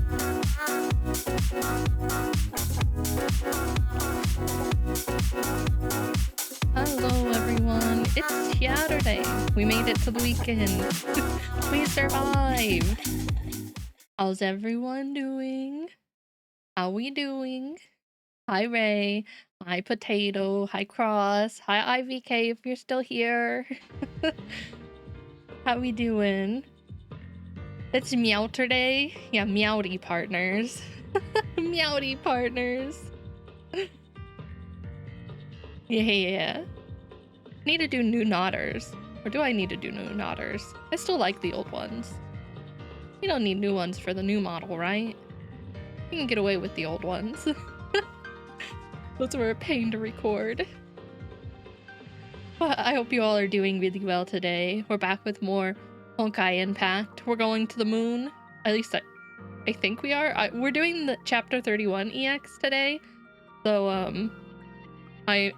Hello everyone, it's Saturday. We made it to the weekend. We survived. How's everyone doing? How we doing? Hi Ray. Hi Potato. Hi Cross. Hi IVK if you're still here. How we doing? It's Meowter Day. Yeah, Meowty partners. Meowty partners. Yeah. Need to do new Nodders. Or do I need to do new Nodders? I still like the old ones. You don't need new ones for the new model, right? You can get away with the old ones. Those were a pain to record. But I hope you all are doing really well today. We're back with more Honkai Impact. We're going to the moon. At least I think we are. We're doing the Chapter 31 EX today. So, I'm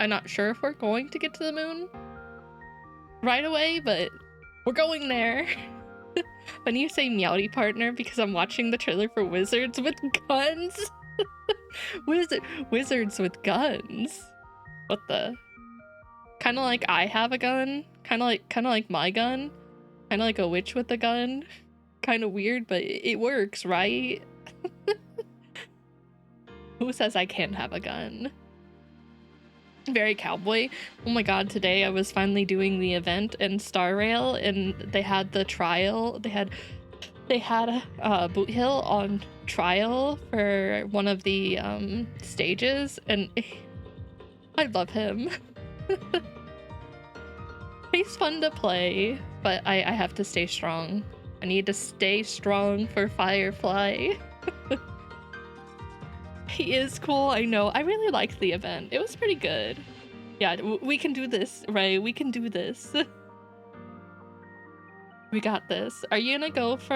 not sure if we're going to get to the moon right away, but we're going there. When you say Meowty partner, because I'm watching the trailer for Wizards with guns. Wizards with guns. What the? Kind of like I have a gun. Kind of like my gun. Kind of like a witch with a gun. Kind of weird, but it works, right? Who says I can't have a gun? Very cowboy. Oh my god, today I was finally doing the event in Star Rail and they had the trial. They had Boot Hill on trial for one of the stages, and I love him. He's fun to play, but I have to stay strong. I need to stay strong for Firefly. He is cool, I know. I really liked the event. It was pretty good. Yeah, we can do this, Ray. We can do this. We got this. Are you gonna go for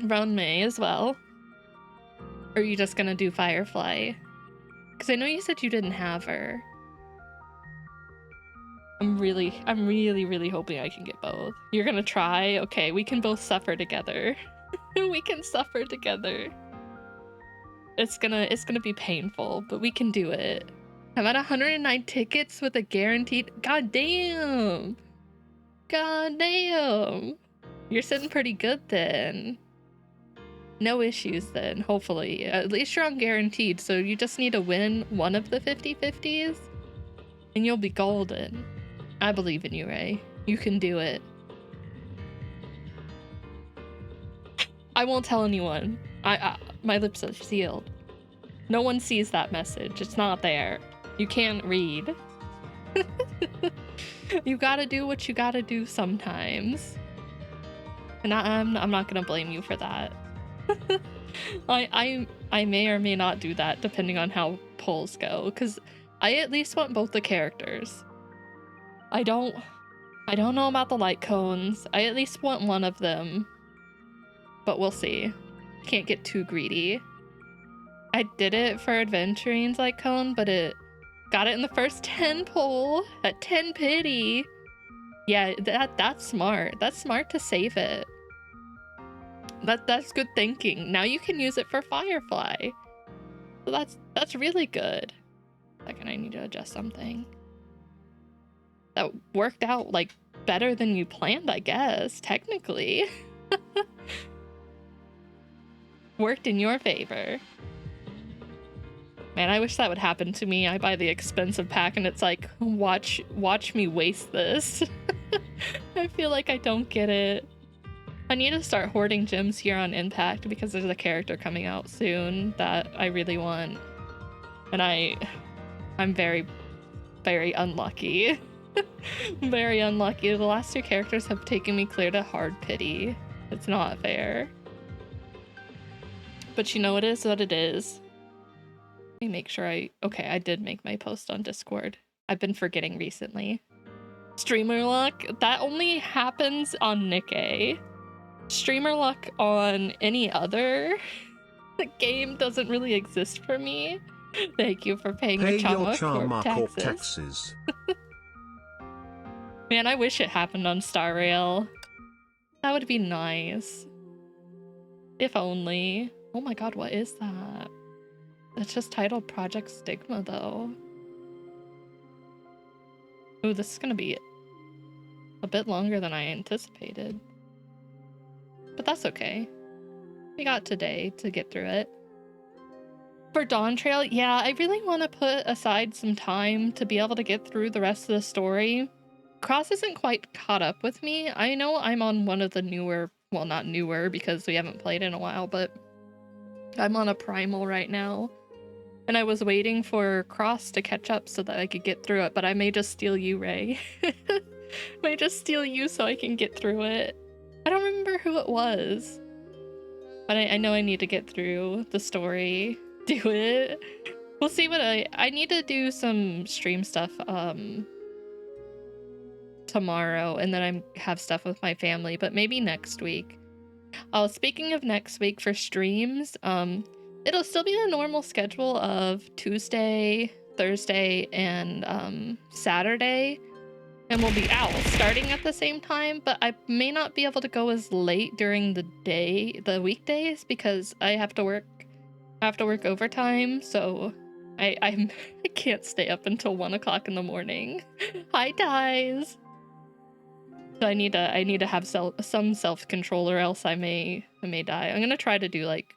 Round May as well? Or are you just gonna do Firefly? Because I know you said you didn't have her. I'm really hoping I can get both. You're gonna try? Okay, we can both suffer together. We can suffer together. It's gonna be painful, but we can do it. I'm at 109 tickets with a guaranteed. God damn! God damn! You're sitting pretty good then. No issues then, hopefully. At least you're on guaranteed, so you just need to win one of the 50/50s, and you'll be golden. I believe in you, Ray. You can do it. I won't tell anyone. My lips are sealed. No one sees that message. It's not there. You can't read. You gotta do what you gotta do sometimes. And I'm not gonna blame you for that. I may or may not do that depending on how polls go, because I at least want both the characters. I don't know about the light cones. I at least want one of them. But we'll see. Can't get too greedy. I did it for Adventurine's light cone, but it got it in the first 10 poll at 10 pity. Yeah, that's smart. That's smart to save it. That's good thinking. Now you can use it for Firefly. So that's really good. Second, I need to adjust something. That worked out like better than you planned, I guess, technically. Worked in your favor. Man, I wish that would happen to me. I buy the expensive pack and it's like, watch me waste this. I feel like I don't get it. I need to start hoarding gems here on Impact because there's a character coming out soon that I really want. And I'm very, very unlucky. Very unlucky. The last two characters have taken me clear to hard pity. It's not fair. But you know, it is what it is. Let me make sure okay, I did make my post on Discord. I've been forgetting recently. Streamer luck, that only happens on Nikkei. Streamer luck on any other game doesn't really exist for me. Thank you for paying your Charma Corp taxes. Man, I wish it happened on Star Rail. That would be nice. If only. Oh my god, what is that? It's just titled Project Stigma, though. Ooh, this is gonna be a bit longer than I anticipated. But that's okay. We got today to get through it. For Dawn Trail, yeah, I really want to put aside some time to be able to get through the rest of the story. Cross isn't quite caught up with me. I know I'm on one of the newer, well, not newer because we haven't played in a while, but I'm on a primal right now. And I was waiting for Cross to catch up so that I could get through it, but I may just steal you, Ray. May just steal you so I can get through it. I don't remember who it was. But I know I need to get through the story. Do it. We'll see what I need to do some stream stuff tomorrow, and then I have stuff with my family, but maybe next week. Oh, speaking of next week for streams, it'll still be the normal schedule of Tuesday, Thursday, and Saturday. And we'll be out starting at the same time, but I may not be able to go as late during the weekdays because I have to work overtime, so I can't stay up until 1 o'clock in the morning. Hi, guys. So I need to have some self-control, or else I may die. I'm gonna try to do like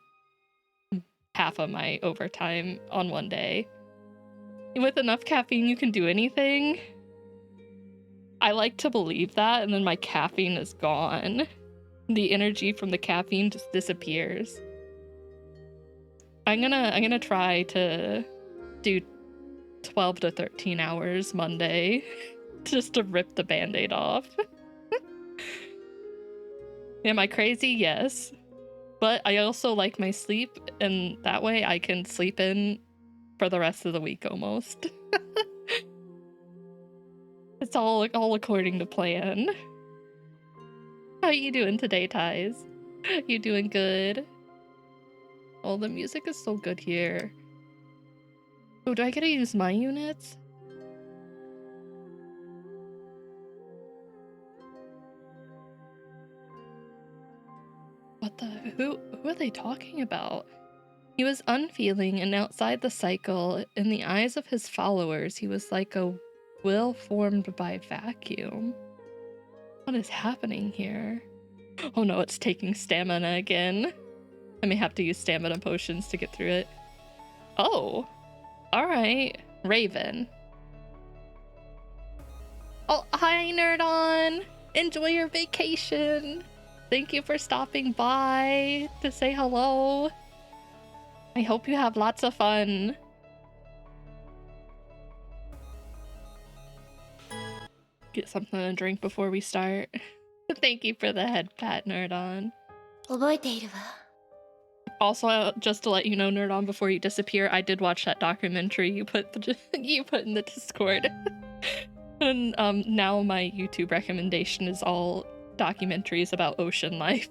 half of my overtime on one day. With enough caffeine, you can do anything. I like to believe that, and then my caffeine is gone. The energy from the caffeine just disappears. I'm gonna try to do 12 to 13 hours Monday just to rip the band-aid off. Am I crazy? Yes. But I also like my sleep, and that way I can sleep in for the rest of the week almost. It's all according to plan. How you doing today, Ties? You doing good? Oh, the music is so good here. Oh, do I get to use my units? What the? Who are they talking about? He was unfeeling and outside the cycle. In the eyes of his followers, he was like a will formed by vacuum. What is happening here? Oh no, it's taking stamina again. I may have to use stamina potions to get through it. Oh, all right. Raven. Oh, hi, Nerdon. Enjoy your vacation. Thank you for stopping by to say hello. I hope you have lots of fun. Get something to drink before we start. Thank you for the head pat, Nerdon. Also, just to let you know, Nerdon, before you disappear, I did watch that documentary you put in the Discord. And now my YouTube recommendation is all documentaries about ocean life.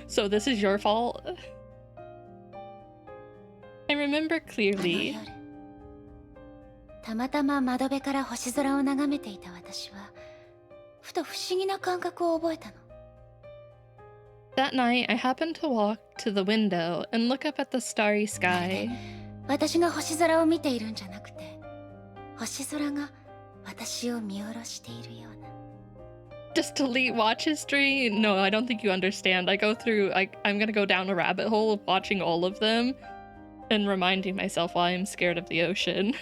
So this is your fault. I remember clearly. That night, I happened to walk to the window and look up at the starry sky. Just delete watch history? No, I don't think you understand. I'm gonna go down a rabbit hole of watching all of them and reminding myself why I'm scared of the ocean.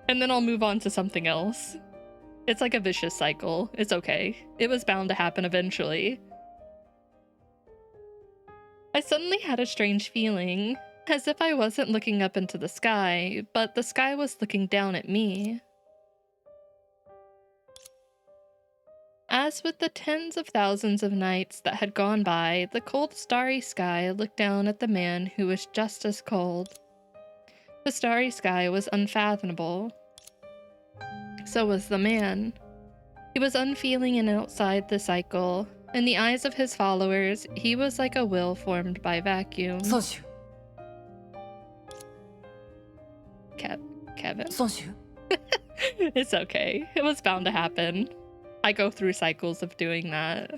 And then I'll move on to something else. It's like a vicious cycle. It's okay. It was bound to happen eventually. I suddenly had a strange feeling, as if I wasn't looking up into the sky, but the sky was looking down at me. As with the tens of thousands of nights that had gone by, the cold starry sky looked down at the man who was just as cold. The starry sky was unfathomable. So was the man. He was unfeeling and outside the cycle. In the eyes of his followers, he was like a will formed by vacuum. Kevin? It's okay. It was bound to happen. I go through cycles of doing that.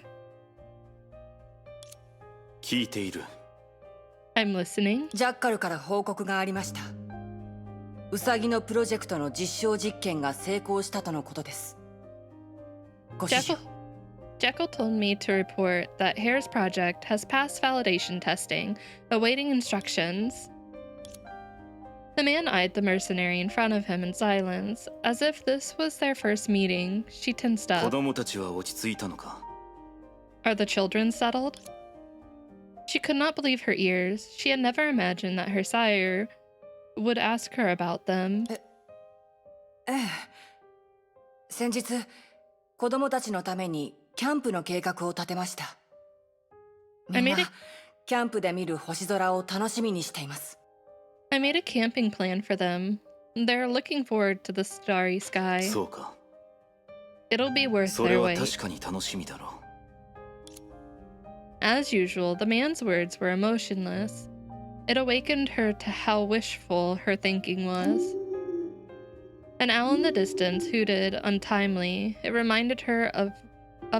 聞いている。 I'm listening. ジャッカルから報告がありました。ウサギのプロジェクトの実証実験が成功したとのことです。ご指示を。 Jekyll told me to report that Hare's project has passed validation testing, awaiting instructions. The man eyed the mercenary in front of him in silence, as if this was their first meeting. She tensed 子 up. 供たちは落ち着いたのか？ Are the children settled? She could not believe her ears. She had never imagined that her sire would ask her about them. ええ。先日、子供たちのためにキャンプの計画を立てました。みんな、キャンプで見る星空を楽しみにしています。I made a camping plan for them. They're looking forward to the starry sky. そうか。 It'll be worth それ their は wait. 確かに楽しみだろう。 As usual, the man's words were emotionless. It awakened her to how wishful her thinking was. An owl in the distance hooted untimely. It reminded her of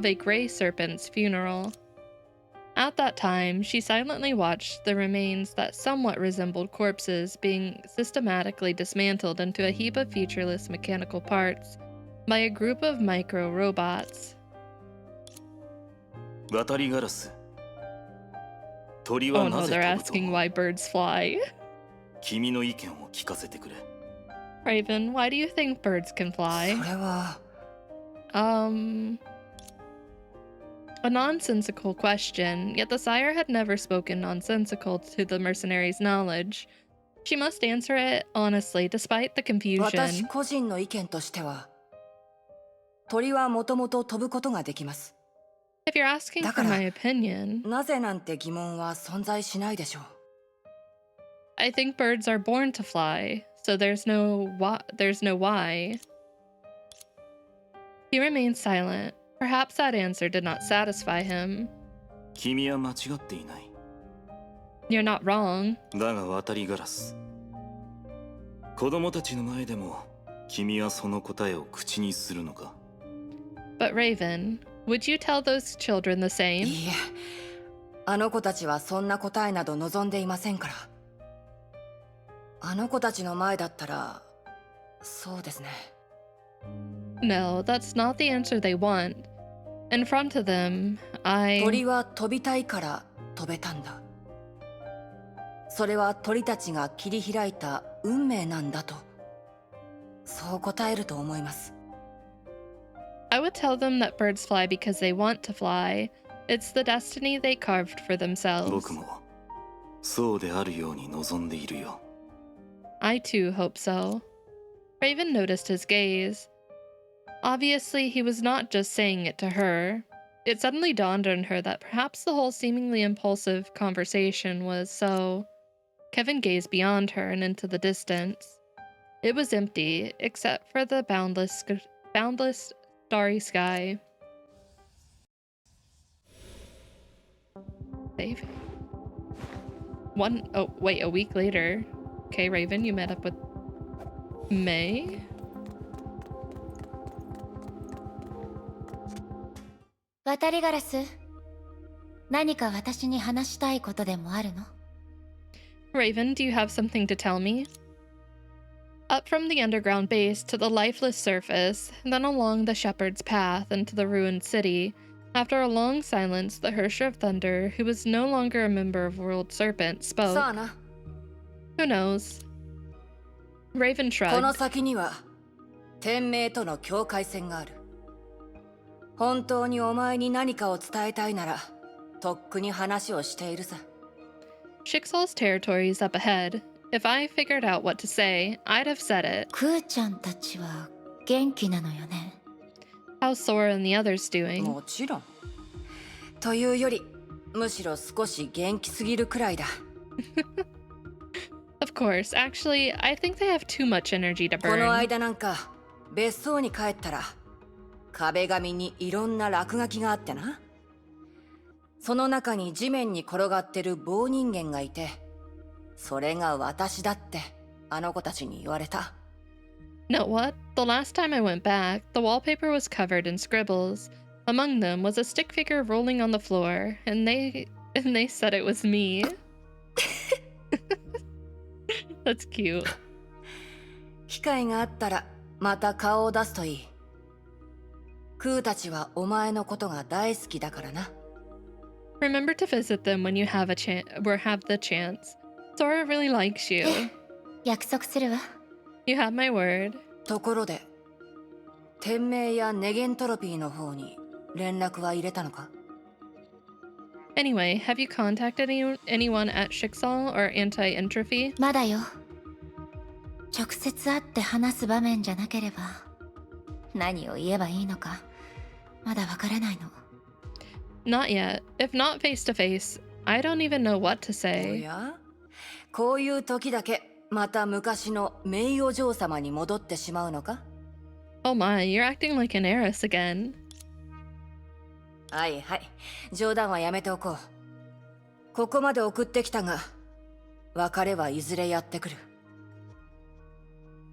a gray serpent's funeral. At that time, she silently watched the remains that somewhat resembled corpses being systematically dismantled into a heap of featureless mechanical parts by a group of micro-robots. 渡りガラス。鳥は Oh な no, ぜ they're 飛ぶと asking 思う？ why birds fly. 君の意見を聞かせてくれ。 Raven, why do you think birds can そ fly? れは、 A nonsensical question, yet the sire had never spoken nonsensical to the mercenary's knowledge. She must answer it honestly, despite the 私 confusion. 個人の意見としては、鳥はもともと飛ぶことができます。 If you're asking for だから、 my opinion, なぜなんて疑問は存在しないでしょう。 I think birds are born to fly, so there's no why. He remained silent. Perhaps that answer did not satisfy him. 君は間違っていない。 You're not wrong. だが渡りガラス。子供たちの前でも君はその答えを口にするのか？ But Raven, would you tell those children the same? いいえ、あの子たちはそんな答えなど望んでいませんから。あの子たちの前だったら、そうですね。 No, that's not the answer they want. In front of them, 鳥は飛びたいから飛べたんだ。それは鳥たちが切り開いた運命なんだと、そう答えると思います。 I would tell them that birds fly because they want to fly. It's the destiny they carved for themselves. 僕もそうであるように望んでいるよ。 I too hope so. Raven noticed his gaze. Obviously, he was not just saying it to her. It suddenly dawned on her that perhaps the whole seemingly impulsive conversation was so. Kevin gazed beyond her and into the distance. It was empty, except for the boundless starry sky. Save. A week later. Okay, Raven, you met up with May? 渡りガラス、何か私に話したいことでもあるの？ Raven, do you have something to tell me? Up from the underground base to the lifeless surface, then along the shepherd's path into the ruined city. After a long silence, the Hersher of Thunder, who was no longer a member of World Serpent, さ spoke. あな。 Who knows? Raven この shrugged. 先には天命との境界線がある。本当にお前に何かを伝えたいなら、とっくに話をしているさ。 Shixal's territory is up ahead. If I figured out what to say, I'd have said it. クーちゃんたちは元気なのよね。 How's Sora and the others doing? もちろん。というより、むしろ少し元気すぎるくらいだ。Of course. Actually, I think they have too much energy to この burn. 間なんか、別荘に帰ったら、壁紙にいろんな落書きがあってな。その中に地面に転がってる棒人間がいて、それが私だってあの子たちに言われた。Know what? The last time I went back, the wallpaper was covered in scribbles. Among them was a stick figure rolling on the floor, and And they said it was me. That's cute. 機会があったらまた顔を出すといい。クーたちはお前のことが大好きだからな。Remember to visit them when you have a chance or have the chance. Sora really likes you. 約束するわ。You have my word. ところで、天命やネゲントロピーの方に連絡は入れたのか？ Anyway, have you contacted anyone at Schicksal or Anti-Entropy? まだよ。直接会って話す場面じゃなければ、何を言えばいいのか、まだわからないの。Not yet. If not face to face, I don't even know what to お say. や？こういう時だけまた昔の名誉嬢様に戻ってしまうのか？ Oh my, you're acting like an heiress again. はいはい、冗談はやめておこう。ここまで送ってきたが、別れはいずれやってくる。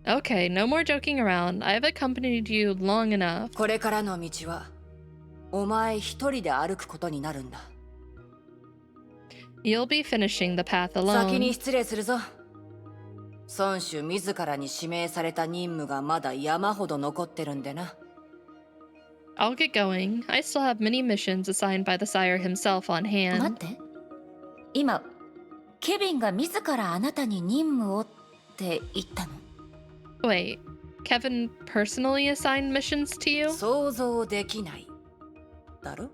Okay, no more joking around. I've accompanied you long enough. これからの道は、お前一人で歩くことになるんだ。You'll be finishing the path 先に alone. 失礼するぞ。孫主自らに指名された任務がまだ山ほど残ってるんでな。I'll get going. I still have many missions assigned by the sire himself on 待っ hand. て。今、ケビンが自らあなたに任務をって言ったの。Wait, Kevin personally assigned missions to you? 想像できない。だろ？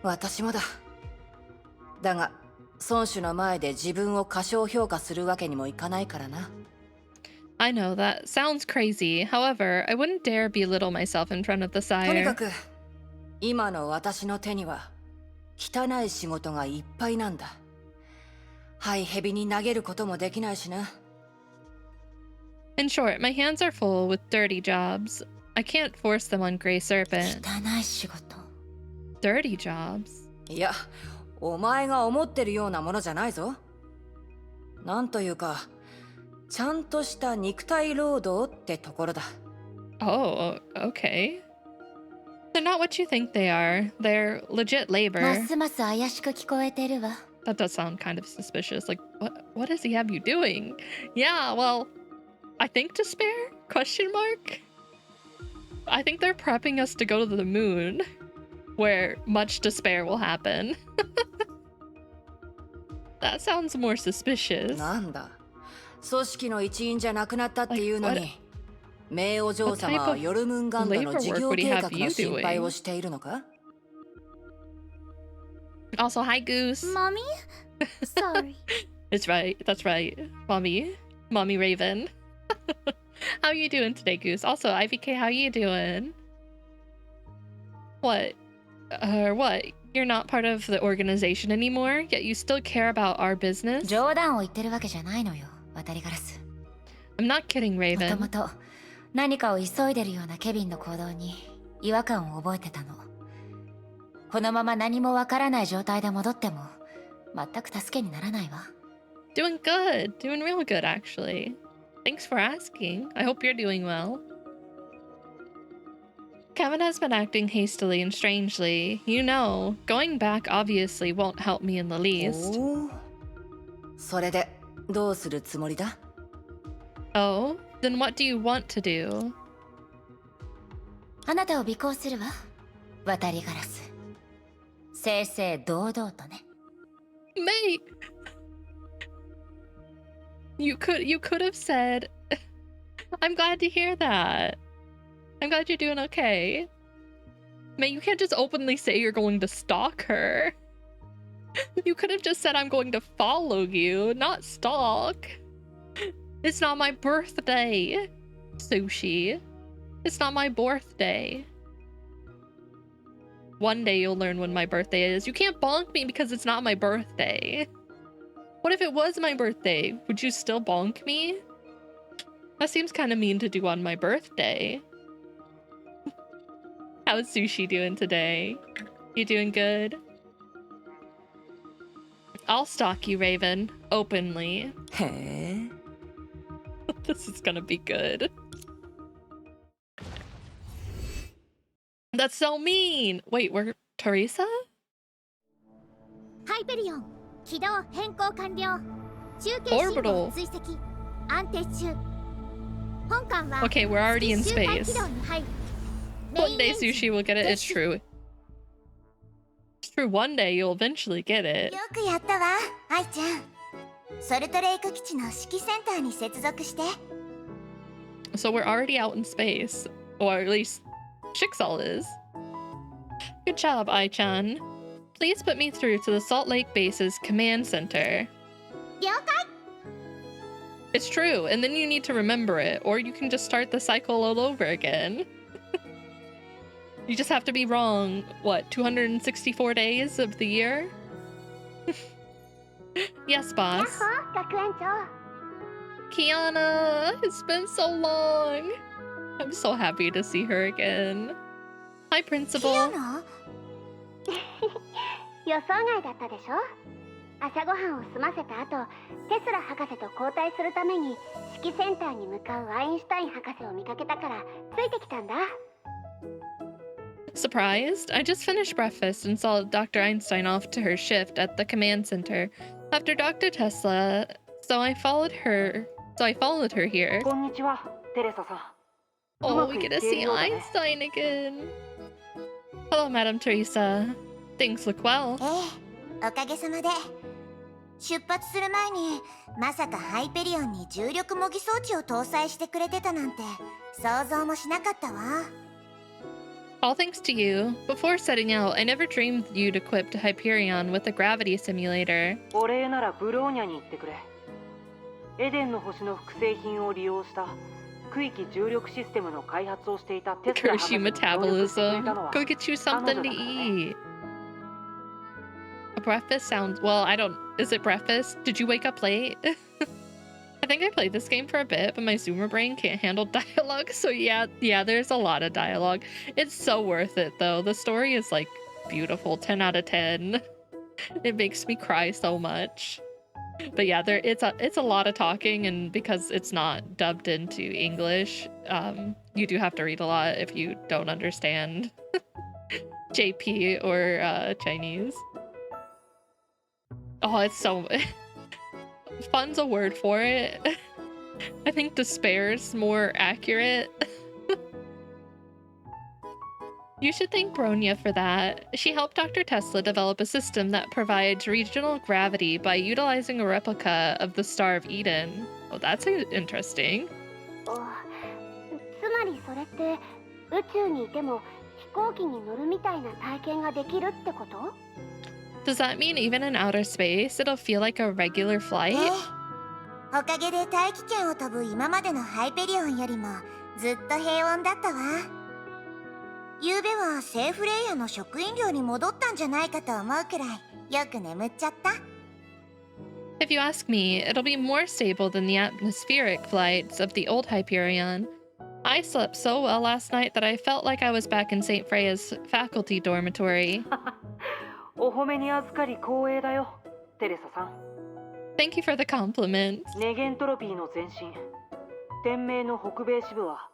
私もだ。だが、孫主の前で自分を過小評価するわけにもいかないからな。I know that sounds crazy. However, I wouldn't dare belittle myself in front of the とにか sire. く、今の私の手には、汚い仕事がいっぱいなんだ。ハイヘビに投げることもできないしな。In short, my hands are full with dirty jobs. I can't force them on Grey Serpent. 汚い仕事。Dirty jobs? いや、お前が思ってるようなものじゃないぞ。なんというか、ちゃんとした肉体労働ってところだ。Oh, okay. They're not what you think they are. They're legit ま labor. すます怪しく聞こえてるわ。That does sound kind of suspicious. Like, what does he have you doing? Yeah, well, I think despair? Question mark? I think they're prepping us to go to the moon, where much despair will happen. That sounds more suspicious. なんだ、組織の一員じゃなくなったっていうの Like, に、名誉嬢様はヨルムンガンドの事業計画の心配をしているのか？ Also, hi, Goose. Mommy? Sorry. It's right. That's right. Mommy Raven. How you doing today, Goose? Also, IVK, how you doing? What? What? You're not part of the organization anymore, yet you still care about our business? 冗談を言ってるわけじゃないのよ、渡りガラス。 I'm not kidding, もと Raven. もと何かを急いでるようなケビンの行動に違和感を覚えてたの。このまま何もわからない状態で戻っても全く助けにならないわ。Doing good. Doing real good, actually. Thanks for asking. I hope you're doing well. Kevin has been acting hastily and strangely. You know, going back obviously won't help me in the least. おお。それでどうするつもりだ？ Oh? Then what do you want to do? あなたを尾行するわ、渡りガラス。正々堂々とね。Mate! You could have said I'm glad to hear that. I'm glad you're doing okay. Mate, you can't just openly say you're going to stalk her. You could have just said I'm going to follow you, not stalk. It's not my birthday, Sushi. It's not my birthday. One day you'll learn when my birthday is. You can't bonk me because it's not my birthday. What if it was my birthday? Would you still bonk me? That seems kind of mean to do on my birthday. How's Sushi doing today? You doing good? I'll stalk you, Raven. Openly. へえ。 This is gonna be good. That's so mean! Wait, we're Teresa? ハイペリオン軌道変更完了。中継信号追跡安定中。本艦は Okay, we're already in 週間 space. 軌道に入る。 One day Sushi will get it. It's true. It's true. One day you'll eventually get it. よくやったわ、愛ちゃん。ソルトレイク基地の指揮センターに接続して。So we're already out in space. Or at least Shixal is. Good job, Ai-chan. Please put me through to the Salt Lake Base's command center. 了解。 It's true, and then you need to remember it, or you can just start the cycle all over again. You just have to be wrong, what, 264 days of the year? Yes, boss. 学園長。 Kiana, it's been so long. I'm so happy to see her again. Hi, キ Principal. アナ？予想外だったでしょ。朝ごはんを済ませた後、テスラ博士と交代するために指揮センターに向かうアインシュタイン博士を見かけたからついてきたんだ。 Surprised? I just finished breakfast and saw Dr. Einstein off to her shift at the command center after Dr. Tesla, so I followed her here. こんにちは、テレサさん。 Oh, we get to see Einstein again. Hello, Madam Teresa. Things look well. ええ、おかげさまで。出発する前にまさかハイペリオンに重力模擬装置を搭載してくれてたなんて想像もしなかったわ。 All thanks to you. Before setting out, I never dreamed you'd equipped Hyperion with a gravity simulator. お礼ならブローニャに行ってくれ。エデンの星の複製品を利用した区域重力システムの開発をしていたテスラ博士 Curse you, に協力してくれた metabolism. のは Go get you something to eat. A breakfast sounds... Well, I don't... Is it breakfast? Did you wake up late? I think I played this game for a bit, but my Zoomer brain can't handle dialogue. So yeah, there's a lot of dialogue. It's so worth it, though. The story is, like, beautiful. 10 out of 10. It makes me cry so much. But yeah, it's a lot of talking, and because it's not dubbed into English, you do have to read a lot if you don't understand JP or Chinese. Oh, it's so... Fun's a word for it. I think despair's more accurate. You should thank Bronya for that. She helped Dr. Tesla develop a system that provides regional gravity by utilizing a replica of the Star of Eden. Oh, that's interesting. つまりそれって宇宙にいても飛行機に乗るみたいな体験ができるってこと？ Does that mean even in outer space, it'll feel like a regular え flight? え、おかげで大気圏を飛ぶ今までのハイペリオンよりもずっと平穏だったわ。昨べはセーフレイヤの職員寮に戻ったんじゃないかと思うくらいよく眠っちゃった。 If you ask me, it'll be more stable than the atmospheric flights of the old Hyperion. I slept so well last night that I felt like I was back in St. Freya's faculty dormitory. お褒めに預かり光栄だよ、テレサさん。 Thank you for the compliment. ネゲントロピーの前身、天明の北米支部は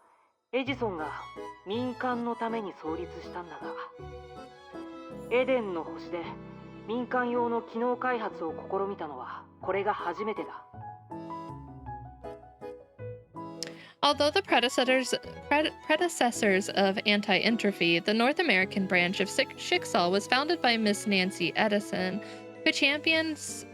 エジソンが民間のために創立したんだが、エデンの星で民間用の機能開発を試みたのはこれが初めてだ。 Although the predecessors of anti-entropy, the North American branch of Shixal was founded by Miss Nancy Edison, who champions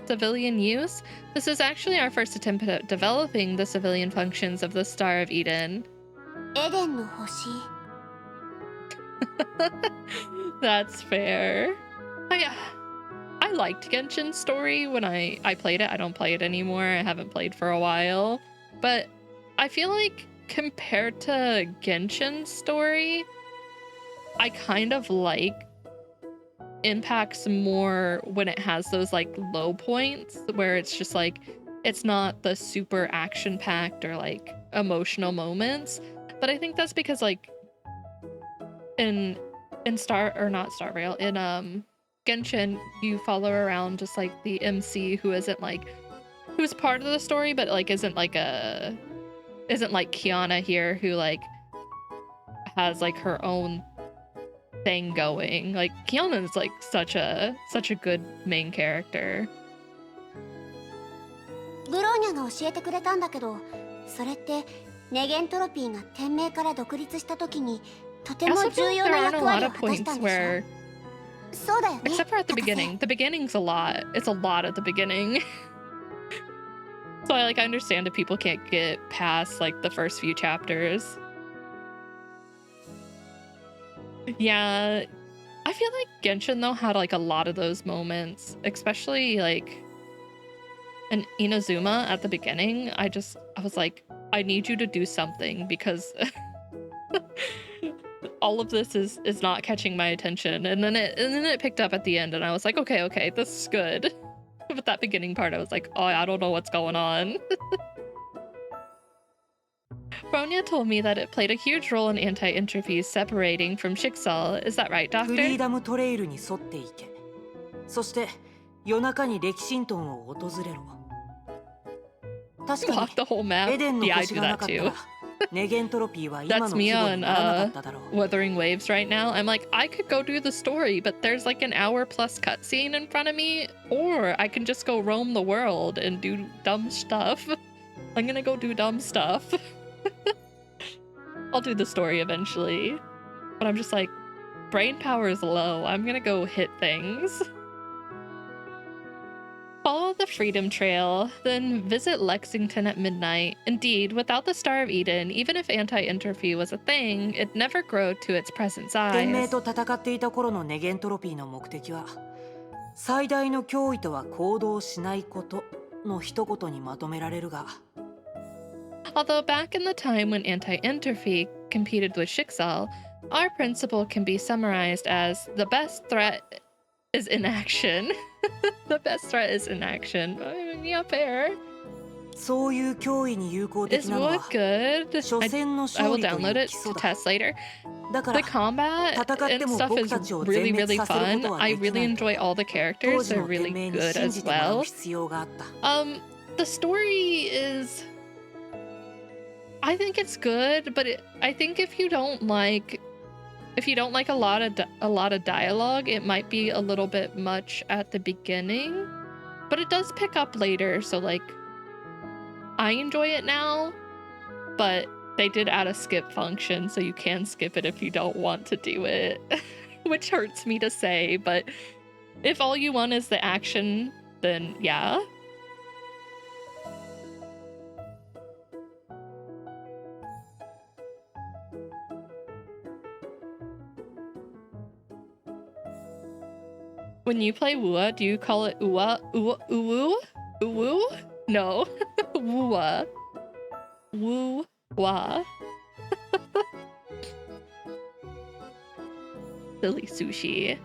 civilian use. This is actually our first attempt at developing the civilian functions of the Star of Eden. エデンの星。 That's fair. Oh, yeah. I liked Genshin's story when I played it. I don't play it anymore. I haven't played for a while. But I feel like compared to Genshin's story, I kind of like Impact's more when it has those like low points where it's just like it's not the super action-packed or like emotional moments. But I think that's because like in Genshin, you follow around just like the MC who's part of the story, but like isn't like Kiana here, who like has like her own thing going. Like Kiana is like such a good main character. ブローニャが教えてくれたんだけど、それってネゲントロピーが天命から独立した時にとて I も also 重 feel like 要 there な aren't a 役 lot 割を of 果たした points んでし where ょ。そうだよね。 except for at the 博士。 beginning. The beginning's a lot. It's a lot at the beginning. So I understand if people can't get past like the first few chapters. Yeah, I feel like Genshin though had like a lot of those moments, especially like in Inazuma at the beginning. I was like, I need you to do something because all of this is not catching my attention. And then it picked up at the end and I was like, okay, this is good. But that beginning part, I was like, oh, I don't know what's going on. Bronya told me that it played a huge role in anti-entropy's separating from Schicksal. Is that right, フリー Doctor? ダムトレイルに沿っていけ。そして夜中に歴神トンを訪れろ。確かに Walk the whole map? エデンの Yeah, I 星 do がな that かった too. らネゲントロピーは今の That's 規 me 模 on にならなかっただろう。 Wuthering Waves right now. I'm like, I could go do the story, but there's like an hour plus cutscene in front of me, or I can just go roam the world and do dumb stuff. I'm gonna go do dumb stuff. I'll do the story eventually, but I'm just like, brain power is low. I'm gonna go hit things. Follow the Freedom Trail, then visit Lexington at midnight. Indeed, without the Star of Eden, even if anti-entropy was a thing, it'd never grow to its present 天命 size. と戦っていた頃のネゲントロピーの目的は最大の脅威とは行動しないことの一言にまとめられるが Although back in the time when anti-entropy competed with Schicksal, our principle can be summarized as the best threat is inaction. The best threat is inaction. Yeah, fair. そういう脅威に有効 Is 的なの Wood は good? 初戦の I 勝 will 利とい download う it 基礎 to だ test later. だから The combat 戦って and も stuff 僕 is たちを really, 全滅 really させるこ fun. とは I でき really ないと enjoy all the 当 characters. 時 They're の天 really 命に good 信じ as てもらう well. 必要があった The story is, I think it's good, but I think if you don't like a lot of dialogue, it might be a little bit much at the beginning, but it does pick up later. So like, I enjoy it now, but they did add a skip function, so you can skip it if you don't want to do it, which hurts me to say, but if all you want is the action, then yeah. When you play Wua, do you call it Uwa? Uwu? Uwu? No. Wua. Woo-wa. Silly sushi.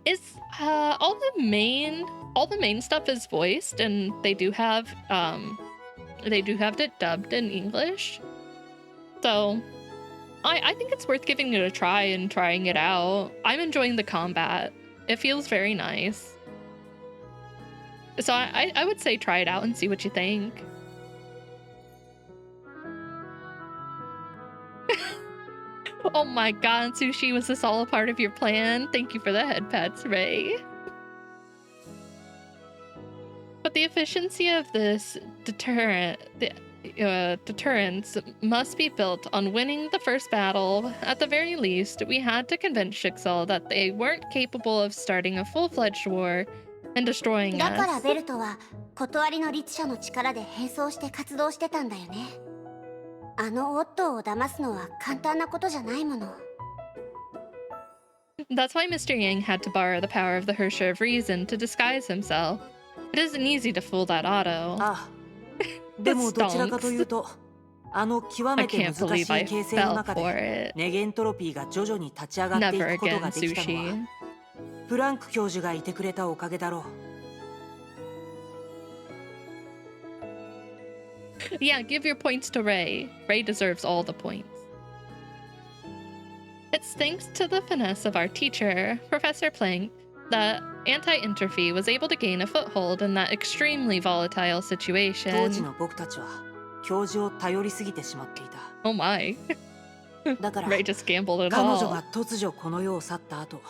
Is all the main stuff is voiced, and they do have it dubbed in English. So I think it's worth giving it a try and trying it out. I'm enjoying the combat. It feels very nice. So I would say try it out and see what you think. Oh my god, Sushi, was this all a part of your plan? Thank you for the head pats, Ray. But the efficiency of this deterrence must be built on winning the first battle. At the very least, we had to convince Schicksal that they weren't capable of starting a full-fledged war and destroying だから us. ベルトは断りの律者の力で並走して活動してたんだよね。あのオットーを騙すのは簡単なことじゃないもの。That's why Mr. Yang had to borrow the power of the Hersher of Reason to disguise himself. It isn't easy to fool that Otto. ああでもどちらかというとあの極 I めて can't 難し believe I い形勢の fell 中 for で it. ネゲントロピーが徐々に立ち上がってい Never くこと again, ができたのは Sushi. プランク教授がいてくれたおかげだろう Yeah, give your points to Ray. Ray deserves all the points. It's thanks to the finesse of our teacher, Professor Plank, that anti-entropy was able to gain a foothold in that extremely volatile 当時 situation. の僕たちは教授を頼りすぎてしまっていた Oh my. だから Ray just gambled it 彼女 all. が突如この世を去った後、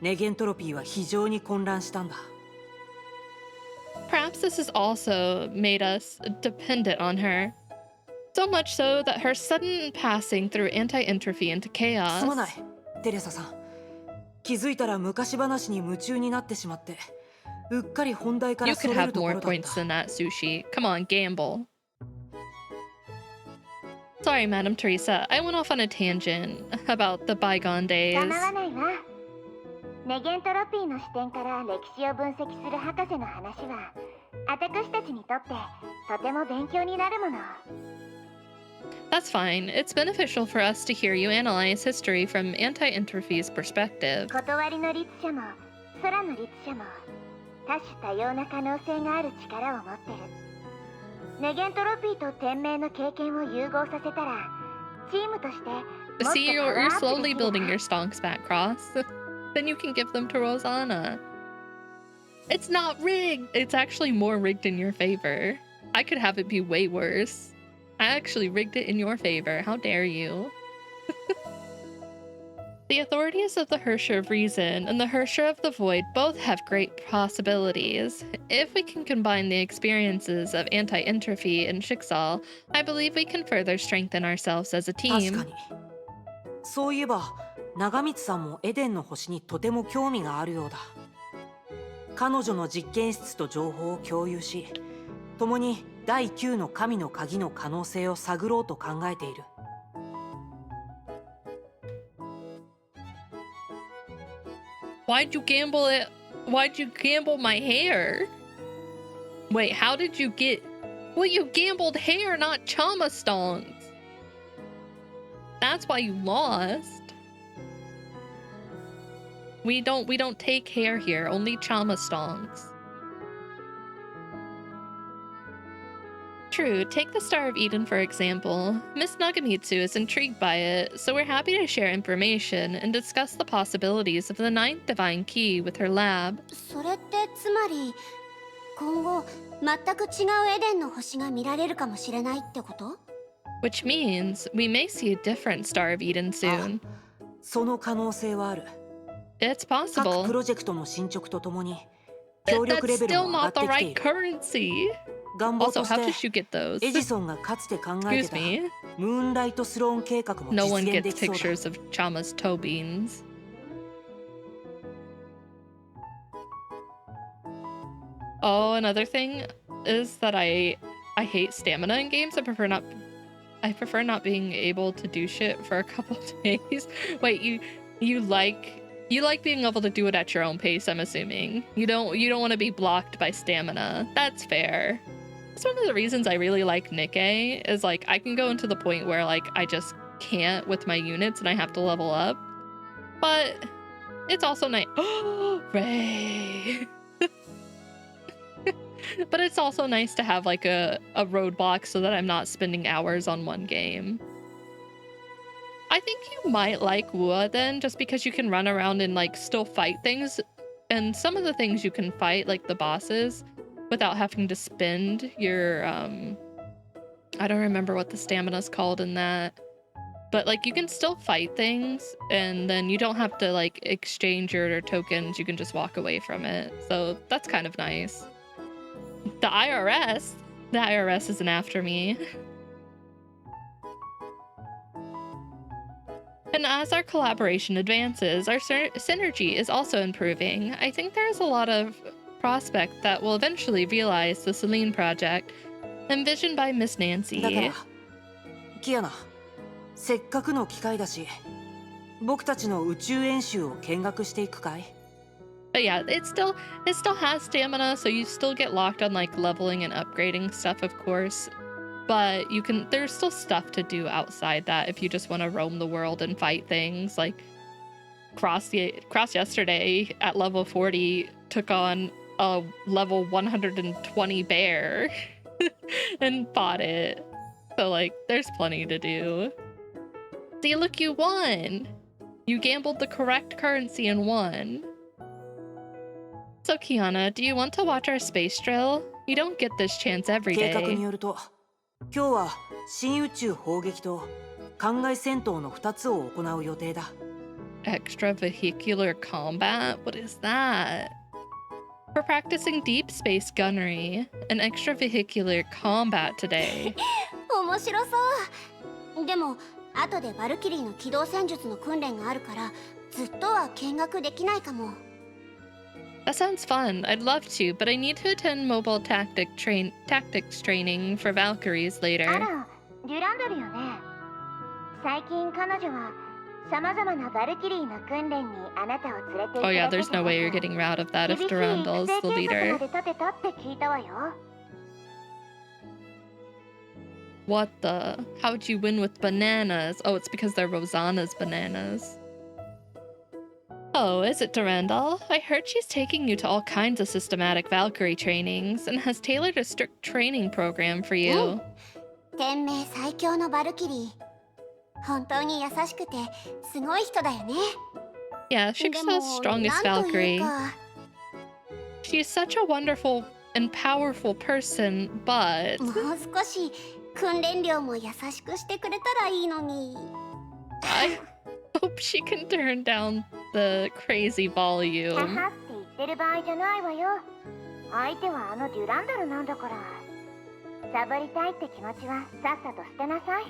ネゲントロピーは非常に混乱したんだ。 Perhaps this has also made us dependent on her. So much so that her sudden passing through anti-entropy into すまな chaos. い、テレサさん。気づいたら昔話に夢中になってしまって、うっかり本題か You らそ could れる have とこ more ろだっ points た。 than that, Sushi. Come on, gamble. Sorry, Madam Teresa. I went off on a tangent about the bygone days. 構わないわ。ネゲントロピーの視点から歴史を分析する博士の話は、私たちにとってとても勉強になるもの。That's fine. It's beneficial for us to hear you analyze history from anti-entropy's perspective. 断りの律者も空の律者も多種多様な可能性がある力を持ってる。ネゲントロピーと天命の経験を融合させたらチームとしてもっと See, パワ you're ーアップ slowly できるわ。 building your stonks back, Cross. Then you can give them to Rosanna. It's not rigged. It's actually more rigged in your favor. I could have it be way worse. I actually rigged it in your favor. How dare you? The authorities of the Hersher of Reason and the Hersher of the Void both have great possibilities. If we can combine the experiences of anti-entropy and Schicksal, I believe we can further strengthen ourselves as a 確か team. に。そういえば、長光さんもエデンの星にとても興味があるようだ。彼女の実験室と情報を共有し、共に第9の神の鍵の可能性を探ろうと考えている。Why'd you gamble it? Why'd you gamble my hair? Wait, how did you get... Well, you gambled hair, not Chama Stonks. That's why you lost. We don't take hair here, only Chama Stonks. True, take the Star of Eden for example. Miss Nagamitsu is intrigued by it, so we're happy to share information and discuss the possibilities of the ninth divine key with her lab. それってつまり今後全く違うエデンの星が見られるかもしれないってこと？ Which means we may see a different Star of Eden soon. その可能性はある。 It's 各 possible. プロジェクトの進捗とともに協力 That's レベル still も上が not って the きて right いる。 currency. 願望 Also, と how し did て you get those? エジソンがかつて考えて Excuse た me. ムーンライトスローン計画も No 実 one 現で gets きそうだ。 pictures of Chama's toe beans. Oh, another thing is that I hate stamina in games. I prefer not being able to do shit for a couple days. Wait, you like being able to do it at your own pace, I'm assuming. You don't want to be blocked by stamina. That's fair. That's one of the reasons I really like Nikkei, is like I can go into the point where like I just can't with my units and I have to level up. But it's also nice. Oh, Ray. But it's also nice to have like a roadblock so that I'm not spending hours on one game. I think you might like Wua then, just because you can run around and like still fight things. And some of the things you can fight, like the bosses, without having to spend your, I don't remember what the stamina's called in that. But like you can still fight things and then you don't have to like exchange your tokens, you can just walk away from it. So that's kind of nice. The IRS isn't after me. And as our collaboration advances, our synergy is also improving. I think there's a lot of prospect that will eventually realize the Celine project, envisioned by Miss だか Nancy. らキアナ、せっかくの機会だし、僕たちの宇宙演習を見学していくかい？ But yeah, it still has stamina, so you still get locked on like leveling and upgrading stuff, of course. But there's still stuff to do outside that if you just want to roam the world and fight things. Like Cross yesterday at level 40 took on a level 120 bear and fought it. So like there's plenty to do. See, look, you won! You gambled the correct currency and won. So Kiana, do you want to watch our space drill? You don't get this chance every 計画に day. よると、今日は新宇宙砲撃と艦外戦闘の2つを行う予定だ。Extravehicular combat? What is that? We're practicing deep space gunnery and extravehicular combat today. 面白そう。でも後でバルキリーの機動戦術の訓練があるからずっとは見学できないかも。That sounds fun. I'd love to, but I need to attend mobile tactics training for Valkyries あ later. ら、デュランドルよね。最近彼女はさまざまなバルキリーの訓練にあなたを連れて行 Oh く yeah, だけ there's no way you're getting out of that 厳 if しい Durandal's 育 the 成計画 leader. まで立てたって聞いたわよ。What the? How'd you win with bananas? Oh, it's because they're Rosanna's bananas. Oh, is it Durandal? I heard she's taking you to all kinds of systematic Valkyrie trainings and has tailored a strict training program for you. 天命最強のバルキリー。本当に優しくてすごい人だよね。 Yeah, で Shiksa's も strongest なんという Valkyrie. か She's such a wonderful and powerful person, but もう少し訓練量も優しくしてくれたらいいのに。 I hope she can turn down the crazy は volume. はって言ってる場合じゃないわよ。相手はあのデュランドルなんだから。サボりたいって気持ちはさっさと捨てなさい。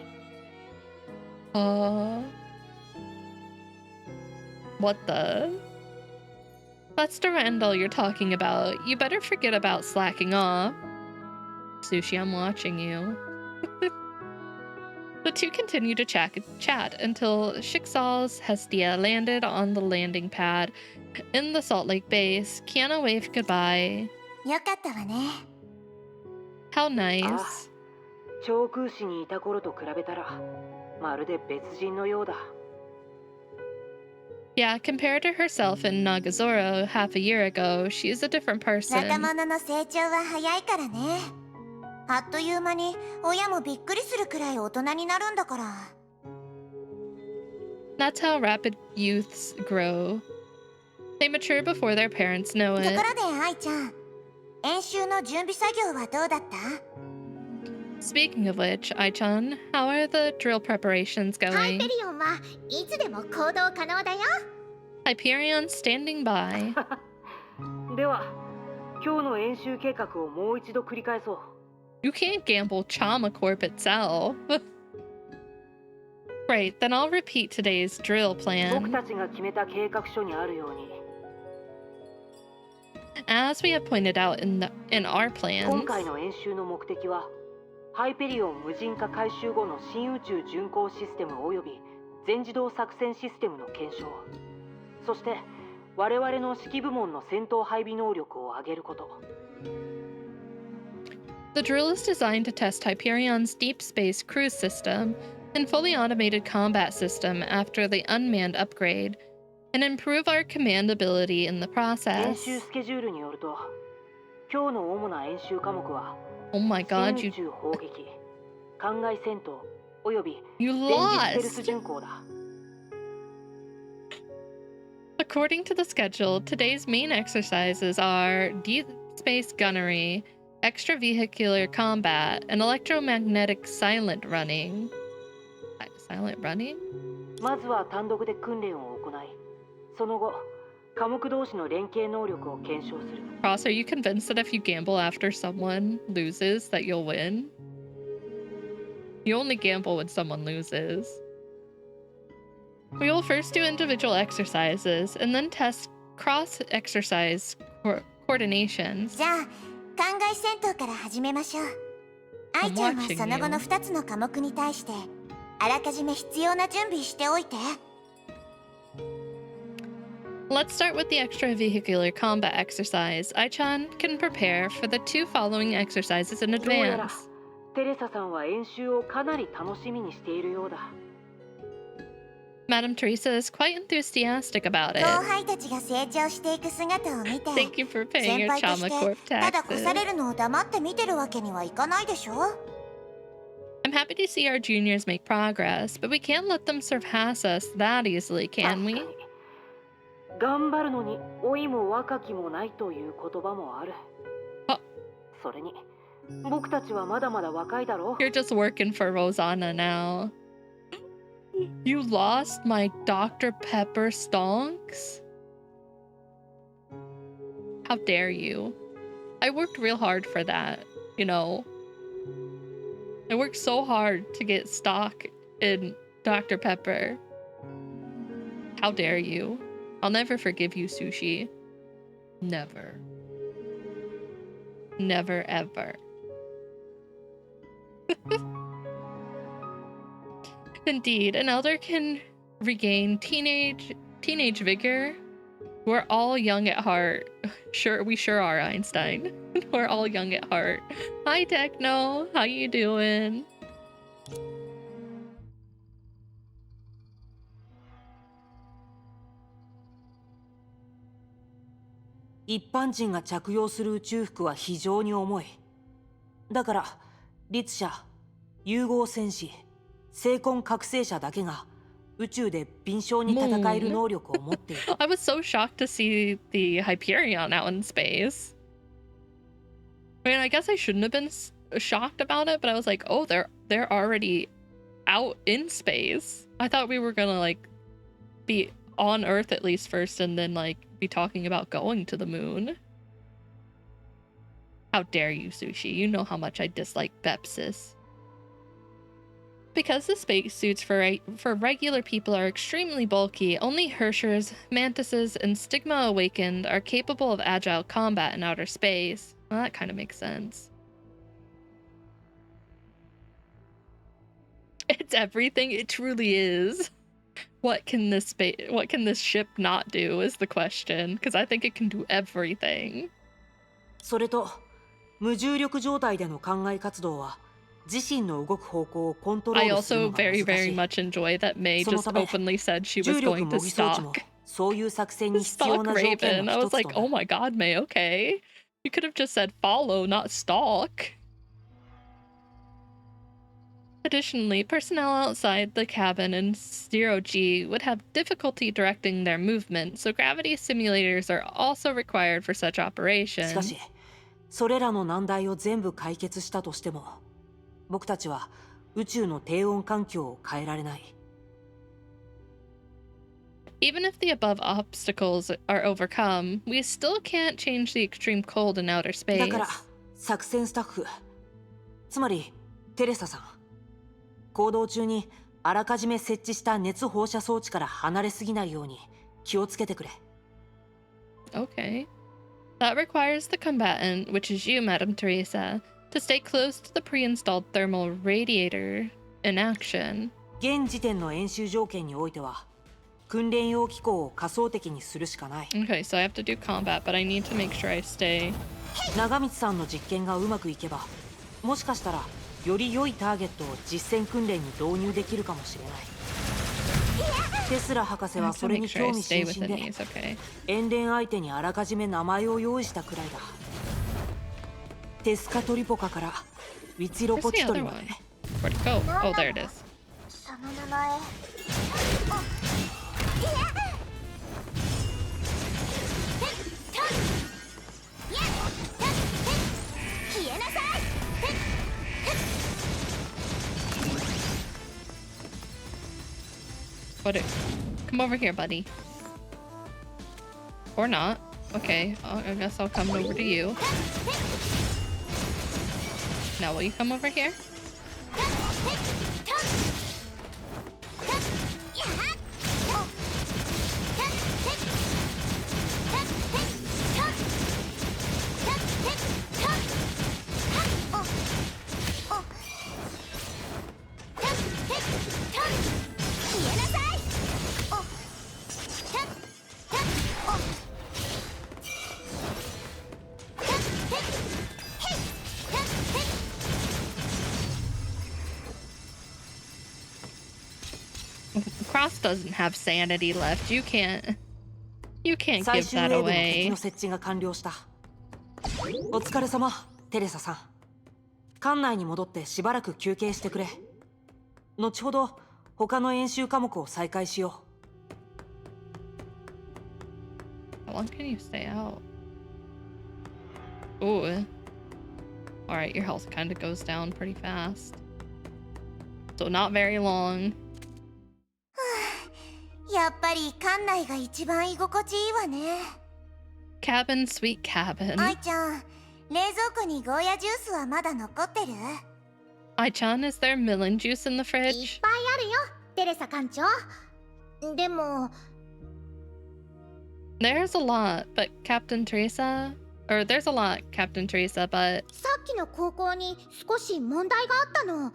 What the? That's Durandal you're talking about. You better forget about slacking off. Sushi, I'm watching you. The two continue to chat until Shiksal's Hestia landed on the landing pad in the Salt Lake base. Kiana waved goodbye. よかったわね。 How nice. 長空市にいた頃と比べたらまるで別人のようだ。 Yeah, compared to herself in Nagazoro half a year ago, she is a different 若 person. 者の成長は早いからね。あっという間に親もびっくりするくらい大人になるんだから。 That's how rapid youths grow. They mature before their parents know と it. ころで愛ちゃん、演習の準備作業はどうだった？ Speaking of which, Ai-chan, how are the drill preparations ハイ going? ペリオンはいつでも行動可能だよ。 Hyperion standing by. では今日の演習計画をもう一度繰り返そう。 You can't gamble Chama Corp itself. Right, then I'll repeat today's drill 僕 plan. たちが決めた計画書にあるように As we have pointed out in our 今 plans, 回の演習の目的はハイペリオン無人化改修後の新宇宙巡航システム及び全自動作戦システムの検証、そして我々の指揮部門の戦闘配備能力を上げること。 the drill is designed to test Hyperion's deep space cruise system and fully automated combat system after the unmanned upgrade, and improve our command ability in the 演 process. 習スケジュールによると今日の主な演習科目は Oh my god, 新宇宙砲撃、艦外戦闘及び you 電磁ステルス lost! 巡航だ。 According to the schedule, today's main exercises are deep space gunnery, extravehicular combat, and electromagnetic silent running. Silent running? まずは単独で訓練を行い、その後科目同士の連携能力を検証する。 Ross, are you convinced that if you gamble after someone loses, that you'll win? You only gamble when someone loses. We will first do individual exercises and then test cross-exercise coordinations. じゃあ艦外戦闘から始めましょう。愛ちゃんはその後の2つの科目に対してあらかじめ必要な準備しておいて。 Let's start with the extravehicular combat exercise. Ai-chan can prepare for the two following exercises in どうやら advance. テレサさんは演習をかなり楽しみにしているようだ。 Madame Teresa is quite enthusiastic about 後 it. 輩たちが成長していく姿を見て Thank you for paying 先 your 輩と Chama し Corp てただ越さ taxes. れるのを黙って見てるわけにはいかないでしょ。 I'm happy to see our juniors make progress, but we can't let them surpass us that easily, can we? 確かに頑張るのに老いも若きもないという言葉もある。あそれに僕たちはまだまだ若いだろう。 You're just working for Rosanna now. You lost my Dr. Pepper stonks? How dare you? I worked real hard for that, you know. I worked so hard to get stock in Dr. Pepper. How dare you? I'll never forgive you, Sushi. Never. Never ever. Indeed, an elder can regain teenage vigor. We're all young at heart. We sure are, Einstein. We're all young at heart. Hi, Techno. How you doing?一般人が着用する宇宙服は非常に重い。だから、律者、融合戦士、精魂覚醒者だけが宇宙で敏捷に戦える能力を持っている。I was so shocked to see the Hyperion out in space. I mean, I guess I shouldn't have been shocked about it, but I was like, oh, they're already out in space. I thought we were gonna like be on Earth at least first, and then like be talking about going to the moon. How dare you, Sushi? You know how much I dislike Bepsis. Because the spacesuits for regular people are extremely bulky, only Hershers, Mantises, and Stigma Awakened are capable of agile combat in outer space. Well, that kind of makes sense. It's everything. It truly is. What can this ship not do is the question, because I think it can do everything. それと、無重力状態での考え活動は自身の動く方向をコントロー I ルする also のが難しい。 very much enjoy that May その just ため、 openly said she was 重力 going 模 to 擬装置も stalk そういう作戦に必要な条件 Raven. の I 一 was つ like, とな oh る。 my god, May, okay. You could have just said follow, not stalk. Additionally, personnel outside the cabin in 0G would have difficulty directing their movement, so gravity simulators are also required for such しか operations. し、それらの難題を全部解決したとしても、僕たちは宇宙の低温環境を変えられない。 Even if the above obstacles are overcome, we still can't change the extreme cold in outer だから space. 作戦スタッフ、つまりテレサさん、行動中にあらかじめ設置した熱放射装置から離れすぎないように気をつけてくれ。 Okay. That requires the combatant, which is you, Madame Teresa, to stay close to the pre-installed thermal radiator in action. 現時点の演習条件においては、訓練用機構を仮想敵にするしかない。 Okay, so I have to do combat, but I need to make sure I stay. 長光さんの実験がうまくいけば、もしかしたらより良いターゲットを実戦訓練に導入できるかもしれない。テスラ博士 I は have そ to れ make に sure I 興味 stay 津 within 々で、 these, okay. 演練相手にあらかじめ名前を用意したくらいだ。テスカトリポカからウィツィロ Where's ポ the チト other リま one? で。 Where'd it go? Oh, there it is. その名前。消えなさい。 What it? Come over here, buddy. Or not. Okay, I guess I'll come over to you. Now will you come over here? Cross doesn't have sanity left. You can't 最 give 終 that ウェーブの敵 away. の設置が完了した。お疲れ様、テレサさん。館内に戻ってしばらく休憩してくれ。後ほど他の演習科目を再開しよう。 How long can you stay out? Ooh. Alright, your health kind of goes down pretty fast. So not very long. ぱり館内が一番居心地いいわね。 Cabin, sweet cabin. 愛ちゃん、冷蔵庫にゴーヤジュースはまだ残ってる？ Ai-chan, is there melon juice in the いっ fridge? ぱいあるよ、テレサ館長。でも There's a lot, but Captain Teresa... Or there's a lot, Captain Teresa, but... さっきの高校に少し問題があったの。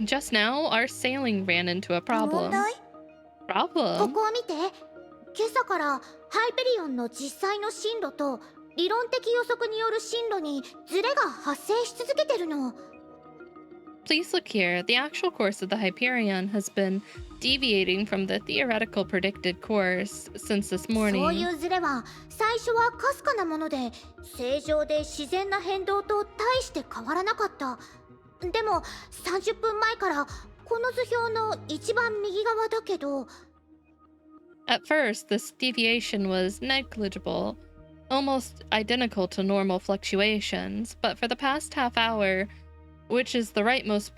Just now, our sailing ran into a 問 problem. 題？こ Problem? こを見て。今朝からハイペリオンの実際の進路と理論的予測による進路にズレが発生し続けてるの。 Please look here. The actual course of the Hyperion has been deviating from the theoretical predicted course since this そうい morning. うズレは最初はかすかなもので正常で自然な変動と大して変わらなかった。でも30分前からこの図表の一番右側だけど At first, this deviation was negligible, almost identical to normal fluctuations, but for the past half hour, which is the rightmost...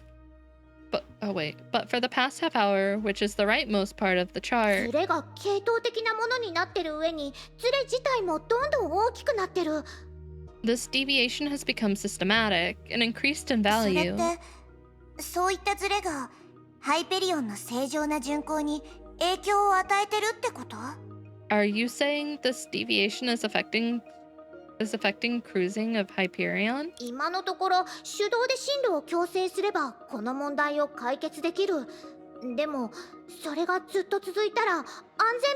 But for the past half hour, which is the rightmost part of the ズ chart, レが系統的なものになってる上にズレ自体もどんどん大きくなってる。 this deviation has become systematic and increased in それ value. ってそういったズレがハイペリオンの正常な巡航に影響を与えてるってこと？ Are you saying this deviation is affecting cruising of Hyperion? 今のところ手動で進路を矯正すればこの問題を解決できる。でもそれがずっと続いたら安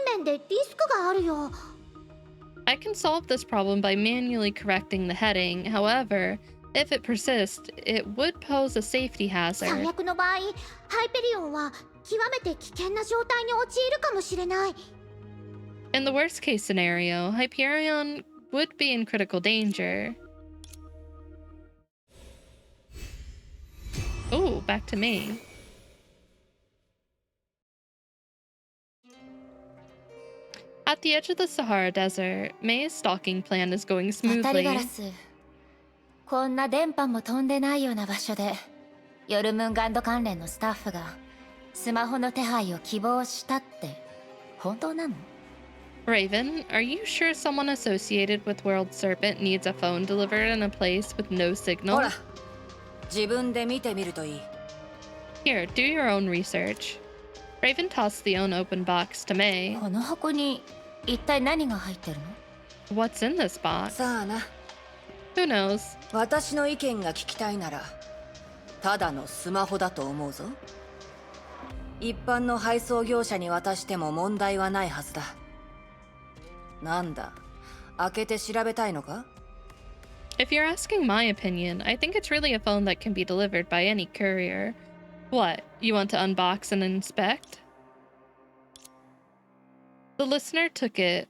全面でリスクがあるよ。 I can solve this problem by manually correcting the heading. However, if it persists, it would pose a safety 最 hazard. 悪の場合、ハイペリオンは極めて危険な状態に陥るかもしれない。 In the worst case scenario, Hyperion would be in critical danger. Oh, back to me. At the edge of the Sahara Desert, May's stalking plan is going 渡りガ smoothly. ラス、こんな電波も飛んでないような場所でヨルムンガンド関連のスタッフがスマホの手配を希望したって本当なの？ Raven, are you sure someone associated with World Serpent needs a phone delivered in a place with no ほ signal? ら、自分で見てみるといい。 Here, do your own research. Raven tossed the unopened box to May. この箱に一体何が入ってるの？ What's in this box? さあな、 Who knows? 私の意見が聞きたいなら、ただのスマホだと思うぞ。一般の配送業者に渡しても問題はないはずだ。なんだ、開けて調べたいのか？ If you're asking my opinion, I think it's really a phone that can be delivered by any courier. What, you want to unbox and inspect? The listener took it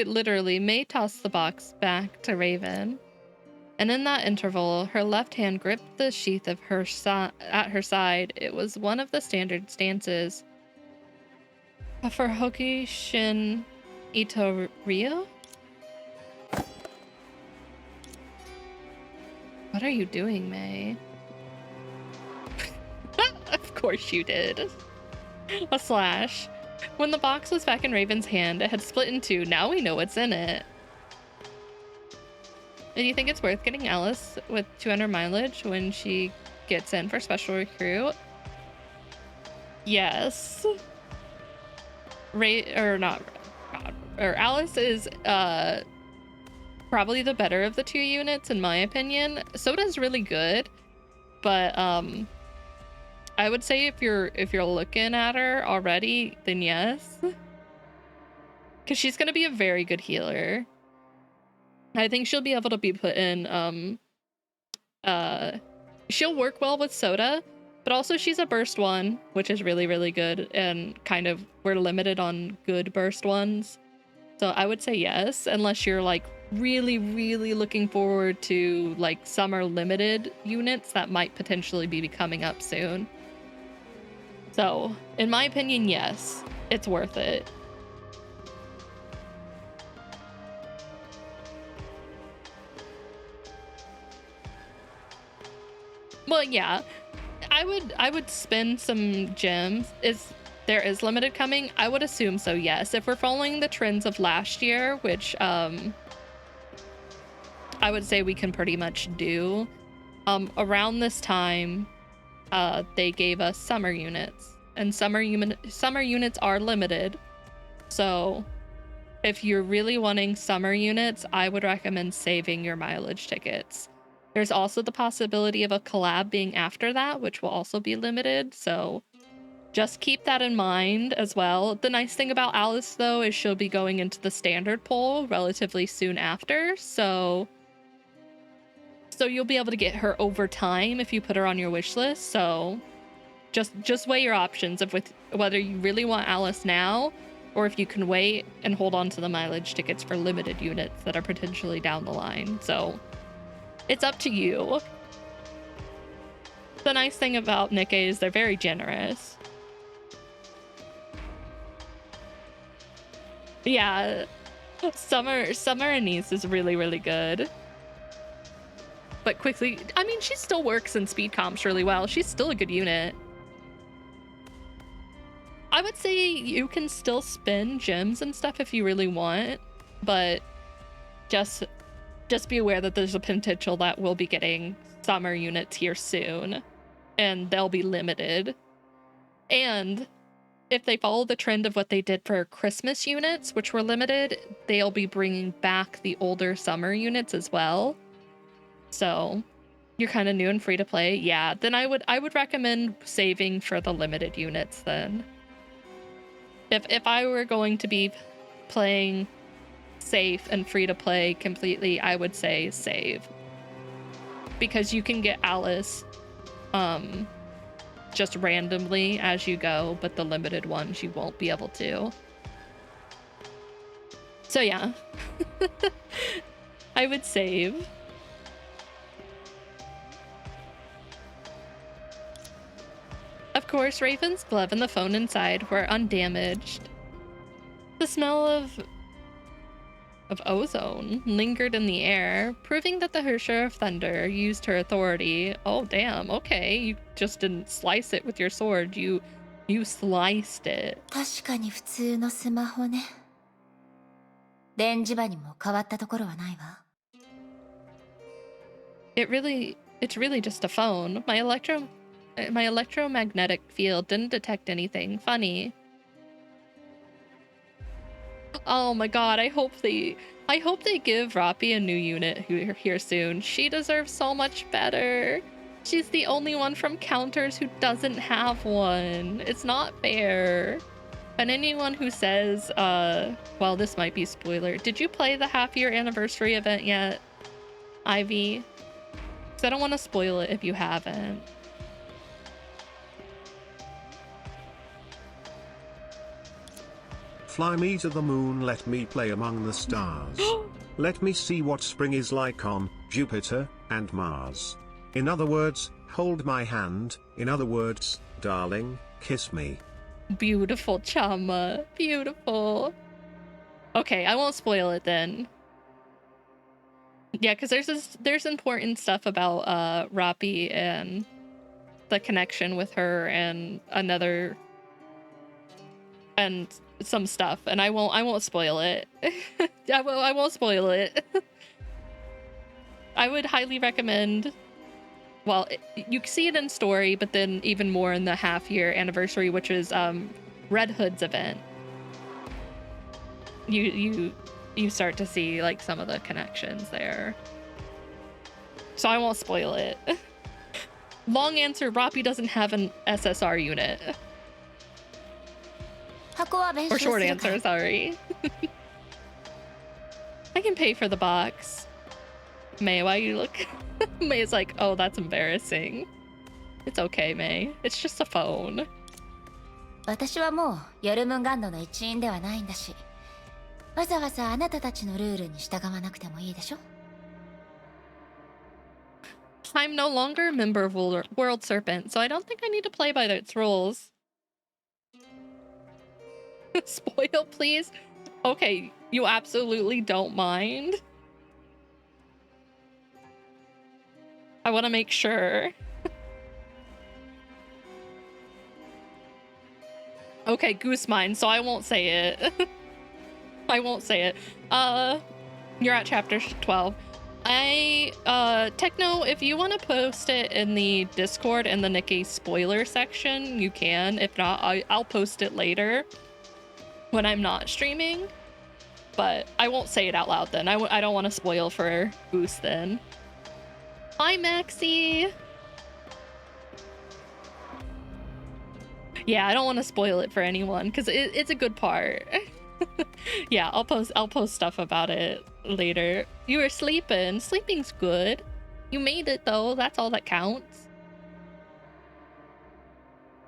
literally. May tossed the box back to Raven. And in that interval, her left hand gripped the sheath of at her side. It was one of the standard stances for Hokushin Itorio? What are you doing, May? Of course you did. A slash. When the box was back in Raven's hand, it had split in two. Now we know what's in it. Do you think it's worth getting Alice with 200 mileage when she gets in for special recruit? Yes. Alice is probably the better of the two units in my opinion. Soda's really good, but I would say if you're looking at her already, then yes, because she's gonna be a very good healer. I think she'll be able to be put in she'll work well with Soda, but also she's a burst one, which is really, really good, and kind of we're limited on good burst ones. So I would say yes, unless you're like really, really looking forward to like summer limited units that might potentially be coming up soon. So in my opinion, yes, it's worth it. Well, yeah, I would spend some gems. there is limited coming? I would assume so, yes. If we're following the trends of last year, which I would say we can pretty much do. Around this time, they gave us summer units, and summer units are limited. So if you're really wanting summer units, I would recommend saving your mileage tickets. There's also the possibility of a collab being after that, which will also be limited, so just keep that in mind as well. The nice thing about Alice, though, is she'll be going into the standard poll relatively soon after, so you'll be able to get her over time if you put her on your wish list. So just weigh your options of whether you really want Alice now, or if you can wait and hold on to the mileage tickets for limited units that are potentially down the line. So it's up to you. The nice thing about Nikkei is they're very generous. Yeah, Summer Anise is really, really good. But quickly, I mean, she still works in speed comps really well. She's still a good unit. I would say you can still spin gems and stuff if you really want, but just be aware that there's a potential that we'll be getting summer units here soon, and they'll be limited. And if they follow the trend of what they did for Christmas units, which were limited, they'll be bringing back the older summer units as well. So you're kind of new and free to play. Yeah, then I would recommend saving for the limited units then. If I were going to be playing safe and free to play completely, I would say save. Because you can get Alice just randomly as you go, but the limited ones you won't be able to. So yeah. I would save. Of course, Raven's glove and the phone inside were undamaged. The smell of ozone lingered in the air, proving that the Hersher of Thunder used her authority. Oh damn, okay, you just didn't slice it with your sword, you sliced it. 確かに普通のスマホね。電磁場にも変わったところはないわ。It's really just a phone. My electromagnetic field didn't detect anything funny. Oh my god, I hope they give Rappi a new unit here soon. She deserves so much better. She's the only one from Counters who doesn't have one. It's not fair. And anyone who says, well, this might be spoiler. Did you play the half-year anniversary event yet, Ivy? Because I don't want to spoil it if you haven't. Fly me to the moon, let me play among the stars. Let me see what spring is like on Jupiter and Mars. In other words, hold my hand. In other words, darling, kiss me. Beautiful, Chama. Beautiful. Okay, I won't spoil it then. Yeah, because there's important stuff about Rappi and the connection with her and some stuff, and I won't spoil it. I won't spoil it. I would highly recommend. Well, you see it in story, but then even more in the half-year anniversary, which is Red Hood's event. You start to see like some of the connections there. So I won't spoil it. Long answer: Rappi doesn't have an SSR unit. Or short answer, sorry. I can pay for the box. May, why you look? May's like, oh, that's embarrassing. It's okay, May. It's just a phone. 私はもうヨルムンガンドの一員ではないんだし、わざわざあなたたちのルールに従わなくてもいいでしょ? I'm no longer a member of World Serpent, so I don't think I need to play by its rules. Spoil, please? Okay, you absolutely don't mind? I want to make sure. Okay, goose mine, so I won't say it. I won't say it. You're at chapter 12. Techno, if you want to post it in the Discord in the Nikki spoiler section, you can. If not, I'll post it later when I'm not streaming. But I won't say it out loud then. I don't want to spoil for Goose then. Hi, Maxie! Yeah, I don't want to spoil it for anyone because it's a good part. Yeah, I'll post stuff about it later. You were sleeping. Sleeping's good. You made it though. That's all that counts.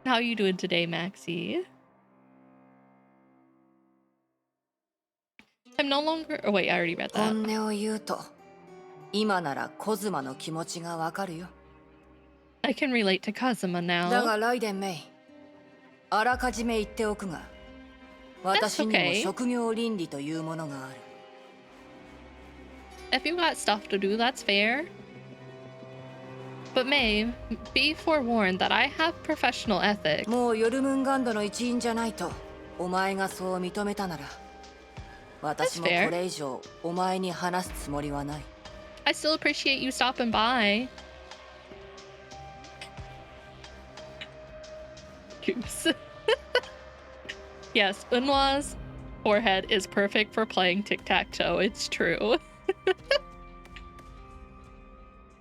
How are you doing today, Maxie? I'm no longer. Oh wait, I already read that. 本音を言うと、今ならコズマの気持ちがわかるよ。I can relate to Kazuma だ now. がライデンメイ、あらかじめ言っておくが、私にも職業倫理というものがある。If you got stuff to do, that's fair. But May, be forewarned that I have professional ethics. もうヨルムンガンドの一員じゃないと、お前がそう認めたなら、私もこれ以上お前に話すつもりはない。I still appreciate you stopping by. Goose. Yes, Unwa's forehead is perfect for playing tic-tac-toe. It's true.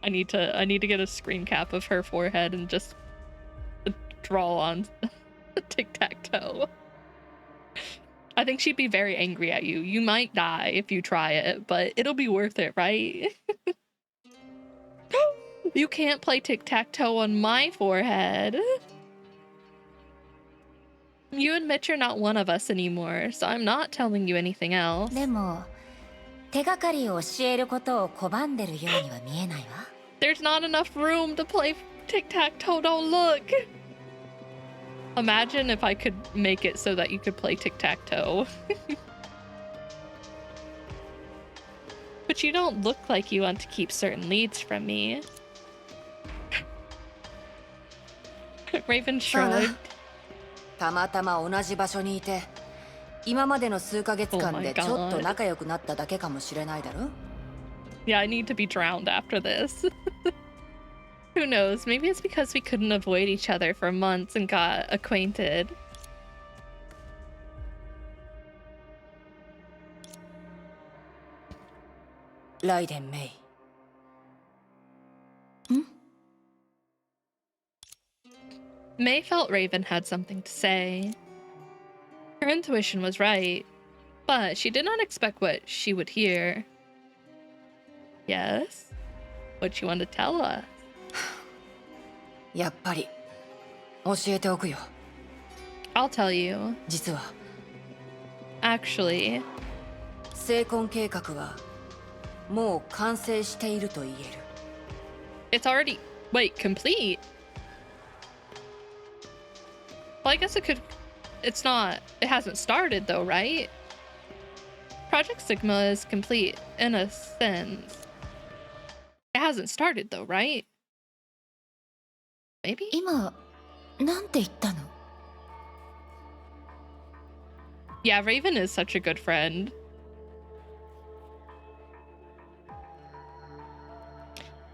I need to get a screen cap of her forehead and just draw on tic-tac-toe. I think she'd be very angry at you. You might die if you try it, but it'll be worth it, right? You can't play tic-tac-toe on my forehead. You admit you're not one of us anymore, so I'm not telling you anything else. でも手がかりを教えることを拒んでるようには見えないわ。There's not enough room to play tic-tac-toe, don't look! Imagine if I could make it so that you could play tic-tac-toe. But you don't look like you want to keep certain leads from me. Raven shrugged. たまたま同じ場所にいて、今までの数ヶ月間でちょっと仲良くなっただけかもしれないだろ? Yeah, I need to be drowned after this. Who knows? Maybe it's because we couldn't avoid each other for months and got acquainted. Raiden Mei. May felt Raven had something to say. Her intuition was right, but she did not expect what she would hear. Yes? What you want to tell us? やっぱり教えておくよ。I'll tell you. 実は Actually, 成婚計画はもう完成していると言える。it's already... Wait, complete? Well, I guess it could... It's not... It hasn't started though, right? Project Sigma is complete in a sense. It hasn't started though, right? Maybe? 今なんて言ったの? Yeah, Raven is such a good friend.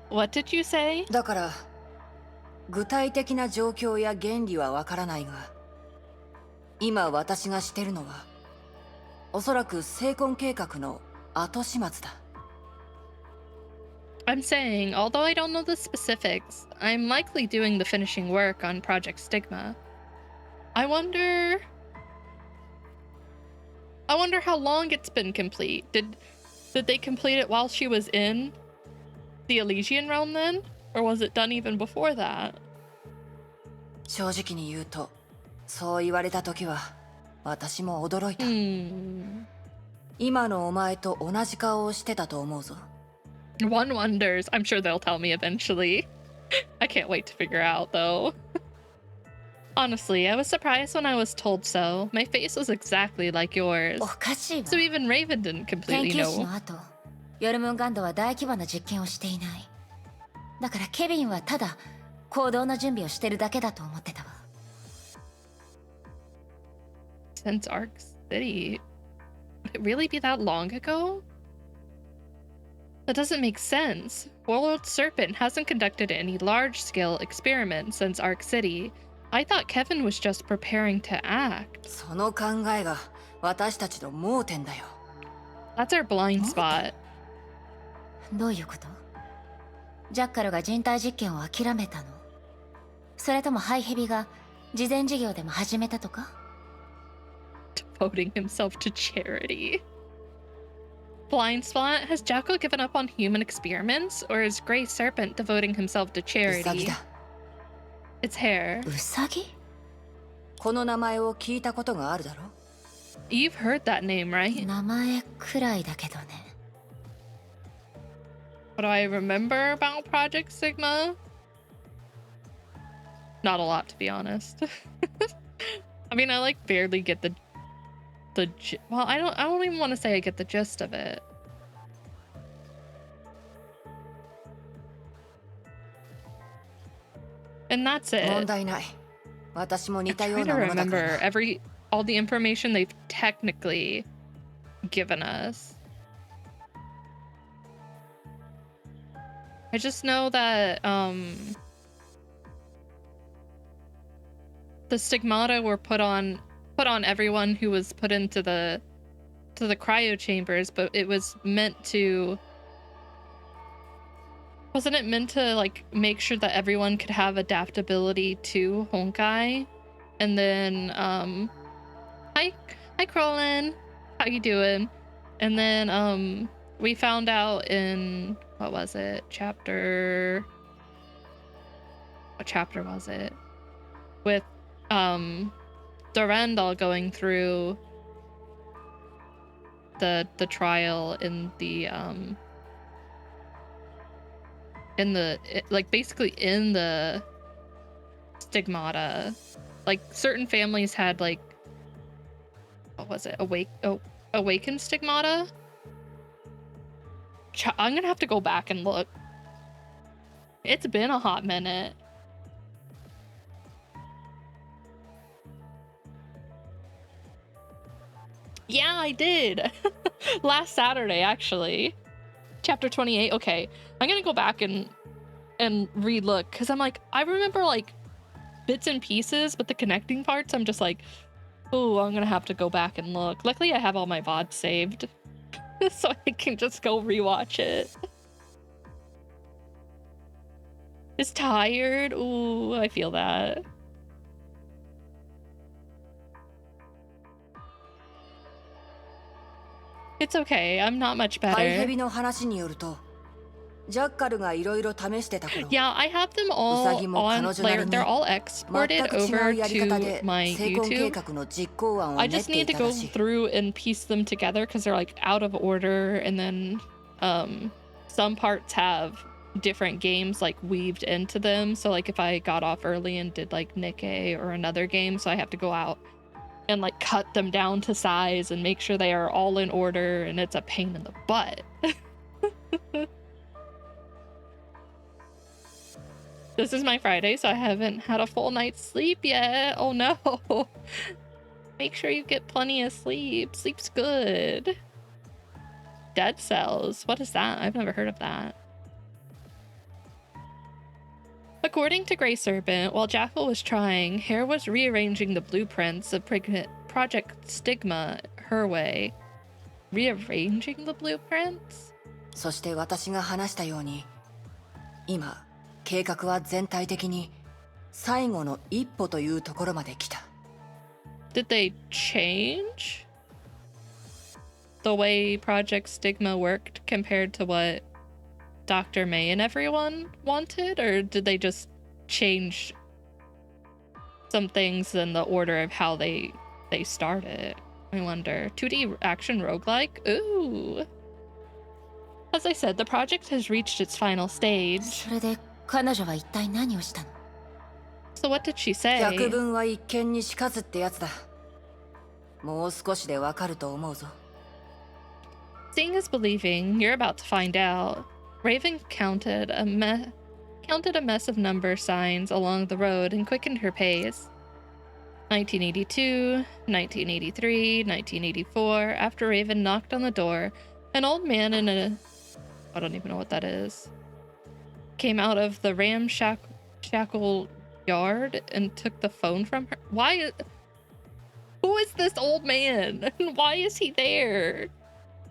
What did you say? だから具体的な状況や原理はわからないが、今私がしてるのはおそらく成婚計画の後始末だ。I'm saying, although I don't know the specifics, I'm likely doing the finishing work on Project Stigma. I wonder how long it's been complete. Did they complete it while she was in the Elysian realm then? Or was it done even before that? 正直に言うと、そう言われた時は私も驚いた。今のお前と同じ顔をしてたと思うぞ。One wonders. I'm sure they'll tell me eventually. I can't wait to figure out, though. Honestly, I was surprised when I was told so. My face was exactly like yours. おかしいわ。 So even Raven didn't 研 completely 究室 know. の後、ヨルムンガンドは大規模な実験をしていない。だからケビンはただ行動の準備をしてるだけだと思ってたわ。since Arc City. Would it really be that long ago? That doesn't make sense. Warlord Serpent hasn't conducted any large-scale experiments since Arc City. I thought Kevin was just preparing to act. その考えが私たちの盲点だよ。That's our blind spot. どういうこと？ジャッカルが人体実験を諦めたの？それともハイヘビが慈善事業でも始めたとか？ Devoting himself to charity. Blind spot? Has Jackal given up on human experiments? Or is Grey Serpent devoting himself to ウサギ charity? だ。 It's hair. ウサギ？この名前を聞いたことがあるだろ？ You've heard that name, right? 名前くらいだけどね。What do I remember about Project Sigma? Not a lot, to be honest. I mean, I like barely get well, I don't even want to say I get the gist of it. And that's it. 問題ない。私も I'm 似たよう trying な to ものだから remember な。all the information they've technically given us. I just know that the stigmata were put on everyone who was put into the cryo chambers, but it was meant to, wasn't it meant to like make sure that everyone could have adaptability to Honkai? And then hi Crolin, how you doing? And then we found out in, what was it, what chapter was it, with Durandal going through the trial in the like basically in the stigmata, like certain families had like, what was it, awakened stigmata. I'm gonna have to go back and look. It's been a hot minute. Yeah, I did. Last Saturday, actually. Chapter 28. Okay, I'm gonna go back and re-look, because I'm like, I remember like bits and pieces, but the connecting parts, I'm just like, oh, I'm gonna have to go back and look. Luckily, I have all my VODs saved, so I can just go rewatch it. Is tired? Ooh, I feel that. It's okay. I'm not much ハイヘ better. ビの話によると、ジャッカルがいろいろ試してた頃、 Yeah, I have them all ウサギも彼 on 女なり later. に They're all 全 exported く違 over うやり方 to で my 成婚計 YouTube. 画の実行案を I 練っ just てい need to た go らしい。 through and piece them together because they're like out of order, and then some parts have different games like weaved into them. So like if I got off early and did like Nikkei or another game, so I have to go out and like cut them down to size and make sure they are all in order, and it's a pain in the butt. This is my Friday, so I haven't had a full night's sleep yet. Oh no. Make sure you get plenty of sleep. Sleep's good. Dead cells. What is that? I've never heard of that. According to Grey Serpent, while Jackal was trying, Hare was rearranging the blueprints of Project Stigma her way. Rearranging the blueprints? そして私が話したように、今、計画は全体的に最後の一歩というところまで来た。Did they change the way Project Stigma worked compared to what Dr. May and everyone wanted? Or did they just change some things in the order of how they started? I wonder. 2D action roguelike? Ooh. As I said, the project has reached its final stage. それで彼女は一体何をしたの？ So what did she say? 百聞は一見にしかずってやつだ。もう少しでわかると思うぞ。Seeing is believing. You're about to find out. Raven counted a mess of number signs along the road and quickened her pace. 1982, 1983, 1984. After Raven knocked on the door, an old man in a... I don't even know what that is. Came out of the ramshackle yard and took the phone from her. Why? Who is this old man? Why is he there?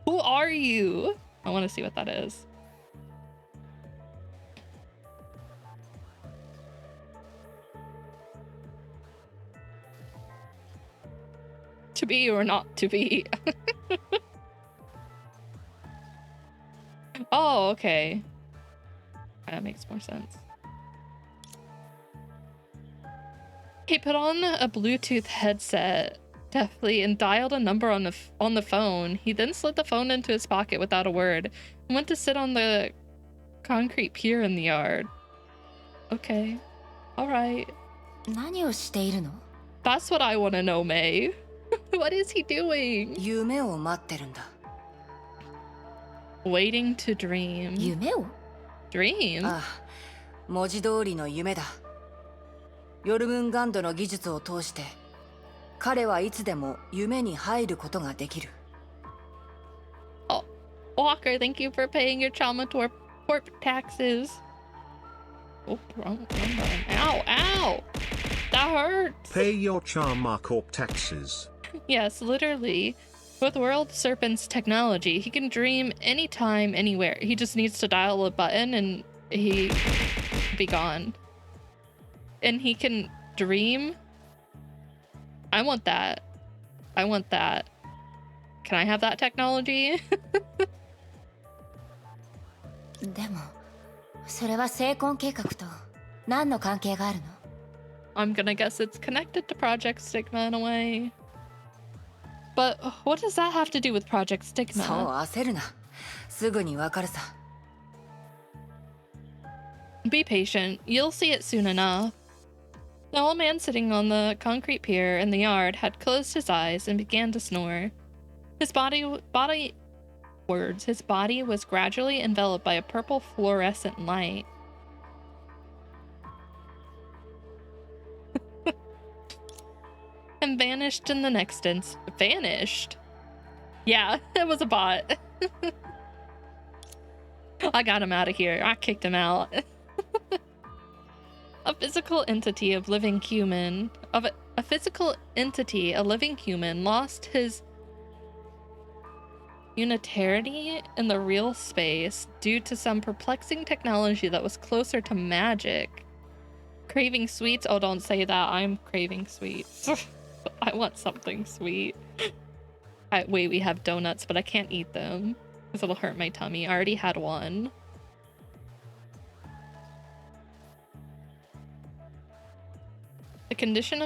Who are you? I want to see what that is. To be or not to be? Oh, okay. That makes more sense. He put on a Bluetooth headset deftly and dialed a number on the phone. He then slid the phone into his pocket without a word and went to sit on the concrete pier in the yard. Okay. All right. 何をしているの? That's what I want to know, May. What is he doing? 夢を待ってるんだ。 Waiting to dream. 夢を? Dream? ああ、文字通りの夢だ。ヨルムンガンドの技術を通して、彼はいつでも夢に入ることができる。Oh, Walker, thank you for paying your trauma torp taxes. Oh, wrong. Ow, ow! That hurts! Pay your Charma Corp taxes. Yes, literally. With World Serpent's technology, he can dream anytime, anywhere. He just needs to dial a button and he be gone. And he can dream. I want that. I want that. Can I have that technology? でも、それは成婚計画と何の関係があるの? I'm gonna guess it's connected to Project Stigma in a way. But what does that have to do with Project そう Stigma? 焦るな。すぐにわかるさ。Be patient. You'll see it soon enough. The old man sitting on the concrete pier in the yard had closed his eyes and began to snore. His body was gradually enveloped by a purple fluorescent light. And vanished in the next instant. Vanished? Yeah, it was a bot. I got him out of here. I kicked him out. A physical entity, a living human, lost his unitarity in the real space due to some perplexing technology that was closer to magic. Craving sweets? Oh, don't say that. I'm craving sweets. I want something sweet. Wait, we have donuts, but I can't eat them because it'll hurt my tummy. I already had one. The condition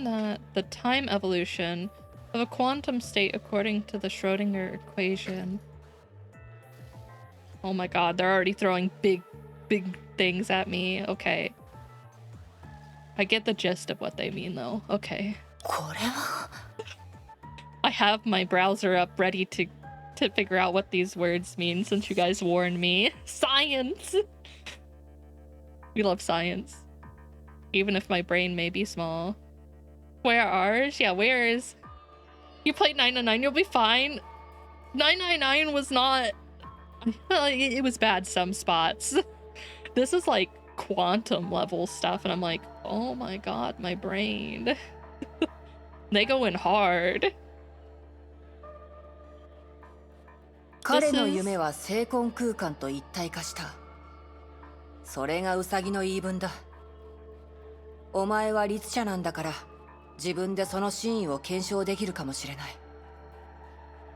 that the time evolution of a quantum state according to the Schrödinger equation. Oh my god, they're already throwing big things at me. Okay. I get the gist of what they mean though. Okay. これは? I have my browser up ready to figure out what these words mean since you guys warned me. Science! We love science. Even if my brain may be small. Where ours? Yeah, where's? You played 999, you'll be fine. 999 was not... It was bad some spots. This is like quantum level stuff and I'm like, oh my god, my brain. They go in hard. 彼の夢は精魂空間と一体化した。それがウサギの言い分だ。お前は律者なんだから、自分でその真意を検証できるかもしれない。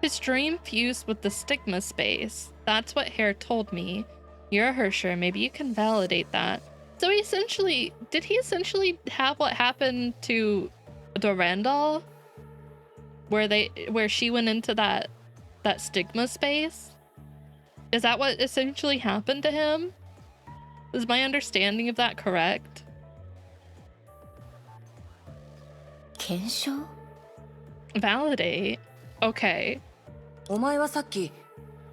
His dream fused with the stigma space. That's what Hare told me. You're a Hersher, maybe you can validate that. So he essentially, did he essentially have what happened to Durandal? Where she went into that stigma space? Is that what essentially happened to him? Is my understanding of that correct? 検証? Validate? Okay. お前はさっき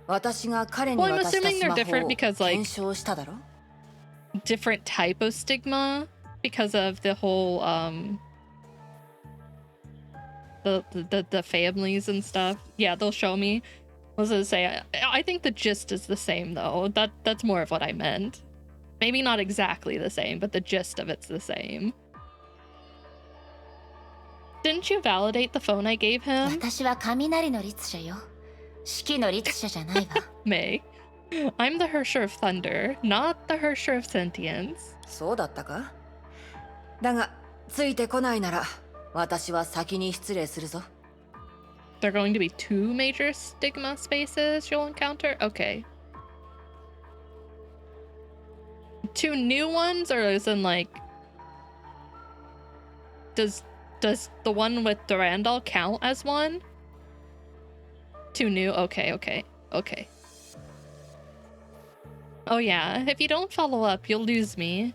私が彼に渡したスマホを検証しただろ? Different type of stigma? because of the whole the families and stuff. Yeah, they'll show me. I was gonna say, I think the gist is the same though. That's more of what I meant. Maybe not exactly the same, but the gist of it's the same. Didn't you validate the phone I gave him? 私は雷の律者よ。四季の律者じゃないわ。May. I'm the Hersher of Thunder, not the Hersher of Sentience. そうだったか？だが、ついてこないなら、私は先に失礼するぞ。There are going to be 2 major stigma spaces you'll encounter? Okay. 2 new ones, or as in like... Does the one with Durandal count as one? 2 new? Okay. Oh yeah, if you don't follow up, you'll lose me.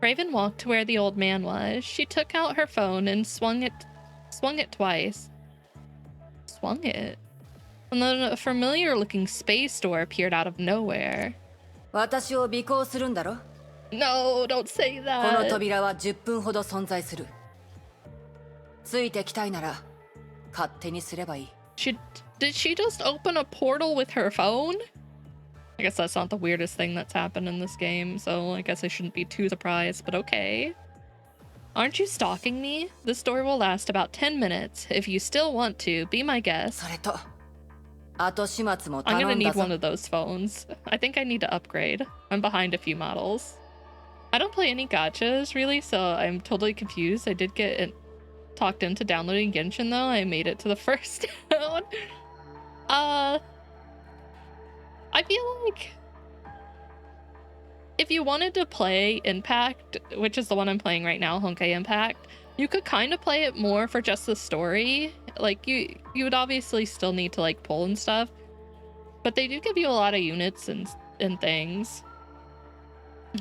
Raven walked to where the old man was. She took out her phone and swung it twice. Swung it? And then a familiar-looking space door appeared out of nowhere. 私を尾行するんだろ? No, don't say この that. 扉は10分ほど存在する。ついてきたいなら、勝手にすればいい。Did she just open a portal with her phone? I guess that's not the weirdest thing that's happened in this game, so I guess I shouldn't be too surprised, but okay. Aren't you stalking me? This door will last about 10 minutes. If you still want to, be my guest. それと、後始末も I'm 頼 gonna んだ need ぞ。 one of those phones. I think I need to upgrade. I'm behind a few models. I don't play any gachas, really, so I'm totally confused. I did get talked into downloading Genshin, though. I made it to the first one. I feel like if you wanted to play Impact, which is the one I'm playing right now, Honkai Impact, you could kind of play it more for just the story. Like, you would obviously still need to, like, pull and stuff, but they do give you a lot of units and things.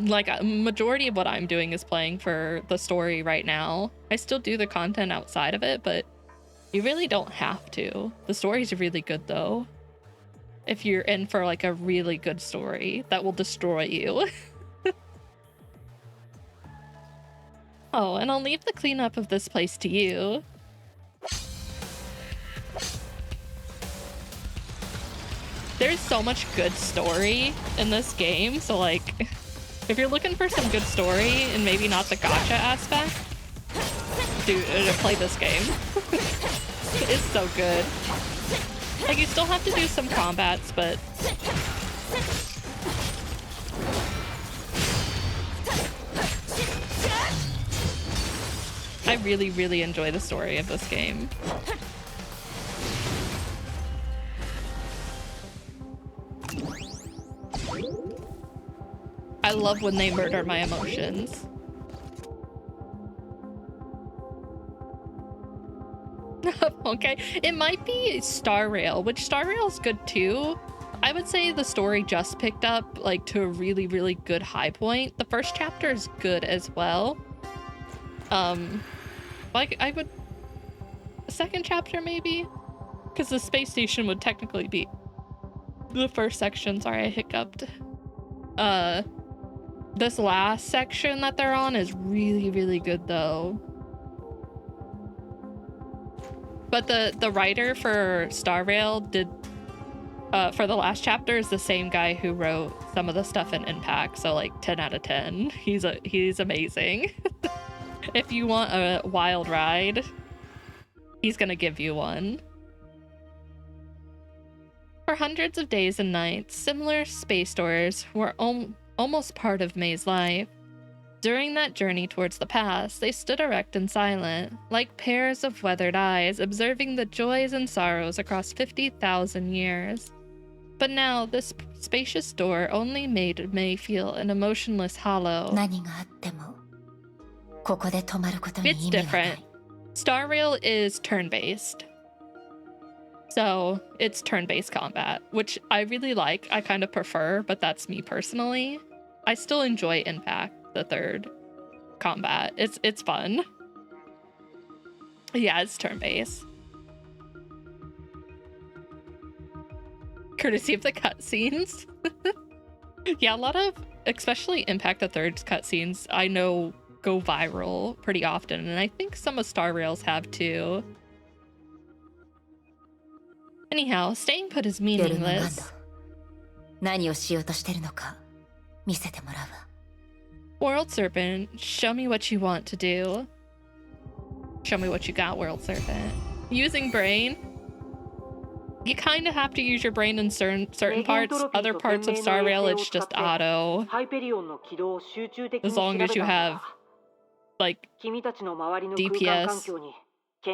Like, a majority of what I'm doing is playing for the story right now. I still do the content outside of it, but you really don't have to. The story's really good, though. If you're in for, like, a really good story that will destroy you. Oh, and I'll leave the cleanup of this place to you. There's so much good story in this game, so, like, if you're looking for some good story and maybe not the gacha aspect, dude, play this game. It's so good. Like, you still have to do some combats, but... I really, really enjoy the story of this game. I love when they murder my emotions. Okay, it might be Star Rail, which Star Rail's good too. I would say the story just picked up, like, to a really, really good high point. The first chapter is good as well. Like, I would... second chapter, maybe? Because the space station would technically be the first section. Sorry, I hiccuped. This last section that they're on is really, really good, though. But the writer for Star Rail did... for the last chapter is the same guy who wrote some of the stuff in Impact, so, like, 10 out of 10. He's amazing. If you want a wild ride, he's gonna give you one. For hundreds of days and nights, similar space doors were almost part of May's life. During that journey towards the past, they stood erect and silent, like pairs of weathered eyes observing the joys and sorrows across 50,000 years. But now, this spacious door only made May feel an emotionless hollow. 何があってもここで止まることに It's 意味はな different. い。 Star Rail is turn-based. So, it's turn-based combat, which I really like. I kind of prefer, but that's me personally. I still enjoy Impact, the third combat. It's fun. Yeah, it's turn-based. Courtesy of the cutscenes. Yeah, a lot of especially Impact the Third's cutscenes, I know go viral pretty often, and I think some of Star Rail's have too. Anyhow, staying put is ゲルムガンド meaningless. 何をしようとしてるのか見せてもらうわ World Serpent, show me what you want to do. Show me what you got, World Serpent. Using brain? You kind of have to use your brain in certain parts. Other parts of Star Rail, it's just auto. As long as you have, like, DPS,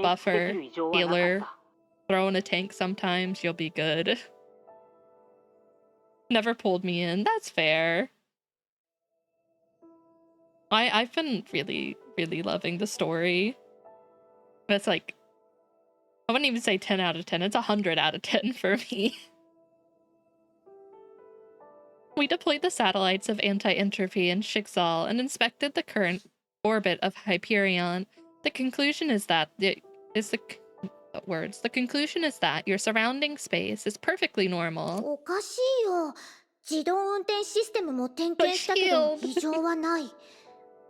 buffer, healer, throw in a tank sometimes, you'll be good. Never pulled me in. That's fair. I've been really, really loving the story. It's like, I wouldn't even say 10 out of 10. It's 100 out of 10 for me. We deployed the satellites of Anti-Entropy and Schicksal and inspected the current orbit of Hyperion. The conclusion is that the conclusion is that your surrounding space is perfectly normal. おかしいよ。自動運転システムも点検したけど異常はない。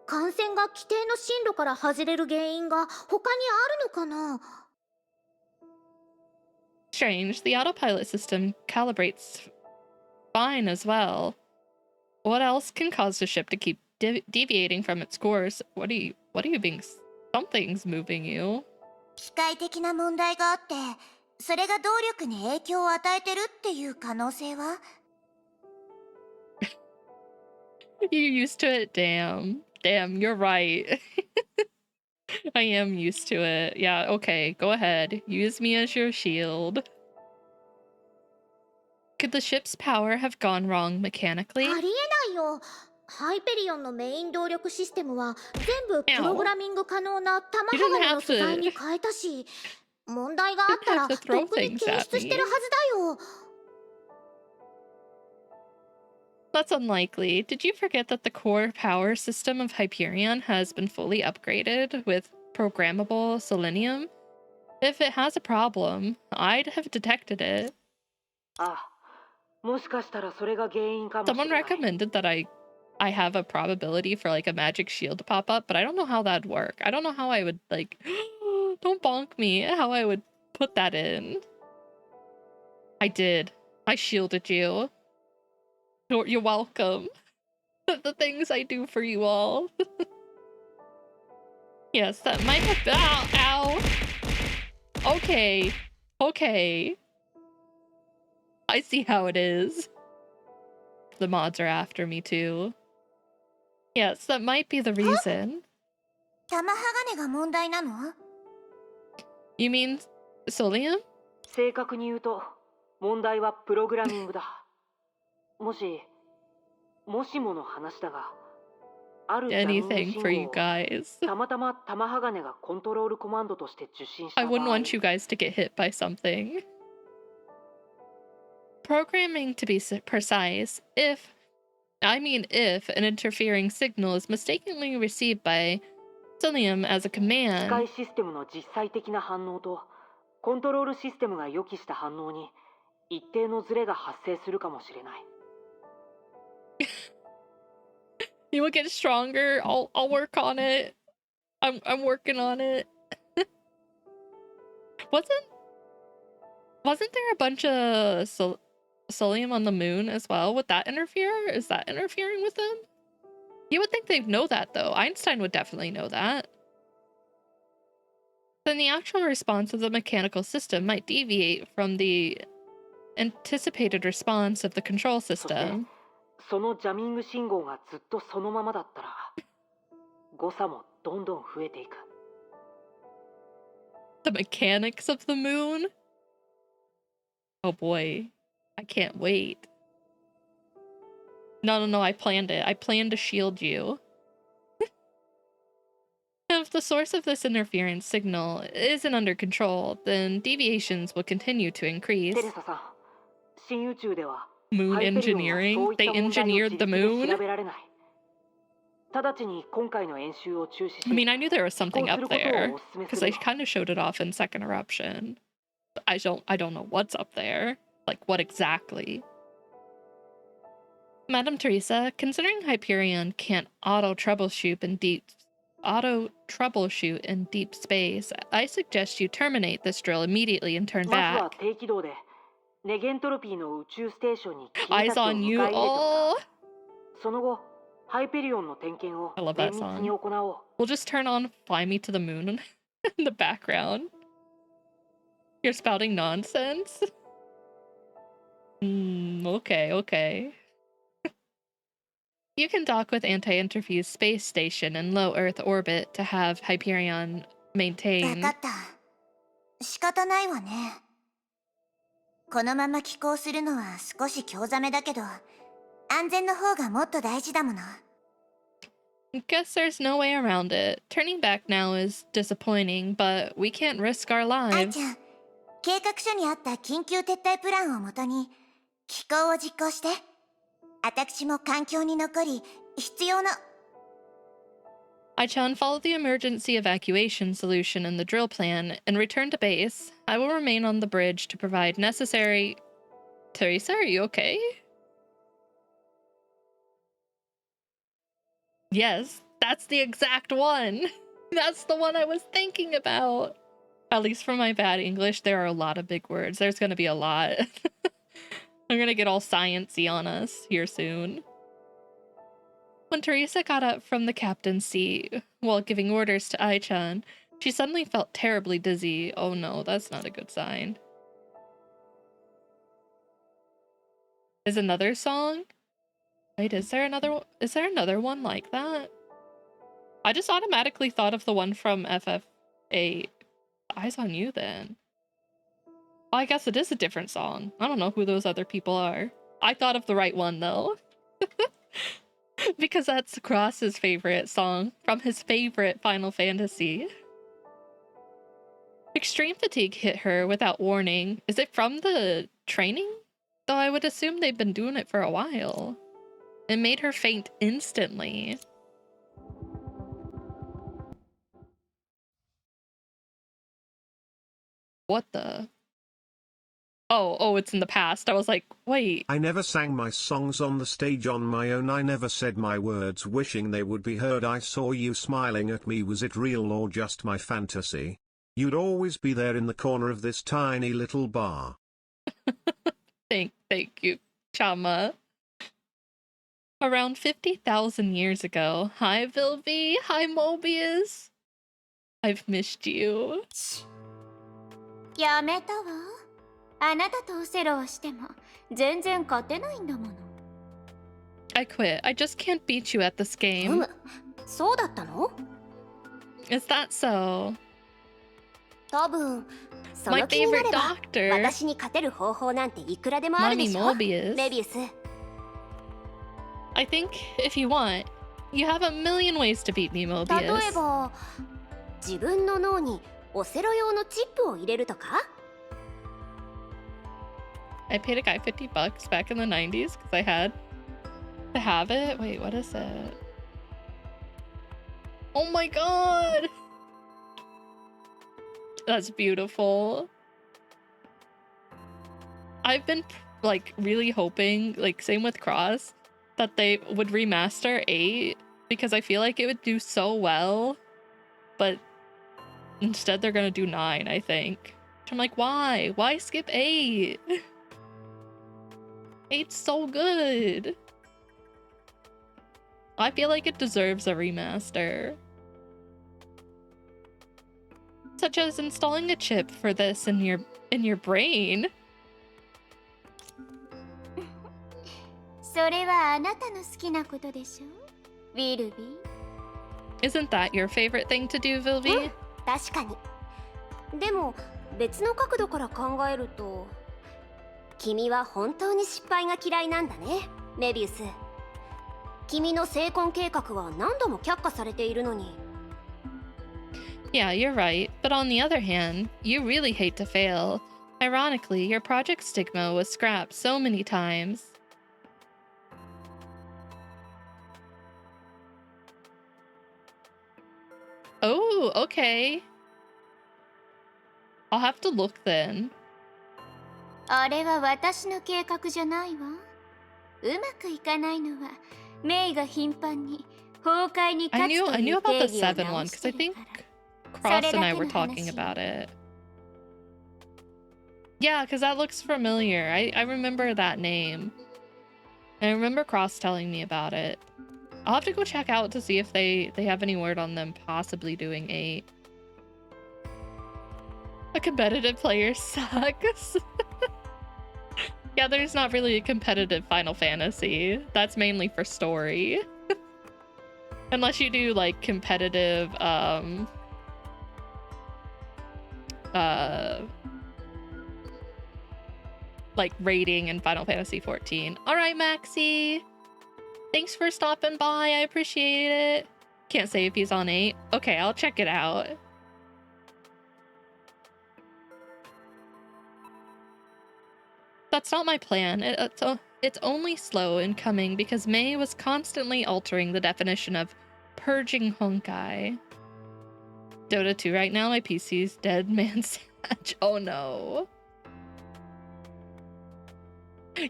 艦船が規定の進路から外れる原因が他にあるのかな Strange, the autopilot system calibrates fine as well. What else can cause the ship to keep deviating from its course? What are you being? Something's moving you. 機械的な問題があって、それが動力に影響を与えてるっていう可能性は You're used to it, damn. Damn, you're right. I am used to it. Yeah, okay, go ahead. Use me as your shield. Could the ship's power have gone wrong mechanically? ありえないよ。ハイペリオンのメイン動力システムは全部プログラミング可能な玉鋼の素材に変えたし、問題があったらとっくに検出してるはずだよ。That's unlikely. Did you forget that the core power system of Hyperion has been fully upgraded with programmable selenium? If it has a problem, I'd have detected it. Someone recommended that I have a probability for like a magic shield to pop up, but I don't know how that'd work. I don't know how I would like, don't bonk me, how I would put that in. I did. I shielded you. You're welcome. The things I do for you all. Yes, that might have been. Ow, ow. Okay. Okay. I see how it is. The mods are after me too. Yes, that might be the reason. 玉鋼が問題なの You mean Solium? 正確に言うと、問題はプログラミングだ。もしもの話だが、あるジャミング信号をたまたま玉鋼がコントロールコマンドとして受信した場合、 I wouldn't want you guys to get hit by something. Programming to be precise, if an interfering signal is mistakenly received by Solium as a command. 機械システムの実際的な反応とコントロールシステムが予期した反応に一定のズレが発生するかもしれない。You will get stronger. I'll work on it. I'm working on it. Wasn't there a bunch of Solium on the moon as well? Would that interfere? Is that interfering with them? You would think they'd know that though. Einstein would definitely know that. Then the actual response of the mechanical system might deviate from the anticipated response of the control system. そのジャミング信号がずっとそのままだったら、誤差もどんどん増えていく。The mechanics of the moon? Oh boy, I can't wait. No, I planned it. I planned to shield you. If the source of this interference signal isn't under control, then deviations will continue to increase. テレサさん、新宇宙では Moon engineering? They engineered the moon? I mean, I knew there was something up there, because they kind of showed it off in Second Eruption. But I don't know what's up there. Like, what exactly? Madam Teresa, considering Hyperion can't auto-troubleshoot in deep space, I suggest you terminate this drill immediately and turn まずは back. 低軌道でネゲントロピーの宇宙ステーションに君 Eyes たちを on 迎え you. 入れてもらう。 Oh, その後ハイペリオンの点検を I love 厳 that 密 song. に行おう。 We'll just turn on Fly Me to the Moon in the background. You're spouting nonsense? Okay. You can dock with Anti-Interfuse Space Station in low Earth orbit to have Hyperion わ maintain. かった。仕方ないわね。このまま寄港するのは少し興ざめだけど、安全の方がもっと大事だもの。Guess there's no way around it. Turning back now is disappointing, but we can't risk our 愛 lives. ちゃん、計画書にあった緊急撤退プランをもとに寄港を実行して。私も環境に残り必要な。Ai-chan, follow the emergency evacuation solution in the drill plan and return to base. I will remain on the bridge to provide necessary... Teresa, are you okay? Yes, that's the exact one. That's the one I was thinking about. At least for my bad English, there are a lot of big words. There's gonna be a lot. I'm gonna get all sciencey on us here soon. When Teresa got up from the captain's seat while giving orders to Ai-chan, she suddenly felt terribly dizzy. Oh no, that's not a good sign. Is another song? Wait, is there another one like that? I just automatically thought of the one from FF8. Eyes on You then. Well, I guess it is a different song. I don't know who those other people are. I thought of the right one though. Because that's Cross's favorite song from his favorite Final Fantasy. Extreme fatigue hit her without warning. Is it from the training? Though I would assume they've been doing it for a while. It made her faint instantly. What the? Oh, it's in the past. I was like, wait. I never sang my songs on the stage on my own. I never said my words wishing they would be heard. I saw you smiling at me. Was it real or just my fantasy? You'd always be there in the corner of this tiny little bar. Thank you, Chama. Around 50,000 years ago. Hi, Vilvi. Hi, Mobius. I've missed you. やめたわ。あなたとオセロをしても全然勝てないんだもの。I quit. I just can't beat you at this game. そうだったの？ Is that so? 多分そ My の気にな favorite れば doctor. 私に勝てる方法なんていくらでもあるで Mommy しょ。 Mobius. メビウス。I think if you want, you have a million ways to beat me, 例え Mobius. ば自分の脳にオセロ用のチップを入れるとか。 I paid a guy $50 back in the 90s because I had to have it. Wait, what is it? Oh my god! That's beautiful. I've been like really hoping, like same with Cross, that they would remaster 8 because I feel like it would do so well, but instead they're gonna do 9, I think. I'm like, why? Why skip 8? 8's so good. I feel like it deserves a remaster. Such as installing a chip for this in your brain. それはあなたの好きなことでしょ、ウィルビー。 Isn't that your favorite thing to do, Vilvi? 確かに。でも別の角度から考えると、君は本当に失敗が嫌いなんだね、メビウス。君の成婚計画は何度も却下されているのに。 Yeah, you're right. But on the other hand, you really hate to fail. Ironically, your project Stigma was scrapped so many times. Oh, okay. I'll have to look then. あれは私の計画じゃないわ。うまくいかないのはメイが頻繁に崩壊に I 勝つと knew いう about 定 the 義を seven one 直 because して I る think から。 Cross and I were talking about it. Yeah, because that looks familiar. I remember that name. I remember Cross telling me about it. I'll have to go check out to see if they have any word on them possibly doing 8. A competitive player sucks. Yeah, there's not really a competitive Final Fantasy. That's mainly for story. Unless you do like competitive like rating in Final Fantasy 14. All right, Maxie. Thanks for stopping by. I appreciate it. Can't say if he's on 8. Okay, I'll check it out. That's not my plan. It's only slow in coming because Mei was constantly altering the definition of purging Honkai. Dota 2 right now, my PC's dead man Satch. Oh no.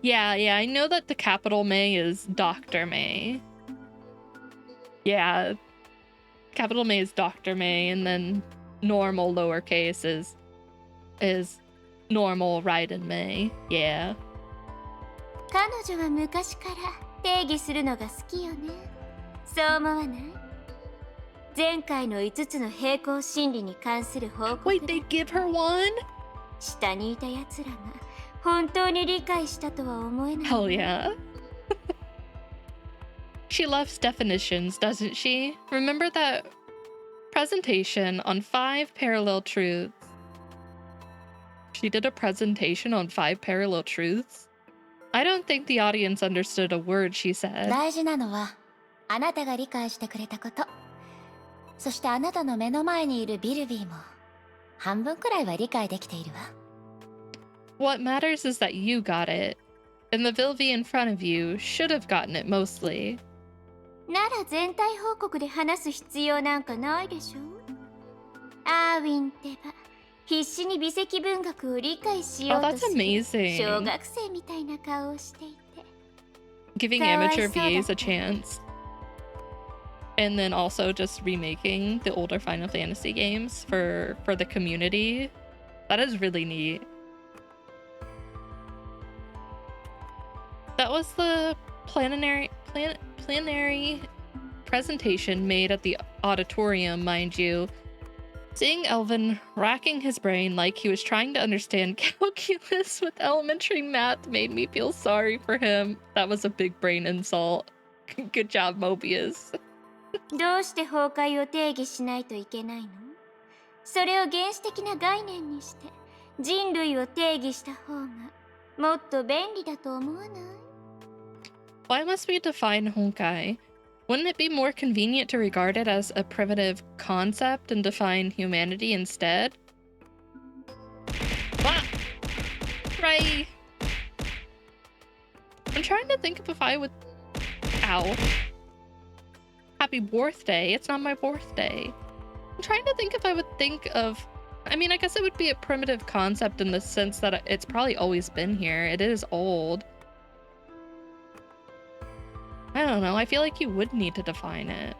Yeah, I know that the capital Mei is Dr. Mei. Yeah. Capital Mei is Dr. Mei, and then normal lowercase is normal Raiden Mei. Yeah. 彼女は昔から定義するのが好きよね。そう思わない？前回の5つの平行心理に関する報告 Wait, they give her one? 下にいた奴らが本当に理解したとは思えない。 Hell yeah. She loves definitions, doesn't she? Remember that presentation on 5 parallel truths? She did a presentation on 5 parallel truths? I don't think the audience understood a word she said. 大事なのはあなたが理解してくれたこと。そしてあなたの目の前にいるビルビーも半分くらいは理解できているわ。What matters is that you got it, and the Vilvi in front of you should have gotten it mostly. なら全体報告で話す必要なんかないでしょ。アーウィンってば必死に美石文学を理解しよう Oh, と that's する amazing. 小学生みたいな顔をしていて。 Giving amateur VAs a chance. And then also just remaking the older Final Fantasy games for the community. That is really neat. That was the planetary presentation made at the auditorium, mind you. Seeing Elvin racking his brain like he was trying to understand calculus with elementary math made me feel sorry for him. That was a big brain insult. Good job, Mobius. どうして崩壊を定義しないといけないの？それを原始的な概念にして人類を定義した方がもっと便利だと思わない？ Why must we define Honkai? Wouldn't it be more convenient to regard it as a primitive concept and define humanity instead? Ah! Right. I'm trying to think of if I would... Ow. Happy birthday. It's not my birthday. I'm trying to think if I would think of... I mean, I guess it would be a primitive concept in the sense that it's probably always been here. It is old. I don't know. I feel like you would need to define it.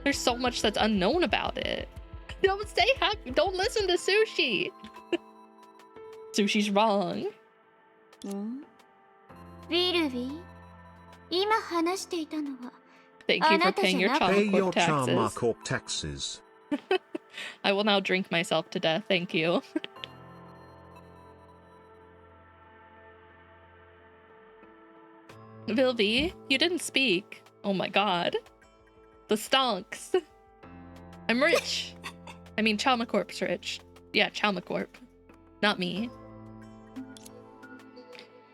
There's so much that's unknown about it. Don't say don't listen to Sushi. Sushi's wrong. ウィルビー、今話していたのは Thank you for paying your Pay your Charma Charma Corp Corp taxes. I will now drink myself to death. Thank you. Vilvi, you didn't speak. Oh my god. The stonks. I'm rich. I mean, Chalma Corp's rich. Yeah, Chalma Corp. Not me.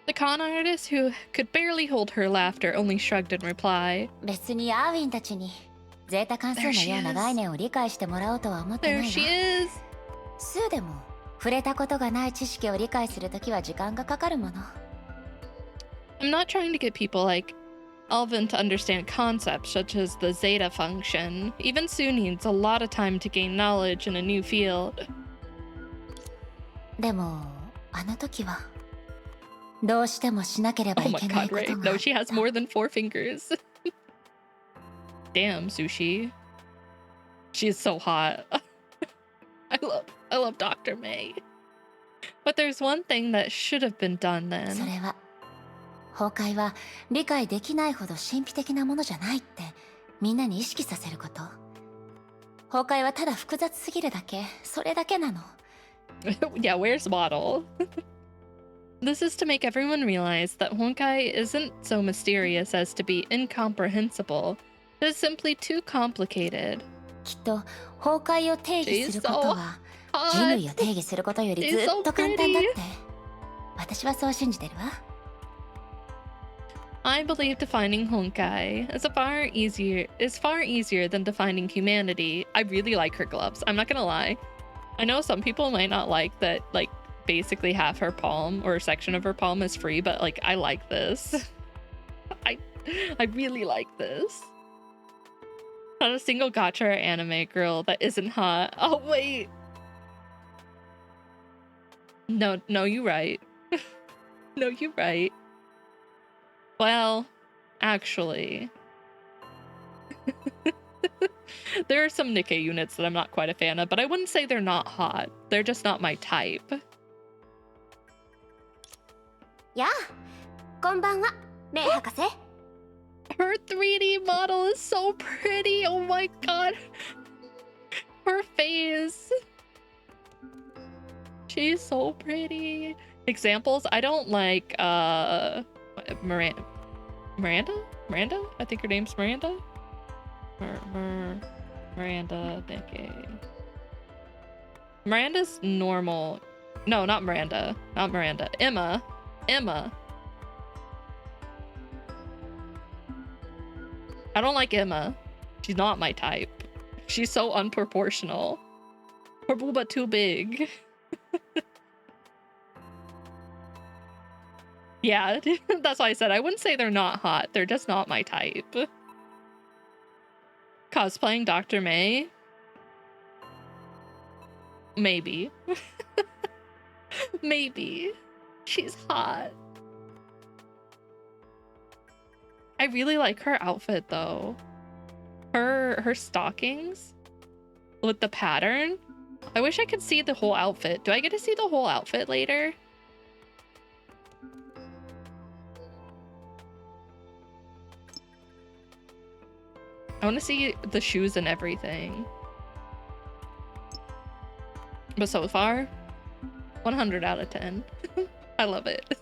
The con artist, who could barely hold her laughter, only shrugged in reply. 別にアーウィンたちにゼータ関数のような概念を理解してもらおうとは思ってな There いわ。 she is. スーでも触れたことがない知識を理解するときは時間がかかるもの。I'm not trying to get people like Alvin to understand concepts such as the zeta function. Even Sue needs a lot of time to gain knowledge in a new field. でもあの時はどうしてもしなければ Oh い my けない god, こと Ray. があ No, っ she has た。 more than 4 fingers. Damn, Sushi. She's so hot. I love Dr. May. But there's one thing that should have been done そ then. れは崩壊は理解できないほど神秘的なものじゃないってみんなに意識させること。崩壊はただ複雑すぎるだけ、それだけなの。Yeah, where's Waddle? This is to make everyone realize that Honkai isn't so mysterious as to be incomprehensible. It is simply too complicated. きっと崩壊を定義することは人類を定義することよりずっと簡単だって。私はそう信じてるわ。I believe defining Honkai is far easier than defining humanity. I really like her gloves. I'm not gonna lie. I know some people might not like that, like, basically half her palm or a section of her palm is free, but like, I like this. I really like this. Not a single gacha or anime girl that isn't hot. Oh wait. No, you're right. No, you're right. Well, actually, there are some Nikkei units that I'm not quite a fan of, but I wouldn't say they're not hot. They're just not my type. やあ、こんばんは、メイ博士。 Her 3D model is so pretty. Oh my god. Her face. She's so pretty. Examples, I don't like Miranda? I think her name's Miranda? Miranda, Nikkei. Miranda's normal. No, not Miranda. Not Miranda. Emma. I don't like Emma. She's not my type. She's so unproportional. Her booba too big. Yeah, that's why I said I wouldn't say they're not hot. They're just not my type. Cosplaying Dr. May? Maybe. Maybe. She's hot. I really like her outfit though. Her stockings with the pattern. I wish I could see the whole outfit. Do I get to see the whole outfit later? I want to see the shoes and everything. But so far, 100 out of 10. I love it.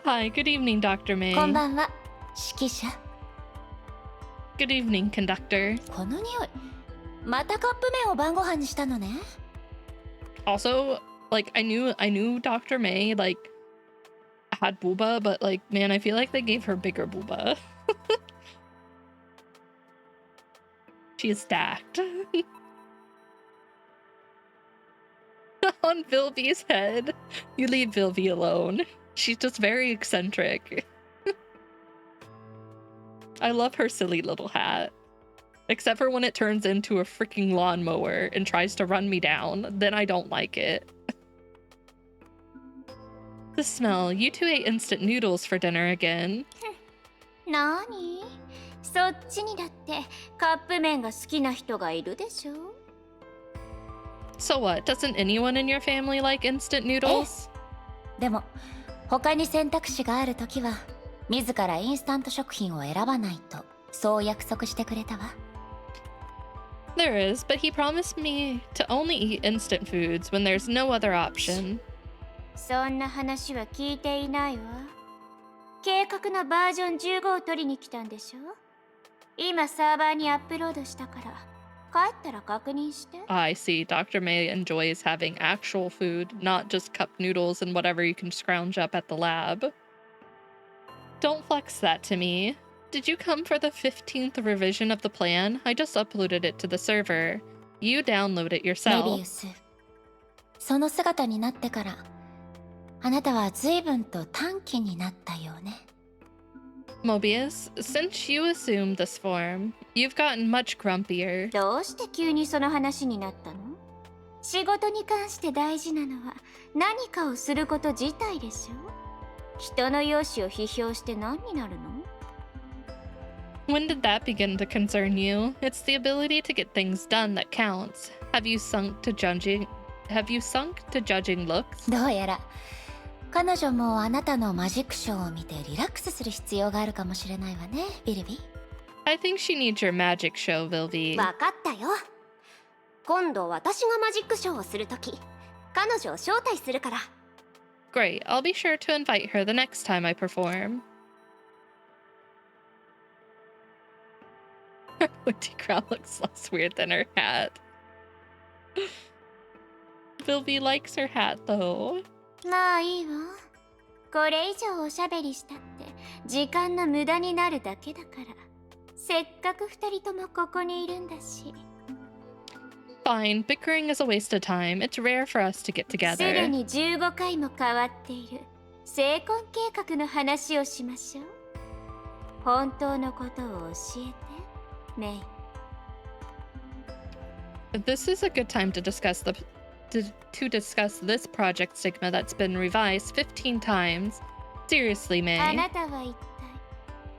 Hi, good evening, Dr. May. こんばんは、指揮者。 Good evening, conductor. この匂い、またカップ麺を晩ご飯にしたのね。 Also, like, I knew Dr. May, like, had booba, but, like, man, I feel like they gave her bigger booba. She is stacked. On Vilvi's head. You leave Vilvi alone. She's just very eccentric. I love her silly little hat. Except for when it turns into a freaking lawnmower and tries to run me down, then I don't like it. The smell. You two ate instant noodles for dinner again. なに？そっちにだってカップ麺が好きな人がいるでしょ？ So what? Doesn't anyone in your family like instant noodles? でも他に選択肢があるときは自らインスタント食品を選ばないとそう約束してくれたわ。 There is, but he promised me to only eat instant foods when there's no other option. そんな話は聞いていないわ。計画のバージョン15を取りに来たんでしょ？今サーバーにアップロードしたから帰ったら確認して。 I see. Dr. May enjoys having actual food, not just cup noodles and whatever you can scrounge up at the lab. Don't flex that to me. Did you come for the 15th revision of the plan? I just uploaded it to the server. You download it メビウ yourself. ス、その姿になってからあなたは随分と短気になったようね。 Mobius, since you assumed this form, you've gotten much grumpier. どうして急にその話になったの？仕事に関して大事なのは何かをすること自体でしょ？人の容姿を批評して何になるの？ When did that begin to concern you? It's the ability to get things done that counts. Have you sunk to judging looks? どうやら彼女もあなたのマジックショーを見てリラックスする必要があるかもしれないわね、ビルビー。 I think she needs your magic show, Vilvi. わかったよ。今度私がマジックショーをするとき、彼女を招待するから。Great, I'll be sure to invite her the next time I perform. Her pointy crown looks less weird than her hat. Vilvi likes her hat, though. まあいいわ。これ以上おしゃべりしたって時間の無駄になるだけだから。せっかく二人ともここにいるんだし。Fine, bickering is a waste of time. It's rare for us to get すで together. に15回も変わっている成婚計画の話をしましょう。本当のことを教えて、メイ。This is a good time to discuss discuss this project stigma that's been revised 15 times. Seriously, あ May. なたは一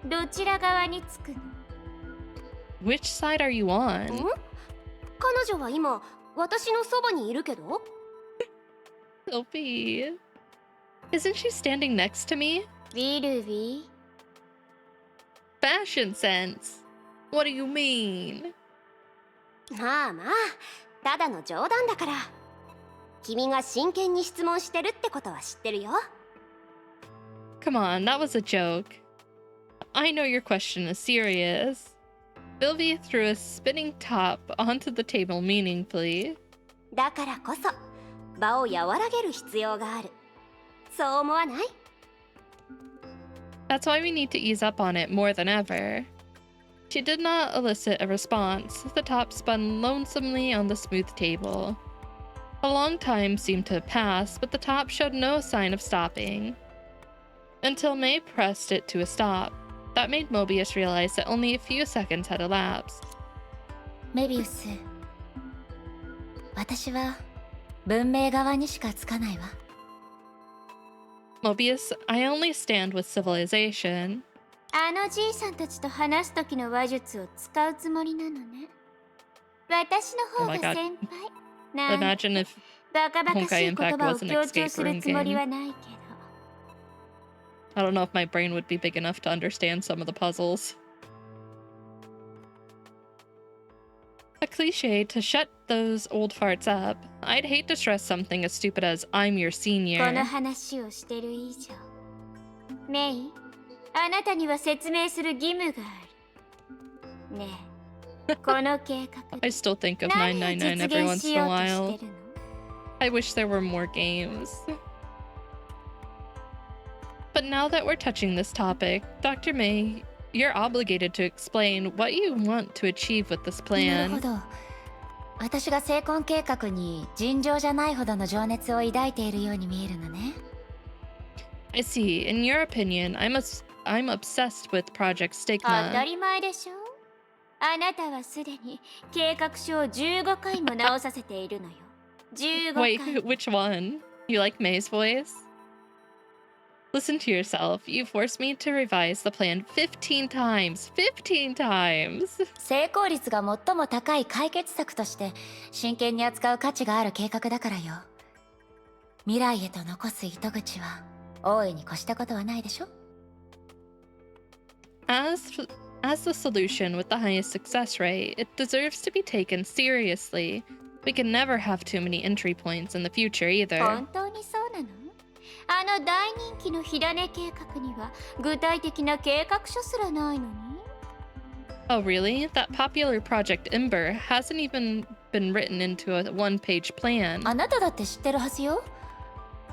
体どちら側につくの？ Which side are you on? 彼女は今私のそばにいるけど。Sophie. Isn't she standing next to me? ビルビ Fashion sense. What do you mean? ー。まあまあ、ただの冗談だから。君が真剣に質問してるってことは知ってるよ。Come on, that was a joke. I know your question is serious. Vilvi threw a spinning top onto the table meaningfully. だからこそ場を和らげる必要がある。そう思わない？ That's why we need to ease up on it more than ever. She did not elicit a response. The top spun lonesomely on the smooth table. A long time seemed to pass, but the top showed no sign of stopping. Until May pressed it to a stop. That made Mobius realize that only a few seconds had elapsed. メビウス、私は文明側にしかつかないわ。Mobius, I only stand with civilization. あのじいさんたちと話す時の話術を使うつもりなのね。私の方 Oh my が god. 先輩。なんて Imagine if バカバカしい言 Honkai 葉 Impact を was an 強調 escape する room つもり game. はないけど。I don't know if my brain would be big enough to understand some of the puzzles. A cliche to shut those old farts up. I'd hate to stress something as stupid as I'm your この senior. 話をしてる以上。メイ、あなたには説明する義務がある。ねえ、この計画 I still think of 何を 999 every 実現 once し in a ようと while. してるの？ I wish there were more games. But now that we're touching this topic, Dr. May, you're obligated to explain what you want to achieve with this なるほ plan. ど。私が成婚計画に尋常じゃないほどの情熱を抱いているように見えるのね。I see. In your opinion, I'm obsessed with Project 当た Stigma. り前でしょ。あなたはすでに計画書を15回も直させているのよ。15 Wait, 回。 which one? You like May's voice? Listen to yourself. You forced me to revise the plan 15 times. 15 times! 成功率が最も高い解決策として真剣に扱う価値がある計画だからよ。未来へと残す糸口は大いに越したことはないでしょ。 As the solution with the highest success rate, it deserves to be taken seriously. We can never have too many entry points in the future either. 本当にそうなの？あの大人気の火種計画には具体的な計画書すらないのに。 Oh, really? That popular Project Ember hasn't even been written into a one-page plan. あなただって知ってるはずよ。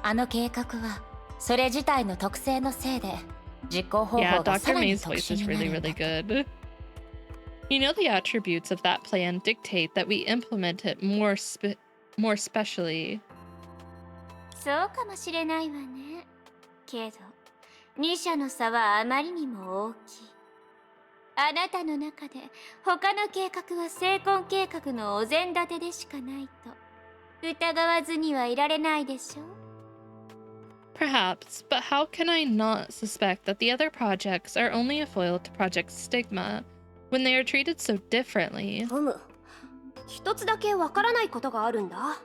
あの計画はそれ自体の特性のせいで実行方 Yeah, 法がさ Dr. らに May's 特 voice 殊 is にな really, るんだ really と。 good. You know, the attributes of that plan dictate that we implement it more specially. そうかもしれないわね。けど、二者の差はあまりにも大きい。あなたの中で他の計画は成婚計画のお膳立てでしかないと疑わずにはいられないでしょ。Perhaps, but how can I not suspect that the other projects are only a foil to Project Stigma when they are treated so differently? 一つだけわからないことがあるんだ。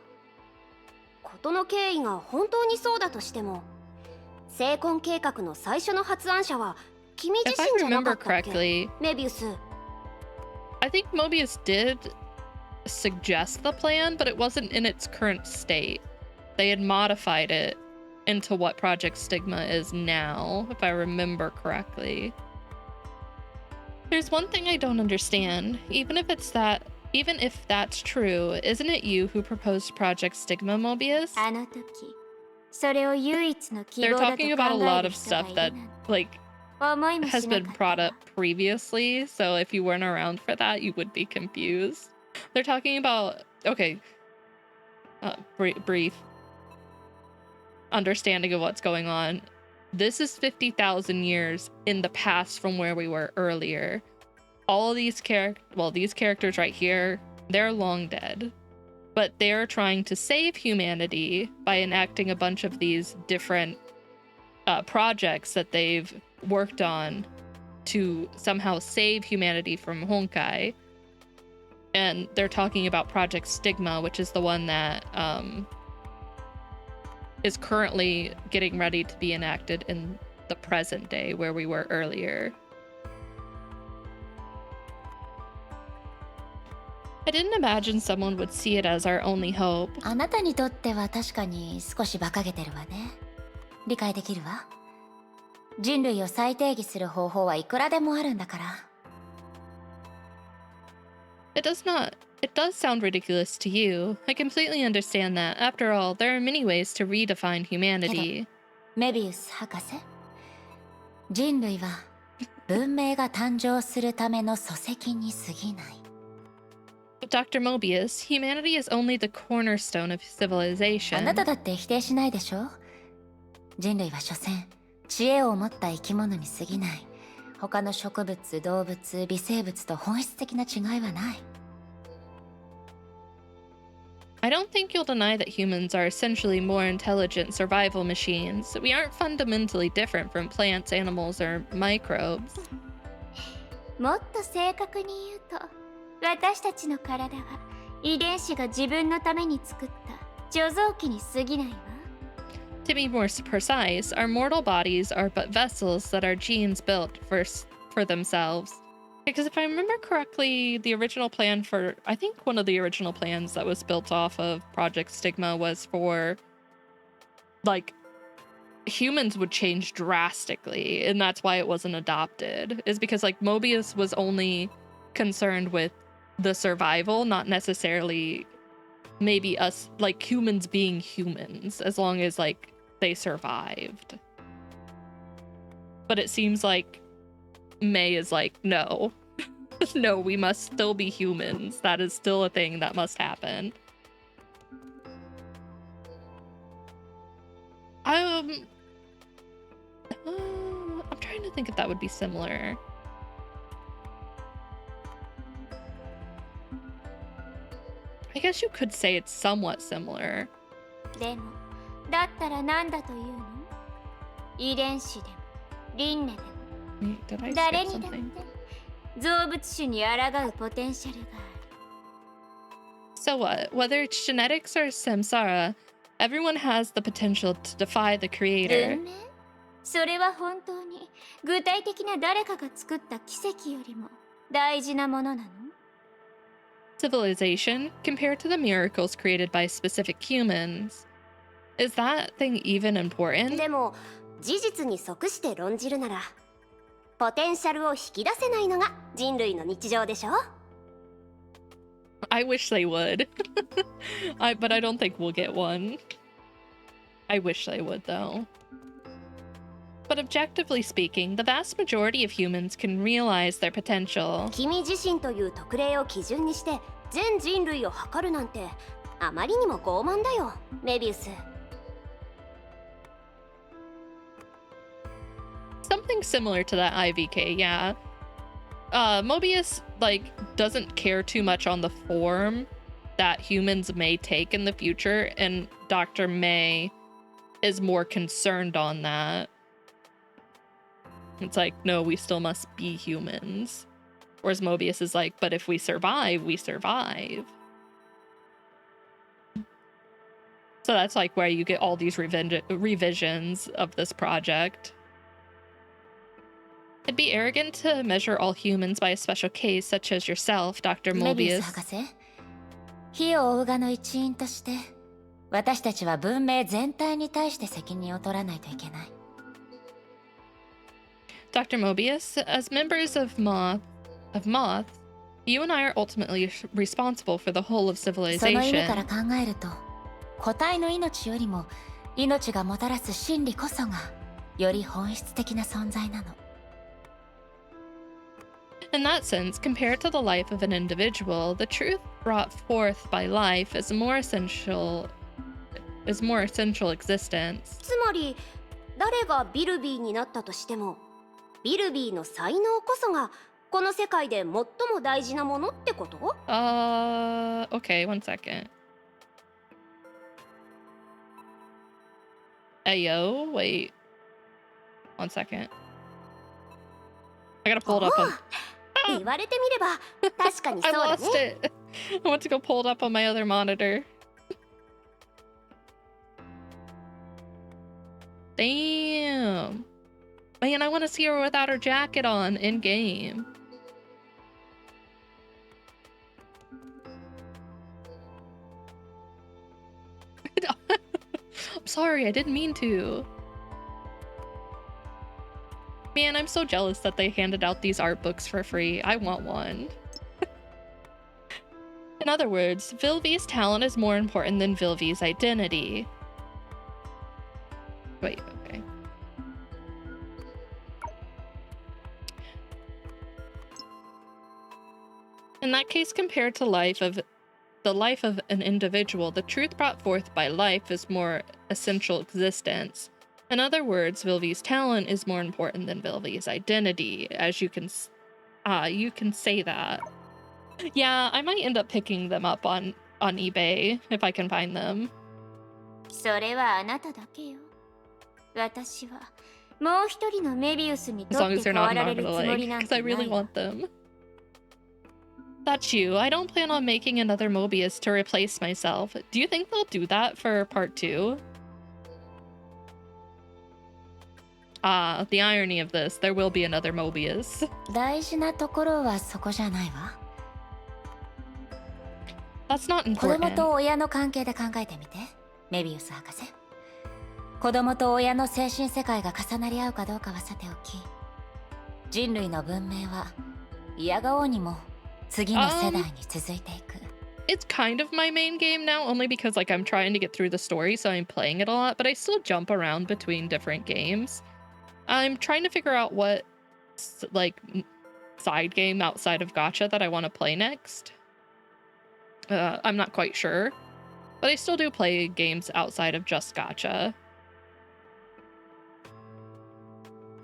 事の経緯が本当にそうだとしても、成婚計画の最初の発案者は君自 If I 身じゃなか remember ったっけ？ correctly, メビウス。I think Mobius did suggest the plan, but it wasn't in its current state. They had modified it into what Project Stigma is now, if I remember correctly. There's one thing I don't understand. Even if that's true, isn't it you who proposed Project Stigma, Mobius? あの時、それを唯一の希 They're 望だと考 talking え about a る lot of 人が stuff い that るなんて like 思いも has しな been かった brought わ。 up previously, so if you weren't around for that, you would be confused. They're talking about, okay, brief understanding of what's going on. This is 50,000 years in the past from where we were earlier. All of these these characters right here, they're long dead. But they're trying to save humanity by enacting a bunch of these different projects that they've worked on to somehow save humanity from Honkai. And they're talking about Project Stigma, which is the one that is currently getting ready to be enacted in the present day where we were earlier. I didn't imagine someone would see it as our only hope. あなたにとっては確かに少し馬鹿げてるわね。理解できるわ。人類を再定義する方法はいくらでもあるんだから。It does sound ridiculous to you. I completely understand that. After all, there are many ways to redefine humanity. メビウス博士、人類は文明が誕生するための礎石に過ぎない。But Dr. Mobius, humanity is only the cornerstone of あな civilization. ただって否定しないでしょ？人類は所詮知恵を持った生き物に過ぎない。他の植物、動物、微生物と本質的な違いはない。I don't think you'll deny that humans are essentially more intelligent survival machines. We aren't fundamentally different from plants, animals, or microbes. もっと正確に言うと、私たちの体は遺伝子が自分のために作った貯蔵器に過ぎないわ。To be more precise, our mortal bodies are but vessels that our genes built for themselves. Because if I remember correctly, I think one of the original plans that was built off of Project Stigma was for, like, humans would change drastically, and that's why it wasn't adopted, is because, like, Mobius was only concerned with the survival, not necessarily maybe us, like, humans being humans, as long as, like, they survived. But it seems like May is like, no. No, we must still be humans. That is still a thing that must happen. I'm trying to think if that would be similar. I guess you could say it's somewhat similar. でも、だったら何だというの？遺伝子でも、輪廻でも、 Wait, did I 誰 skip にだって something? 造物種に抗うポテンシャルがある。 So what? Whether it's genetics or samsara, everyone has the potential to defy the creator. 運命？それは本当に具体的な誰かが作った奇跡よりも大事なものなの？ Civilization, compared to the miracles created by specific humans. Is that thing even important? でも事実に即して論じるならポテンシャルを引き出せないのが人類の日常でしょ？ I wish they would. But I don't think we'll get one. I wish they would, though. But objectively speaking, the vast majority of humans can realize their potential. 君自身という特例を基準にして全人類を測るなんてあまりにも傲慢だよ、メビウス。 Something similar to that IVK, yeah. Mobius, like, doesn't care too much on the form that humans may take in the future, and Dr. May is more concerned on that. It's like, no, we still must be humans. Whereas Mobius is like, but if we survive, we survive. So that's like where you get all these revisions of this project. It'd be arrogant to measure all humans by a special case, such as yourself, Dr. メビウス Mobius. 博士、火を追うがの一員として、私たちは文明全体に対して責任を取らないといけない。Dr. Mobius, as members of Moth, you and I are ultimately responsible for the whole of その意味から civilization. 考えると、個体の命よりも命がもたらす真理こそがより本質的な存在なの。In that sense, compared to the life of an individual, the truth brought forth by life is more essential existence. つまり誰がビルビーになったとしても、ビルビーの才能こそがこの世界で最も大事なものってこと？ Okay, one second. Ayo, wait. One second. I gotta pull it up on... 言われてみれば確かにそ I うだ lost ね。 it. I want to go pull it up on my other monitor. Damn. Man, I want to see her without her jacket on in game. I'm sorry, I didn't mean to. Man, I'm so jealous that they handed out these art books for free. I want one. In other words, Vilvi's talent is more important than Vilvi's identity. Wait, okay. In that case, compared to the life of an individual, the truth brought forth by life is more essential existence. In other words, Vilvi's talent is more important than Vilvi's identity, as you can say that. Yeah, I might end up picking them up on eBay if I can find them. それはあなただけよ。私はもう一人のメビウスに As と long っ as て they're 変わ not ら an れる arm つ and a もり leg, なん because て I な really いわ。 want them. That's you. I don't plan on making another Mobius to replace myself. Do you think they'll do that for part 2? Ah, the irony of this. There will be another Mobius. 大事なところはそこじゃないわ。 That's not 子供 important. と親の関係で考えてみて、メビウス博士。子供と親の精神世界が重なり合うかどうかはさておき、人類の文明は嫌顔にも次の世代に続いていく。It's kind of my main game now, only because like I'm trying to get through the story, so I'm playing it a lot, but I still jump around between different games. I'm trying to figure out what like side game outside of gacha that I want to play next. I'm not quite sure, but I still do play games outside of just gacha.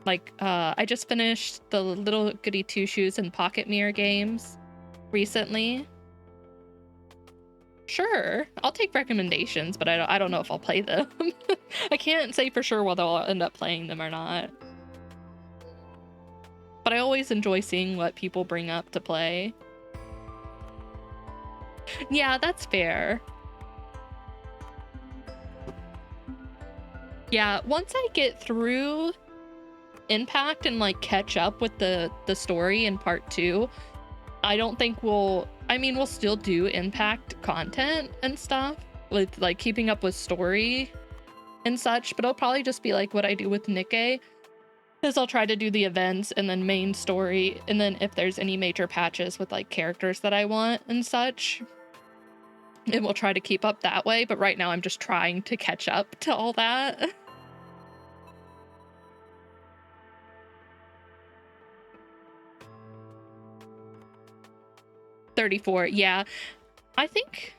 Like, I just finished the Little Goody Two Shoes and Pocket Mirror games recently. Sure, I'll take recommendations, but I don't know if I'll play them. I can't say for sure whether I'll end up playing them or not. But I always enjoy seeing what people bring up to play. Yeah, that's fair. Yeah, once I get through Impact and like catch up with the story in part 2, I don't think we'll still do Impact content and stuff with like keeping up with story and such, but it'll probably just be like what I do with Nikkei, is I'll try to do the events and then main story, and then if there's any major patches with like characters that I want and such, and we'll try to keep up that way. But right now I'm just trying to catch up to all that. $34, yeah. I think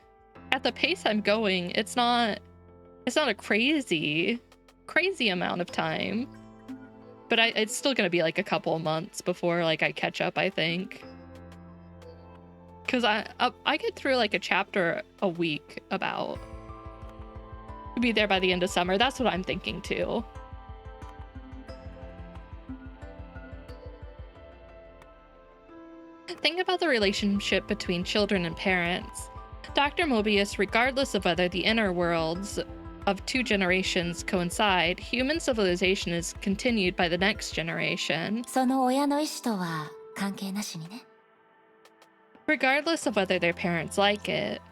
at the pace I'm going, it's not a crazy amount of time. But it's still gonna be like a couple of months before like I catch up, I think. Cause I get through like a chapter a week about. Be there by the end of summer. That's what I'm thinking too. Think about the relationship between children and parents. Dr. Mobius, regardless of whether the inner worlds of two generations coincide, human civilization is continued by the next generation. その親の意思とは関係なしにね。Regardless of whether their parents like it.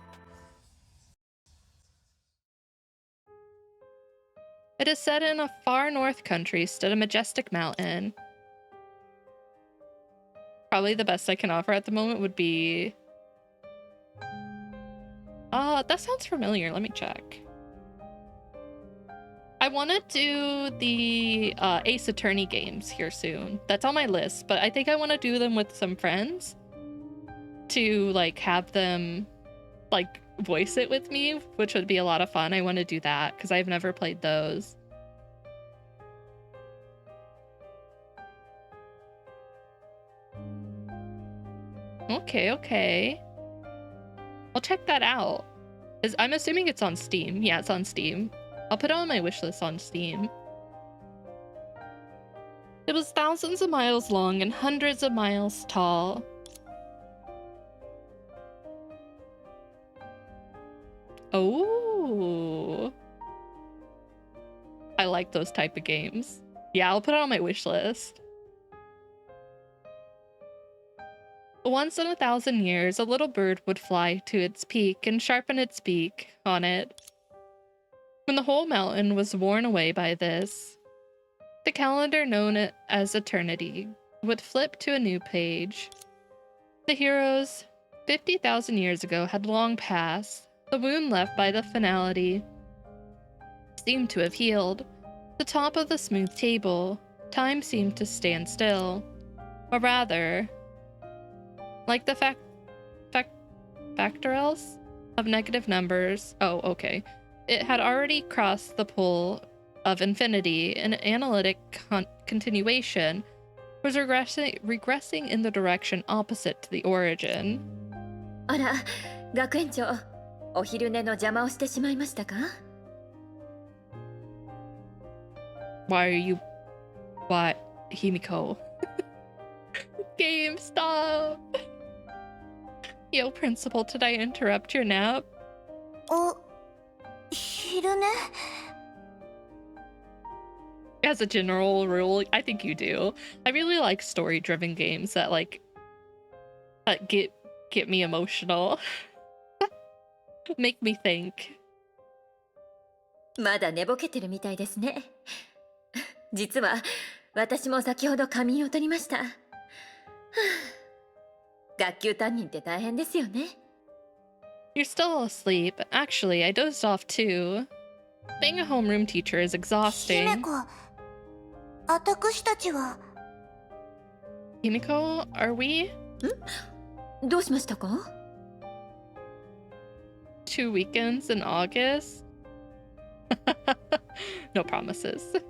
It is set in a far north country, stood a majestic mountain. Probably the best I can offer at the moment would be... that sounds familiar. Let me check. I want to do the Ace Attorney games here soon. That's on my list, but I think I want to do them with some friends to like have them like voice it with me, which would be a lot of fun. I want to do that because I've never played those. Okay. I'll check that out. I'm assuming it's on Steam. Yeah, it's on Steam. I'll put it on my wishlist on Steam. It was thousands of miles long and hundreds of miles tall. Oh. I like those type of games. Yeah, I'll put it on my wishlist. Once in 1,000 years, a little bird would fly to its peak and sharpen its beak on it. When the whole mountain was worn away by this, the calendar known as Eternity would flip to a new page. The heroes, 50,000 years ago, had long passed. The wound left by the finality seemed to have healed. The top of the smooth table, time seemed to stand still. Or rather, like the factorials of negative numbers. Oh, okay. It had already crossed the pole of infinity. An analytic continuation was regressing in the direction opposite to the origin. あら、学園長、お昼寝の邪魔をしてしまいましたか? What? Himiko. Game, stop! Yo, Principal, did I interrupt your nap? 昼寝? As a general rule, I think you do. I really like story-driven games that get me emotional. Make me think. まだ寝ぼけてるみたいですね。実は私も先ほど仮眠を取りました。学級担任って大変ですよね。You're still asleep. Actually, I dozed off too. Being a homeroom teacher is exhausting. 姫子、私たちは。Himiko, are we? どうしましたか? 2 weekends in August? No promises.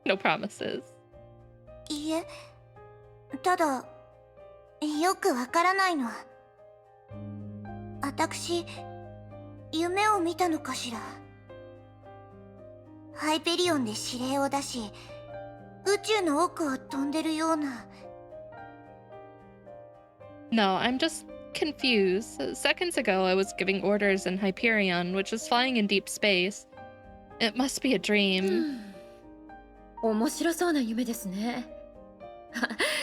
No promises. いえ、ただ、よくわからないの。私、夢を見たのかしら。ハイペリオンで指令を出し、宇宙の奥を飛んでるような。No, I'm just confused. Seconds ago, I was giving orders in Hyperion, which is flying in deep space. It must be a dream. 面白そうな夢ですね。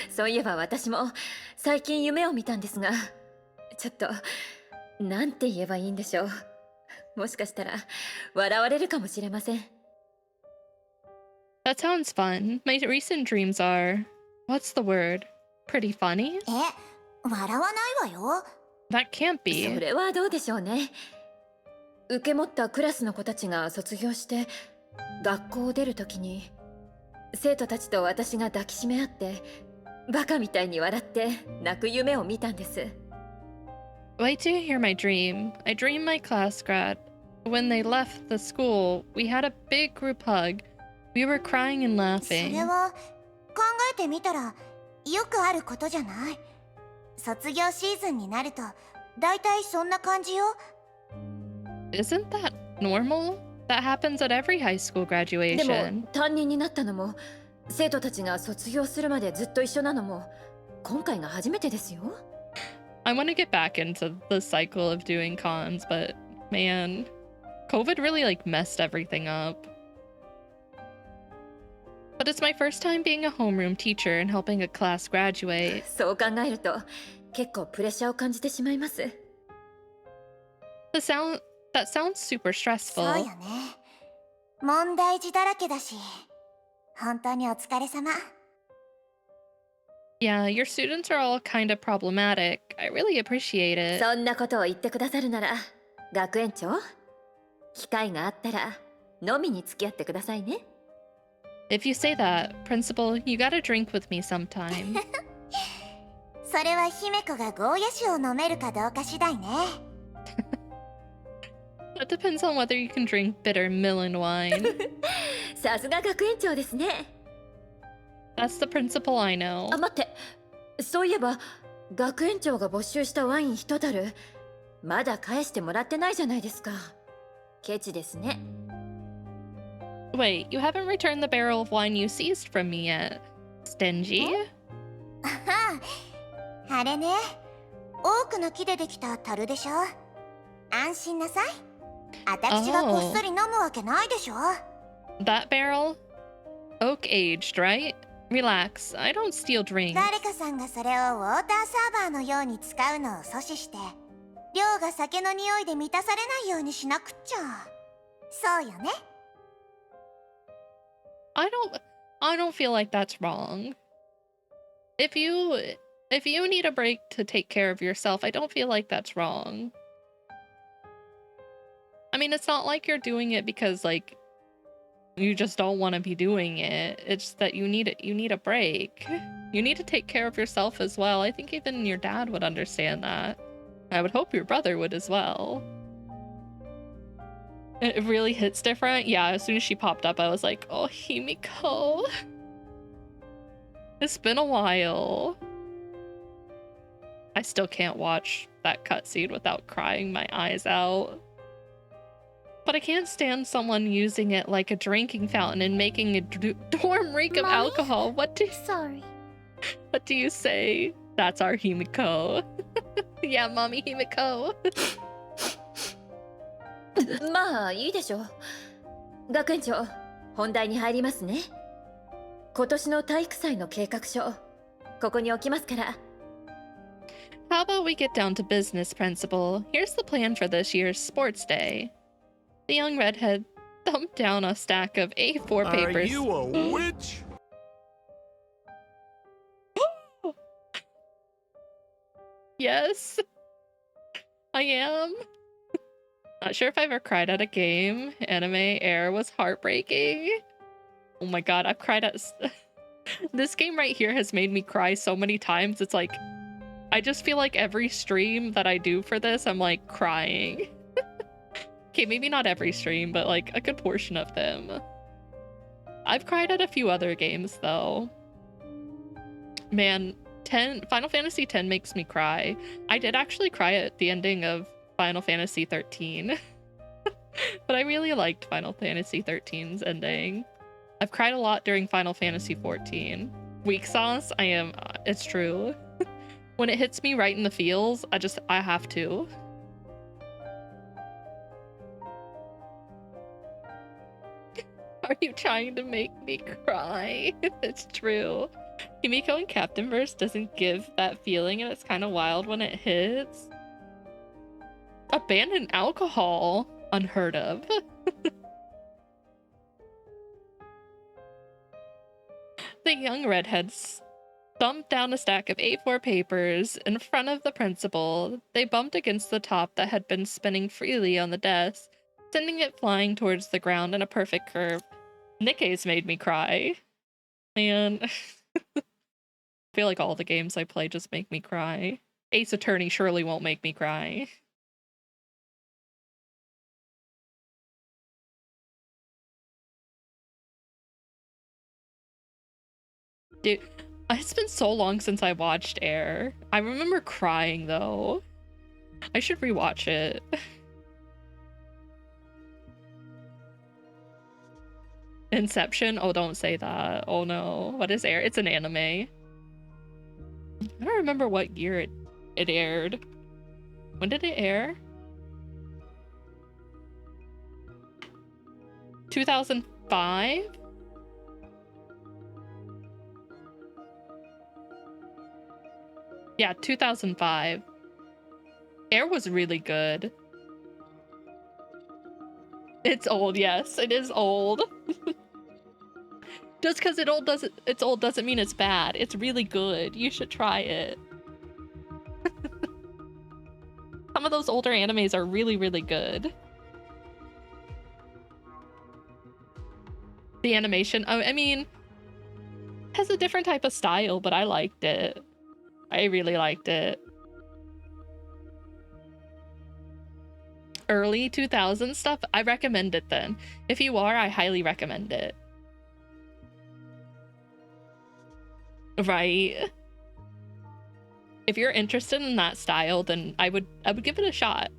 そういえば私も最近夢を見たんですが、ちょっとなんて言えばいいんでしょう。もしかしたら笑われるかもしれません。That sounds fun. My recent dreams are, what's the word? Pretty funny? 笑わないわよ。That can't be. それはどうでしょうね。受け持ったクラスの子たちが卒業して学校を出るときに生徒たちと私が抱きしめ合ってバカみたいに笑って泣く夢を見たんです。Wait till you hear my dream. I dreamed my class grad. When they left the school, we had a big group hug. We were crying and それ laughing. は考えてみたらよくあることじゃない。卒業シーズンになるとだいたいそんな感じよ。Isn't that normal? That happens at every high school で graduation. も担任になったのも生徒たちが卒業するまでずっと一緒なのも今回が初めてですよ。 I want to get back into the cycle of doing cons, but man, COVID really like messed everything up. But it's my first time being a homeroom teacher and helping a class graduate. そう考えると結構プレッシャーを感じてしまいます。 That sounds super そうよ stressful. ね。問題児だらけだし、本当にお疲れ様。 Yeah, your students are all kind of problematic. I really appreciate it. そんなことを言ってくださるなら学園長、機会があったら飲みに付き合ってくださいね。 If you say that, Principal, you gotta drink with me sometime. それは姫子がゴーヤ酒を飲めるかどうか次第ね。 It depends on whether you can drink bitter melon wine. さすが学園長ですね。 That's the principal I know. あ、待って、そういえば学園長が没収したワイン一樽まだ返してもらってないじゃないですか。ケチですね。 Wait, you haven't returned the barrel of wine you seized from me yet. Stingy? あれね、多くの木でできた樽でしょ。安心なさい。私がこっそり飲むわけないでしょ。 That barrel? Oak aged, right? Relax, I don't steal drinks. 誰かさんがそれをウォーターサーバーのように使うのを阻止して、量が酒の匂いで満たされないようにしなくっちゃ。そうよね。I don't feel like that's wrong. If you need a break to take care of yourself, I don't feel like that's wrong. I mean, it's not like you're doing it because like you just don't want to be doing it. It's that you need a break. You need to take care of yourself as well. I think even your dad would understand that. I would hope your brother would as well. It really hits different. Yeah, as soon as she popped up, I was like, oh, Himiko. It's been a while. I still can't watch that cutscene without crying my eyes out. But I can't stand someone using it like a drinking fountain and making a dorm reek of Mommy? alcohol. What do you say? That's our Himiko. Yeah, mommy Himiko. まあいいでしょう。学園長、本題に入りますね。今年の体育祭の計画書、ここに置きますから。 How about we get down to business, Principal? Here's the plan for this year's sports day. The young redhead thumped down a stack of A4 papers. Are you a witch? Yes, I am. Not sure if I've ever cried at a game. Anime Air was heartbreaking. Oh my god, I've cried at... This game right here has made me cry so many times. It's like, I just feel like every stream that I do for this, I'm like crying. Okay, maybe not every stream, but like a good portion of them. I've cried at a few other games though. Man, Final Fantasy X makes me cry. I did actually cry at the ending of Final Fantasy 13. But I really liked Final Fantasy 13's ending. I've cried a lot during Final Fantasy 14. Weak sauce, I am, it's true. When it hits me right in the feels, I have to. Are you trying to make me cry? It's true. Himiko and Captain Verse doesn't give that feeling and it's kind of wild when it hits. Abandoned alcohol? Unheard of. The young redheads thumped down a stack of A4 papers in front of the principal. They bumped against the top that had been spinning freely on the desk, sending it flying towards the ground in a perfect curve. Nikke's made me cry. Man. I feel like all the games I play just make me cry. Ace Attorney surely won't make me cry. Dude, it's been so long since I watched Air. I remember crying though. I should rewatch it. Inception? Oh, don't say that. Oh no. What is air? It's an anime. I don't remember what year it aired. When did it air? 2005? Yeah, 2005. Air was really good. It's old, yes. It is old. Just because it's old doesn't mean it's bad. It's really good. You should try it. Some of those older animes are really, really good. The animation, I mean, has a different type of style, but I liked it. I really liked it. Early 2000s stuff, I recommend it then. If you are, I highly recommend it. Right? If you're interested in that style, then I would give it a shot.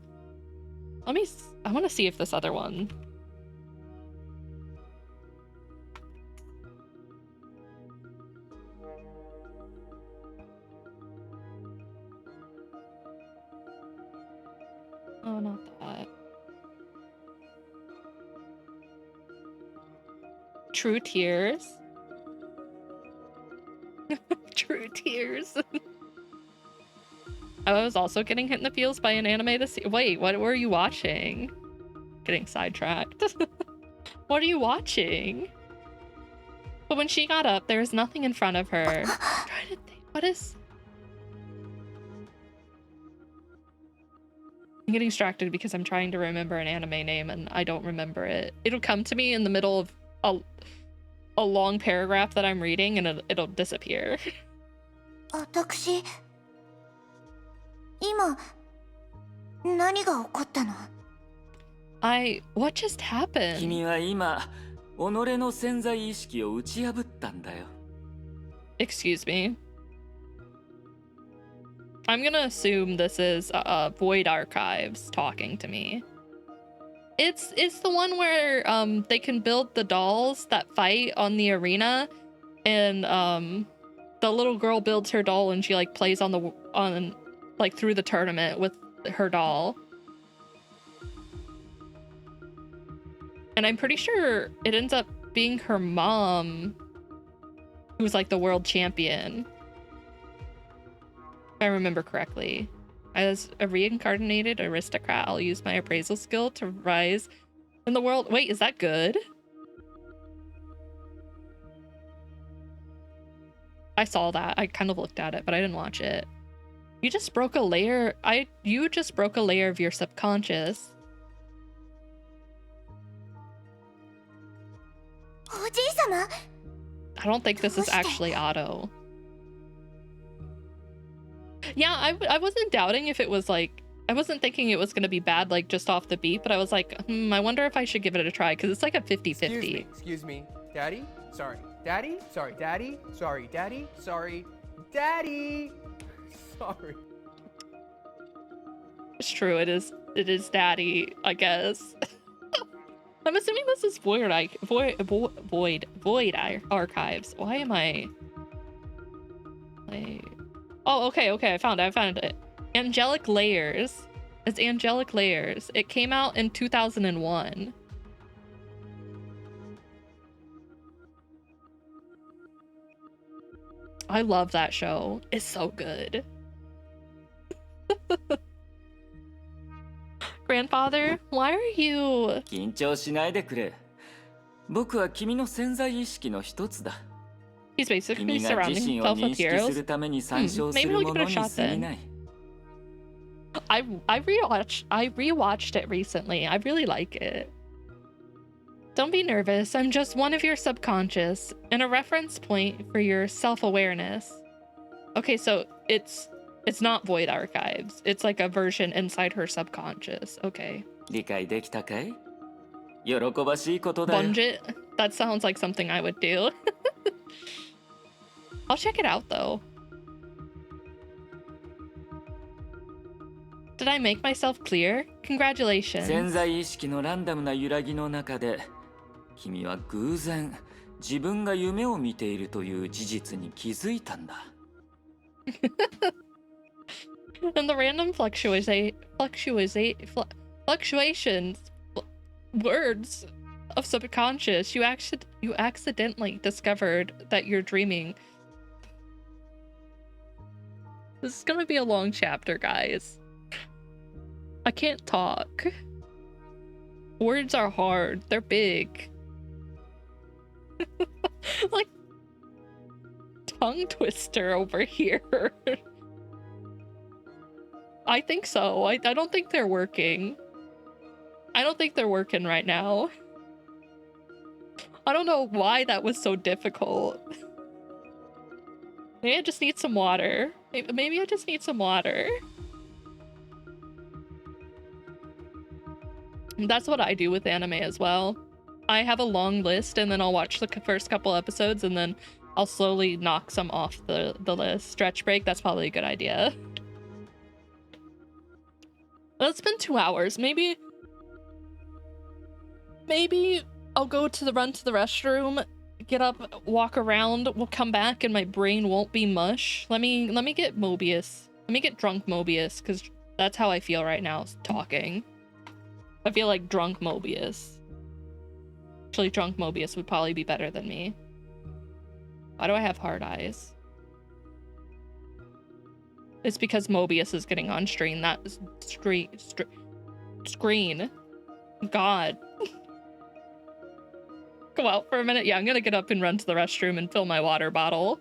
I want to see if this other one. Oh, not that. True Tears. True Tears. I was also getting hit in the feels by an anime this year. Wait, what were you watching? Getting sidetracked. What are you watching? But when she got up, there was nothing in front of her. I'm trying to think. What is... I'm getting distracted because I'm trying to remember an anime name and I don't remember it. It'll come to me in the middle of a long paragraph that I'm reading and it'll disappear. 私、今、何が起こったの？ What just happened? 君は今、己の潜在意識を打ち破ったんだよ。Excuse me. I'm gonna assume this is Void Archives talking to me. It's the one where they can build the dolls that fight on the arena, and the little girl builds her doll and she like plays on like through the tournament with her doll. And I'm pretty sure it ends up being her mom who's like the world champion. If I remember correctly. As a reincarnated aristocrat, I'll use my appraisal skill to rise in the world. Wait, is that good? I saw that. I kind of looked at it, but I didn't watch it. You just broke a layer. You just broke a layer of your subconscious. おじいさま? I don't think this is actually Otto. Yeah, I wasn't doubting if it was like, I wasn't thinking it was going to be bad like just off the beat, but I was like, I wonder if I should give it a try because it's like a 50-50. Excuse me. Daddy? Sorry. Daddy? Sorry. Daddy? Sorry. Daddy? Sorry. Daddy? Sorry. It's true, it is Daddy, I guess. I'm assuming this is Void Archives. Why am I... Oh, okay, I found it. Angelic Layers. It's Angelic Layers. It came out in 2001. I love that show. It's so good. Grandfather, why are you... 緊張しないでくれ。僕は君の潜在意識の一つだ。He's basically 君が surrounding 自身を himself 認 with 識 heroes. するために参照す Maybe る we'll も give の it a に shot 過ぎな then. い。I rewatched it recently. I really like it. Don't be nervous. I'm just one of your subconscious and a reference point for your self-awareness. Okay, so it's not Void Archives. It's like a version inside her subconscious. Okay. 理解できたかい？喜ばしいことだよ。 Bunge it? That sounds like something I would do. I'll check it out though. Did I make myself clear? Congratulations. 潜在意識のランダムな揺らぎの中で君は偶然自分が夢を見ているという事実に気づいたんだ。And the random fluctuations, words of subconscious, you accidentally discovered that you're dreaming. This is gonna be a long chapter, guys. I can't talk. Words are hard. They're big. Like tongue twister over here. I think so. I don't think they're working. I don't think they're working right now. I don't know why that was so difficult. Maybe I just need some water. Maybe I just need some water. That's what I do with anime as well. I have a long list and then I'll watch the first couple episodes and then I'll slowly knock some off the list. Stretch break, that's probably a good idea. Well, it's been 2 hours. Maybe I'll go to the restroom, get up, walk around, we'll come back and my brain won't be mush. Let me get Mobius. Let me get drunk Mobius, because that's how I feel right now, talking. I feel like drunk Mobius. Actually, drunk Mobius would probably be better than me. Why do I have hard eyes? It's because Mobius is getting on screen. That is screen. God. Go out for a minute. Yeah, I'm gonna get up and run to the restroom and fill my water bottle.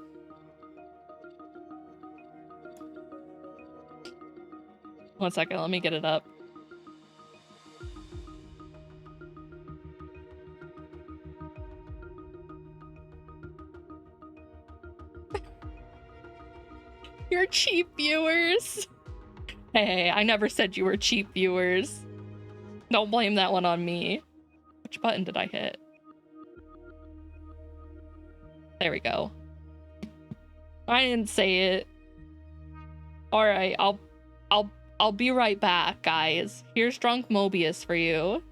One second, let me get it up. You're cheap viewers. Hey, I never said you were cheap viewers. Don't blame that one on me. Which button did I hit? There we go. I didn't say it. All right, I'll be right back, guys. Here's drunk Mobius for you.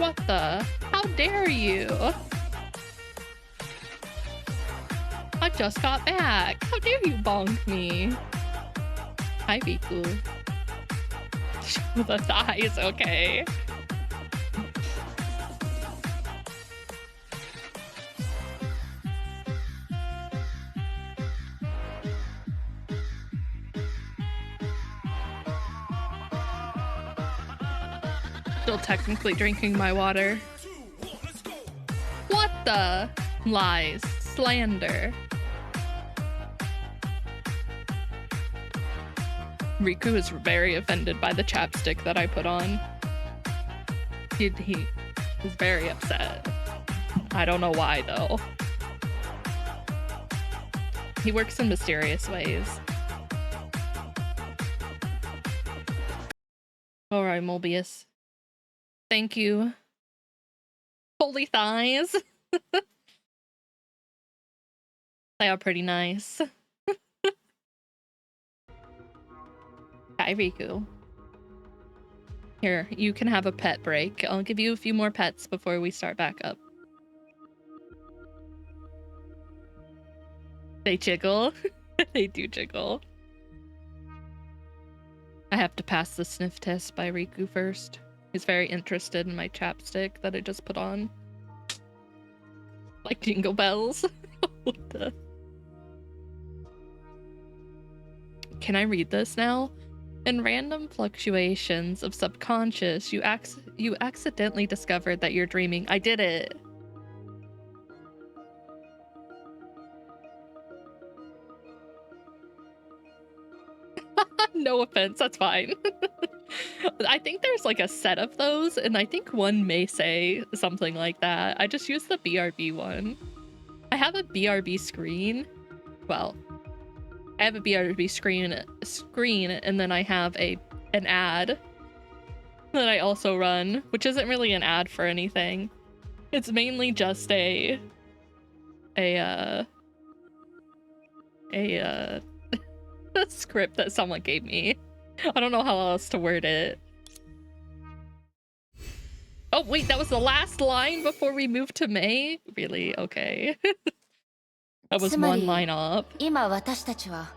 What the? How dare you? I just got back. How dare you bonk me? Hi, Viku. The thighs, okay. Still technically drinking my water. What the? Lies. Slander. Riku is very offended by the chapstick that I put on. He was very upset. I don't know why, though. He works in mysterious ways. Alright, Mobius. Thank you. Holy thighs. They are pretty nice. Hi, Riku. Here, you can have a pet break. I'll give you a few more pets before we start back up. They jiggle. They do jiggle. I have to pass the sniff test by Riku first. He's very interested in my chapstick that I just put on. Like jingle bells. What the? Can I read this now? In random fluctuations of subconscious, you accidentally discovered that you're dreaming. I did it. No offense, that's fine. I think there's like a set of those, and I think one may say something like that. I just used the BRB one. I have a BRB screen. Well, I have a BRB screen, and then I have an ad that I also run, which isn't really an ad for anything. It's mainly just a script that someone gave me. I don't know how else to word it. Oh wait, that was the last line before we moved to May? Really? Okay. That was one line up. 今私たちは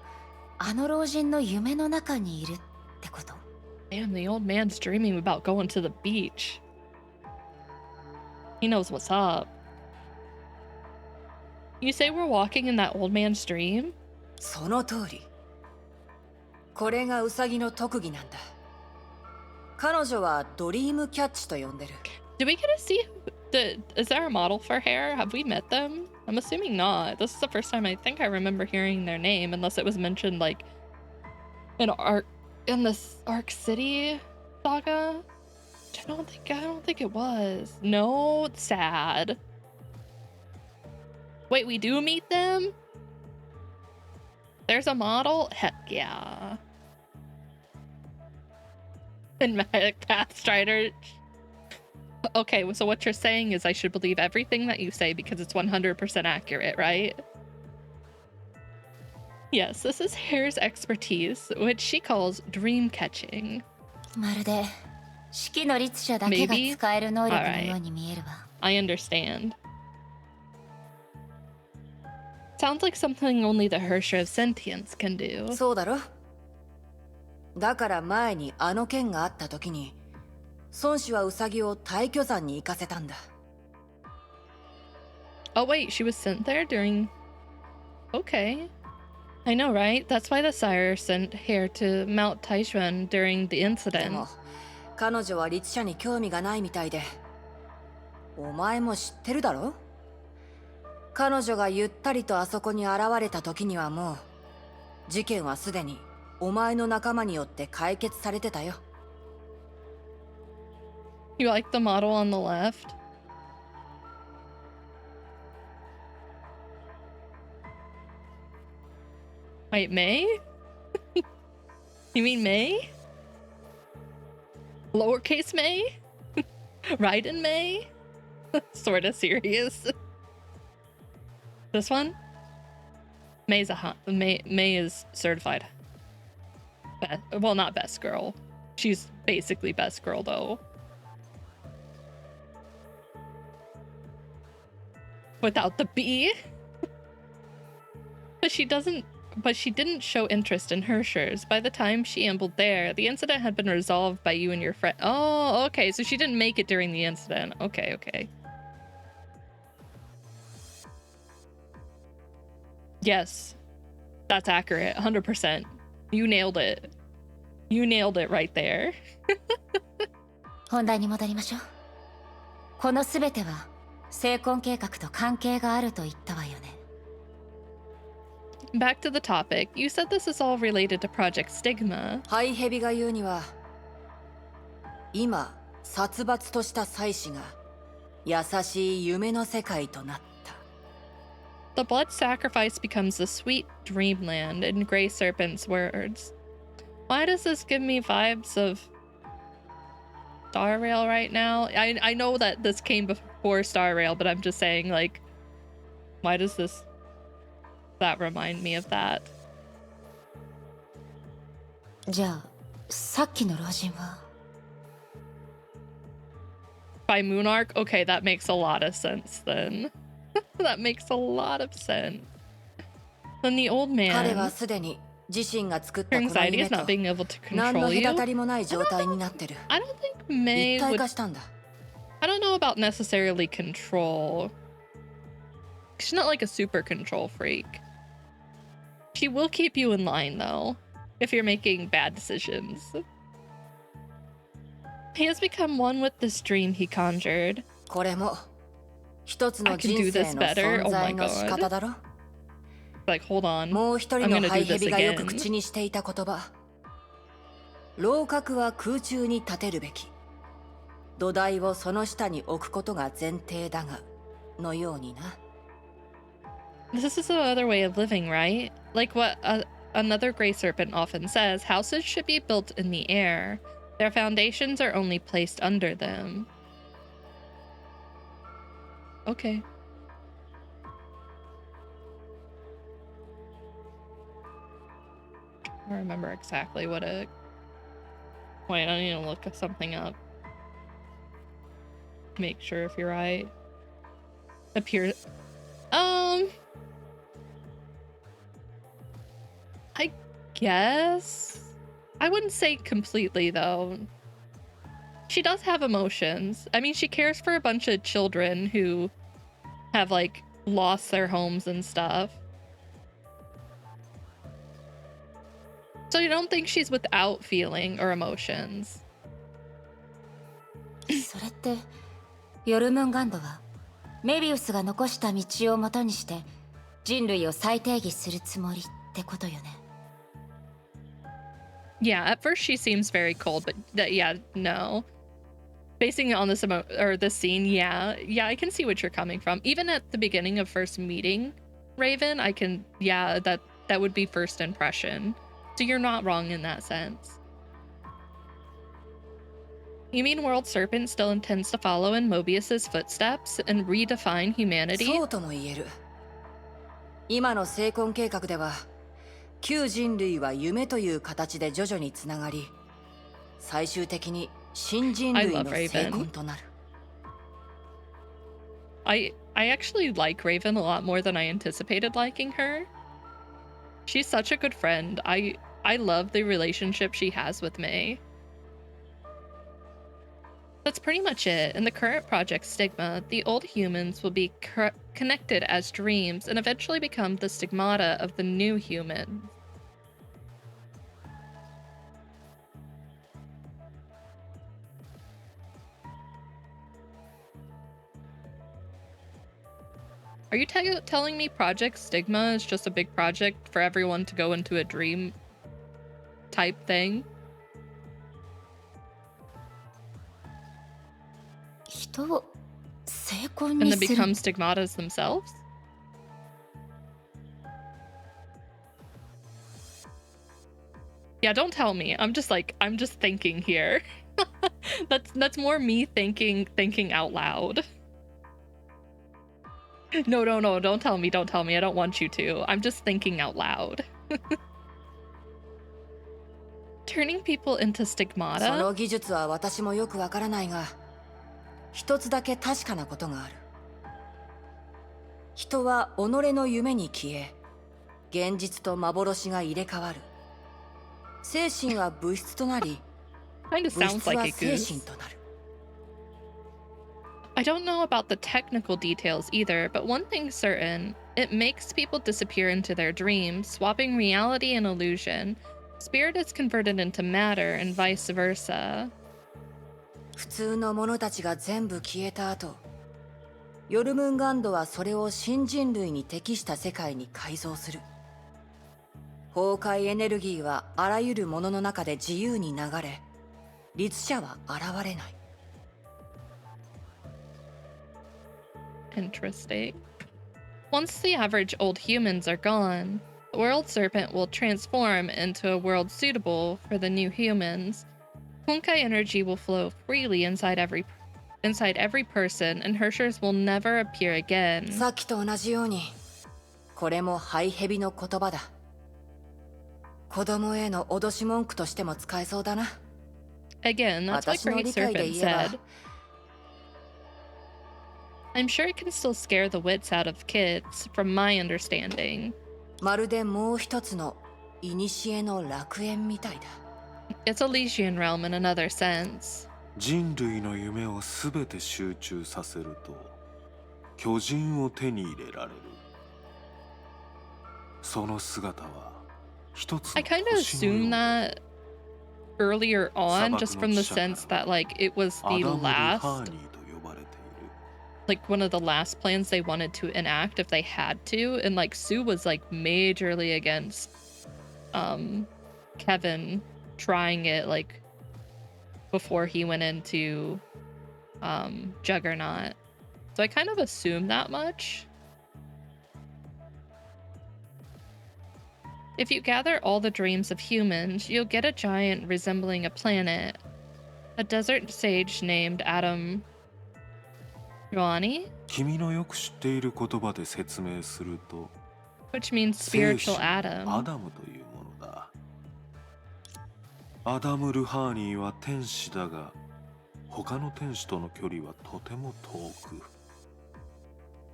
あの老人の夢の中にいるってこと? Damn, the old man's dreaming about going to the beach. He knows what's up. You say we're walking in that old man's dream? その通り。これがウサギの特技なんだ。彼女はドリームキャッチと呼んでる。Did we get to see is there a model for hair? Have we met them? I'm assuming not. This is the first time I think I remember hearing their name, unless it was mentioned like in this Arc City saga. I don't think it was. No, sad. Wait, we do meet them? There's a model? Heck yeah. And Magic Pathstrider. Okay, so what you're saying is I should believe everything that you say because it's 100% accurate, right? Yes, this is Hair's expertise, which she calls dream catching. まるで式の律者だけが使える能力のように見えるわ。I understand. Sounds like something only the Hersher of Sentience can do. そうだろ。だから前にあの件があった時に、孫子はウサギを大巨山に行かせたんだ。Oh wait, she was sent there during... Okay. I know, right? That's why the sire sent Hair to Mount Taishuan during the incident. でも、彼女は律者に興味がないみたいで。お前も知ってるだろ？彼女がゆったりとあそこに現れた時にはもう、事件はすでにお前の仲間によって解決されてたよ。You like the model on the left? Wait, May? You mean May? Lowercase May? Raiden May? Sorta serious. This one? May's May is certified. Well, not best girl. She's basically best girl though. without the B. But she didn't show interest in Hershers. By the time she ambled there, the incident had been resolved by you and your friend. Oh, okay, so she didn't make it during the incident. Okay. Yes, that's accurate, 100%. You nailed it. You nailed it right there. 本題に戻りましょう。このすべては成婚計画と関係があると言ったわよね。Back to the topic. You said this is all related to Project Stigma. ハイヘビが言うには、今殺伐とした妻子が優しい夢の世界となった。The blood sacrifice becomes the sweet dreamland, in Grey Serpent's words. Why does this give me vibes of Star Rail right now? I know that this came before Star Rail, but I'm just saying, like, why does that remind me of that? じゃあ、さっきの老人は By Moonarch? Okay, that makes a lot of sense then. That makes a lot of sense. Then the old man. 彼はすでに自身が作ったこの anxiety 夢 is と not being able to 何の control you. 隔たりもない状態になってる。 I don't think May 一体 would. 化したんだ。I don't know about necessarily control. She's not like a super control freak. She will keep you in line though, if you're making bad decisions. He has become one with this dream he conjured. これも一つの I can 人 do 生 this の better. 存 Oh 在 my の仕方 god. だろ。 Like, hold on. もう一人 I'm の gonna ハイ do ヘ this ビがよく again. 口にしていた言葉。楼閣は空中に立てるべき。土台をその下に置くことが前提だが、のようにな。This is another way of living, right? Like what another Grey Serpent often says, houses should be built in the air. Their foundations are only placed under them. Okay. I don't remember exactly what it... Wait, I need to look something up. Make sure if you're right. Appear... I guess? I wouldn't say completely, though. She does have emotions. I mean, she cares for a bunch of children who have, like, lost their homes and stuff. So you don't think she's without feeling or emotions? それってヨルムンガンドはメビウスが残した道をもとにして人類を再定義するつもりってことよね。Yeah, at first she seems very cold, but yeah, no. Basing it on this this scene, yeah, I can see what you're coming from. Even at the beginning of first meeting Raven, I can, yeah, that would be first impression. So you're not wrong in that sense. You mean World Serpent still intends to follow in Mobius's footsteps and redefine humanity? そうとも言える。今の成婚計画では、旧人類は夢という形で徐々につながり、最終的に新人類の成婚となる。I actually like Raven a lot more than I anticipated liking her. She's such a good friend. I love the relationship she has with May. That's pretty much it. In the current Project Stigma, the old humans will be connected as dreams and eventually become the stigmata of the new humans. Are you telling me Project Stigma is just a big project for everyone to go into a dream type thing? And then become stigmatas themselves? Yeah, don't tell me. I'm just thinking here. That's more me thinking out loud. No, don't tell me. I don't want you to. I'm just thinking out loud. Turning people into stigmata? その技術は私もよくわからないが、一つだけ確かなことがある。人は己の夢に消え、現実と幻が入れ替わる。精神は物質となり、 Kind of 物 sounds 質は like it, 精 Goose. 神となる。 I don't know about the technical details either, but one thing's certain. It makes people disappear into their dreams, swapping reality and illusion. Spirit is converted into matter and vice versa. 普通の者たちが全部消えた後、ヨルムンガンドはそれを新人類に適した世界に改造する。崩壊エネルギーはあらゆるものの中で自由に流れ、律者は現れない。 Interesting. Once the average old humans are gone, the world serpent will transform into a world suitable for the new humans. Punkai energy will flow freely inside every person, and Hershers will never appear again. さっきと同じように、これもハイヘビの言葉だ。子供への脅し文句としても使えそうだな。 Again, that's what Great Serpent said. I'm sure it can still scare the wits out of kids, from my understanding. まるでもう一つの古の楽園みたいだ。 It's Elysian realm in another sense. 人類の夢をすべて集中させると巨人を手に入れられる。その姿は一つの I kind of 星のよう assumed だ。 that earlier on, just from the sense that like it was ア the ダム・ルハ last, ーニーと呼ばれている。 like one of the last plans they wanted to enact if they had to, and like Sue was like majorly against Kevin trying it like before he went into Juggernaut. So I kind of assumed that much. If you gather all the dreams of humans, you'll get a giant resembling a planet. A desert sage named Adam Ruani, 君のよく知っている言葉で説明すると which means 聖 spiritual 神ア Adam. ダムというものだ。アダム・ルハーニーは天使だが他の天使との距離はとても遠く、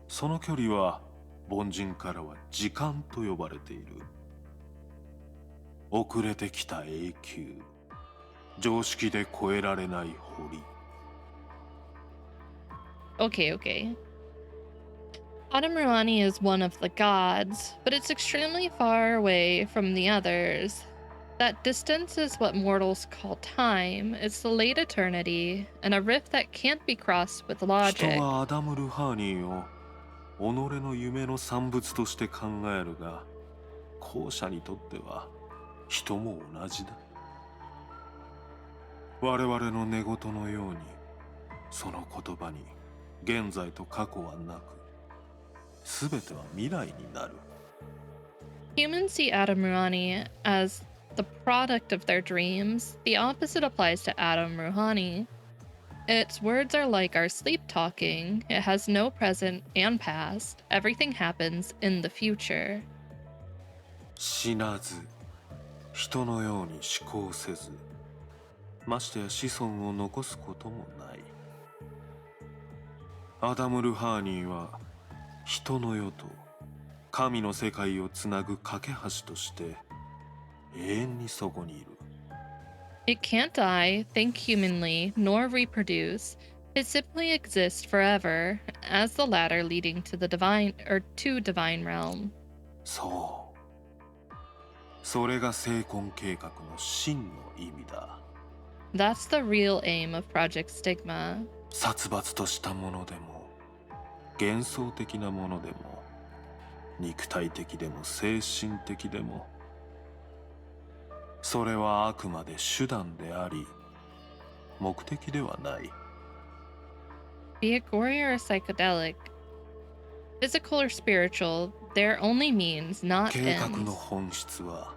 その距離は凡人からは時間と呼ばれている。遅れてきた永久、常識で越えられない堀。 Okay. Adam Ruani is one of the gods, but it's extremely far away from the others. That distance is what mortals call time. It's the late eternity, and a rift that can't be crossed with 人 logic. はアダム・ルハーニーを己の夢の産物として考えるが、後者にとっては人も同じだ。我々の寝言のように、その言葉に現在と過去はなく、すべては未来になる。 Humans see Adam Ruani as the product of their dreams. The opposite applies to Adam Ruhani. Its words are like our sleep talking. It has no present and past. Everything happens in the future. 死なず、人のように思考せず、ましてや子孫を残すこともない。アダム・ルハーニーは人の世と神の世界をつなぐ架け橋として永遠にそこにいる。 It can't die, think humanly, nor reproduce. It simply exists forever, as the ladder leading to the divine or to divine realm. そう。それが聖婚計画の真の意味だ。 That's the real aim of Project Stigma. 殺伐としたものでも、幻想的なものでも、肉体的でも精神的でも、それはあくまで手段であり、目的ではない。 Be it gory or psychedelic, physical or spiritual, they're only means, not 計画 ends. の本質は、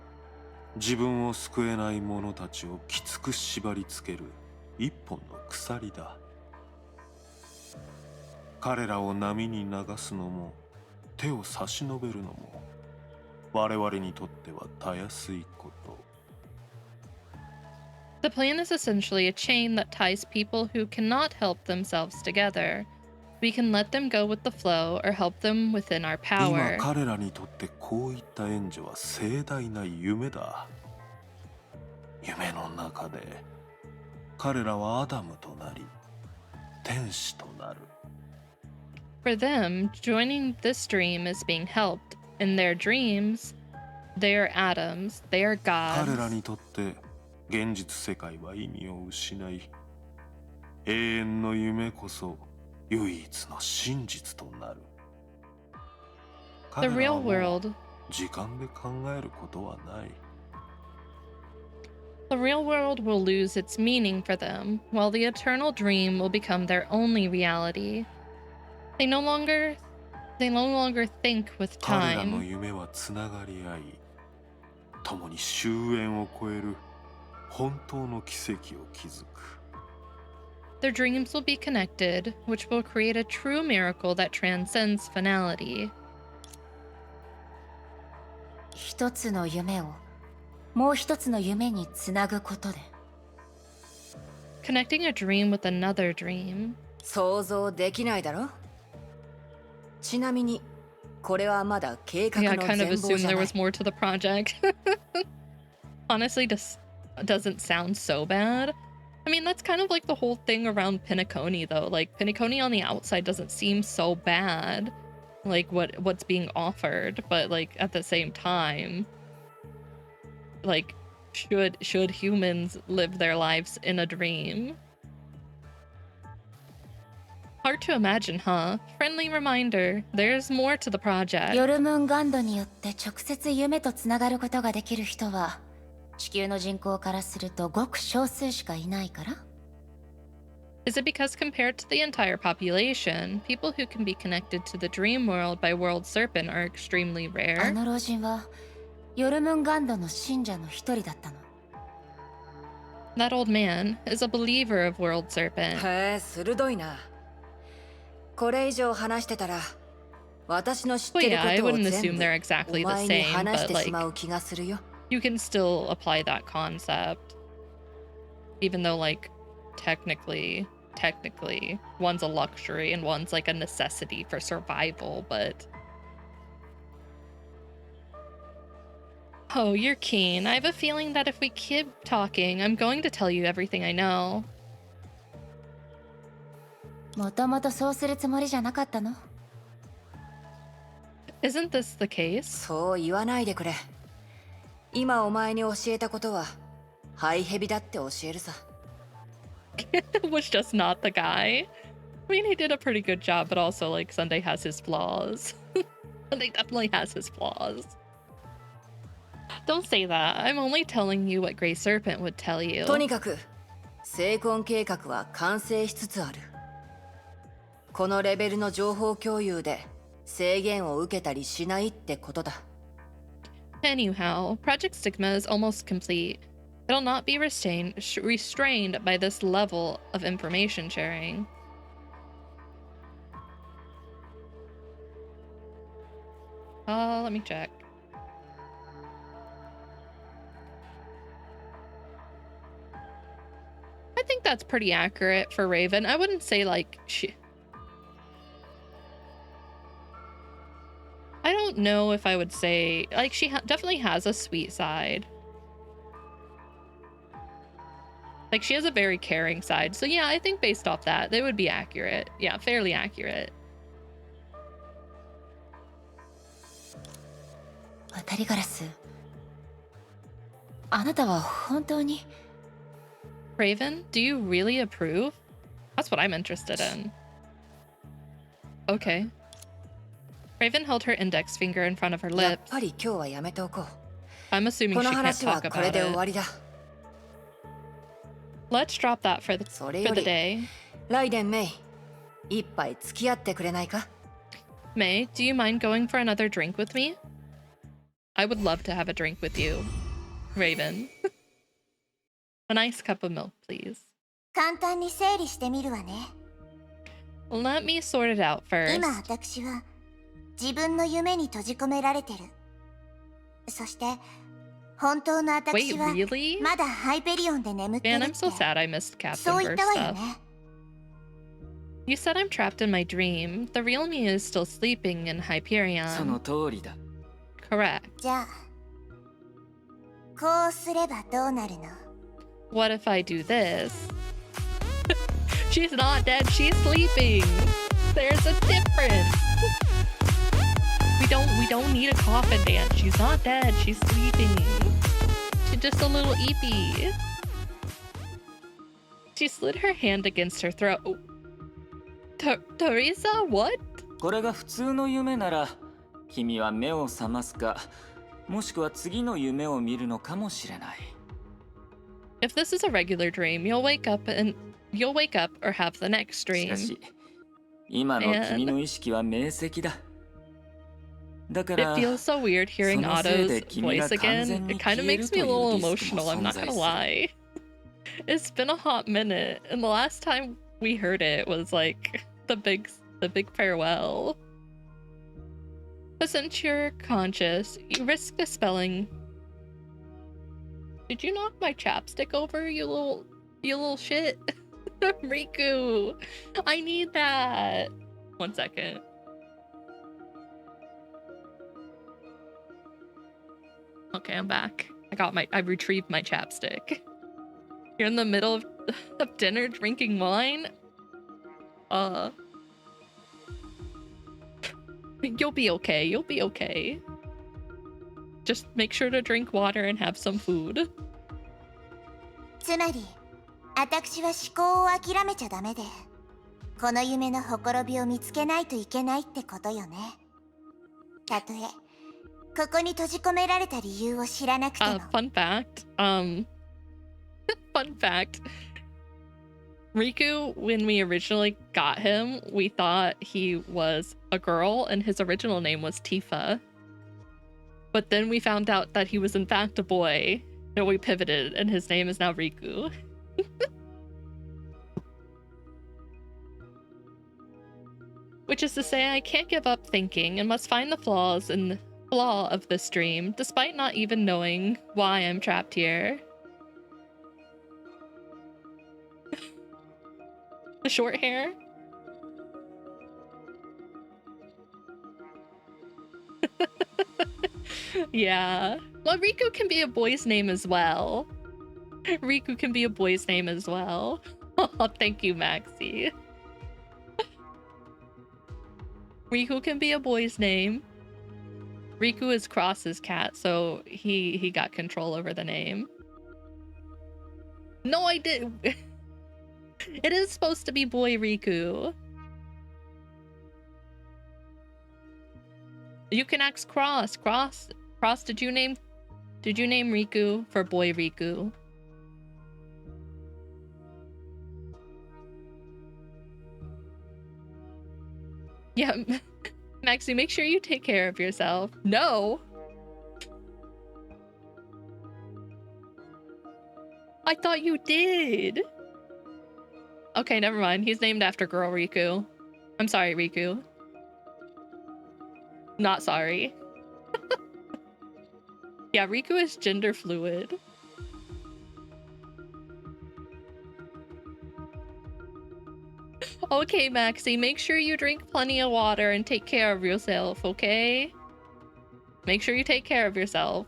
自分を救えない者たちをきつく縛り付ける一本の鎖だ。彼らを波に流すのも、手を差し伸べるのも、我々にとってはたやすいこと。 The plan is essentially a chain that ties people who cannot help themselves together. We can let them go with the flow or help them within our 今 power. 彼らにとってこういった援助は盛大な夢だ。夢の中で彼らはアダムとなり天使となる。 For them, joining this dream is being helped. In their dreams, they are atoms, they are 彼ら gods. にとって現実世界は意味を失い、永遠の夢こそ唯一の真実となる。 The 彼らは real もう world, 時間で考えることはない。 the real world will lose its meaning for them, while the eternal dream will become their only reality. They no longer think with 彼らの time. 夢はつながり合い、共に終焉を超える本当の奇跡を築く。 Their dreams will be connected, which will create a true miracle that transcends finality. 一つの夢をもう一つの夢につなぐことで Connecting a dream with another dream. 想像できないだろ。ちなみにこれはまだ計画 Yeah, I の kind of 全貌 assumed じゃ there ない was more to the project. Honestly, just doesn't sound so bad. I mean, that's kind of like the whole thing around Pinnacone, though. Like, Pinnacone on the outside doesn't seem so bad, like what's being offered, but like at the same time, like, should humans live their lives in a dream? Hard to imagine, huh? Friendly reminder, there's more to the project. ヨルムンガンドによって直接夢とつながることができる人は地球の人口からするとごく少数しかいないから Is it because compared to the entire population, people who can be connected to the dream world by World Serpent are extremely あ rare? の老人はヨルムンガンドの信者の一人だったの That old man is a believer of World Serpent. へえ、鋭いな。これ以上話してたら私の知っ Well, てる yeah, I ことを wouldn't 全 assume 部 they're exactly お the 前に same, 話し but てしま like, う気がするよ。 you can still apply that concept. Even though, like, technically, one's a luxury and one's like a necessity for survival, but... Oh, you're keen. I have a feeling that if we keep talking, I'm going to tell you everything I know. もともとそうするつもりじゃなかったの Isn't this the case? そう言わないでくれ。今お前に教えたことはハイヘビだって教えるさ。Was just not the guy. I mean, he did a pretty good job, but also, like, Sunday has his flaws. Sunday definitely has his flaws. Don't say that. I'm only telling you what Grey Serpent would tell you. とにかく成婚計画は完成しつつある。このレベルの情報共有で制限を受けたりしないってことだ。Anyhow, Project Stigma is almost complete. It'll not be restrained by this level of information sharing. Let me check. I think that's pretty accurate for Raven. I wouldn't say like I don't know if I would say like she definitely has a sweet side. Like she has a very caring side. So yeah, I think based off that, they would be accurate. Yeah, fairly accurate. 渡りガラスあなたは本当に Raven, do you really approve? That's what I'm interested in. Okay. Raven held her index finger in front of her やっ lips. ぱり今日はやめておこう。 I'm assuming こ she の can't 話は talk これ about で終 it. わりだ。 Let's drop that for the それよ the り day. ライデン・メイ、一杯付き合ってくれないか？ May, do you mind going for another drink with me? I would love to have a drink with you. Raven. A nice cup of milk, please. 簡単に整理してみるわね。 Let me sort it out first. 今私は自分の夢に閉じ込められてる。そして本当の私 Wait, は really? まだハイペリオンで眠ってる Man, っ I'm so て sad I missed Captain そう言 Burst ったわよ stuff. ね。You said I'm trapped in my dream. The real me is still sleeping in その Hyperion. 通りだ。 Correct. じゃあこうすればどうなるの？ What if I do this? She's not dead, she's sleeping. There's a difference. We don't need a coffin dance. She's not dead, she's sleeping. She's just a little eepy. She slid her hand against her throat. Teresa, what? これが普通の夢なら、君は目を覚ますか、もしくは次の夢を見るのかもしれない。 If this is a regular dream, you'll wake up or have the next し dream. かし、今の君の意識は明晰だ。だか It ら、 feels so weird hearing そのせいで Otto's 君が voice 完 again. 全に It kind 消 of える makes と me い a う little リスクも emotional, I'm 存 not 在 gonna する。 lie. It's been a hot minute, and the last time we heard it was like the big farewell. But since you're conscious, you risk dispelling. Did you knock my chapstick over, you little shit? Riku, I need that. 1 second. Okay, I'm back. I retrieved my chapstick. You're in the middle of dinner drinking wine? You'll be okay, you'll be okay. Just make sure to drink water and have some food. つまり私は思考を諦めちゃダメで、この夢のほころびを見つけないといけないってことよね。たとえここに閉じ込められた理由を知らなくても。Fun fact, fun fact. Riku, when we originally got him, we thought he was a girl and his original name was Tifa. But then we found out that he was in fact a boy, and we pivoted, and his name is now Riku. Which is to say, I can't give up thinking and must find the flaw of this dream, despite not even knowing why I'm trapped here. The short hair? Yeah. Well, Riku can be a boy's name as well. Riku can be a boy's name as well. Oh, thank you, Maxi. Riku can be a boy's name. Riku is Cross's cat, so he got control over the name. No, I didn't. It is supposed to be boy Riku. You can ask Cross. Cross, did you name Riku for boy Riku? Yeah, Maxie, make sure you take care of yourself. No! I thought you did! Okay, never mind. He's named after girl Riku. I'm sorry, Riku. Not sorry. Yeah, Riku is gender fluid. Okay, Maxie, make sure you drink plenty of water and take care of yourself, okay? Make sure you take care of yourself.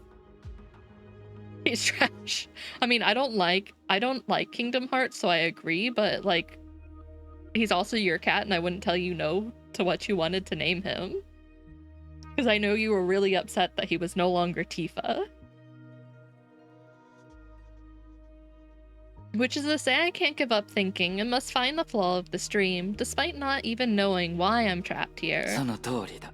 He's trash. I mean, I don't like Kingdom Hearts, so I agree, but like, he's also your cat and I wouldn't tell you no to what you wanted to name him. Because I know you were really upset that he was no longer Tifa. Which is to say, I can't give up thinking and must find the flaw of this dream, despite not even knowing why I'm trapped here. その通りだ。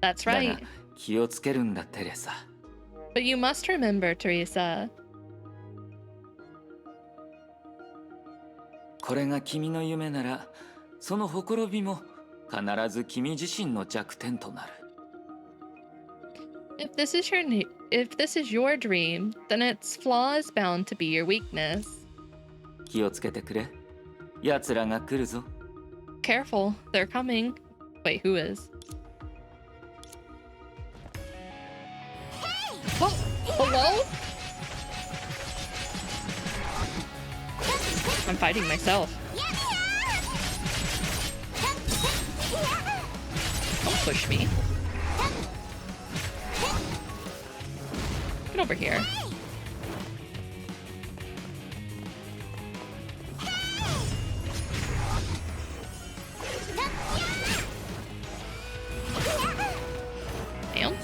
That's だが right. 気をつけるんだ、テレサ。 But you must remember, Teresa. これが君の夢なら、そのほころびも必ず君自身の弱点となる。 If this is your dream, then its flaw is bound to be your weakness. 気をつけてくれ。奴らが来るぞ。 Careful, they're coming. Wait, who is? Oh, hello? I'm fighting myself. Don't push me. Get over here. Damn.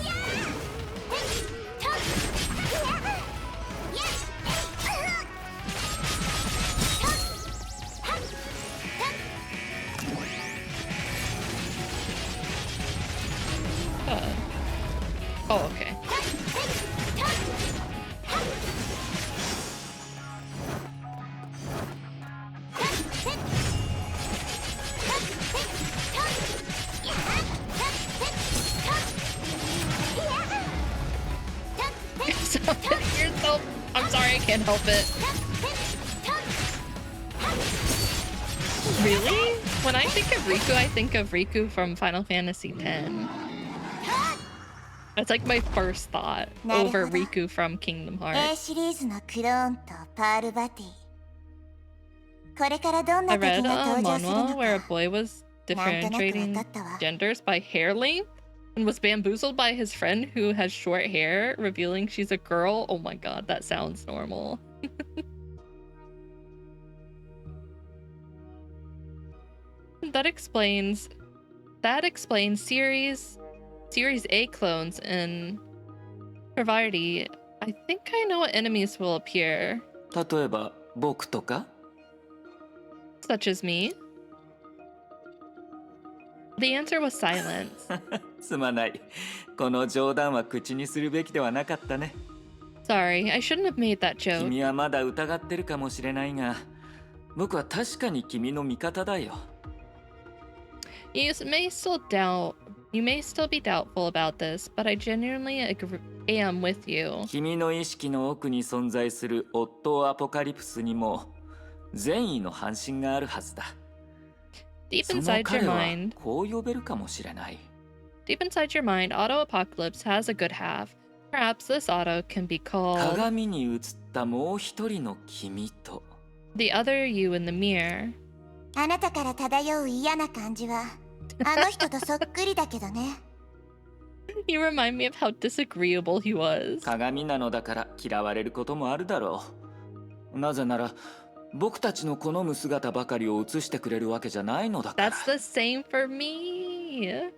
Oh, okay. Yourself. I'm sorry, I can't help it. Really? When I think of Riku, I think of Riku from Final Fantasy X. That's like my first thought over Riku from Kingdom Hearts. I read a manhwa where a boy was differentiating genders by hair length and was bamboozled by his friend who has short hair, revealing she's a girl. Oh my god, that sounds normal. That explains Series A clones in Provarity. I think I know what enemies will appear. 例えば僕とか Such as me. The answer was silence. すまない。この冗談は口にするべきではなかったね。Sorry, I shouldn't have made that joke. 君はまだ疑ってるかもしれないが、僕は確かに君の味方だよ。You may still be doubtful about this, but I genuinely am with you. 君の意識の奥に存在するオットーアポカリプスにも善意の半身があるはずだ。Deep inside your mind, こう呼べるかもしれない。Deep inside your mind, Auto Apocalypse has a good half. Perhaps this Auto can be called 鏡に映ったもう一人の君と the other you in the mirror. あなたから漂う嫌な感じはあの人とそっくりだけどね。You remind me of how disagreeable he was. 鏡なのだから嫌われることもあるだろう。なぜなら僕たちの好む姿ばかりを映してくれるわけじゃないのだから。That's the same for me.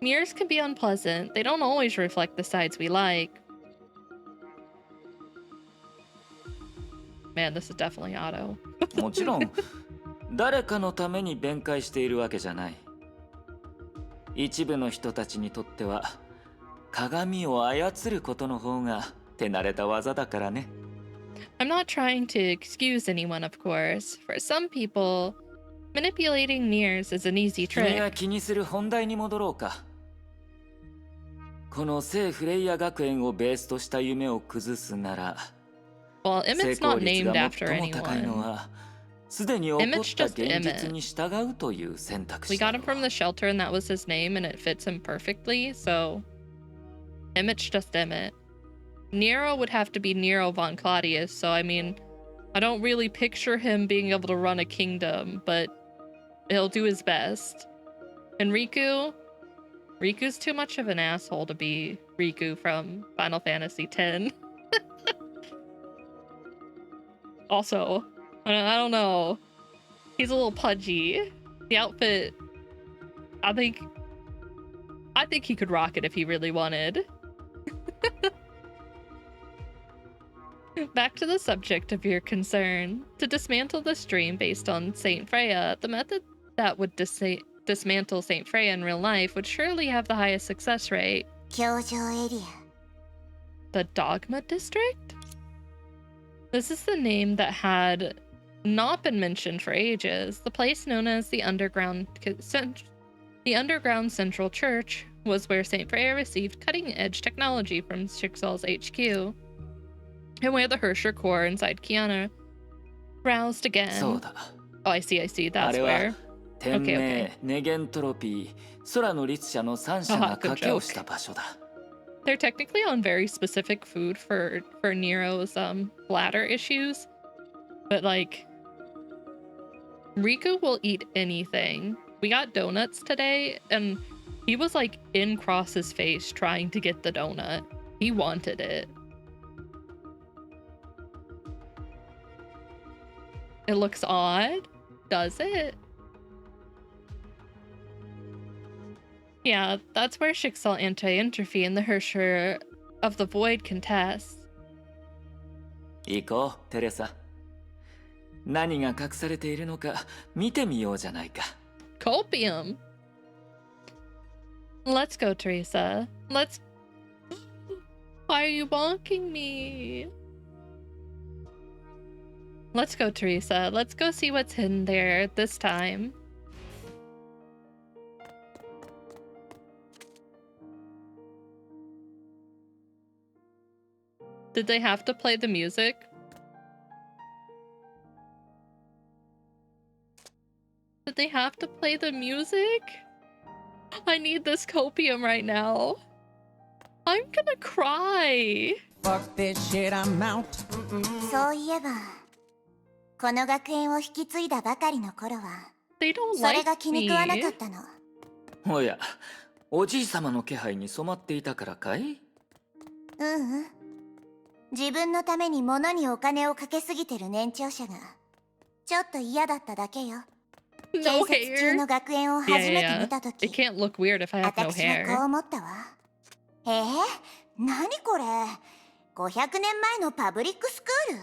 Mirrors can be unpleasant. They don't always reflect the sides we like. Man, this is definitely Auto. もちろん誰かのために弁解しているわけじゃない。一部の人たちにとっては鏡を操ることの方が手慣れた技だからね。I'm not trying to excuse anyone, of course. For some people, manipulating mirrors is an easy 君が trick. 気にする本題に戻ろうか。この聖フレイヤ学園をベースとした夢を崩すなら、 Well, 成 Emmett's 功 not 率 named が after 最も高いの anyone. はすでに起こっ Emmett's た just 現 Emmett. 実に従うという選択 We 肢だ got him from the shelter and that was his name and it fits him perfectly, so Emmett's just Emmett. Nero would have to be Nero von Claudius, so I mean, I don't really picture him being able to run a kingdom, but he'll do his best. And Riku's too much of an asshole to be Riku from Final Fantasy X. Also, I don't know. He's a little pudgy. The outfit, I think he could rock it if he really wanted. Back to the subject of your concern. To dismantle the stream based on Saint Freya, the method that would dismantle Saint Freya in real life would surely have the highest success rate. 教場エリ The Dogma District? This is the name that had not been mentioned for ages. The place known as the Underground Central Church was where Saint Freya received cutting-edge technology from Schicksal's HQ, and where the Hersher core inside Kiana roused again. そうだ。 Oh, I see. あ That's れは where. 天命、 Okay. ネゲントロピー、空の律者の三者が賭けをした場所だ。They're technically on very specific food for Nero's bladder issues. But like, Riku will eat anything. We got donuts today, and he was like in Cross's face trying to get the donut. He wanted it. It looks odd, does it? Yeah, that's where Schicksal Anti-Entropy and the Hersher of the Void contest. 行こう、テレサ。何が隠されているのか見てみようじゃないか。Copium. Let's go, Teresa. Let's. Why are you bonking me? Let's go, Teresa. Let's go see what's hidden there this time. Did they have to play the music? Did they have to play the music? I need this copium right now. I'm gonna cry. Fuck this shit, I'm out. そういえば、この学園を引き継いだばかりの頃は、それが気に食わなかったの。おや、おじい様の気配に染まっていたからかい？自分のために物にお金をかけすぎてる年長者が、ちょっと嫌だっただけよ。建設中の学園を初めて見たとき、私はこう思ったわ。何これ ?500 年前のパブリックスクー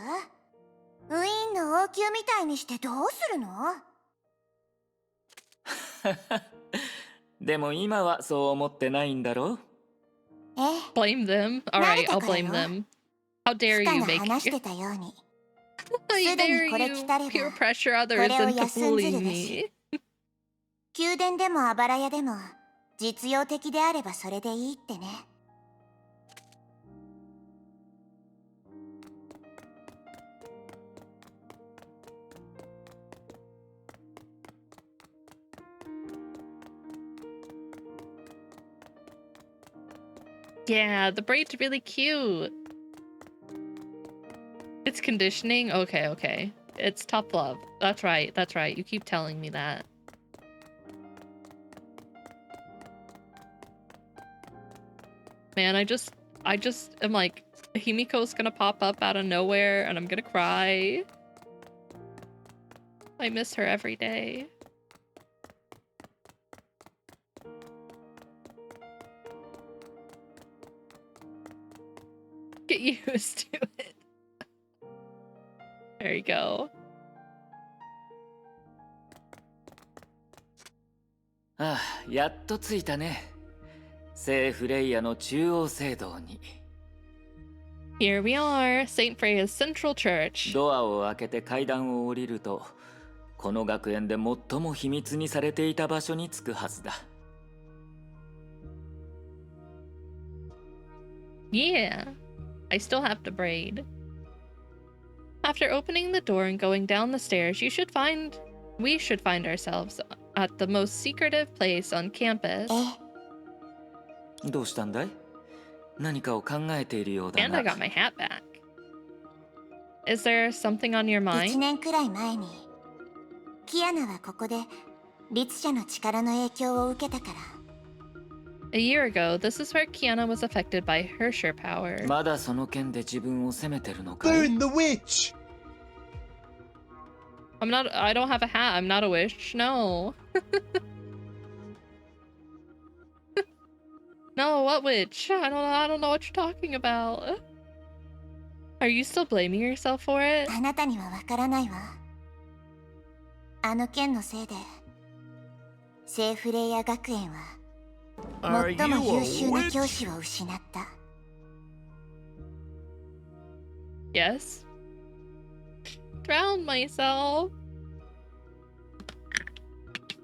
ル？ウィーンの王宮みたいにしてどうするの？でも今はそう思ってないんだろう？ Blame them. Alright, I'll blame them. How dare you make How dare you peer pressure others into bullying me? 宮殿でもあばら屋でも実用的であればそれでいいってね。Yeah, the braid's really cute. It's conditioning? Okay, okay. It's tough love. That's right, that's right. You keep telling me that. Man, I just am like, Himiko's gonna pop up out of nowhere and I'm gonna cry. I miss her every day. Get used to it. There you go. ああ、やっと着いたね。聖フレイヤの中央聖堂に。Here we are, Saint Freya's Central Church. ドアを開けて階段を降りると、この学園で最も秘密にされていた場所に着くはずだ。Yeah, I still have to braid. After opening the door and going down the stairs, we should find ourselves at the most secretive place on campus. どうしたんだい？何かを考えているようだな。And I got my hat back. Is there something on your mind? 1年くらい前に、キアナはここで律者の力の影響を受けたから。A year ago, this is where Kiana was affected by Hersher power. まだその件で自分を責めてるのかい？ Burn the witch! I don't have a hat. I'm not a witch. No. No, what witch? I don't know what you're talking about. Are you still blaming yourself for it? あなたにはわからないわ。あの件のせいで、聖フレイヤ学園は最も優秀な教師を失った。Yes. Drowned myself.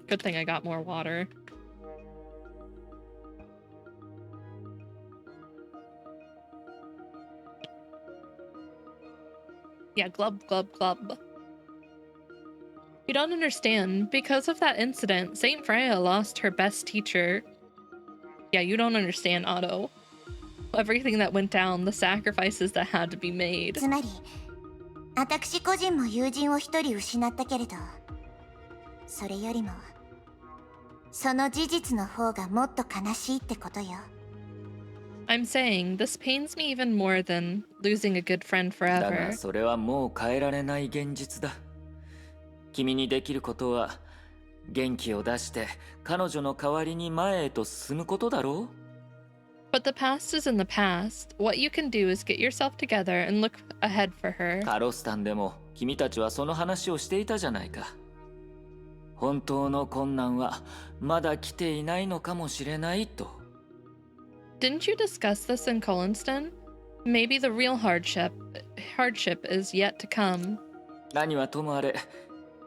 Good thing I got more water. Yeah, glub, glub, glub. You don't understand. Because of that incident, Saint Freya lost her best teacher. Yeah, you don't understand, Otto. Everything that went down, the sacrifices that had to be made. つまり、私個人も友人を一人失ったけれど、それよりもその事実の方がもっと悲しいってことよ。I'm saying this pains me even more than losing a good friend だが forever. それはもう変えられない現実だ。君にできることは元気を出して彼女の代わりに前へと進むことだろう。 But the past is in the past. What you can do is get yourself together and look ahead for her. カロスタンでも君たちはその話をしていたじゃないか。本当の困難はまだ来ていないのかもしれないと。Didn't you discuss this in Collinston? Maybe the real hardship is yet to come. 何はともあれ、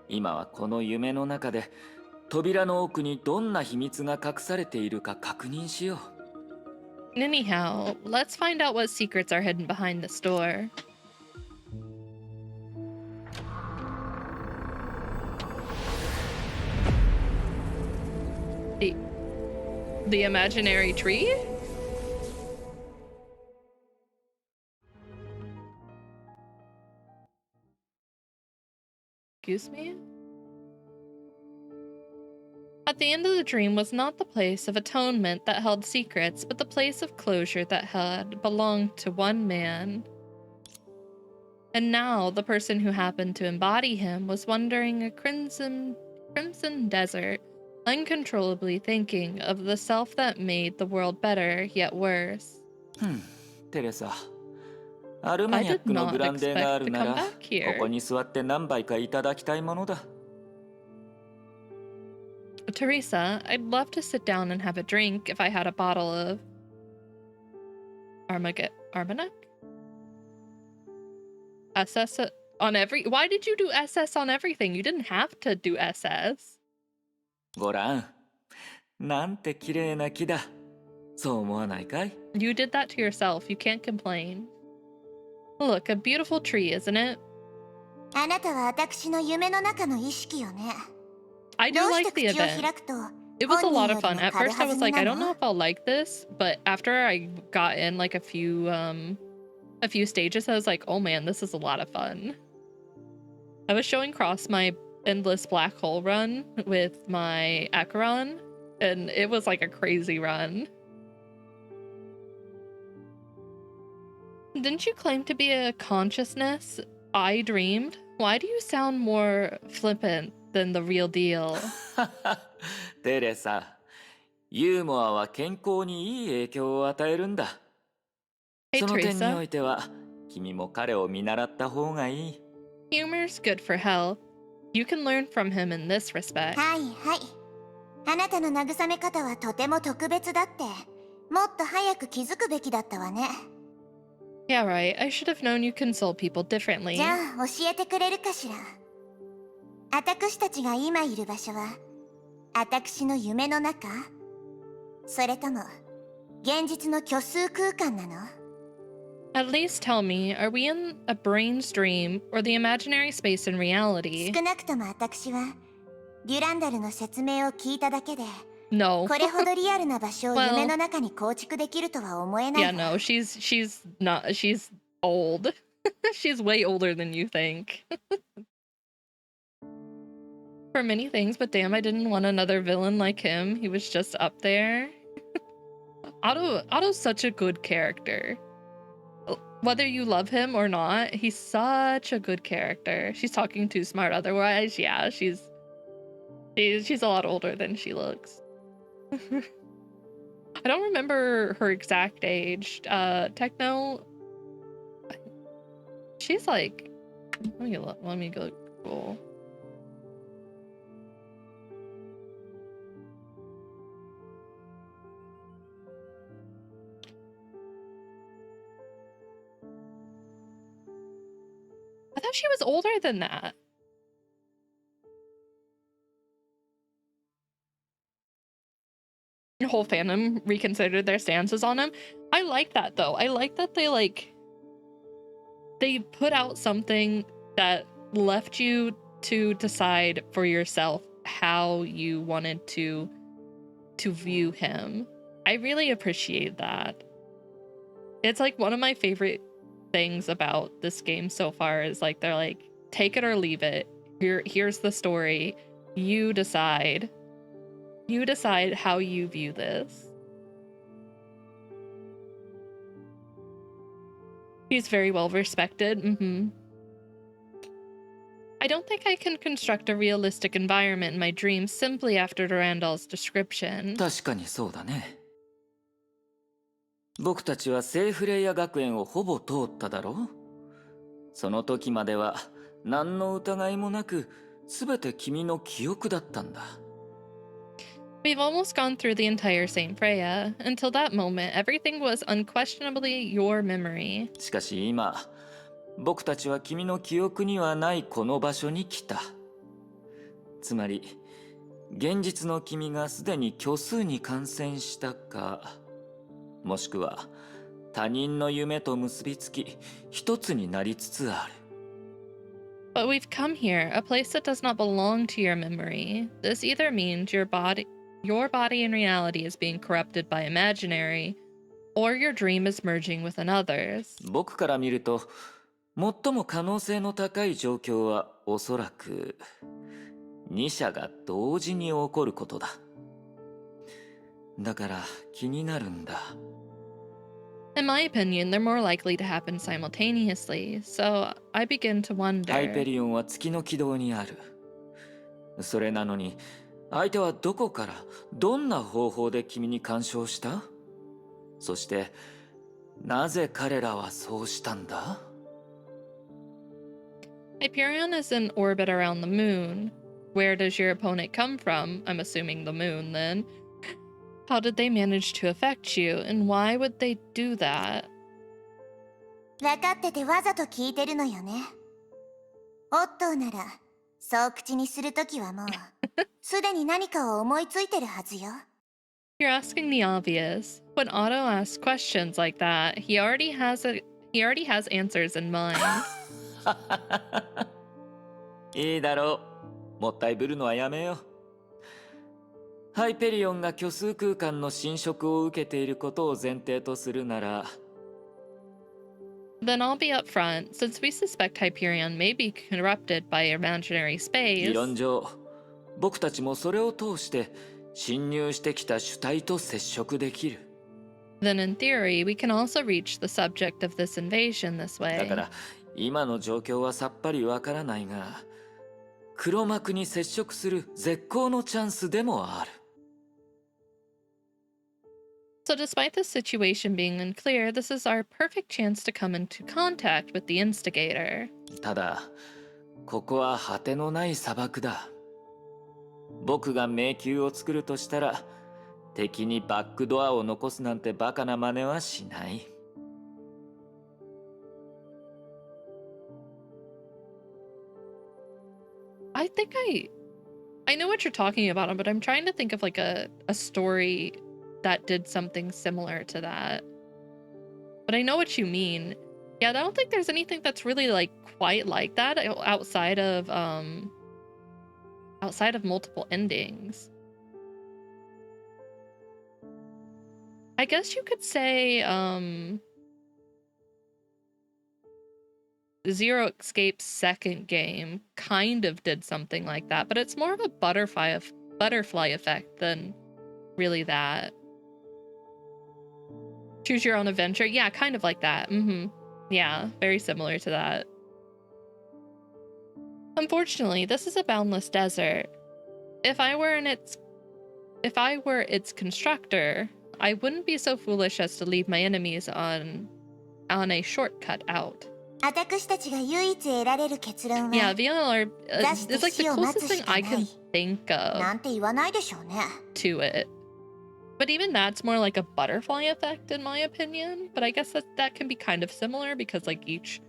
今はこの夢の中で扉の奥にどんな秘密が隠されているか確認しよう。Anyhow, let's find out what secrets are hidden behind this door. The imaginary tree? Excuse me? At the end of the dream was not the place of atonement that held secrets, but the place of closure that had belonged to one man. And now the person who happened to embody him was wandering a crimson desert, uncontrollably thinking of the self that made the world better, yet worse. テレサ、アルマニャックのブランデーがあるなら、ここに座って何杯かいただきたいものだ。Teresa, I'd love to sit down and have a drink if I had a bottle of Armagnac? SS on every... Why did you do SS on everything? You didn't have to do SS. ごらん、なんて綺麗な木だ。そう思わないかい？ You did that to yourself. You can't complain. Look, a beautiful tree, isn't it? あなたは私の夢の中の意識よね。 I do like the event. It was a lot of fun. At first I was like, I don't know if I'll like this, but after I got in like a few stages, I was like, oh man, this is a lot of fun. I was showing Cross my endless black hole run with my Acheron, and it was like a crazy run. Didn't you claim to be a consciousness? I dreamed. Why do you sound more flippant than the real deal? テレサ、ユーモアは健康にいい影響を与えるんだ。その点においては、君も彼を見習った方がいい。Humor's good for health. You can learn from him in this respect. はいはい。あなたの慰め方はとても特別だって、もっと早く気づくべきだったわね。Yeah, right. I should have known you console people differently. じゃあ教えてくれるかしら。私たちが今いる場所は、私の夢の中？それとも、現実の虚数空間なの？ At least tell me, are we in a brain's dream or the imaginary space in reality? 少なくとも私は、デュランダルの説明を聞いただけで、No. これほどリアルな場所を夢の中に構築できるとは思えない。Yeah, no, she's old. She's way older than you think. For many things, but damn, I didn't want another villain like him. He was just up there. Otto's such a good character. Whether you love him or not, he's such a good character. She's talking too smart otherwise. Yeah, she's a lot older than she looks. I don't remember her exact age. Techno, she's like, let me go Google. I thought she was older than that. The whole fandom reconsidered their stances on him. I like that though. I like that they put out something that left you to decide for yourself how you wanted to view him. I really appreciate that. It's like one of my favorite things about this game so far is like they're like, take it or leave it. Here's the story. You decide. You decide how you view this. He's very well respected. I don't think I can construct a realistic environment in my dreams simply after Durandal's description. 確かにそうだね。僕たちはセーフレイヤ学園をほぼ通っただろう。その時までは何の疑いもなく全て君の記憶だったんだ。We've almost gone through the entire Saint Freya. Until that moment, everything was unquestionably your memory. しかし今、僕たちは君の記憶にはないこの場所に来た。つまり、現実の君がすでに虚数に感染したか、もしくは他人の夢と結びつき、一つになりつつある。But we've come here, a place that does not belong to your memory. This either means your body in reality is being corrupted by imaginary, or your dream is merging with another's. 僕から見ると、最も可能性の高い状況はおそらく2者が同時に起こることだ。だから気になるんだ。In my opinion, they're more likely to happen simultaneously, so I begin to wonder. ハイペリオンは月の軌道にある。それなのに、相手はどこからどんな方法で君に干渉した？そして、なぜ彼らはそうしたんだ？ Hyperion is in orbit around the moon. Where does your opponent come from? I'm assuming the moon, then. How did they manage to affect you, and why would they do that? 分かっててわざと聞いてるのよね。オットーなら、そう口にするときはもう、すでに何かを思いついてるはずよ。You're asking the obvious. When Otto asks questions like that, he already has answers in mind. いいだろう。もったいぶるのはやめよう。ハイペリオンが虚数空間の侵食を受けていることを前提とするなら、 Then I'll be upfront, since we suspect Hyperion may be corrupted by imaginary 理 space. 論上、僕たちもそれを通して侵入してきた主体と接触できる。Then in theory, we can also reach the subject of this invasion this だか way. ら、今の状況はさっぱりわからないが、黒幕に接触する絶好のチャンスでもある。So despite this situation being unclear, this is our perfect chance to come into contact with the instigator. ただ、ここは果てのない砂漠だ。僕が迷宮を作るとしたら、敵にバックドアを残すなんてバカな真似はしない。I think I know what you're talking about, but I'm trying to think of like a story that did something similar to that. But I know what you mean. Yeah, I don't think there's anything that's really like quite like that outside of multiple endings. I guess you could say Zero Escape's second game kind of did something like that, but it's more of a butterfly effect than really that. Choose your own adventure. Yeah, kind of like that. Yeah, very similar to that. Unfortunately, this is a boundless desert. If I were its constructor, I wouldn't be so foolish as to leave my enemies on a shortcut out. 私たちが唯一得られる結論は、 Yeah, VLR is like the 死を待 closest つ thing しかな I い can think な of んて言わないでしょうね。 to it. But even that's more like a butterfly effect in my opinion. But I guess that can be kind of similar because like each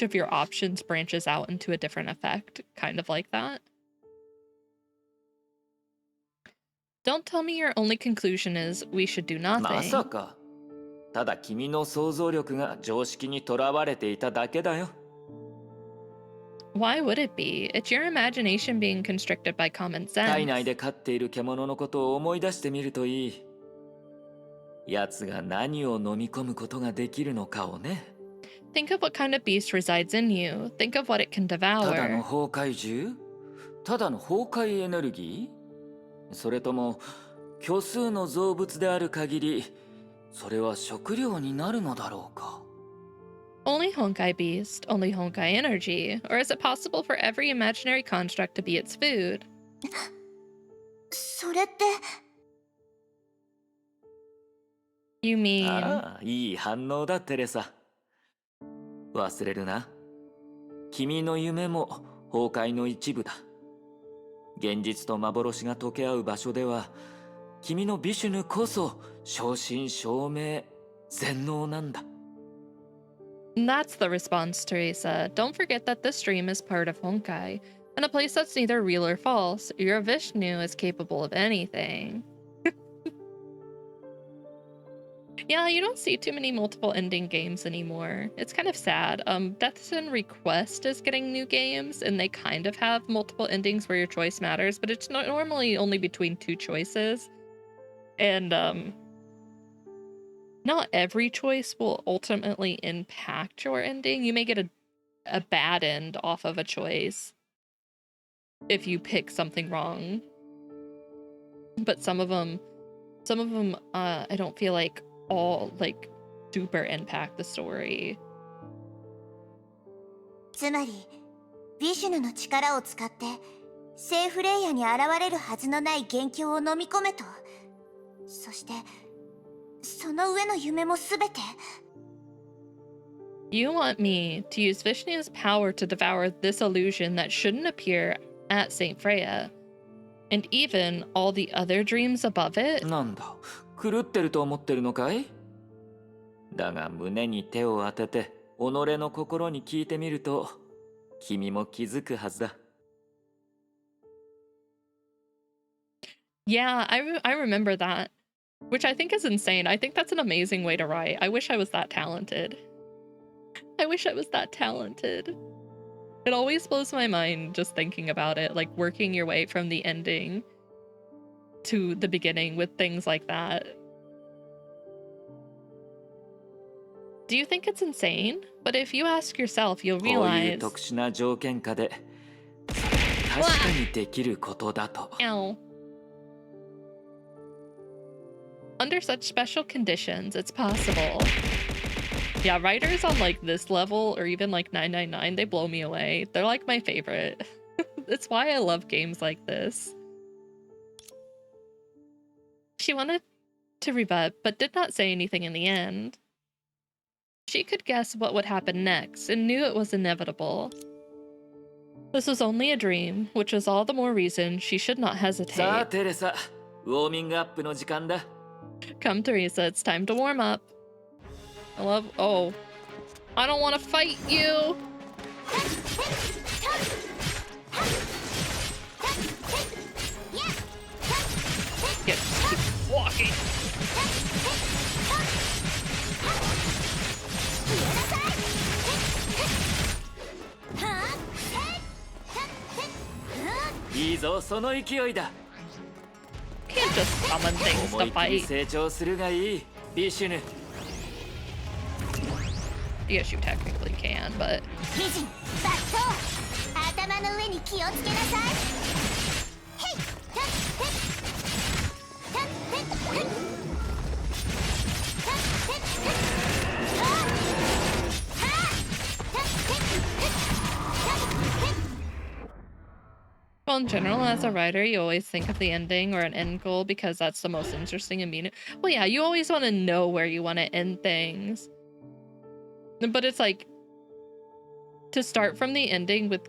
of your options branches out into a different effect, kind of like that. Don't tell me your only conclusion is we should do ま nothing. さか。ただ君の想像力が常識にとらわれていただけだよ。Why would it be? It's your imagination being constricted by common 体 sense. 内で飼っている獣のことを思い出してみるといい。奴が何を飲み込むことができるのかをね。Think of what kind of beast resides in you. Think of what it can ただの devour. 崩壊獣？ただの崩壊エネルギー？それとも虚数の造物である限りそれは食料になるのだろうか？ Only Honkai beast, only Honkai energy. Or is it possible for every imaginary construct to be its food? それって You mean... ああ、いい反応だテレサ。忘れるな。君の夢も崩壊の一部だ。現実と幻が溶け合う場所では君のビシュヌこそ正真正銘全能なんだ。That's the response, Teresa. Don't forget that this dream is part of Honkai, and a place that's neither real or false. Your Vishnu is capable of anything. Yeah, you don't see too many multiple ending games anymore. It's kind of sad. Deaths and Request is getting new games, and they kind of have multiple endings where your choice matters, but it's normally only between 2 choices. And, not every choice will ultimately impact your ending. You may get a bad end off of a choice if you pick something wrong. But some of them, I don't feel like all like super impact the story. つまりビシュヌの力を使ってセーフレイヤに現れるはずのない元凶を飲み込めと。そしてその上の夢もすべて。 You want me to use Vishnu's power to devour this illusion that shouldn't appear at Saint Freya, and even all the other dreams above it? なんだ、狂ってると思ってるのかい？だが胸に手を当てて己の心に聞いてみると君も気づくはずだ。Yeah, I remember that, which I think is insane. I think that's an amazing way to write. I wish I was that talented. I wish I was that talented. It always blows my mind just thinking about it, like working your way from the ending to the beginning with things like that. Do you think it's insane? But if you ask yourself, you'll こういう realize... 特殊な条件下で確かにできることだと。 Ow. Under such special conditions, it's possible. Yeah, writers on like this level or even like 999, they blow me away. They're like my favorite. It's why I love games like this. She wanted to rebut, but did not say anything in the end. She could guess what would happen next and knew it was inevitable. This was only a dream, which was all the more reason she should not さあ hesitate. テレサ、ウォーミングアップの時間だ。 Come, Teresa, it's time to warm up. I love... Oh. I don't want to fight you! Get walking! Can't just summon things to fight. 成長するがいい、ビシュヌ。 Yes, you technically can, but... 美人抜刀頭の上に気をつけなさい。へいはっへっはっへっはっはっへっはっはっはっへっはっへっ。 Well, in general, as a writer, you always think of the ending or an end goal because that's the most interesting and meaning. Well, yeah, you always want to know where you want to end things. But it's like, to start from the ending with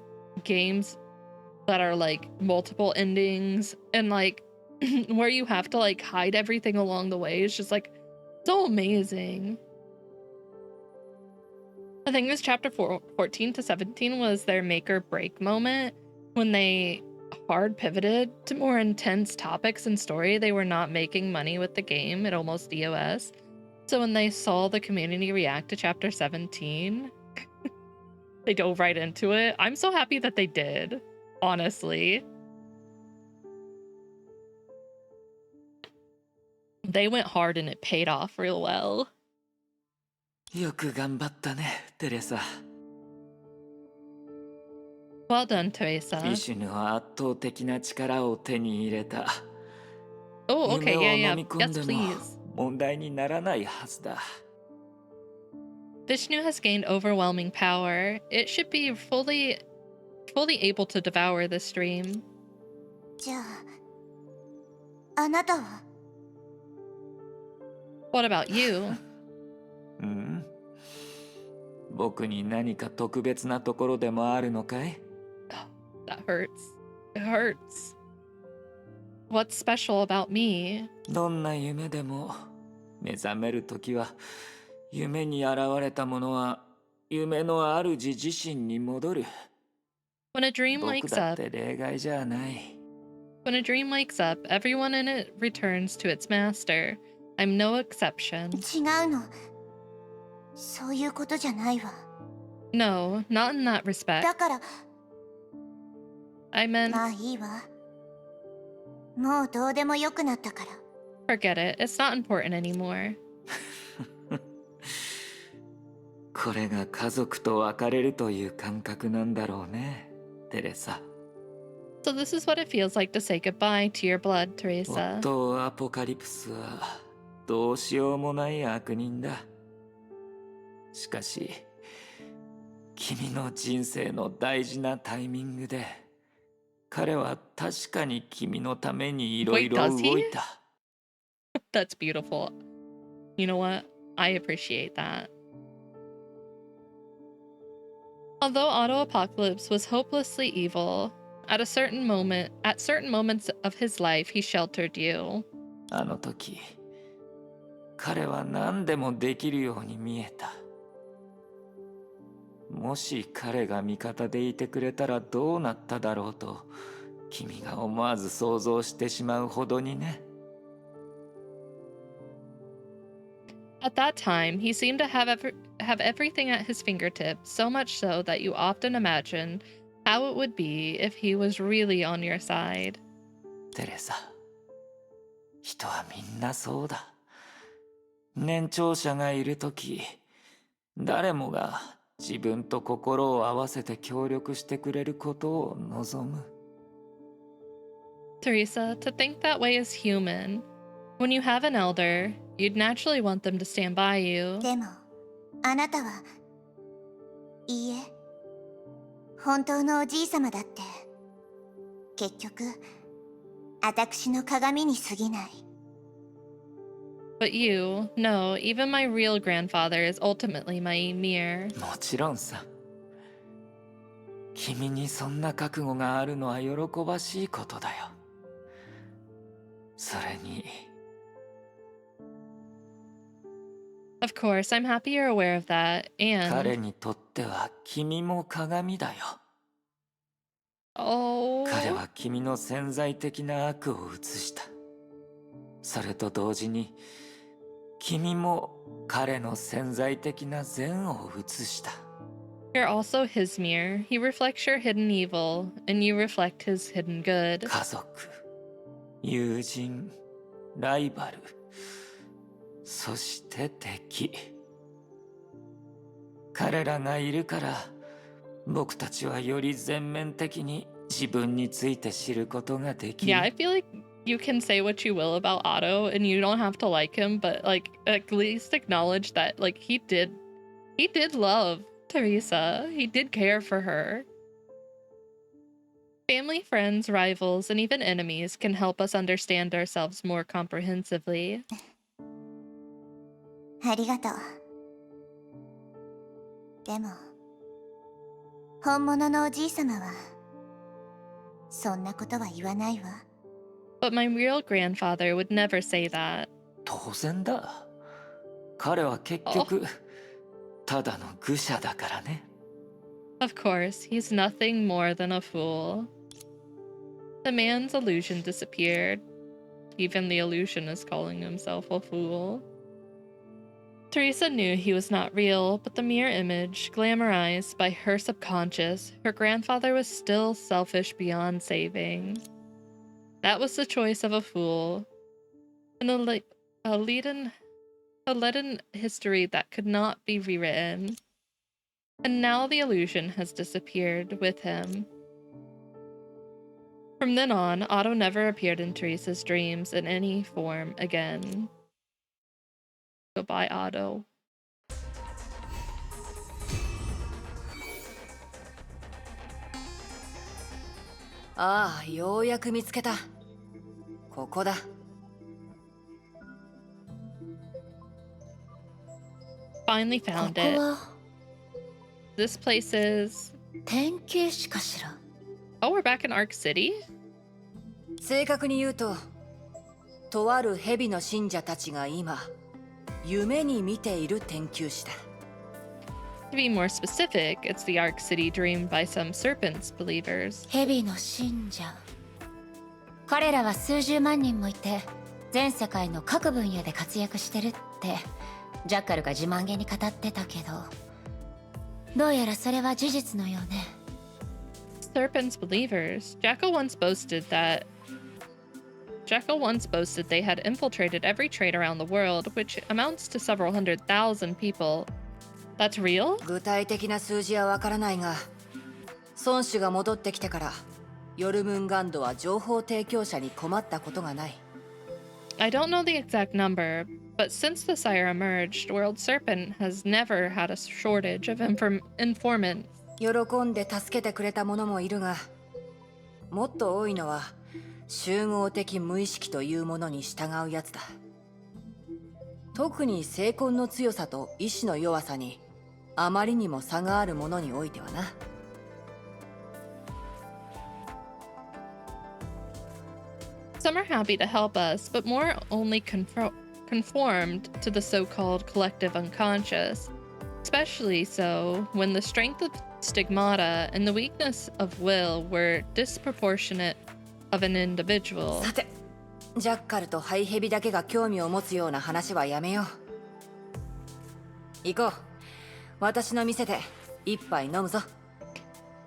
games that are like multiple endings and like where you have to like hide everything along the way is just like so amazing. I think this chapter 14 to 17 was their make or break moment when they hard pivoted to more intense topics and story. They were not making money with the game, it almost DOS. So when they saw the community react to chapter 17, they dove right into it. I'm so happy that they did, honestly. They went hard and it paid off real well. よく頑張ったね、テレサ。Well done, Teresa. イシュヌは圧倒的な力を手に入れた。 Oh, okay, 夢 yeah, を yeah. 飲み込 Yes, んでも please. 問題にならないはずだ。 Vishnu has gained overwhelming power. It should be fully able to devour this dream. じゃあ、あなたは What about you? うん、僕に何か特別なところでもあるのかい？ That hurts. It hurts. What's special about me? どんな夢でも目覚めるときは、夢に現れたものは夢の主自身に戻る。 When a dream 僕 wakes だっ up, て例外じゃない。 when a dream wakes up, everyone in it returns to its master. I'm no exception. 違うの。そういうことじゃないわ。 No, not in that だ respect. から、 I meant まあいいわ。もうどうでもよくなったから。 forget it. It's not important anymore. これが家族と別れるという感覚なんだろうね、テレサ。 So this is what it feels like to say goodbye to your blood, Teresa. 夫アポカリプスはどうしようもない悪人だ。しかし、君の人生の大事なタイミングで、彼は確かに君のためにいろい Wait, ろ does 動 he? いた。 That's beautiful. You know what? I appreciate that. Although Auto Apocalypse was hopelessly evil, at certain moments of his life, he sheltered you. あの時、彼は何でもできるように見えた。もし彼が味方でいてくれたらどうなっただろうと、君が思わず想像してしまうほどにね。 At that time, he seemed to have everything at his fingertips, so much so that you often imagined how it would be if he was really on your side. テレサ、人はみんなそうだ。年長者がいるとき、誰もが自分と心を合わせて協力してくれることを望む。 Teresa, to think that way is human. When you have an elder, you'd naturally want them to stand by you. でも、あなたは、いいえ、本当のおじいさまだって、結局、私の鏡に過ぎない。 But you, no, even my real grandfather is ultimately my mirror. もちろんさ。君にそんな覚悟があるのは喜ばしいことだよ。それに、 Of course, I'm happy you're aware of that, 彼 and にとっては君も鏡だよ。 oh, 彼は君の潜在的な悪を映した。それと同時に、君も彼の潜在的な善を映した。 you're also his mirror. He reflects your hidden evil, and you reflect his hidden good. 家族、友人、ライバル、そして敵。彼らがいるから、僕たちはより全面的に自分について知ることができる。 Yeah, I feel like you can say what you will about Otto, and you don't have to like him, but like at least acknowledge that like he did love Teresa. He did care for her. Family, friends, rivals, and even enemies can help us understand ourselves more comprehensively. ありがとう。でも、本物のおじいさまは、そんなことは言わないわ。 But my real grandfather would never say that. 当然だ。彼は結局、ただの愚者だからね。 Of course, he's nothing more than a fool. The man's illusion disappeared. Even the illusion is calling himself a fool. Teresa knew he was not real, but the mere image, glamorized by her subconscious, her grandfather was still selfish beyond saving. That was the choice of a fool. And a leaden A leaden history that could not be rewritten. And now the illusion has disappeared with him. From then on, Otto never appeared in Teresa's dreams in any form again. Goodbye, Otto.ああ、ようやく見つけた。ここだ。Finally found こ it. こは This place is... 天球師かしら。 Oh, we're back in Arc City? 正確に言うと、とある蛇の信者たちが今、夢に見ている天球師だ。To be more specific, it's the Arc City dreamed by some serpents believers. 蛇の信者。彼らは数十万人もいて、全世界の各分野で活躍してるって、ジャッカルが自慢げに語ってたけど、どうやらそれは事実のようね。Serpents believers. Jackal once boasted they had infiltrated every trade around the world, which amounts to several 100,000 people. That's real? 具体的な数字はわからないが、孫子が戻ってきてから、ヨルムンガンドは情報提供者に困ったことがない。I don't know the exact number, but since the sire emerged, World Serpent has never had a shortage of informants. 喜んで助けてくれた者もいるが、もっと多いのは集合的無意識というものに従うやつだ。特に精魂の強さと意志の弱さにあまりにも差があるものにおいてはな。Some are happy to help us, but more only conformed to the so-called collective unconscious. Especially so when the strength of stigmata and the weakness of will were disproportionate of an individual. さて、ジャッカルとハイヘビだけが興味を持つような話はやめよう。行こう。私の店で一杯飲むぞ。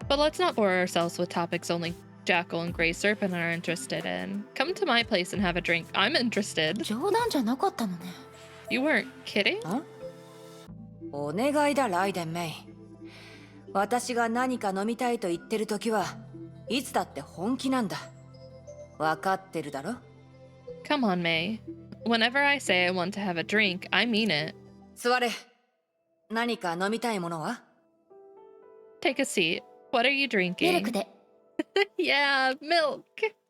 But let's not bore ourselves with topics only Jackal and Grey Serpent are interested in. Come to my place and have a drink. I'm interested. 冗談じゃなかったのね。You weren't kidding? お願いだ、ライデンメイ。私が何か飲みたいと言ってる時はいつだって本気なんだ。わかってるだろ？ Come on, May. Whenever I say I want to have a drink, I mean it. 座れ。何か飲みたいものは？ Take a seat. What are you ミル drinking? クで。Yeah, milk.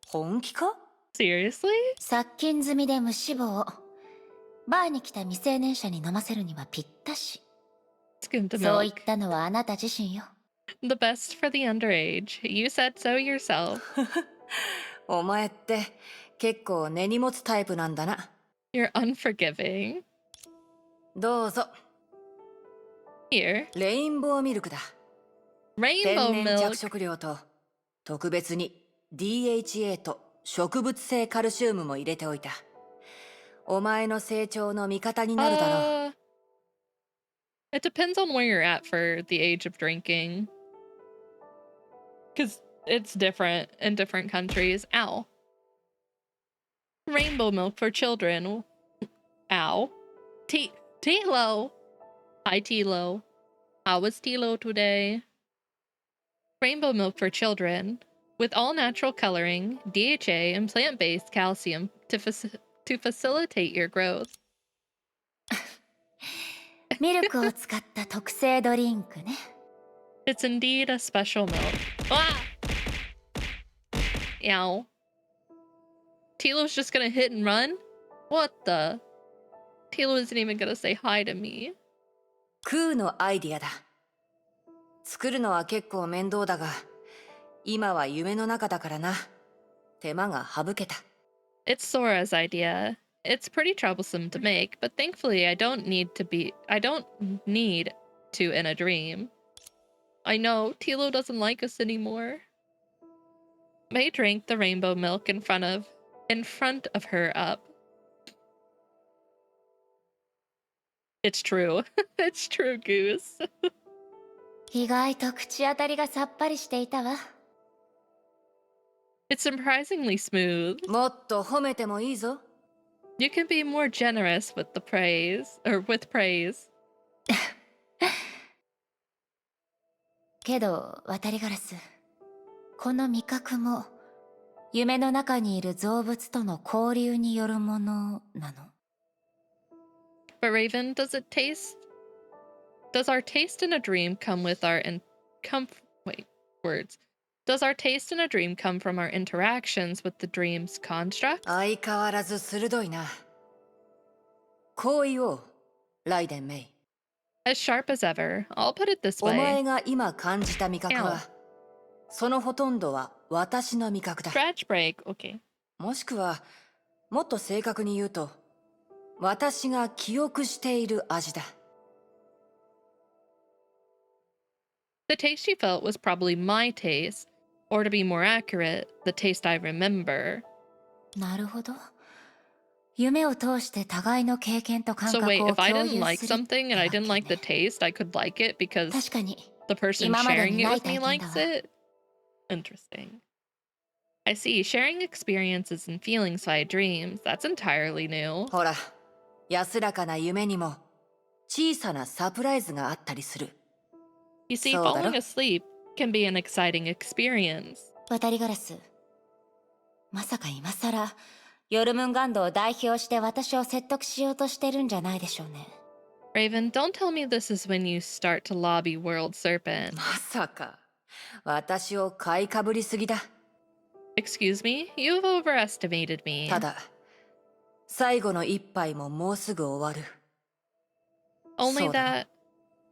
本気か？ Seriously? 殺菌済みで無脂肪。バーに来た未成年者に飲ませるにはぴったし。Skim to そう言っ milk. たのはあなた自身よ。The best for the underage. You said so yourself. お前って結構根に持つタイプなんだな。You're unforgiving. どうぞ。Here. レインボーミルクだ。 Rainbow 天然着 milk. 色料と特別に DHA と植物性カルシウムも入れておいた。お前の成長の味方になるだろう。It depends on where you're at for the age of drinking. Because it's different in different countries. Ow. Rainbow milk for children. Ow. Tilo. Hi, Tilo. How was Tilo today? Rainbow milk for children. With all natural coloring, DHA, and plant-based calcium to facilitate your growth. ミルクを使った特製ドリンクね。It's indeed a special milk. Ah! Ow. Tilo's just gonna hit and run? What the? Tilo isn't even gonna say hi to me. クーのアイディアだ。作るのは結構面倒だが、今は夢の中だからな。手間が省けた。It's Sora's idea. It's pretty troublesome to make, but thankfully I don't need to in a dream. I know, Tilo doesn't like us anymore. May drank the rainbow milk in front of her up. It's true. It's true, Goose. 意外と口当たりがさっぱりしていたわ。It's surprisingly smooth. もっと褒めてもいいぞ。You can be more generous with the praise, or with praise. けど、渡りガラス。この味覚も、夢の中にいる造物との交流によるものなの。But Raven, does our taste in a dream come with our Does our taste in a dream come from our interactions with the dream's constructs? 相変わらず鋭いな。こう言おう、ライデンメイ。As sharp as ever, I'll put it this お way. 前が今感じた味覚は、そのほとんどは私の味覚だ。Scratch break, okay. もしくは、もっと正確に言うと、私が記憶している味だ。The taste you felt was probably my taste, or to be more accurate, the taste I remember. なるほど。夢を通して互いの経験と感 So 覚 wait, を if I 共 didn't 有 like する。 something and I didn't like the taste, I could like it because 確かに。 the person 今まで sharing に it ない with me 体験だ likes わ。 it? Interesting. I see, sharing experiences and feelings via dreams, that's entirely new. ほら、安らかな夢にも小さなサプライズがあったりする。 You see, そうだろ？ falling asleep can be an exciting experience. 渡りガラス。まさか今さら、ヨルムンガンドを代表して私を説得しようとしてるんじゃないでしょうね。Raven, don't tell me this is when you start to lobby World Serpent. まさか、私を買いかぶりすぎだ。Excuse me? You've overestimated me. ただ、最後の一杯ももうすぐ終わる。 Only そうだな。 that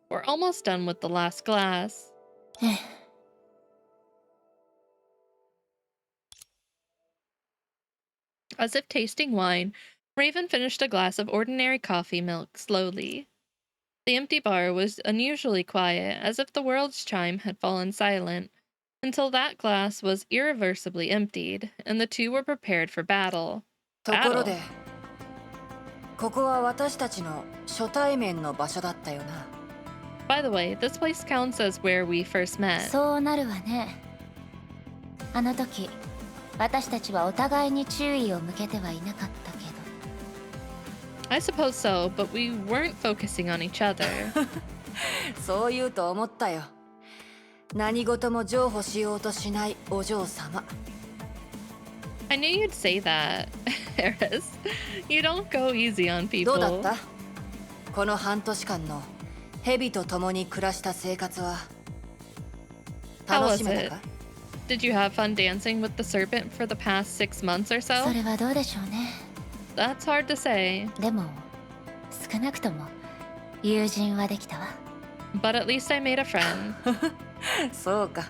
we're almost done with the last glass. As if tasting wine, Raven finished a glass of ordinary coffee milk slowly. The empty bar was unusually quiet, as if the world's chime had fallen silent, until that glass was irreversibly emptied, and the two were prepared for battle. ところで、ここは私たちの初対面の場所だったよな。 By the way, this place counts as where we first met. そうなるわね。あの時、私たちはお互いに注意を向けてはいなかったけど。 I suppose so, but we weren't focusing on each other. そう言うと思ったよ。何事も譲歩しようとしないお嬢様。 I knew you'd say that, Eris. You don't go easy on どうだ people. った？この半年間の蛇と共に暮らした生活は How 楽 was しめた it? か？ Did you have fun dancing with the serpent for the past 6 months or そ so? れはどうでしょうね。 That's hard to say, でも、少なくとも友人はできたわ。 but at least I made a friend. そうか。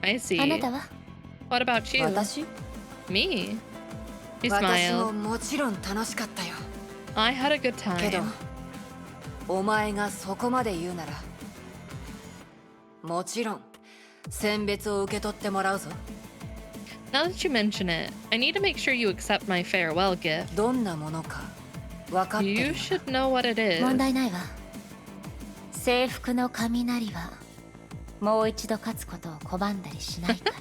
I あな see. たは？ What about you? 私？ Me? He 私も smiled. もちろん楽しかったよ。 I had a good けど time. お前がそこまで言うならもちろん選別を受け取ってもらうぞ。 Now that you mention it, I need to make sure you accept my farewell gift. どんなものか分かってる You よ should know what it is. 問題ないわ。制服の雷はもう一度勝つことを拒んだりしないから。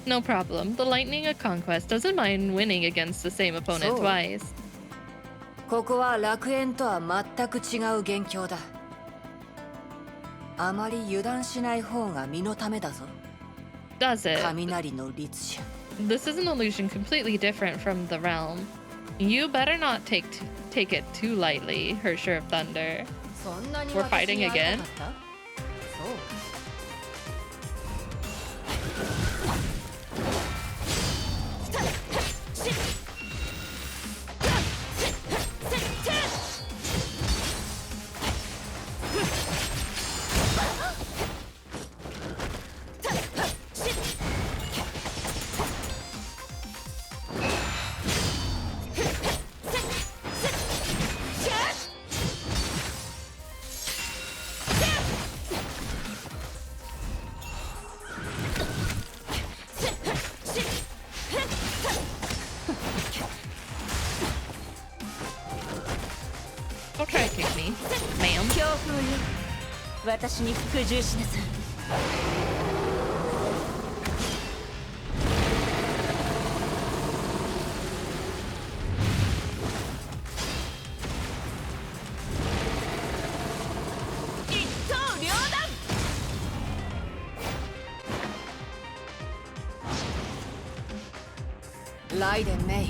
No problem. The Lightning of Conquest doesn't mind winning against the same opponent So- twice. ここは楽園とは全く違う元凶だ。あまり油断しない方が身のためだぞ。 Does it? 雷の律者。 This is an illusion completely different from the realm. You better not take it too lightly, Hersher of Thunder. そんなに We're 私 fighting に会い again? たかった？そうか。Don't try to kick me, ma'am. 強風よ。私に服従しなさい。ライデン・メイ、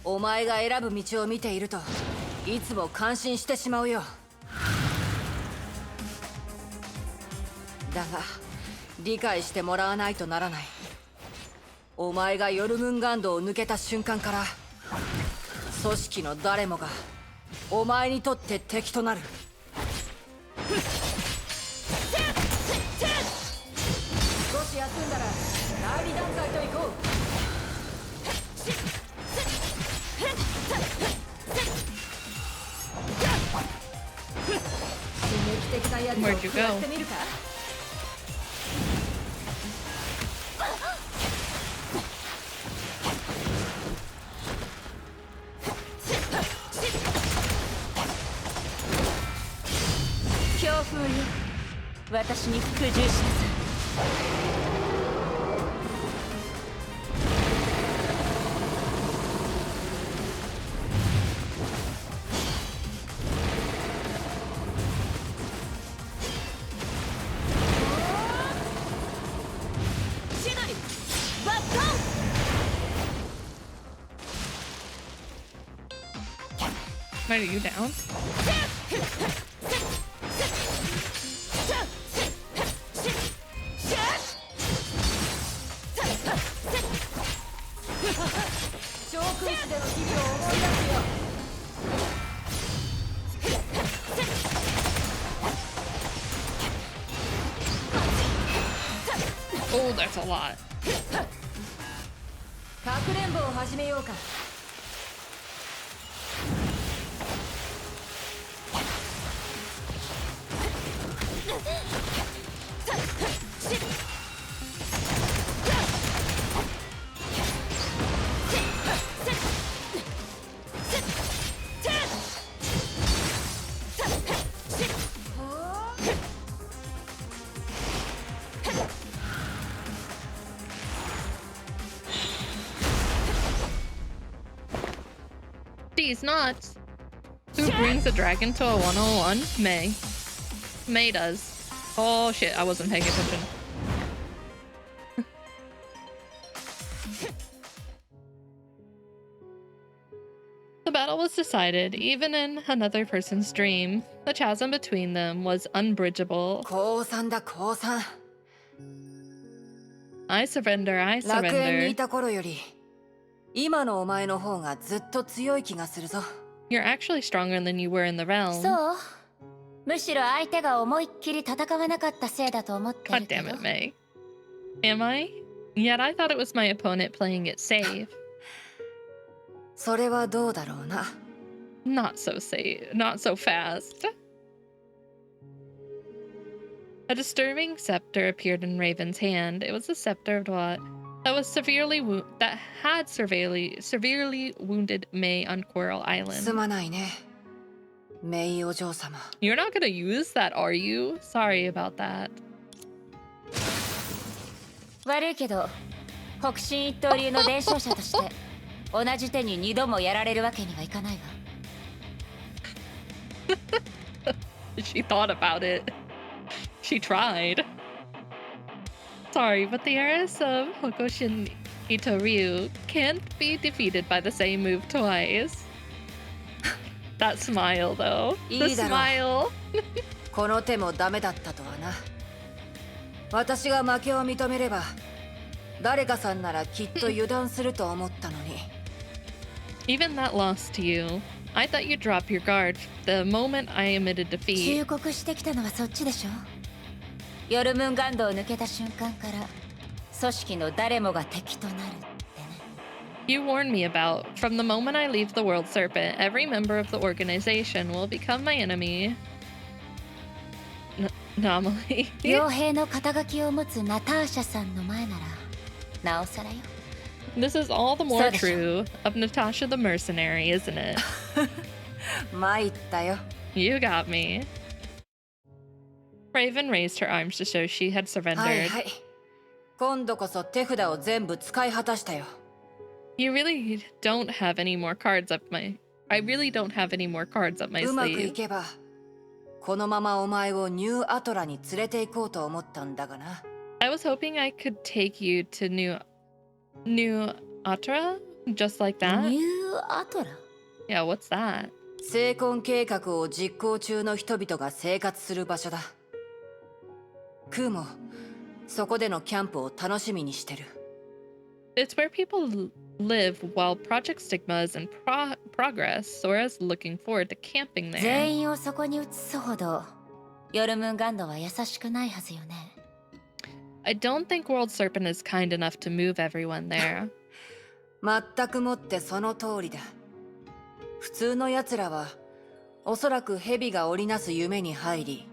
お前が選ぶ道を見ているといつも感心してしまうよ。だが理解してもらわないとならない。お前がヨルムンガンドを抜けた瞬間から組織の誰もがお前にとって敵となる。少し休んだら第2段階と行こう。刺激的なやつを食らってみるか。強風よ、私に服従しなさい。シナリバットン。Wait, are you down? Oh, that's a lot. かくれんぼを始めようか。These nuts. Who brings a dragon to a 101? May. May does. Oh shit, I wasn't paying attention. The battle was decided, even in another person's dream. The chasm between them was unbridgeable. 降参だ降参。 I surrender, I 楽園に surrender. いた頃より今のお前の方がずっと強い気がするぞ。 You're actually stronger than you were in the realm. そう。むしろ相手が思いっきり戦わなかったせいだと思ってる God け damn ど。 it, May. Am I? Yet I thought it was my opponent playing it safe. それはどうだろうな。 Not so safe, not so fast. A disturbing scepter appeared in Raven's hand. It was a scepter of what? That was severely wounded May on Coral す Island. まないね、メイお嬢様。 You're not gonna use that, are you? Sorry about that. 悪いけど、北進一刀流の伝承者として同じ手に二度もやられるわけにはいかないわ。She thought about it. She tried. Sorry, but the heiress of Hokoshin Itoryu can't be defeated by the same move twice. That smile, though. The いいだろう。 smile. この手もダメだったとはな。私が負けを認めれば誰かさんならきっと油断すると思ったのに。 Even that loss to you. I thought you'd drop your guard the moment I admitted defeat. 忠告してきたのはそっちでしょ。ヨルムンガンドを抜けた瞬間から組織の誰もが敵となるってね。 You warned me about, from the moment I leave the World Serpent, every member of the organization will become my enemy. Anomaly. 傭兵の肩書きを持つナターシャさんの前ならなおさらよ。 This is all the more そうでしょ。 true of Natasha the mercenary, isn't it? 参ったよ。 You got me. Raven raised her arms to show she had はい surrendered. はい。今度こそ手札を全部使い果たしたよ。 You really don't have any more cards up my... I really don't have any more cards up my うまくい sleeve. けばこのままお前をニューアトラに連れて行こうと思ったんだがな。 I was hoping I could take you to New Atra? Just like that? ニューアトラ Yeah, what's that? 成婚計画を実行中の人々が生活する場所だ。クーもそこでのキャンプを楽しみにしてる。It's where people live while Project Stigma is in progress. Sora's looking forward to camping there. 全員をそこに移すほどヨルムンガンドは優しくないはずよね。I don't think World Serpent is kind enough to move everyone there. 全くもってその通りだ。普通の奴らはおそらく蛇が織りなす夢に入り、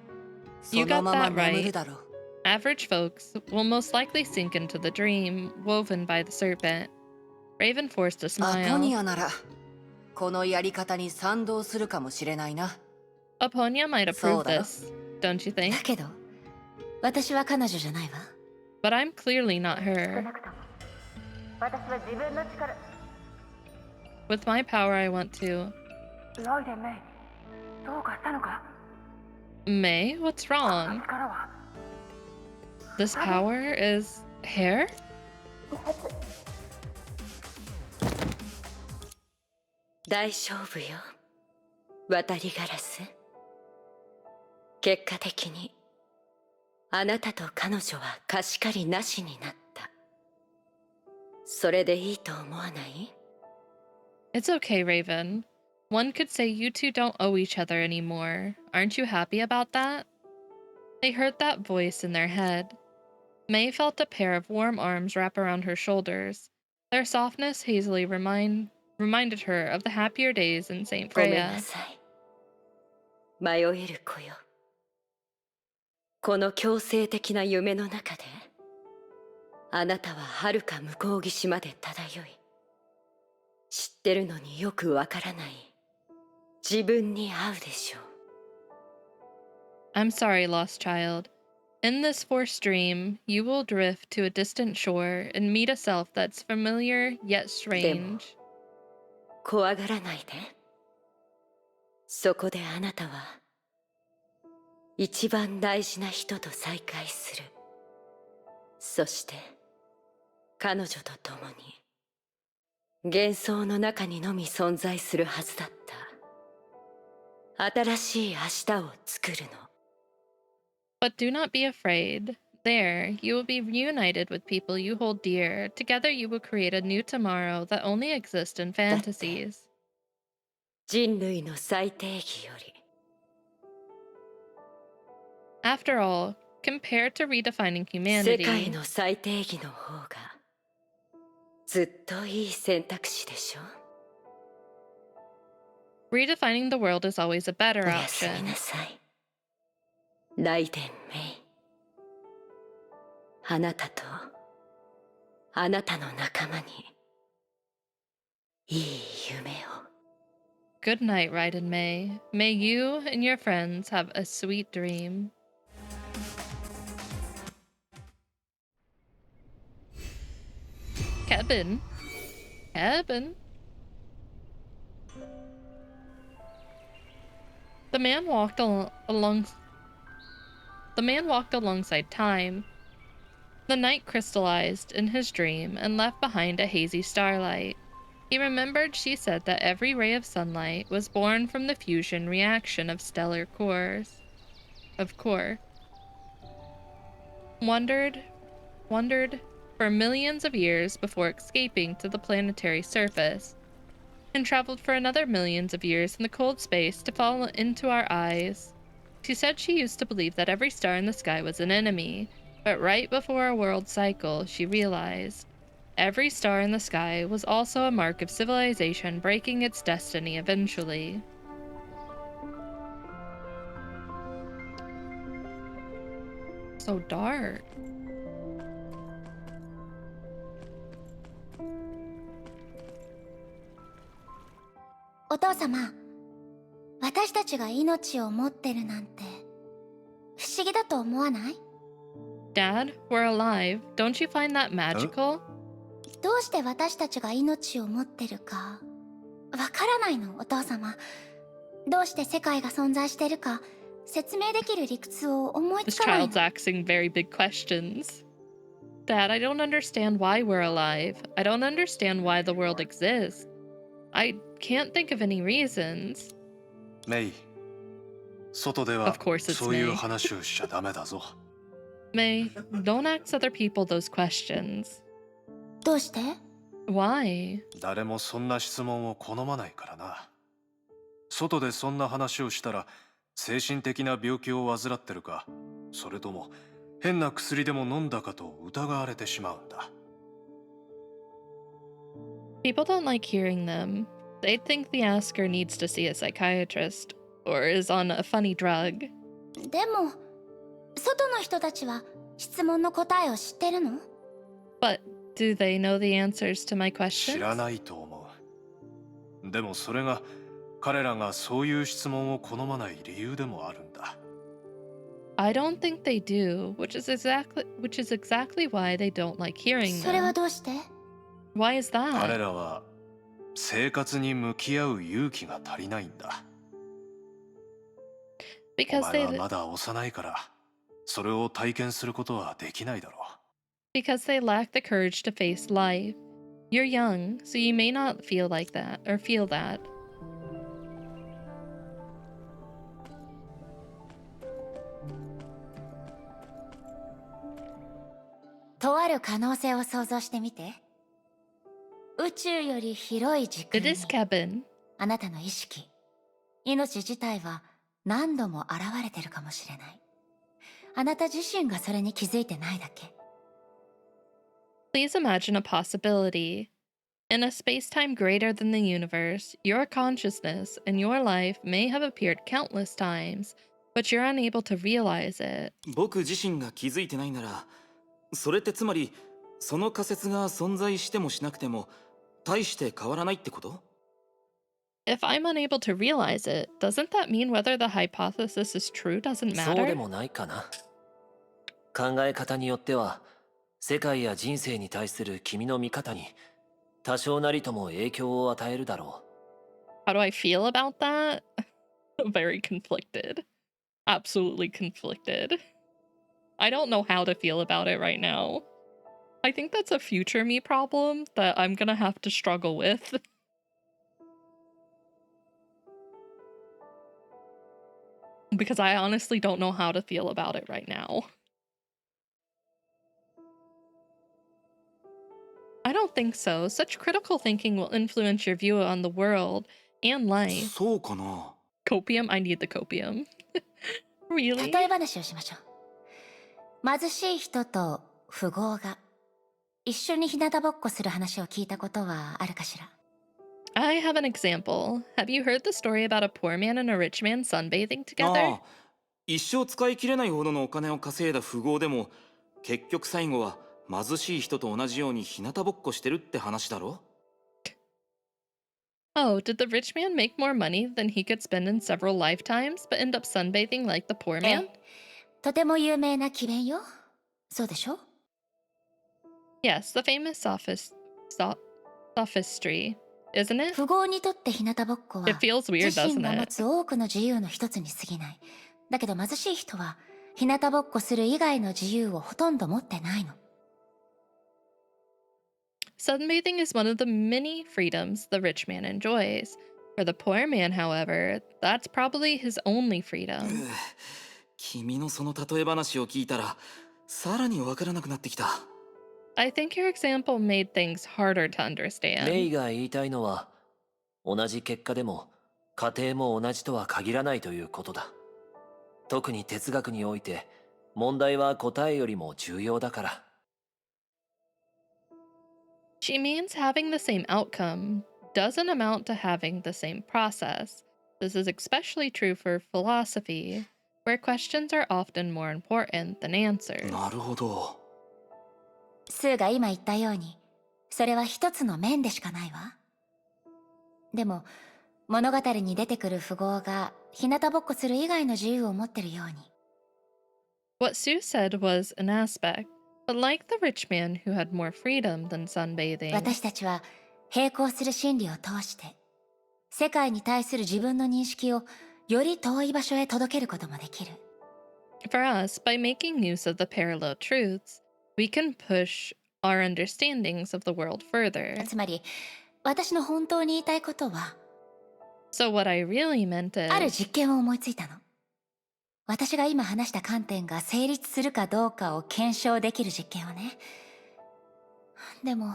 そ You の got まま that 眠 right. るだろう。Average folks will most likely sink into the dream woven by the serpent. Raven forced a アポニ smile. アならこのやり方に賛同するかもしれないな。Aponia might approve そうだろ。 this, don't you think? だけど私は彼女じゃないわ。 But I'm clearly not her. 私は自分の力。 With my power, I want to. ロイデンメイ、どうかしたのか？ May, what's wrong? 力は This power is hair? 大勝負よ、渡りガラス。結果的にあなたと彼女は貸し借りなしになった。それでいいと思わない？ It's okay, Raven. One could say you two don't owe each other anymore. Aren't you happy about that? They heard that voice in their head. May felt a pair of warm arms wrap around her shoulders. Their softness hazily reminded her of the happier days in St. ごめん Freya. なさい。迷える子よ。この強制的な夢の中で、あなたは遥か向こう岸まで漂い、知ってるのによくわからない自分に会うでしょう。I'm sorry, lost child. In this forced dream, you will drift to a distant shore and meet a self that's familiar yet strange. 怖がらないで。そこであなたは一番大事な人と再会する。そして彼女と共に幻想の中にのみ存在するはずだった新しい明日を作るの。But do not be afraid. There, you will be reunited with people you hold dear. Together, you will create a new tomorrow that only exists in fantasies. 人類の最定義より After all, compared to redefining 世界 humanity, の最定義の方がずっといい選択肢でしょ。 redefining the world is always a better おやすみ option. なさい。ライデン・メイ。あなたとあなたの仲間にいい夢を。 Good night, Raiden May. May you and your friends have a sweet dream. Kevin. Kevin. The man walked alongside time. The night crystallized in his dream and left behind a hazy starlight. He remembered she said that every ray of sunlight was born from the fusion reaction of stellar cores. Wondered for millions of years before escaping to the planetary surface, and traveled for another millions of years in the cold space to fall into our eyes. She said she used to believe that every star in the sky was an enemy, but right before a world cycle, she realized every star in the sky was also a mark of civilization breaking its destiny eventually. So dark. お父様、私たちが命を持ってるなんて不思議だと思わない？ Dad, we're alive. Don't you find that magical? どうして私たちが命を持ってるかわからないの、お父様。どうして世界が存在してるか説明できる理屈を思い This つかないの。 child's asking very big questions. Dad, I don't understand why we're alive. I don't understand why the world exists. I can't think of any reasons. メイ、外で Of は course it's そういう May. 話をしちゃダメだぞ。 May, don't ask other people those questions. どうして？ Why? 誰もそんな質問を好まないからな。外でそんな話をしたら精神的な病気を患ってるか、それとも変な薬でも飲んだかと疑われてしまうんだ。 People don't like hearing them. They think the asker needs to see a psychiatrist or is on a funny drug. でも、外の人たちは質問の答えを知ってるの？ But do they know the answers to my 知ら questions? ないと思う。でもそれが彼らがそういう質問を好まない理由でもあるんだ。 I don't think they do, which is exactly why they don't like hearing それは them. どうして？ Why is 彼 that? らは生活に向き合う勇気が足りないんだ。お Because 前は they まだ幼いからそれを体験することはできないだろう。 because they lack the courage to face life. You're young, so you may not feel like that or feel that. とある可能性を想像してみて。宇宙より広い時空 It に is Kevin. あなたの意識、命自体は何度も現れてるかもしれない。あなた自身がそれに気づいてないだけ。 Please imagine a possibility. In a space-time greater than the universe, your consciousness and your life may have appeared countless times, but you're unable to realize it. 僕自身が気づいてないなら、それってつまりその仮説が存在してもしなくても大して変わらないってこと？ If I'm unable to realize it, doesn't that mean whether the hypothesis is true doesn't そうで matter? もないかな。考え方によっては、世界や人生に対する君の見方に多少なりとも影響を与えるだろう。 How do I feel about that? Very conflicted. Absolutely conflicted. I don't know how to feel about it right now. I think that's a future me problem that I'm gonna have to struggle with. Because I honestly don't know how to feel about it right now. I don't think so. Such critical thinking will influence your view on the world and life. そうかな。 Copium? I need the copium. Really? 例え話をしましょう。貧しい人と富豪が一緒に日向ぼっこする話を聞いたことはあるかしら？ I have an example. Have you heard the story about a poor man and a rich man sunbathing together? ああ、一生使い切れないほどのお金を稼いだ富豪でも結局最後は貧しい人と同じように日向ぼっこしてるって話だろ？ Oh, did the rich man make more money than he could spend in several lifetimes, but end up sunbathing like the poor え man? え、とても有名な奇弁よ。そうでしょ？ Yes, the famous sophistry, isn't it? 富豪にとって日向ぼっこは It feels weird, 自身 doesn't が持 it? つ多くの自由の一つに過ぎない。だけど貧しい人は日向ぼっこする以外の自由をほとんど持ってないの。 Sunbathing is one of the many freedoms the rich man enjoys. For the poor man, however, that's probably his only freedom. 君のその例え話を聞いたらさらにわからなくなってきた。 I think your example made things harder to メ understand. イが言いたいのは、同じ結果でも家庭も同じとは限らないということだ。特に哲学において問題は答えよりも重要だから。 She means having the same outcome doesn't amount to having the same process. This is especially true for philosophy, where questions are often more important than answers. なるほど。スーが今言ったように、それは一つの面でしかないわ。でも、物語に出てくる富豪が日向ぼっこする以外の自由を持ってるように。What Sue said was an aspect, but like the rich man who had more freedom than sunbathing, 私たちは並行する真理を通して、世界に対する自分の認識をより遠い場所へ届けることもできる。for us, by making use of the parallel truths, we can push our understandings of the world further. つまり私の本当に言いたいことは、 So what I really meant ある is, 実験を思いついたの。私が今話した観点が成立するかどうかを検証できる実験をね。でも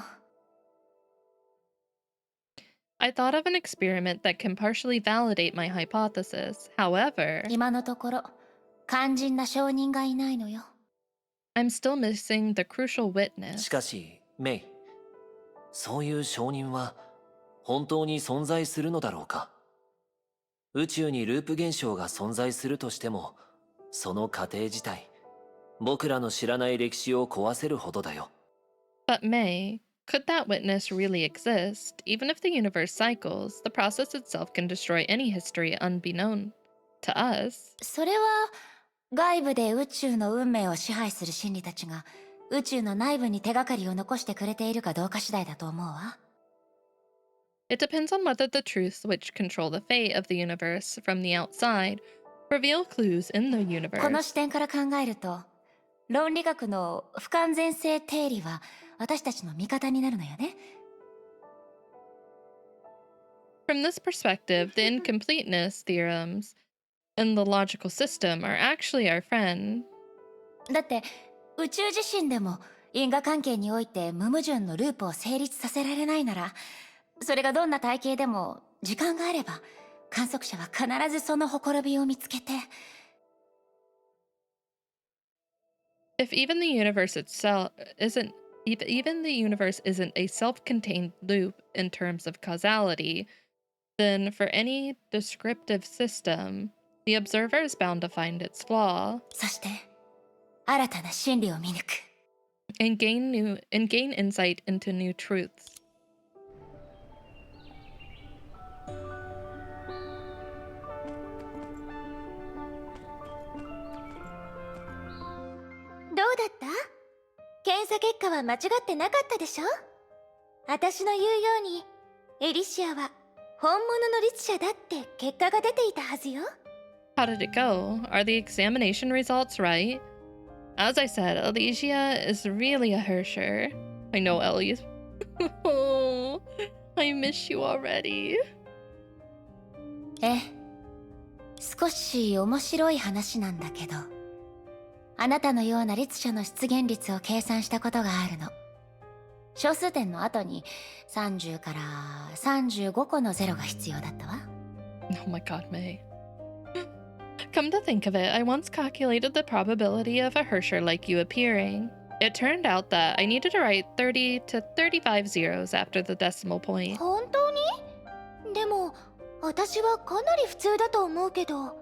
I thought of an experiment that can partially validate my hypothesis. However, 今のところ肝心な証人がいないのよ。 I'm still missing the crucial witness. しかしメイ、そういう証人は本当に存在するのだろうか。宇宙にループ現象が存在するとしても、その過程自体僕らの知らない歴史を壊せるほどだよ。 But May, could that witness really exist? Even if the universe cycles, the process itself can destroy any history unbeknown to us. それは外部で宇宙の運命を支配する真理たちが宇宙の内部に手がかりを残してくれているかどうか次第だと思うわ。 It depends on whether the truths which control the fate of the universe from the outside reveal clues in the この universe. 視点から考えると、論理学の不完全性定理は私たちの味方になるのよね。 From this perspective, the incompleteness theorems in the logical system are actually our friend. だって宇宙自身でも因果関係において無矛盾のループを成立させられないなら、それがどんな体系でも時間があれば観測者は必ずそのほころびを見つけて、 If even the universe itself isn't even the universe isn't a self-contained loop in terms of causality, then for any descriptive system, the observer is bound to find its flaw そして新たな真理を見抜く。 and gain insight into new truths. どうだった？検査結果は間違ってなかったでしょ？私の言うようにエリシアは本物の律者だって結果が出ていたはずよ。 How did it go? Are the examination results right? As I said, Alicia is really a Hersher. I know, Ellie. Oh, I miss you already. ええ、少し面白い話なんだけど、あなたのような律者の出現率を計算したことがあるの。小数点の後に30から35個のゼロが必要だったわ。 Oh my god, May. Come to think of it, I once calculated the probability of a Hersher like you appearing. It turned out that I needed to write 30 to 35 zeros after the decimal point. 本当に？でも私はかなり普通だと思うけど。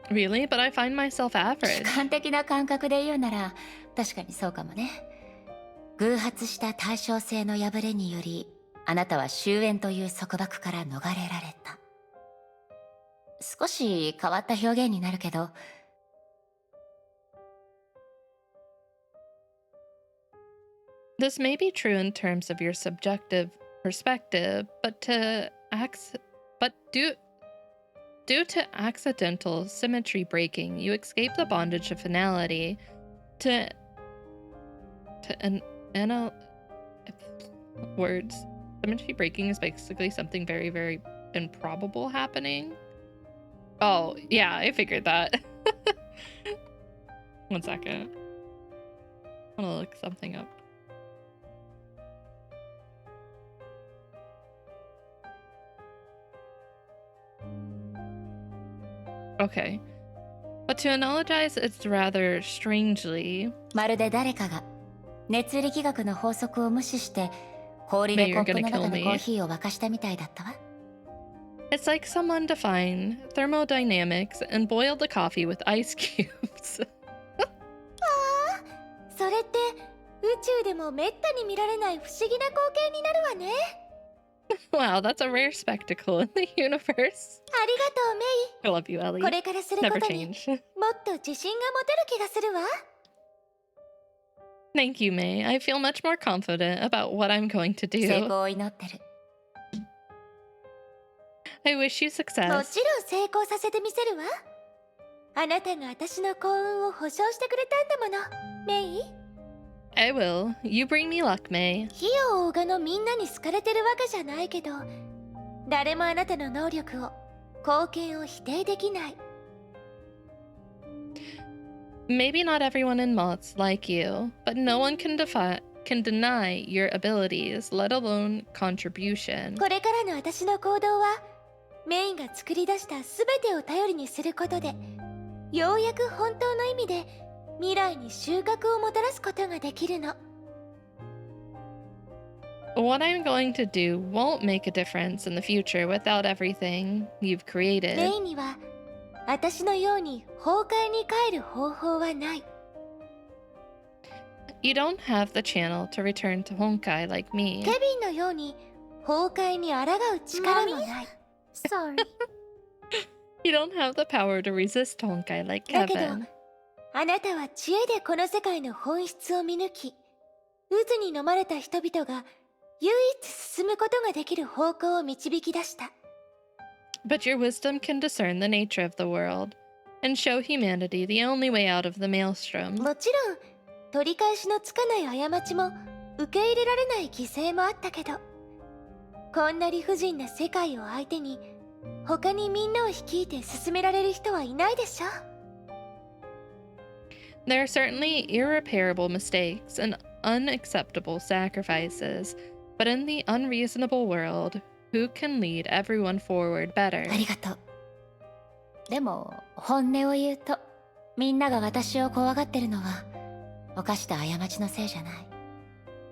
Really? But I find myself 主 average. 観的な感覚で言うなら確かにそうかもね。偶発した対称性の破れによりあなたは終焉という束縛から逃れられた。少し変わった表現になるけど、 This may be true in terms of your subjective perspective, but due to accidental symmetry breaking, you escape the bondage of finality to words. Symmetry breaking is basically something very, very improbable happening. Oh, yeah, I figured that. 1 second. I'm gonna look something up. Okay. But to analogize, it's rather strangely. まるで誰かが熱力学の法則を無視して氷でコップの中のコーヒーを沸かしたみたいだったわ。 It's like someone defined thermodynamics and boiled the coffee with ice cubes. それって宇宙でもめったに見られない不思議な光景になるわね。 Wow, that's a rare spectacle in the universe. ありがとうメイ。 I love you, Ellie. これからする Never ことにもっ change. と自信が持てる気がするわ。 Thank you, May. I feel much more confident about what I'm going to 成 do. 功を祈ってる。 I wish you も success. ちろん成功させてみせるわ。あなたが私の幸運を保証してくれたんだもの、メイ。I will. You bring me luck, May. 火を追うがのみんなに好かれてるわけじゃないけど、誰もあなたの能力を、貢献を否定できない。Maybe not everyone in Mott's like you, but no one can deny your abilities, let alone contribution. これからの私の行動は、メインが作り出した全てを頼りにすることで、ようやく本当の意味で未来に収穫をもたらすことができるの。What I'm going to do won't make a difference in the future without everything you've メイ created. ンには、私のように崩壊に帰る方法はない。You don't have the channel to return to Honkai like me. ケビンのように崩壊に抗う力もない。Sorry. You don't have the power to resist Honkai like だけど、Kevin. あなたは知恵でこの世界の本質を見抜き、渦に飲まれた人々が唯一進むことができる方向を導き出した。But your wisdom can discern the nature of the world and show humanity the only way out of the maelstrom. もちろん、取り返しのつかない過ちも受け入れられない犠牲もあったけど、こんな理不尽な世界を相手に他にみんなを率いて進められる人はいないでしょ。There are certainly irreparable mistakes and unacceptable sacrifices, but in the unreasonable world, who can lead everyone forward better? ありがとう。でも本音を言うと、みんなが私を怖がってるのは犯した過ちのせいじゃない。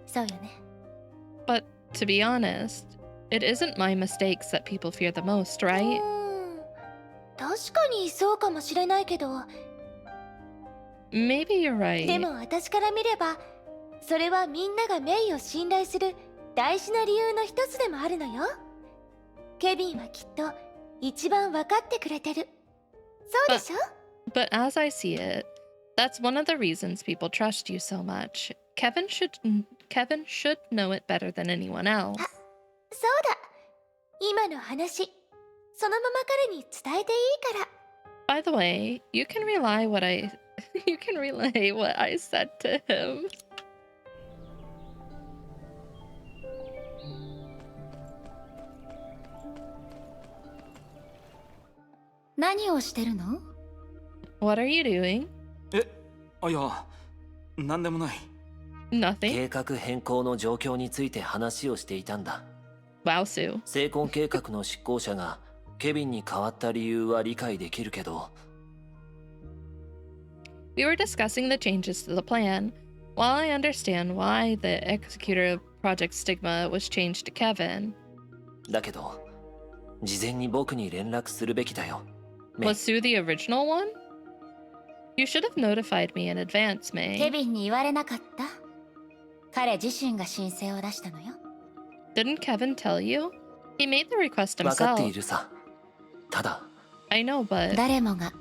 そうよね。But to be honest, it isn't my mistakes that people fear the most, right? 確かにそうかもしれないけど、Maybe you're で right. も私から見れば、それはみんながメイを信頼する大事な理由の一つでもあるのよ。ケビンはきっと一番分かってくれてる。そうでしょ？ But as I see it, that's one of the reasons people trust you so much. Kevin should know it better than anyone else. そうだ。今の話、そのまま彼に伝えていいから。By the way, you can relay what I said to him. 何をしてるの？ What are you doing? いや、なんでもない。 Nothing. 計画変更の状況について話をしていたんだ。Wow, Sue. 成婚計画の執行者がケビンに変わった理由は理解できるけど、 We were discussing the changes to the plan. While I understand why the executor of Project Stigma was changed to Kevin, だけど事前に僕に連絡するべきだよ。 was Sue the original one? You should have notified me in advance, ケ May. ビンに言われなかった？彼自身が申請を出したのよ。Didn't Kevin tell you? He made the request 分かってい himself. るさ。ただ I know, but 誰もが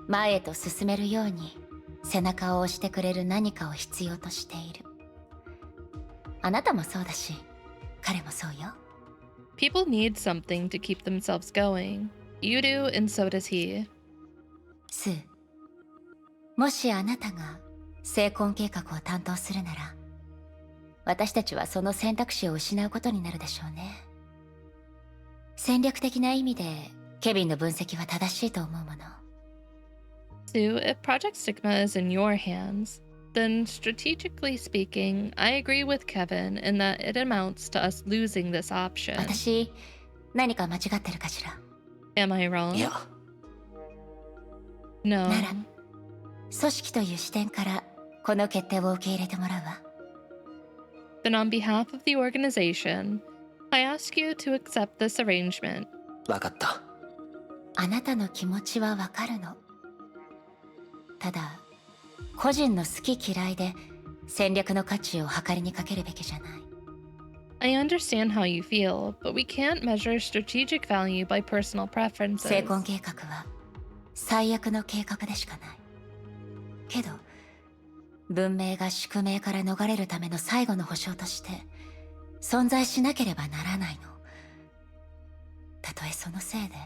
前へと進めるように背中を押してくれる何かを必要としている。あなたもそうだし、彼もそうよ。people need something to keep themselves going. You do, and so does he. スー、もしあなたが成婚計画を担当するなら、私たちはその選択肢を失うことになるでしょうね。戦略的な意味でケビンの分析は正しいと思うもの。Sue, if Project Stigma is in your hands, then strategically speaking, I agree with Kevin in that it amounts to us losing this option. 私、何か間違ってるかしら？ Am I wrong? いや、 No. なら、組織という視点からこの決定を受け入れてもらうわ。Then on behalf of the organization, I ask you to accept this arrangement. 分かった。あなたの気持ちはわかるの。ただ、個人の好き嫌いで戦略の価値を測りにかけるべきじゃない。I understand how you feel, but we can't measure strategic value by personal preferences. 成婚計画は最悪の計画でしかない。けど、文明が宿命から逃れるための最後の保証として存在しなければならないの。たとえそのせいで。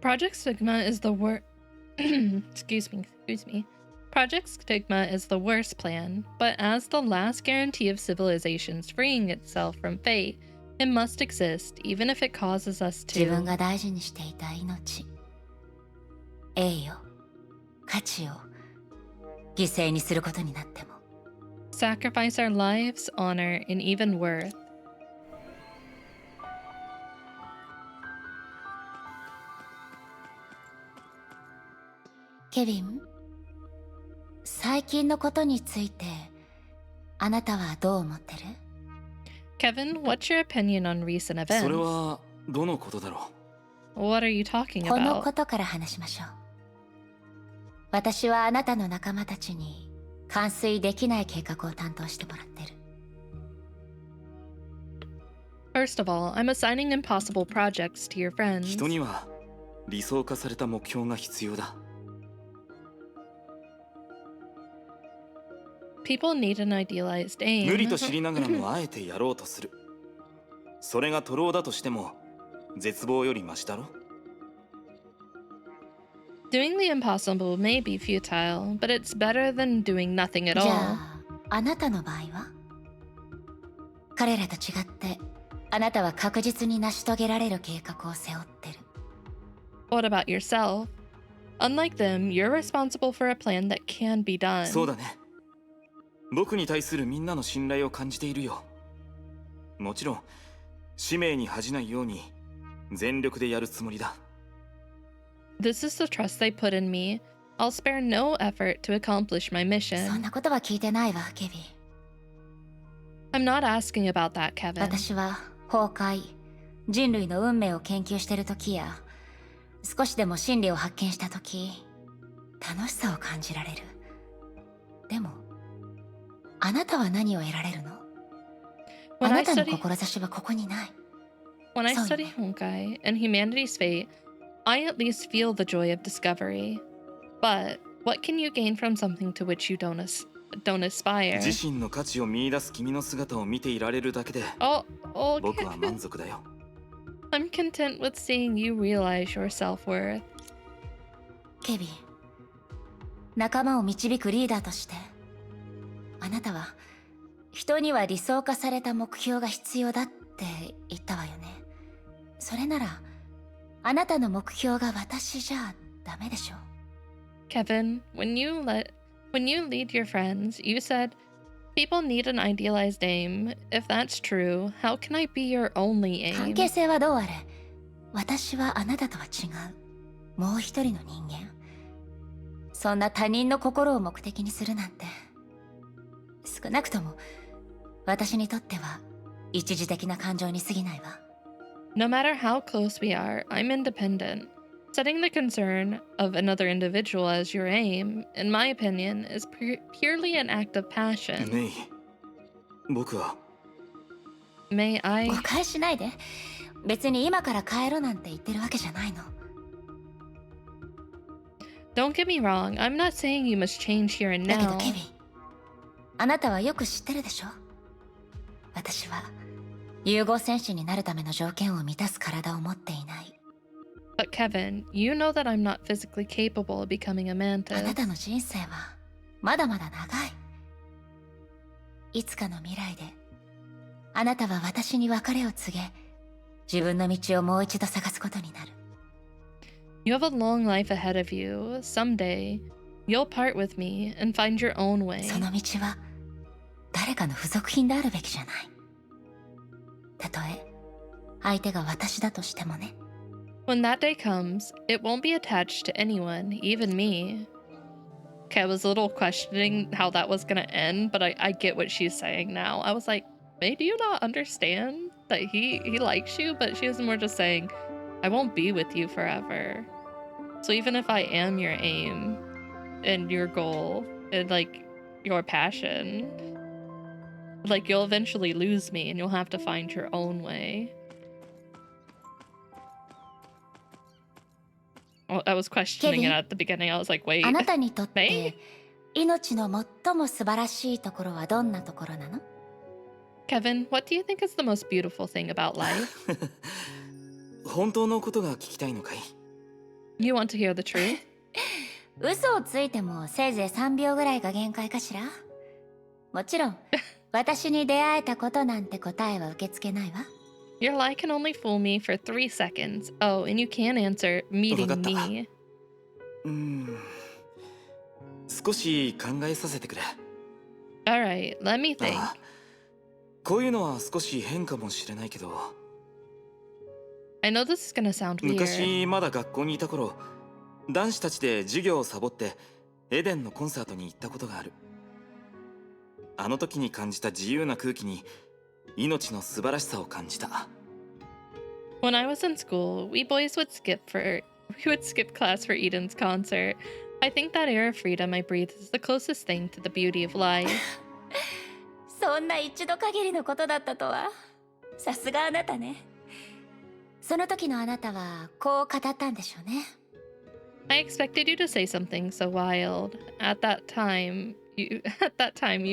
Project Sigma is the excuse me. Project Stigma is the worst plan, but as the last guarantee of civilization's freeing itself from fate, it must exist, even if it causes us 自分 to が大事にしていた命、栄誉、価値を犠牲にすることになっても。 sacrifice our lives, honor, and even worth. ケビン、最近のことについてあなたはどう思ってる？ Kevin, what's your opinion on recent それ events? はどのことだろ What are you talking この about? ことから話しましょう。私はあなたの仲間たちに完遂できない計画を担当してもらってる。 First of all, I'm assigning impossible projects to your う。 friends. 人には理想化された目標が必要だ。 People need an idealized 無理 aim. と知りながらもあえてやろうとする。それが徒労だとしても絶望よりマシだろ。 Doing the impossible may be futile, but it's better than doing nothing at じゃ all. ああなたの場合は？彼らと違ってあなたは確実に成し遂げられる計画を背負ってる。 What about yourself? Unlike them, you're responsible for a plan that can be done. そうだね。僕に対するみんなの信頼を感じているよ。もちろん使命に恥じないように全力でやるつもりだ。 This is the trust they put in me. I'll spare no effort to accomplish my そん mission. なことは聞いてないわ、ケビン。 I'm not asking about that, Kevin. 私は崩壊、人類の運命を研究してる時や少しでも真理を発見した時、楽しさを感じられる。でもあなたは何を得られるの？ あ When な I たの study 志はここにない。 when I そうよ study ね。 Honkai and humanity's fate, I at least feel the joy of discovery. But what can you gain from something to which you don't aspire? 自身の価値を見出す君の姿を見ていられるだけで Oh, 僕は okay. 満足だよ。 I'm content with seeing you realize your self-worth. ケビン、仲間を導くリーダーとしてあなたは人には理想化された目標が必要だって言ったわよね。それならあなたの目標が私じゃダメでしょ。 Kevin, when you lead your friends, you said people need an idealized aim. If that's true, how can I be your only 関 aim? 係性はどうあれ、私はあなたとは違う。もう一人の人間。そんな他人の心を目的にするなんて、少なくとも私にとっては一時的な感情に過ぎないわ。 No matter how close we are, I'm independent. Setting the concern of another individual as your aim, in my opinion, is purely an act of passion. メイ、僕は May I? 誤解しないで。別に今から帰ろうなんて言ってるわけじゃないの。 Don't get me wrong, I'm not saying you must change here and だけど now. ケビン、あなたはよく知ってるでしょ。私は融合戦士になるための条件を満たす体を持っていない。 But Kevin, you know that I'm not physically capable of becoming a あな mantis. たの人生はまだまだ長い。いつかの未来であなたは私に別れを告げ、自分の道をもう一度探すことになる。 You have a long life ahead of you. Someday, you'll part with me and find your own way. その道は誰かの付属品であるべきじゃない。たとえ相手が私だとしてもね。 When that day comes, it won't be attached to anyone, even me. Okay, I was a little questioning how that was gonna end, but I get what she's saying now. I was like, May, do you not understand that he likes you? But she was more just saying, I won't be with you forever. So even if I am your aim and your goal and like your passion, like you'll eventually lose me and you'll have to find your own way. Well, I was questioning it Kevin? at the beginning. I was like, wait. あなたにとっ May? て命の最も素晴らしいところはどんなところなの？ Kevin, what do you think is the most beautiful thing about life? 本当のことが聞きたいのかい？ You want to hear the truth? 嘘をついてもせいぜい3秒ぐらいが限界かしら。もちろん私に出会えたことなんて答えは受け付けないわ。 Your lie can only fool me for 3 seconds. Oh, and you can't answer meeting わかった。 me. 少し考えさせてくれ。 Alright, let me think. こういうのは少し変かもしれないけど、 I know this is gonna sound weird. 昔まだ学校にいた頃、男子たちで授業をサボってエデンのコンサートに行ったことがある。あの時に感じた自由な空気に命の素晴らしさを感じた。 When I was in school, we boys would skip class for Eden's concert. I think that air of freedom I breathe is the closest thing to the beauty of life. そんな一度限りのことだったとは。さすがあなたね。その時のあなたはこう語ったんでしょうね。I expected you to say something so wild. At that time, you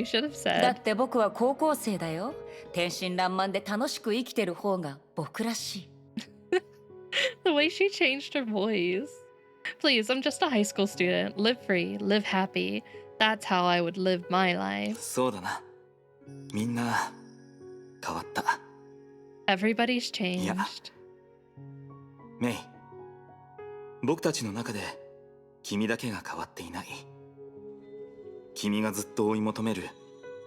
should have だ said. って僕は高校生だよ。天真爛漫で楽しく生きてる方が僕らしい。The way she changed her voice. Please, I'm just a high school student. Live free, live happy. That's how I would live my life. そうだな。みんな変わった。 Everybody's changed. メイ、僕たちの中で君だけが変わっていない。君がずっと追い求める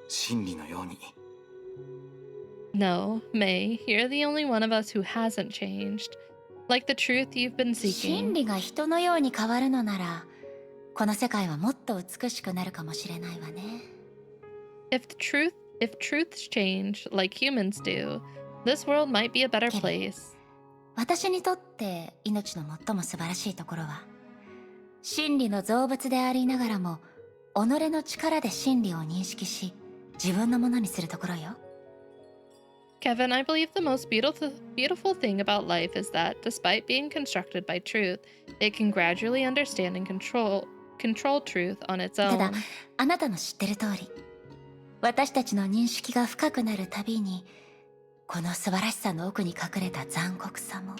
真理のように。 No, May, you're the only one of us who hasn't changed. Like the truth you've been 真 seeking. 理が人のように変わるのなら、この世界はもっと美しくなるかもしれないわね。If truths change like humans do, this world might be a better place. 私にとって命の最も素晴らしいところは、真理の造物でありながらも己の力で真理を認識し自分のものにするところよ。 Kevin, I believe the most beautiful thing about life is that, despite being constructed by truth, it can gradually understand and control truth on its ただ own. あなたの知ってる通り、私たちの認識が深くなるたびにこの素晴らしさの奥に隠れた残酷さも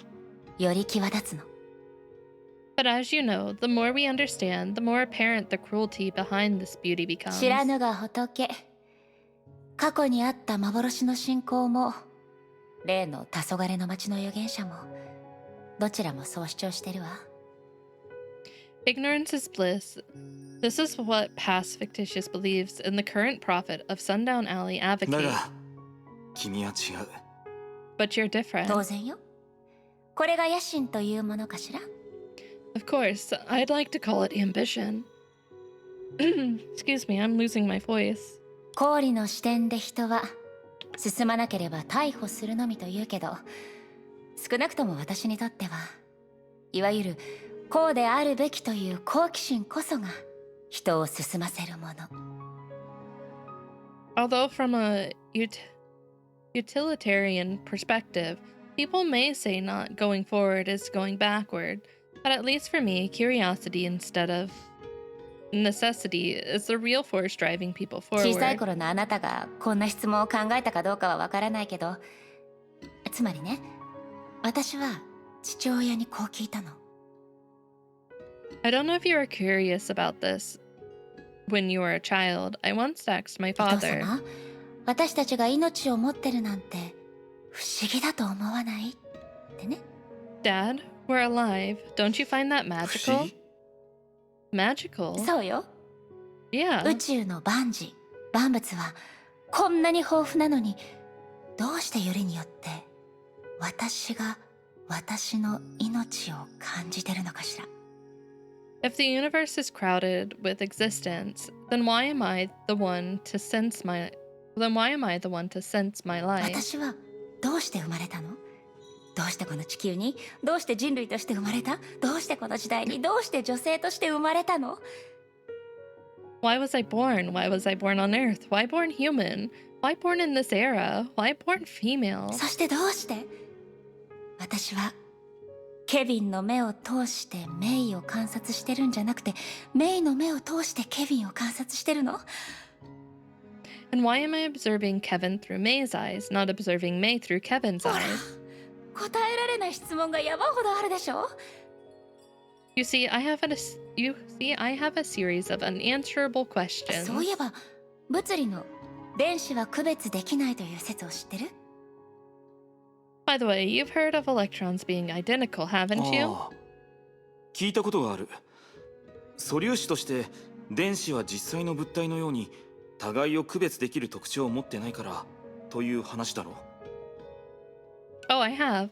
より際立つの。 But as you know, the more we understand, the more apparent the cruelty behind this beauty becomes. 知らぬが仏。過去にあった幻の信仰も例の黄昏の町の預言者もどちらもそう主張してるわ。 Ignorance is bliss. This is what past fictitious believes in the current prophet of Sundown Alley だ advocate. が君は違う。 But you're different. 当然よ。これが野心というものかしら。 Of course, I'd like to call it ambition. Excuse me, I'm losing my voice. 公理の視点で人は進まなければ逮捕するのみと言うけど、少なくとも私にとってはいわゆるこうであるべきという好奇心こそが人を進ませるもの。 Although from a utilitarian perspective, people may say not going forward is going backward, but at least for me, curiosity instead of necessity is the real force driving people 小さい forward. 頃のあなたがこんな質問を考えたかどうかはわからないけど、つまりね、私は父親にこう聞いたの。 I don't know if you were curious about this when you were a child. I once asked my お父 father, 様、私たちが命を持ってるなんて不思議だと思わないってね。 Dad, we're alive. Don't you find that 不思 magical? 議？ Magical? そうよ。 Yeah. 宇宙の万事万物はこんなに豊富なのに、どうしてよりによって私が私の命を感じてるのかしら。 If the universe is crowded with existence, then why am I the one to sense my life? 私はどうして生まれたの？どうしてこの地球に？どうして人類として生まれた？どうしてこの時代に？どうして女性として生まれたの？ Why was I born? Why was I born on Earth? Why born human? Why born in this era? Why born female? そしてどうして？私はケビンの目を通してメイを観察してるんじゃなくて、メイの目を通してケビンを観察してるの？ And why am I observing Kevin through May's eyes, not observing May through Kevin's ほら、 eyes? 答えられない質問が山ほどあるでしょ。You see, I have a series of unanswerable questions. そういえば、物理の電子は区別できないという説を知ってる？ By the way, you've heard of electrons being identical, haven't you? ああ、聞いたことがある。素粒子として電子は実際の物体のように互いを区別できる特徴を持ってないからという話だろ。 Oh, I have.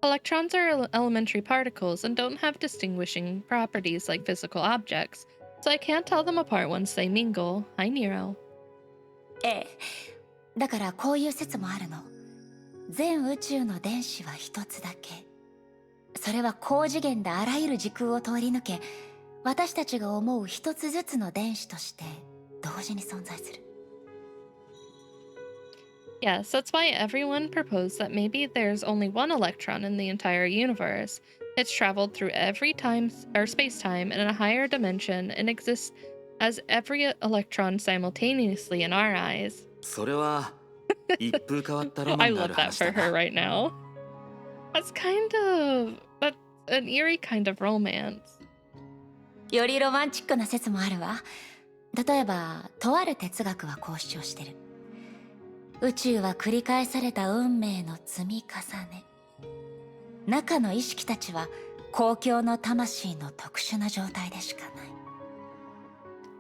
Electrons are elementary particles and don't have distinguishing properties like physical objects, so I can't tell them apart once they mingle. Hi, Nero. ええ。だからこういう説もあるの。全宇宙の電子は一つだけ。それは高次元であらゆる時空を通り抜け、私たちが思う一つずつの電子として同時に存在する。Yes, that's why everyone proposed that maybe there's only one electron in the entire universe. It's traveled through every time or space-time in a higher dimension and exists as every electron simultaneously in our eyes. それは一風変わったロマ I ンがあ love る that 話 for だ her な。 right now. That's an eerie kind of romance. よりロマンチックな説もあるわ。例えば、とある哲学はこう主張してる。宇宙は繰り返された運命の積み重ね。中の意識たちは公共の魂の特殊な状態でしかない。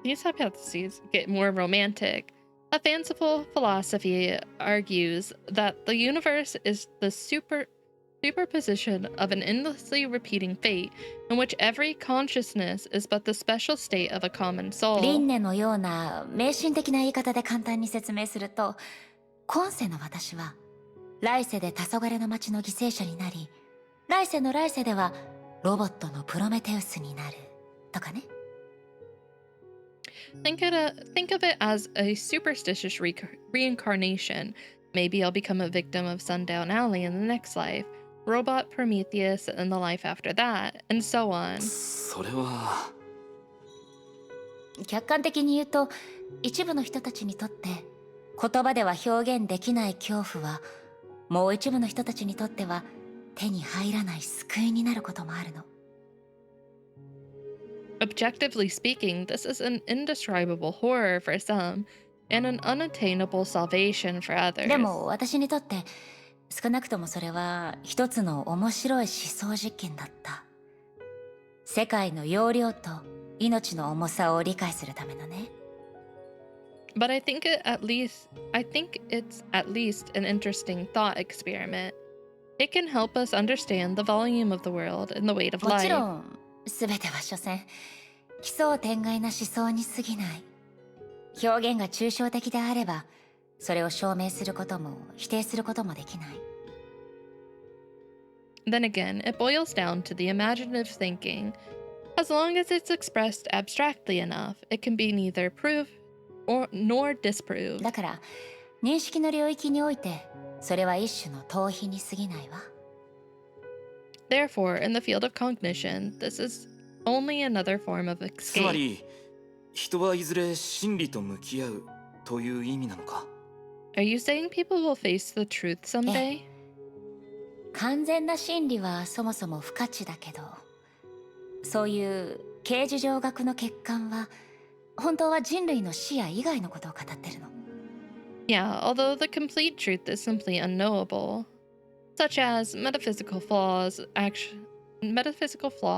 These hypotheses get more romantic. A fanciful philosophy argues that the universe is the superposition of an endlessly repeating fate in which every consciousness is but the special state of a common soul. 輪廻のような迷信的な言い方で簡単に説明すると、今世の私は来世で黄昏の町の犠牲者になり、来世の来世ではロボットのプロメテウスになるとかね。Think of it as a superstitious reincarnation. Maybe I'll become a victim of Sundown Alley in the next life, Robot Prometheus in the life after that, and so on. それは客観的に言うと、一部の人たちにとって言葉では表現できない恐怖は、もう一部の人たちにとっては手に入らない救いになることもあるの。Objectively speaking, this is an indescribable horror for some, and an unattainable salvation for others. でも私にとって少なくともそれは一つの面白い思想実験だった。世界の容量と命の重さを理解するためのね。But I think it's at least an interesting thought experiment. It can help us understand the volume of the world and the weight of もち life. ろん全ては所詮奇想天外な思想に過ぎない。表現が抽象的であれば、それを証明することも否定することもできない。Then again, it boils down to the imaginative thinking. As long as it's expressed abstractly enough, it can be neither proved nor disproved. だから認識の領域においてそれは一種の逃避に過ぎないわ。Therefore, in the field of cognition, this is only another form of つま escape. り人はいずれ真理と向き合うという意味なのか。 Are you saying people will face the truth someday? 完全な真理はそもそも不可知だけど、そういう形而上学の欠陥は本当は人類の視野以外のことを語ってるの。Yeah, although the complete truth is simply unknowable, such as metaphysical flaw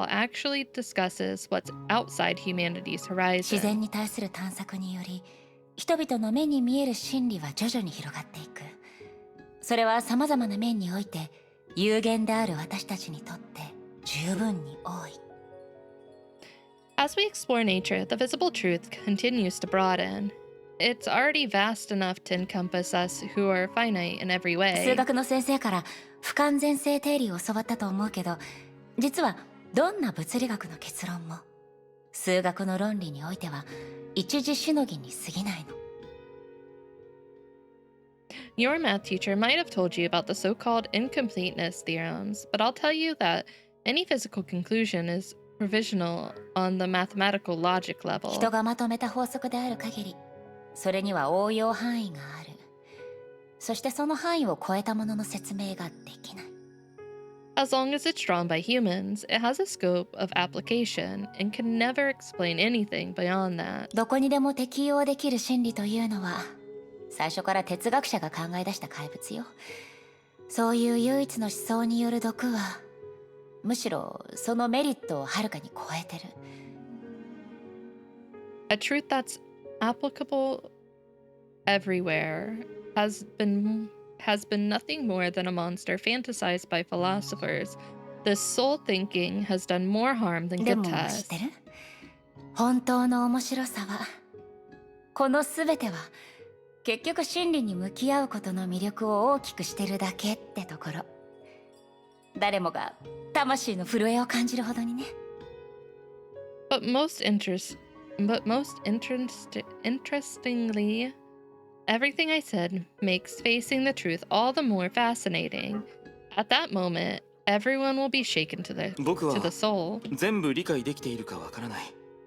actually discusses what's outside humanity's 自 horizon. 然に対する探索により、人々の目に見える真理は徐々に広がっていく。それは様々な面において有限である私たちにとって十分に多い。As we explore nature, the visible truth continues to broaden. It's already vast enough to encompass us who are finite in every 数 way. 学の先生から不完全性定理を教わったと思うけど、実はどんな物理学の結論も数学の論理においては一時しのぎに過ぎないの。Your math teacher might have told you about the so-called incompleteness theorems, but I'll tell you that any physical conclusion is provisional on the mathematical logic level. 人がまとめた法則である限り、それには応用範囲がある。そしてその範囲を超えたものの説明ができない。As long as it's drawn by humans, it has a scope of application and can never explain anything beyond that. どこにでも適用できる真理というのは、最初から哲学者が考え出した怪物よ。そういう唯一の思想による毒は、むしろそのメリットをはるかに超えてる。A truth that's applicable everywhere has been nothing more than a monster fantasized by philosophers. This soul thinking has done more harm than で good も知っ tests. てる？本当の面白さは、この全ては結局真理に向き合うことの魅力を大きくしてるだけってところ。誰もが魂の震えを感じるほどにね。But most interestingly, everything I said makes facing the truth all the more fascinating. At that moment, everyone will be shaken to the soul. 全部理解できているかわからない。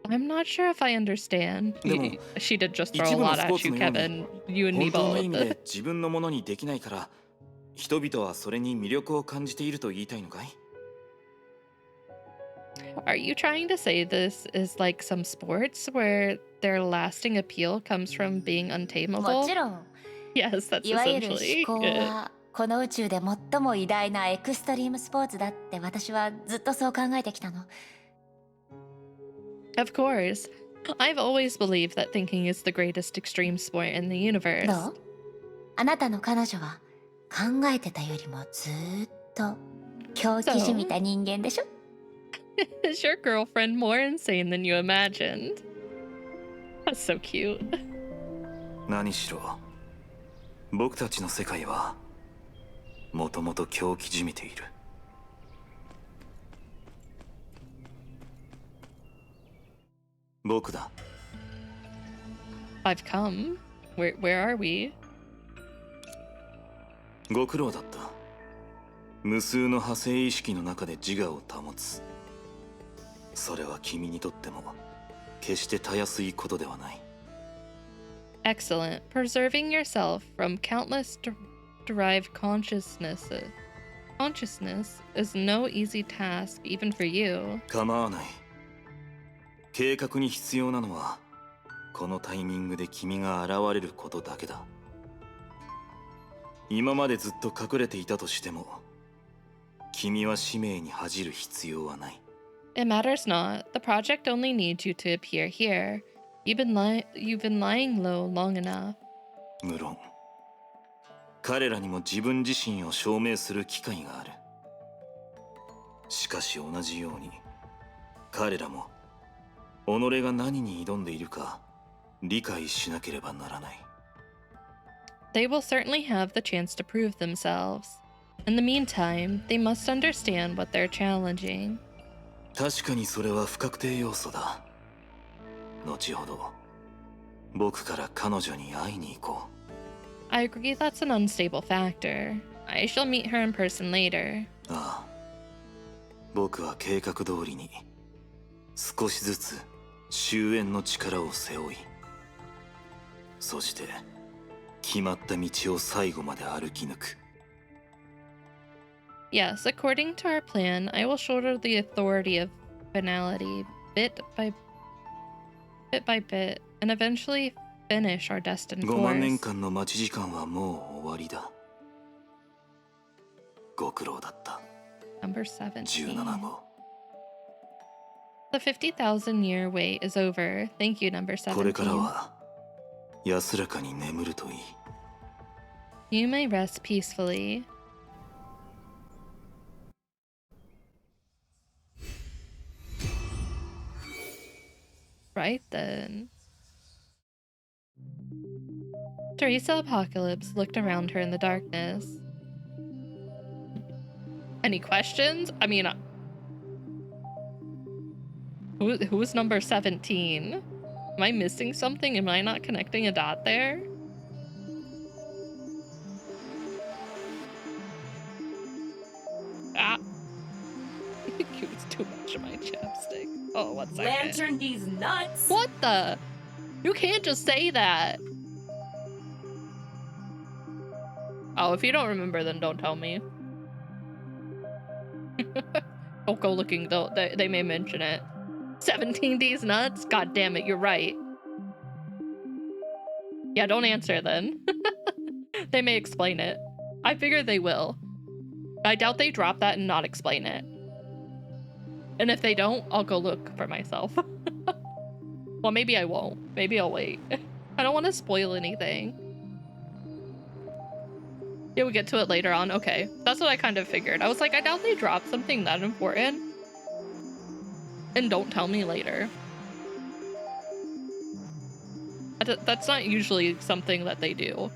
I'm not sure if I understand. でも、 She did just throw 一 a 部の lot スポー at ツ you, のように Kevin. You and me 本当の意味で both. 自分のものにできないから、人々はそれに魅力を感じていると言いたいのかい？ Are you trying to say this is like some sports where their lasting appeal comes from being も untamable? ちろん。 Yes, that's いわゆる essentially 思考 it. はこの宇宙で最も偉大なエクストリームスポーツだって私はずっとそう考えてきたの。Of course. I've always believed that thinking is the greatest extreme sport in the universe. どう？あなたの彼女は考えてたよりもずーっと狂気じみた人間でしょ？ Is your girlfriend more insane than you imagined? That's so cute. 何しろ、僕たちの世界はもともと狂気じみている。僕だ。 I've come. Where are we? ご苦労だった。無数の派生意識の中で自我を保つ。それは君にとっても決してたやすいことではない。 Excellent. Preserving yourself from countless derived consciousness is no easy task even for you. 構わない。計画に必要なのはこのタイミングで君が現れることだけだ。今までずっと隠れていたとしても、君は使命に恥じる必要はない。 It matters not. The project only needs you to appear here. You've been lying low long enough. 無論、彼らにも自分自身を証明する機会がある。しかし同じように、彼らも己が何に挑んでいるか理解しなければならない。 They will certainly have the chance to prove themselves. In the meantime, they must understand what they're challenging. 確かにそれは不確定要素だ。後ほど、僕から彼女に会いに行こう。 I agree that's an unstable factor. I shall meet her in person later. ああ、僕は計画通りに少しずつ終焉の力を背負い、そして決まった道を最後まで歩き抜く。 Yes, according to our plan, I will shoulder the authority of finality bit by bit, and eventually finish our destined 5万年 course. 間の待ち時間はもう終わりだ。ご苦労だった。 Number 17. 17号。 The 50,000 year wait is over. Thank you, number これから17. は安らかに眠るといい。 You may rest peacefully. Right then. Teresa Apocalypse looked around her in the darkness. Any questions? I mean, who's number 17? Am I missing something? Am I not connecting a dot there? Ah. It was too much of my chapstick. Oh, one second. Lantern these nuts! What the? You can't just say that. Oh, if you don't remember, then don't tell me. Don't go looking though. They may mention it. 17 D's nuts? God damn it, you're right. Yeah, don't answer then. They may explain it. I figure they will. I doubt they drop that and not explain it. And if they don't, I'll go look for myself. Well, maybe I won't. Maybe I'll wait. I don't want to spoil anything. Yeah, we get to it later on. Okay, that's what I kind of figured. I was like, I doubt they drop something that important and don't tell me later. That's not usually something that they do.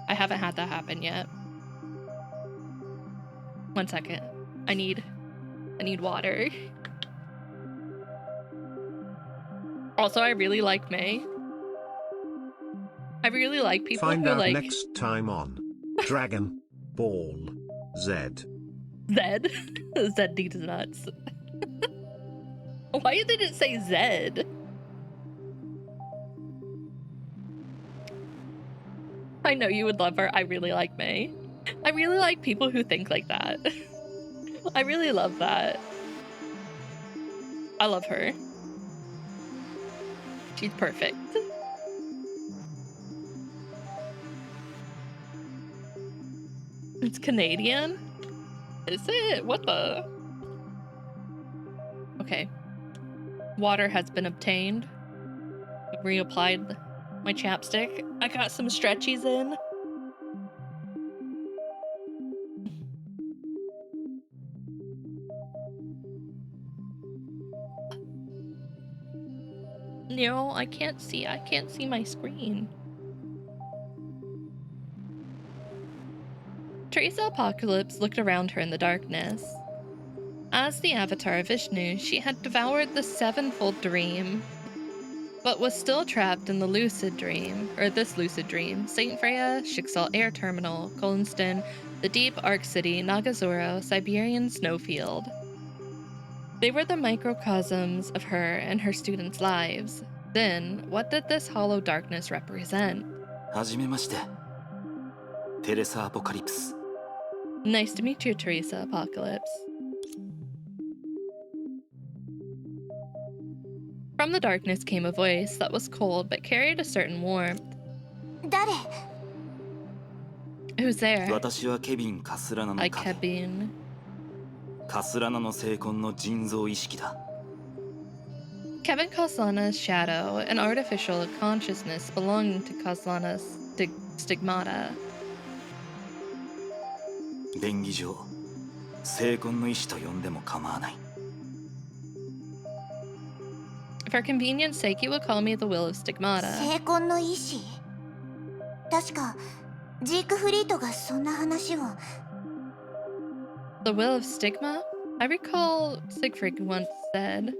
I haven't had that happen yet. 1 second. I need water. Also, I really like May. I really like people Find who out like next time on Dragon Ball Z. Zed. Zed needs nuts. Why did it say Zed? I know you would love her. I really like May. I really like people who think like that. I really love that. I love her. She's perfect. It's Canadian? Is it? What the? Okay. Water has been obtained. I've reapplied my chapstick. I got some stretchies in. No, I can't see my screen. Teresa Apocalypse looked around her in the darkness. As the avatar of Vishnu, she had devoured the sevenfold dream, but was still trapped in the lucid dream, or this lucid dream. Saint Freya, Schicksal Air Terminal, Golenston, the Deep Arc City, Nagazoro, Siberian Snowfield. They were the microcosms of her and her students' lives. Then, what did this hollow darkness represent? はじめまして。テレサ・アポカリプス。 Nice to meet you, Teresa Apocalypse. From the darkness came a voice that was cold but carried a certain warmth. 誰? Who's there? 私はケビン・カスラナの Like 影。 Kevin. カスラナの精魂の人造意識だ。 Kevin Kaslana's shadow, an artificial consciousness belonging to Kaslana's stigmata. 便宜上、精魂の意志と呼んでも構わない。 For convenience sake, you will call me the will of stigmata. 精魂の意志? 確かジークフリートがそんな話を。 The will of stigma? I recall Siegfried once said. 違う。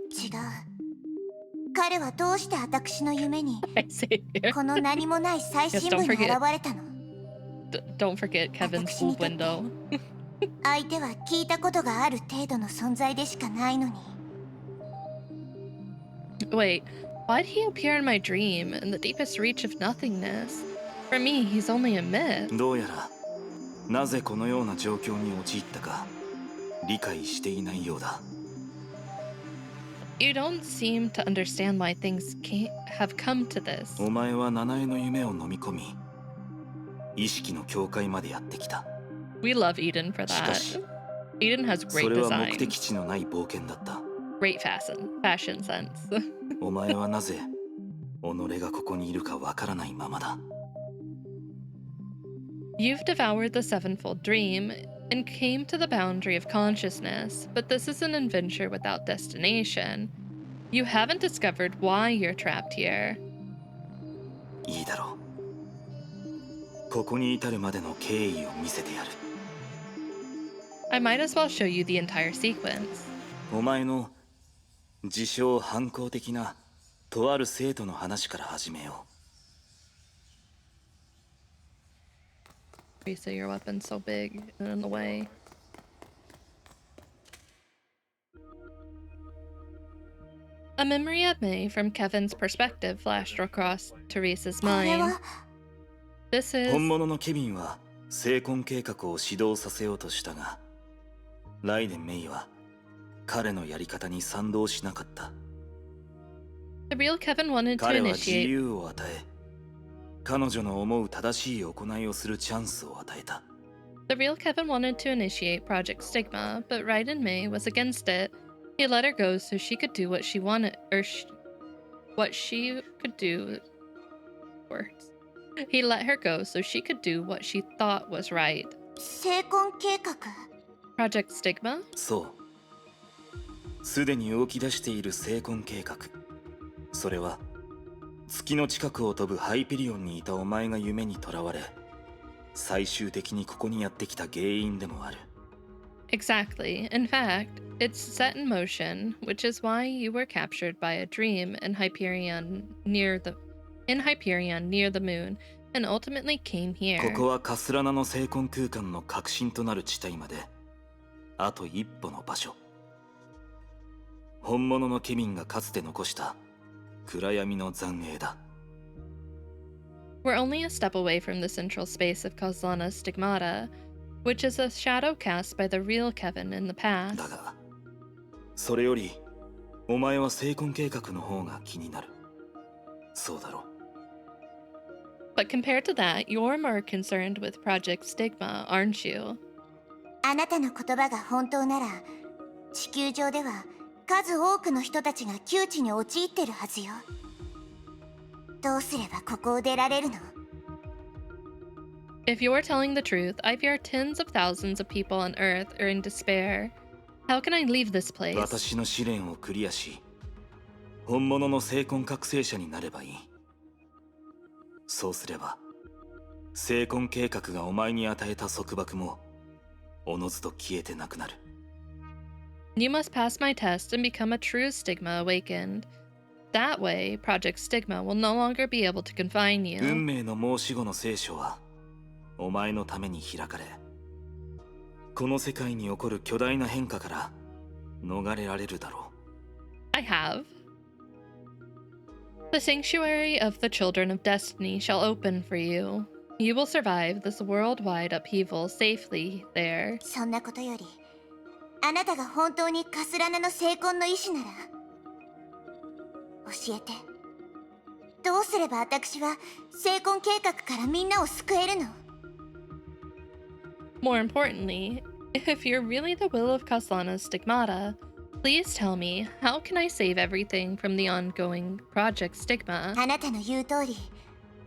彼はどうして私の夢に I see you. この何もない最新部に現れたの? Don't forget Kevin's full window. 相手は聞いたことがある程度の存在でしかないのに。 Wait, why'd he appear in my dream in the deepest reach of nothingness? For me, he's only a myth. どうやら、なぜこのような状況に陥ったか、理解していないようだ。 You don't seem to understand why things have come to this. お前は七重の夢を飲み込み、意識の境界までやってきた。 We love Eden for しかし、 that. Eden has そ great れは目 design. 的地のない冒険だった。 Great fashion sense. お前はなぜ、己がここにいるかわからないままだ。 You've devoured the sevenfold dream and came to the boundary of consciousness, but this is an adventure without destination. You haven't discovered why you're trapped here. いいだろう。ここに至るまでの経緯を見せてやる。 I might as well show you the entire sequence. お前の自称反抗的なとある生徒の話から始めよう。 Teresa, your weapon's so big and in the way. A memory of May from Kevin's perspective flashed across Teresa's mind. This is... 本物のケビンは精魂計画を始動させようとしたが、ライデン・メイは彼のやり方に賛同しなかった。 The real Kevin wanted to 彼は自 initiate. 由を与え、彼女の思う正しい行いをするチャンスを与えた。 The real Kevin wanted to initiate Project Stigma, but Raiden May was against it. He let her go so she could do what she wanted, or what she could do. Words. He let her go so she could do what she thought was right. 成婚計画 Project Stigma? そう。すでに動き出している成婚計画。それは月の近くを飛ぶハイペリオンにいたお前が夢にとらわれ、最終的にここにやってきた原因でもある。 Exactly. In fact, it's set in motion, which is why you were captured by a dream in Hyperion near the moon, and ultimately came here. ここはカスラナの成婚空間の核心となる地帯まであと一歩の場所。本物のケビンがかつて残した暗闇の残影だ。 We're only a step away from the central space of Kozlana's Stigmata, which is a shadow cast by the real Kevin in the past. だが、それよりお前は成婚計画の方が気になる。そうだろう。 But compared to that, you're more concerned with Project Stigma, aren't you? あなたの言葉が本当なら地球上では数多くの人たちが窮地に陥ってるはずよ。どうすればここを出られるの？ If you're telling the truth, I fear tens of thousands of people on Earth are in despair. How can I leave this place? 私の試練をクリアし、本物の成婚覚醒者になればいい。そうすれば、成婚計画がお前に与えた束縛もおのずと消えてなくなる。 You must pass my test and become a true Stigma awakened. That way, Project Stigma will no longer be able to confine you. 運命の申し子の聖書はお前のために開かれ、この世界に起こる巨大な変化から逃れられるだろう。 I have. The sanctuary of the children of destiny shall open for you. You will survive this worldwide upheaval safely there. そんなことよりあなたが本当にカスラナの成婚の意思なら教えて。どうすれば私は成婚計画からみんなを救えるの？ More importantly, if you're really the will of Kaslana's Stigmata, please tell me, how can I save everything from the ongoing Project Stigma? あなたの言う通り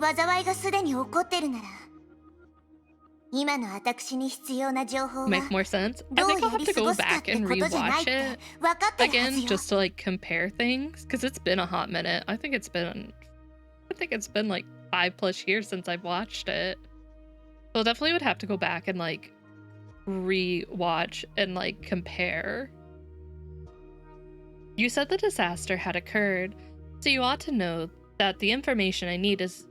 災いがすでに起こってるなら今の私に必要な情報は Make more sense? I think I'll have to go back and rewatch it again just to like compare things, because it's been a hot minute. I think it's been like 5+ years since I've watched it. So definitely would have to go back and like rewatch and like compare. You said the disaster had occurred, so you ought to know that the information I need is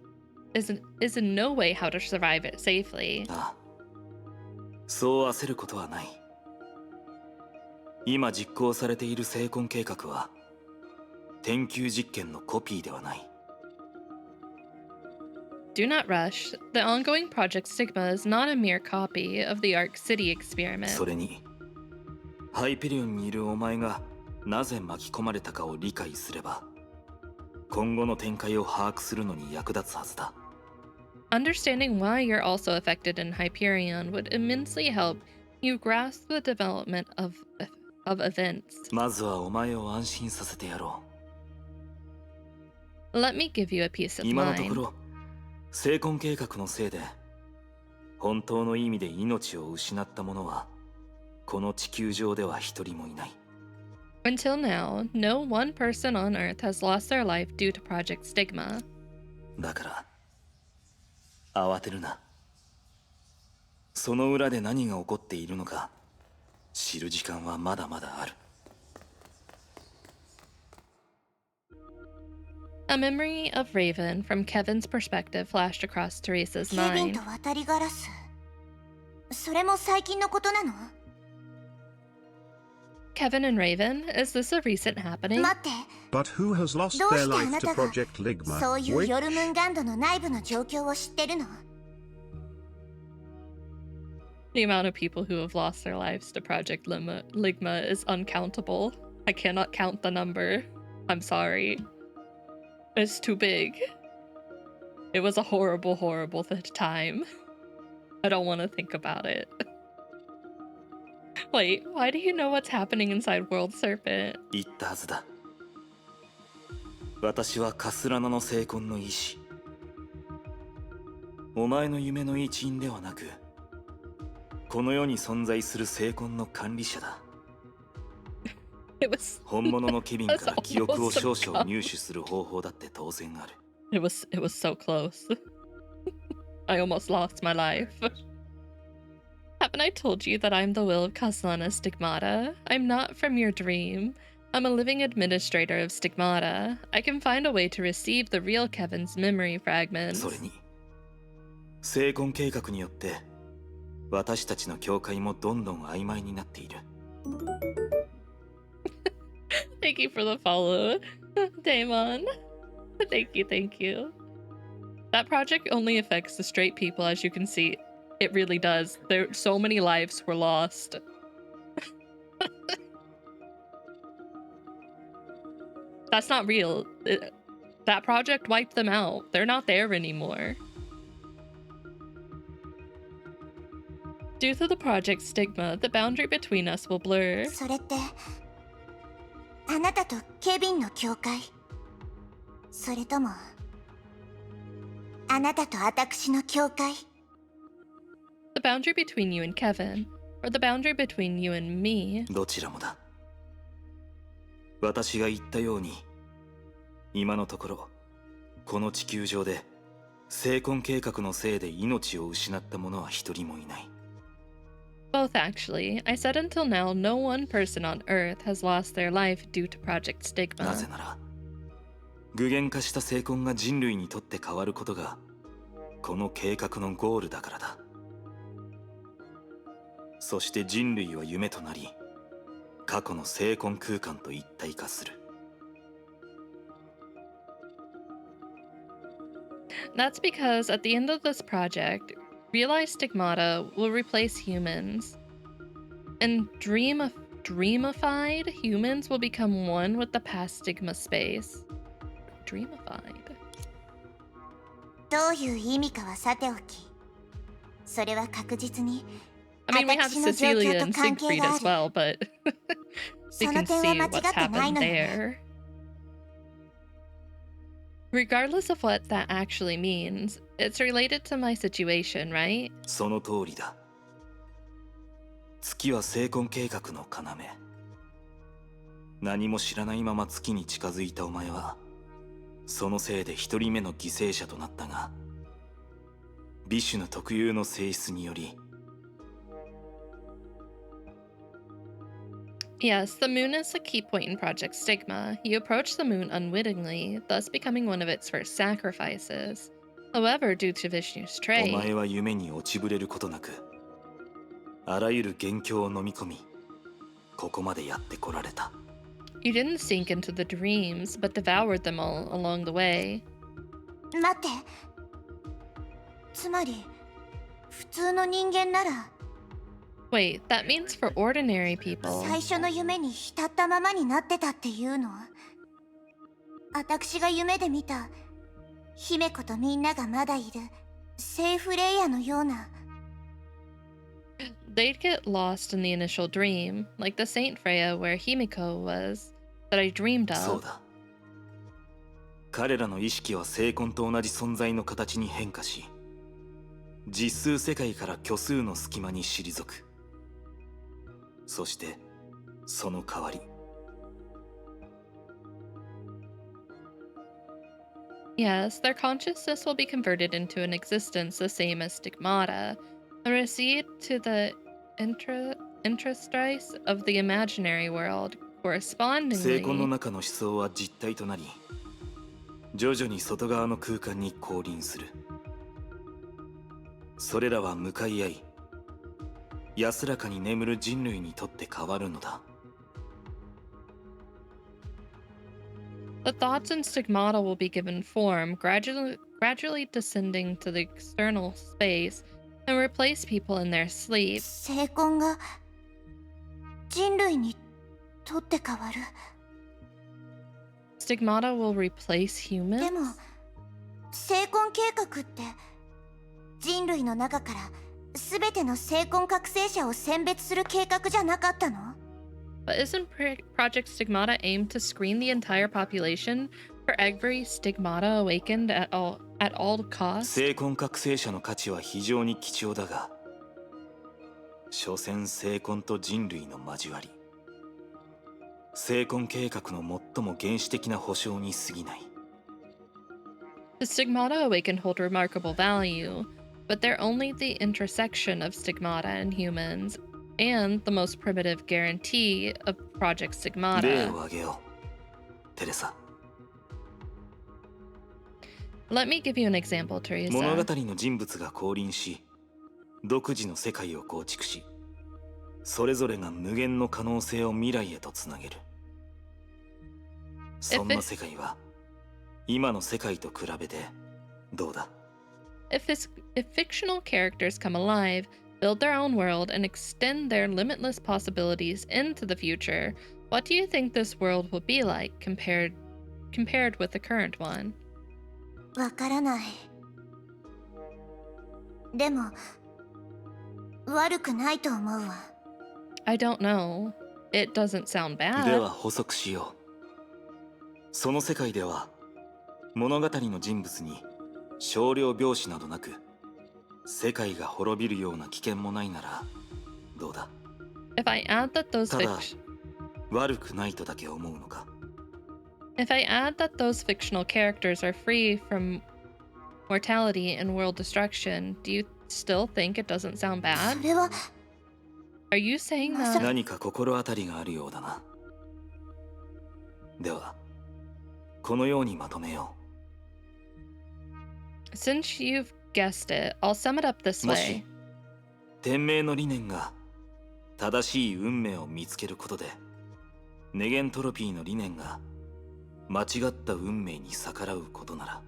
in no way how to survive it safely. ああ、そう焦ることはない。今実行されている成婚計画は研究実験のコピーではない。 Do not rush. The ongoing Project Stigma is not a mere copy of the Arc City experiment. それにハイペリオンにいるお前がなぜ巻き込まれたかを理解すれば今後の展開を把握するのに役立つはずだ。 Understanding why you're also affected in Hyperion would immensely help you grasp the development of events. まずはお前を安心させてやろう。Let me give you a peace of mind. 今のところ成婚計画のせいで本当の意味で命を失った者はこの地球上では一人もいない。 Until now, no one person on Earth has lost their life due to Project Stigma. だから慌てるな。その裏で何が起こっているのか知る時間はまだまだある。 A memory of Raven from Kevin's perspective flashed across Teresa's ケビン mind. と渡りガラスそれも最近のことなの？ Kevin and Raven, is this a recent happening? 待って But who has lost どう their してあ life な to たが Project Ligma? そういう Which? ヨルムンガンドの内部の状況を知ってるの？ The amount of people who have lost their lives to Project Ligma is uncountable. I cannot count the number. I'm sorry. It's too big. It was a horrible, horrible time. I don't want to think about it. Wait, why do you know what's happening inside World Serpent? 言ったはずだ。私はカスラナの聖魂の意志。お前の夢の一員ではなく、この世に存在する聖魂の管理者だ。本物のケビンから記憶を少々入手する方法だって当然ある。It was so close. I almost lost my life. Haven't I told you that I'm the will of Caslana Stigmata? I'm not from your dream. I'm a living administrator of Stigmata. I can find a way to receive the real Kevin's memory fragments. それに、聖魂計画によって私たちの境界もどんどん曖昧になっている。Thank you for the follow, Damon. Thank you. That project only affects the straight people, as you can see. It really does. So many lives were lost. That's not real. That project wiped them out. They're not there anymore. Due to the project's stigma, the boundary between us will blur. それって、あなたとケビンの境界？それとも、あなたと私の境界？ The boundary between you and Kevin, or the boundary between you and me. どちらもだ。私が言ったように、今のところ、この地球上で聖魂計画のせいで命を失った者は一人もいない。Both, actually. I said until now, no one person on Earth has lost their life due to Project Stigma. なぜなら、具現化した聖魂が人類にとって変わることが、この計画のゴールだからだ。そして人類は夢となり、過去の聖魂空間と一体化する。That's because at the end of this project, realized stigmata will replace humans, and dreamified humans will become one with the past stigma space. Dreamified. どういう意味かはさておき、それは確実に I mean, we have Cecilia and Siegfried as well, but you can see what's happened there. Regardless of what that actually means, it's related to my situation, right? その通りだ。月は聖魂計画の要。何も知らないまま月に近づいたお前は、そのせいで一人目の犠牲者となったが、ビシュの特有の性質により、Yes, the moon is a key point in Project Stigma. You approach the moon unwittingly, thus becoming one of its first sacrifices. However, due to Vishnu's お trait, 前は夢に落ちぶれることなく、あらゆる元凶を飲み込み、ここまでやってこられた。you didn't sink into the dreams, but devoured them all along the way. 待って。つまり、普通の人間なら、 Wait, that means for ordinary people. 最初の夢に浸ったままになってたっていうの？私が夢で見た姫子とみんながまだいる聖フレイヤのような。 They'd get lost in the initial dream, like the Saint Freya where Himiko was, that I dreamed そう of. だ。彼らの意識は聖魂と同じ存在の形に変化し、実数世界から虚数の隙間に退く。そしてその代わり、 Yes, their consciousness will be converted into an existence the same as stigmata, and recede to the interstice of the imaginary world, 聖魂の correspondingly. 中の思想は実体となり、徐々に外側の空間に降臨する。それらは向かい合い、安らかに眠る人類にとって変わるのだ。 The thoughts in stigmata will be given form, gradually descending to the external space and replace people in their sleep. 成婚が人類にとって変わる。 Stigmata will replace で humans? も成婚計画って人類の中から全ての成婚覚醒者を選別する計画じゃなかったの？ But isn't Project Stigmata aimed to screen the entire population for every stigmata awakened at all costs? 成婚覚醒者の価値は非常に貴重だが、所詮成婚と人類の交わり、成婚計画の最も原始的な保証に過ぎない。The stigmata awakened hold remarkable value, but they're only the intersection of stigmata and humans, and the most primitive guarantee of Project 例 Stigmata. を挙げよう、テレサ。 Let me give you an example, 物語 Teresa. の人物が降臨し、独自の世界を構築し、それぞれが無限の可能性を未来へとつなげる。そんな世界は今の世界と比べてどうだ？ If fictional characters come alive, build their own world, and extend their limitless possibilities into the future, what do you think this world will be like compared with the current one? わからない。でも悪くないと思うわ。 I don't know. It doesn't sound で bad. は補足しよう。その世界では物語の人物に少量病死などなく、世界が滅びるような危険もないならどうだ？ If I add that those ただ悪くないとだけ思うのか？ If I add that those fictional characters are free from mortality and world destruction, do you still think it doesn't sound そ bad? れは Are you saying that? 何か心当たりがあるようだな。ではこのようにまとめよ Since you've guessed it, I'll sum it up う。 this も way. し天命の理念が正しい運命を見つけることで、ネゲントロピーの理念が間違った運命に逆らうことなら、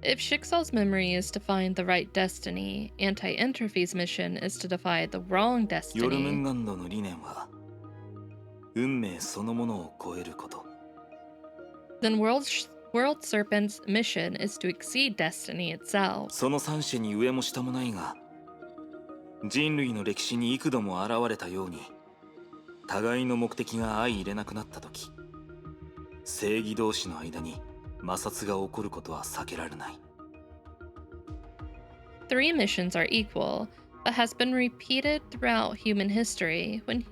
If Schicksal's memory is to find the right destiny, Anti-Entropy's mission is to defy the wrong ヨルムン destiny, ガンドの理念は運命そのものを超えること。 then World Serpent's mission is to exceed destiny itself. その三者に上も下もないが、人類の歴史に幾度も現れたように、互いの目的が相入れなくなった時、正義同士の間に摩擦が起こることは避けられない。 Three missions are equal, but has been repeated throughout human history. When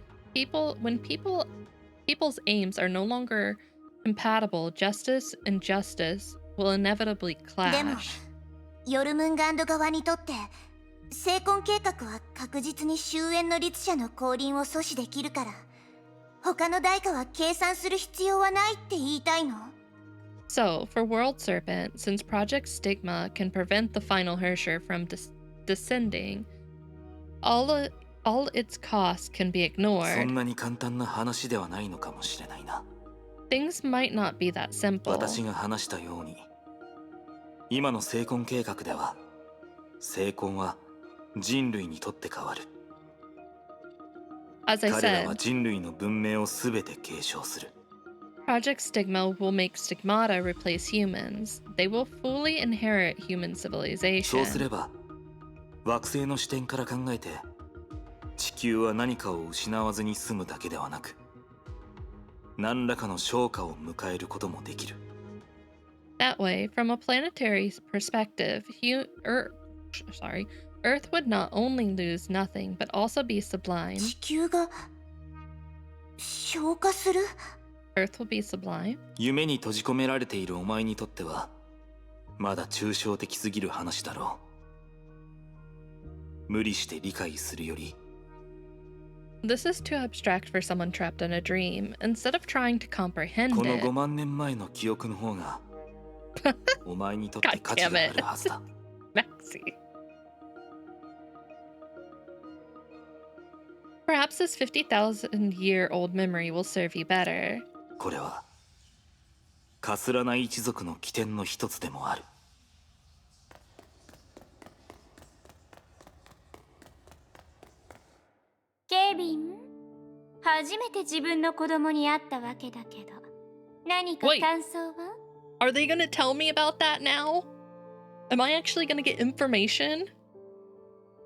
people's aims are no longer compatible, justice and justice will inevitably でも clash. ヨルムンガンド側にとって成婚計画は確実に終焉の律者の降臨を阻止できるから、他の代価は計算する必要はないって言いたいの？ So, for World Serpent, since Project Stigma can prevent the final Hersher from descending, all its costs can be そ ignored. んなに簡単な話ではないのかもしれないな。 Things might not be that simple. 私が話したように、今の成婚計画では、成婚は人類にとって変わる。 As I 彼らは said, 人類の文明をすべて継承する。 Project Stigma will make Stigmata replace humans. They will fully inherit human そうす civilization. れば、惑星の視点から考えて、地球は何かを失わずに済むだけではなく、何らかの昇華を迎えることもできる。 That way, from a planetary perspective, Earth would not only lose nothing, but also be sublime. 地球が消化する？ Earth will be sublime? 夢に閉じ込められているお前にとっては、まだ抽象的すぎる話だろう。無理して理解するより、 This is too abstract for someone trapped in a dream. Instead of trying to comprehend この it, 5万年前の記憶の方が、お前にとって価値があるはずだ。Maxie. Perhaps this 50,000-year-old memory will serve you better. これは、かすらない一族の起点の一つでもある。ケビン、初めて自分の子供に会ったわけだけど、何か Wait, 感想は？ are they gonna tell me about that now? Am I actually gonna get information?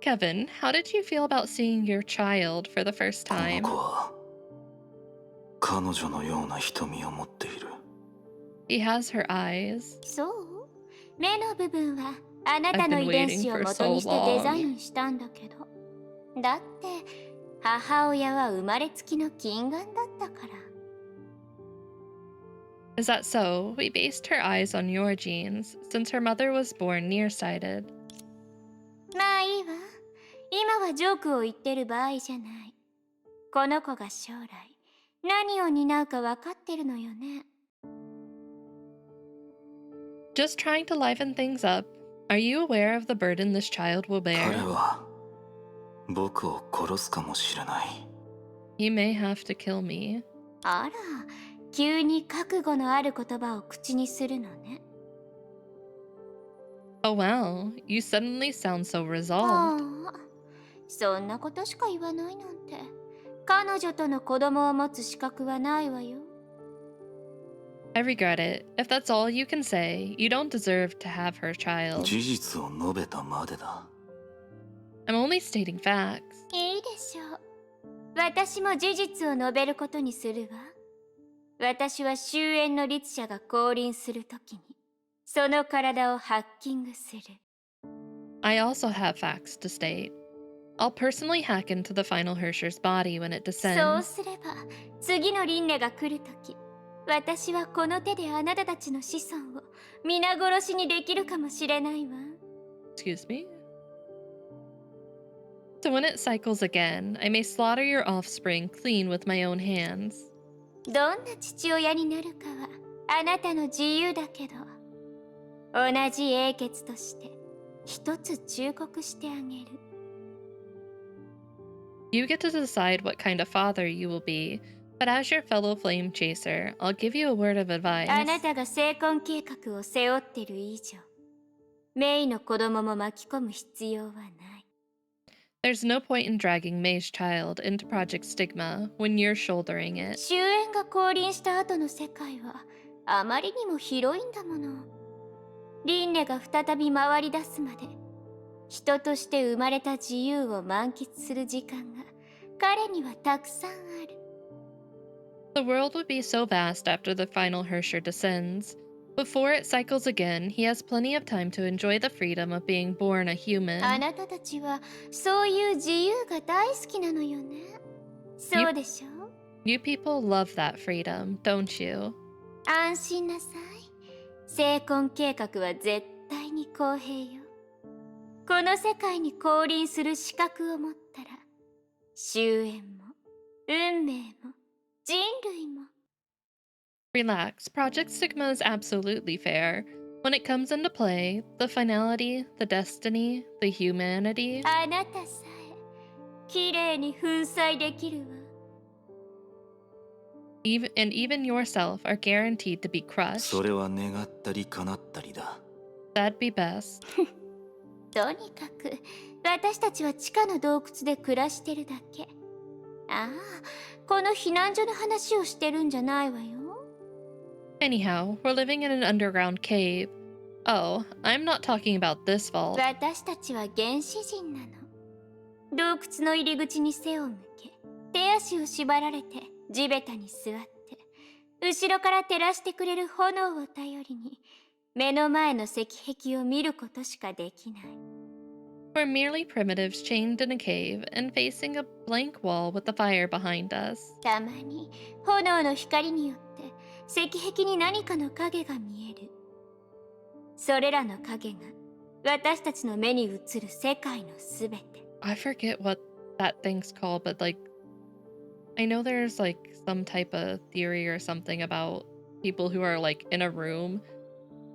Kevin, how did you feel about seeing your child for the first この time? 子は彼女のような瞳を持っている。 He has her eyes. そう？目の部分はあな I've たの been 遺伝 waiting 子を for 元 so にしてデザイ long. ンしたんだけど。だって母親は生まれつきの近眼だったから。 Is that so? We based her eyes on your genes, since her mother was born nearsighted. まあいいわ。今はジョークを言ってる場合じゃない。この子が将来何を担うか分かってるのよね。 Just trying to liven things up. Are you aware of the burden this child will 彼 bear? は僕を殺すかもしれない。 He may have to kill me. あら、急に覚悟のある言葉を口にするのね。 Oh wow, you suddenly sound so あ resolved. あ、そんなことしか言わないなんて。彼女との子供を持つ資格はないわよ。 I regret it. If that's all you can say, you don't deserve to have her child. 事実を述べたまでだ。 I'm only stating facts. いいでしょう。私も事実を述べることにするわ。私は終焉の律者が降臨するときに、その体をハッキングする。 I also have facts to state. I'll personally hack into the final Hersher's body when it そう descends. すれば、次の輪廻が来るとき、私はこの手であなたたちの子孫を皆殺しにできるかもしれないわ。 Excuse me? So when it cycles again, I may slaughter your offspring clean with my own hands. どんな父親になるかはあなたの自由だけど、同じ英傑として一つ忠告してあげる。 You get to decide what kind of father you will be, but as your fellow flame chaser, I'll give you a word of advice. あなたが成婚計画を背負ってる以上、メイの子供も巻き込む必要はない。 There's no point in dragging May's child into Project Stigma when you're shouldering it. 終焉が降臨した後の世界はあまりにも広いんだもの。輪廻が再び回り出すまで、人として生まれた自由を満喫する時間が彼にはたくさんある。 The world would be so vast after the final Hersher descends. Before it cycles again, he has plenty of time to enjoy the freedom of being born a human. あなたたちはそういう自由が大好きなのよね。そうでしょ？ You people love that freedom, don't you? 安心なさい。成婚計画は絶対に公平よ。この世界に降臨する資格を持ったら、終焉も運命も人類も。 Relax, Project Stigma is absolutely fair. When it comes into play, the finality, the destiny, the humanity. あなたさえ綺麗に粉砕できるわ。 And even yourself are guaranteed to be crushed. それは願ったり叶ったりだ。 That'd be best. とにかく私たちは地下の洞窟で暮らしてるだけ。ああ、この避難所の話をしてるんじゃないわよ。 Anyhow, we're living in an underground cave. Oh, I'm not talking about this vault. 私たちは原始人なの。洞窟の入り口に背を向け、手足を縛られて地べたに座って、後ろから照らしてくれる炎を頼りに、目の前の石壁を見ることしかできない。 We're merely primitives chained in a cave and facing a blank wall with the fire behind us. たまに炎の光によって石壁に何かの影が見える。それらの影が私たちの目に映る世界のすべて。 I forget what that thing's called, but like, I know there's like some type of theory or something about people who are like in a room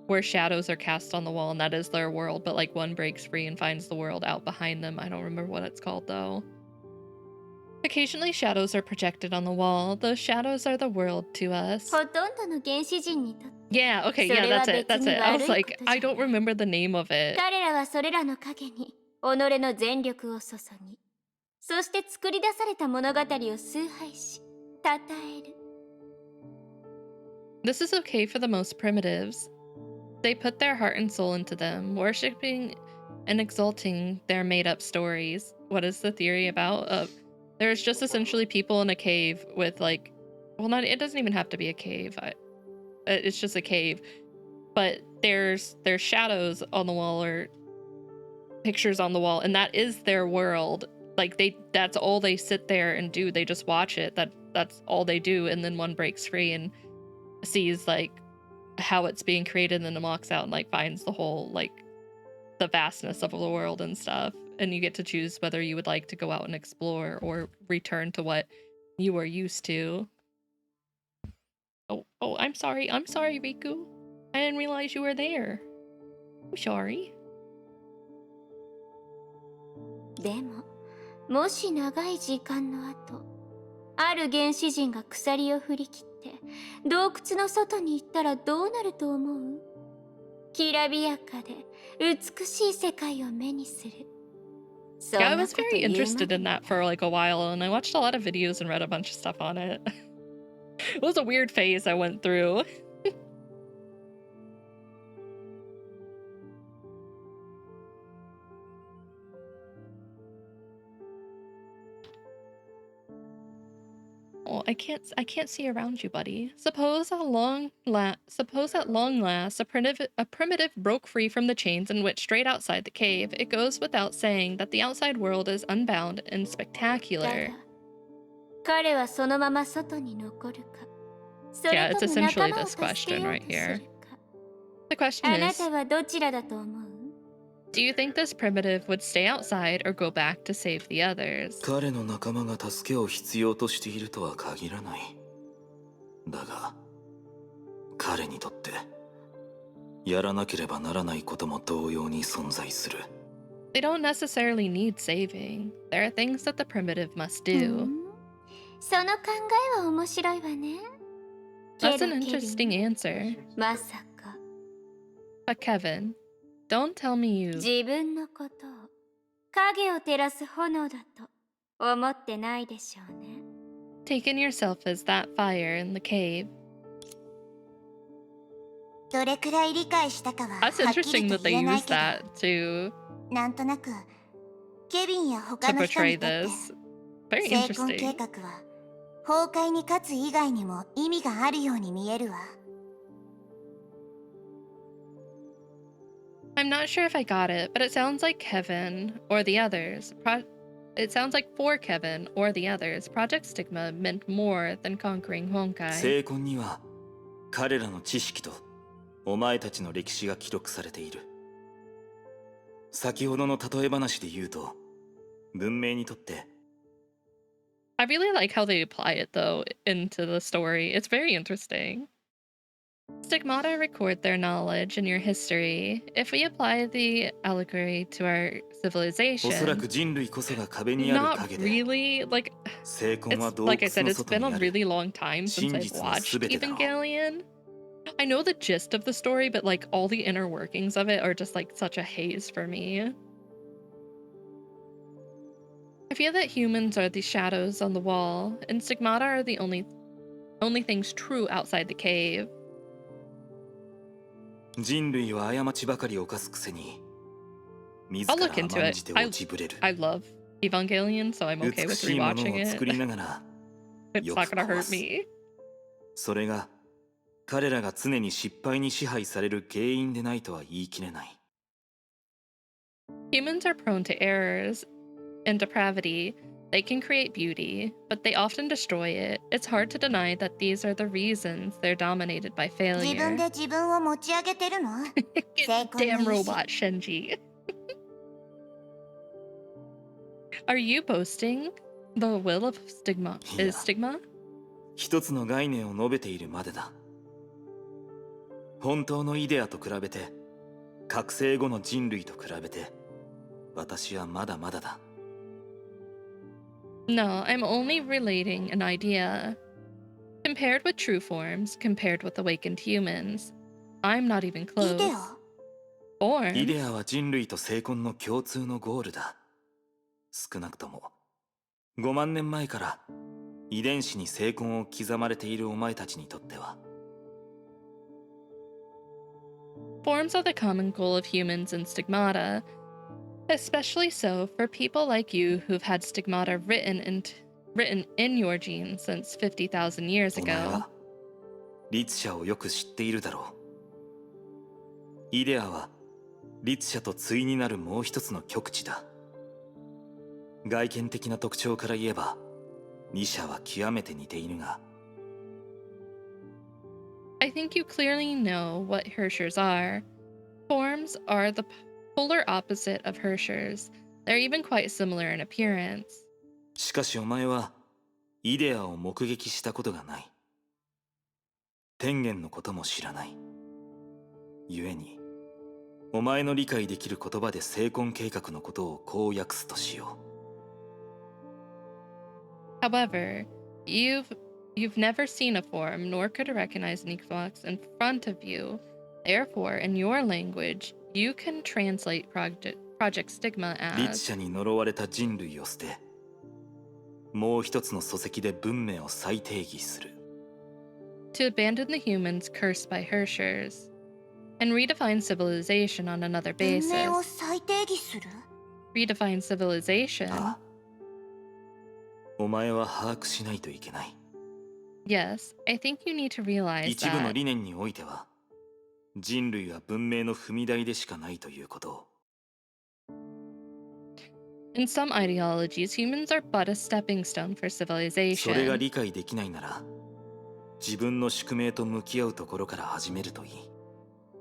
where shadows are cast on the wall and that is their world, but like one breaks free and finds the world out behind them. I don't remember what it's called though. Occasionally shadows are projected on the wall. Those shadows are the world to us. ほとんどの原始人にとって Yeah, okay, yeah, that's it. That's it. I was like, I don't remember the name of it. 彼らはそれらの影に己の全力を注ぎ、そして作り出された物語を崇拝し、称える。This is okay for the most primitives. They put their heart and soul into them, worshipping and exalting their made-up stories. What is the theory about? There's just essentially people in a cave with like, well, not it doesn't even have to be a cave. It's just a cave, but there's shadows on the wall or pictures on the wall, and that is their world. Like that's all they sit there and do. They just watch it. That's all they do, and then one breaks free and sees like how it's being created, and then walks out and like finds the whole like the vastness of the world and stuff. And you get to choose whether you would like to go out and explore or return to what you are used to. Oh, I'm sorry, Riku. I didn't realize you were there. I'm sorry. でも、もし長い時間の後、ある原始人が鎖を振り切って洞窟の外に行ったらどうなると思う？きらびやかで美しい世界を目にする。Yeah, I was very interested in that for like a while, and I watched a lot of videos and read a bunch of stuff on it. It was a weird phase I went through. Oh, I can't see around you, buddy. Suppose at long last a primitive broke free from the chains and went straight outside the cave. It goes without saying that the outside world is unbound and spectacular. 彼はそのまま外に残るか、そ Yeah, れ it's とも仲 essentially 間を this 助け question よう right とす here. るか。 The question あな is, たはどちらだと思う？ do you think this primitive would stay outside or go back to save the others? 彼の仲間が助けを必要としているとは限らない。だが、彼にとってやらなければならないことも同様に存在する。They don't necessarily need saving. There are things that the primitive must do. その考えは面白いわね。 That's an interesting answer. まさか。 But Kevin, don't tell me you... 自分のことを影を照らす炎だと思ってないでしょうね。 taken yourself as that fire in the cave. どれくらい理解したかはは That's っき interesting りと that they 言えない use けど、 that to なんとなくケビンや他 to の人 portray にとって this. Very 成婚計 interesting. 画は崩壊に勝つ以外にも意味があるように見えるわ。 I'm not sure if I got it, but it sounds like Kevin or the others. It sounds like for Kevin or the others, Project Stigma meant more than conquering Honkai. 成婚には彼らの知識とお前たちの歴史が記録されている。先ほどの例え話で言うと、文明にとって I really like how they apply it though into the story. It's very interesting. Stigmata record their knowledge in your history. If we apply the allegory to our おそら civilization, く人類こそが壁にある not 影で really. Like, 成婚は it's 洞 like I 窟 said, の it's 外 been に a ある really long time since 真 I've 実の watched 全てだろう。 Evangelion. I know the gist of the story, but like all the inner workings of it are just like such a haze for me. I feel that humans are the shadows on the wall, and stigmata are the only things true outside the cave. 人類は過ちばかり犯すくせに自 I'll ら look into 甘ん it. じて落ちぶれる。 I love Evangelion, so I'm okay 美 with しいもの rewatching を作り it. ながら It's よ not く gonna 壊 hurt す。 me. それが彼らが常に失敗に支配される原因でないとは言い切れない。 Humans are prone to errors and depravity. They can create beauty, but they often destroy it. It's hard to deny that these are the reasons they're dominated by 自分 failure. で自分を持ち上げてるの？成婚 Damn の意志。 robot, Shenji. Are you boasting? The will of stigma is stigma? 一つの概念を述べているまでだ。本当のイデアと比べて、覚醒後の人類と比べて、私はまだまだだ。No, I'm only relating an idea. Compared with true forms, compared with awakened humans, I'm not even イ close. デア？ Forms? イデアは人類と成婚の共通のゴールだ。少なくとも5万年前から遺伝子に精魂を刻まれているお前たちにとっては。 Forms are the common goal of humans in stigmata, especially so for people like you who've had stigmata written in your genes since 50,000 years お前 ago. は律者をよく知っているだろう。イデアは律者と対になるもう一つの極地だ。外見的な特徴から言えば二者は極めて似ているが、 I think you clearly know what Hershers are. Forms are the polar opposite of Hershers. They're even quite similar in appearance. しかしお前はイデアを目撃したことがない。天元のことも知らない。故にお前の理解できる言葉で精魂計画のことをこう訳すとしよう。 However, you've never seen a form, nor could recognize an equinox in front of you. Therefore, in your language, you can translate Project Stigma 律 as 者に呪われた人類を捨て、もう一つの礎石で文明を再定義する。 to abandon the humans cursed by Hershers, and redefine civilization on another 文明を basis. 再定義する？ Redefine civilization. ああ、お前は把握しないといけない。 Yes, I think you need to realize 一部の that 理念においては、人類は文明の踏み台でしかないということを。 in some ideologies, humans are but a stepping stone for それが civilization. 理解できないなら、自分の宿命と向き合うところから始めるといい。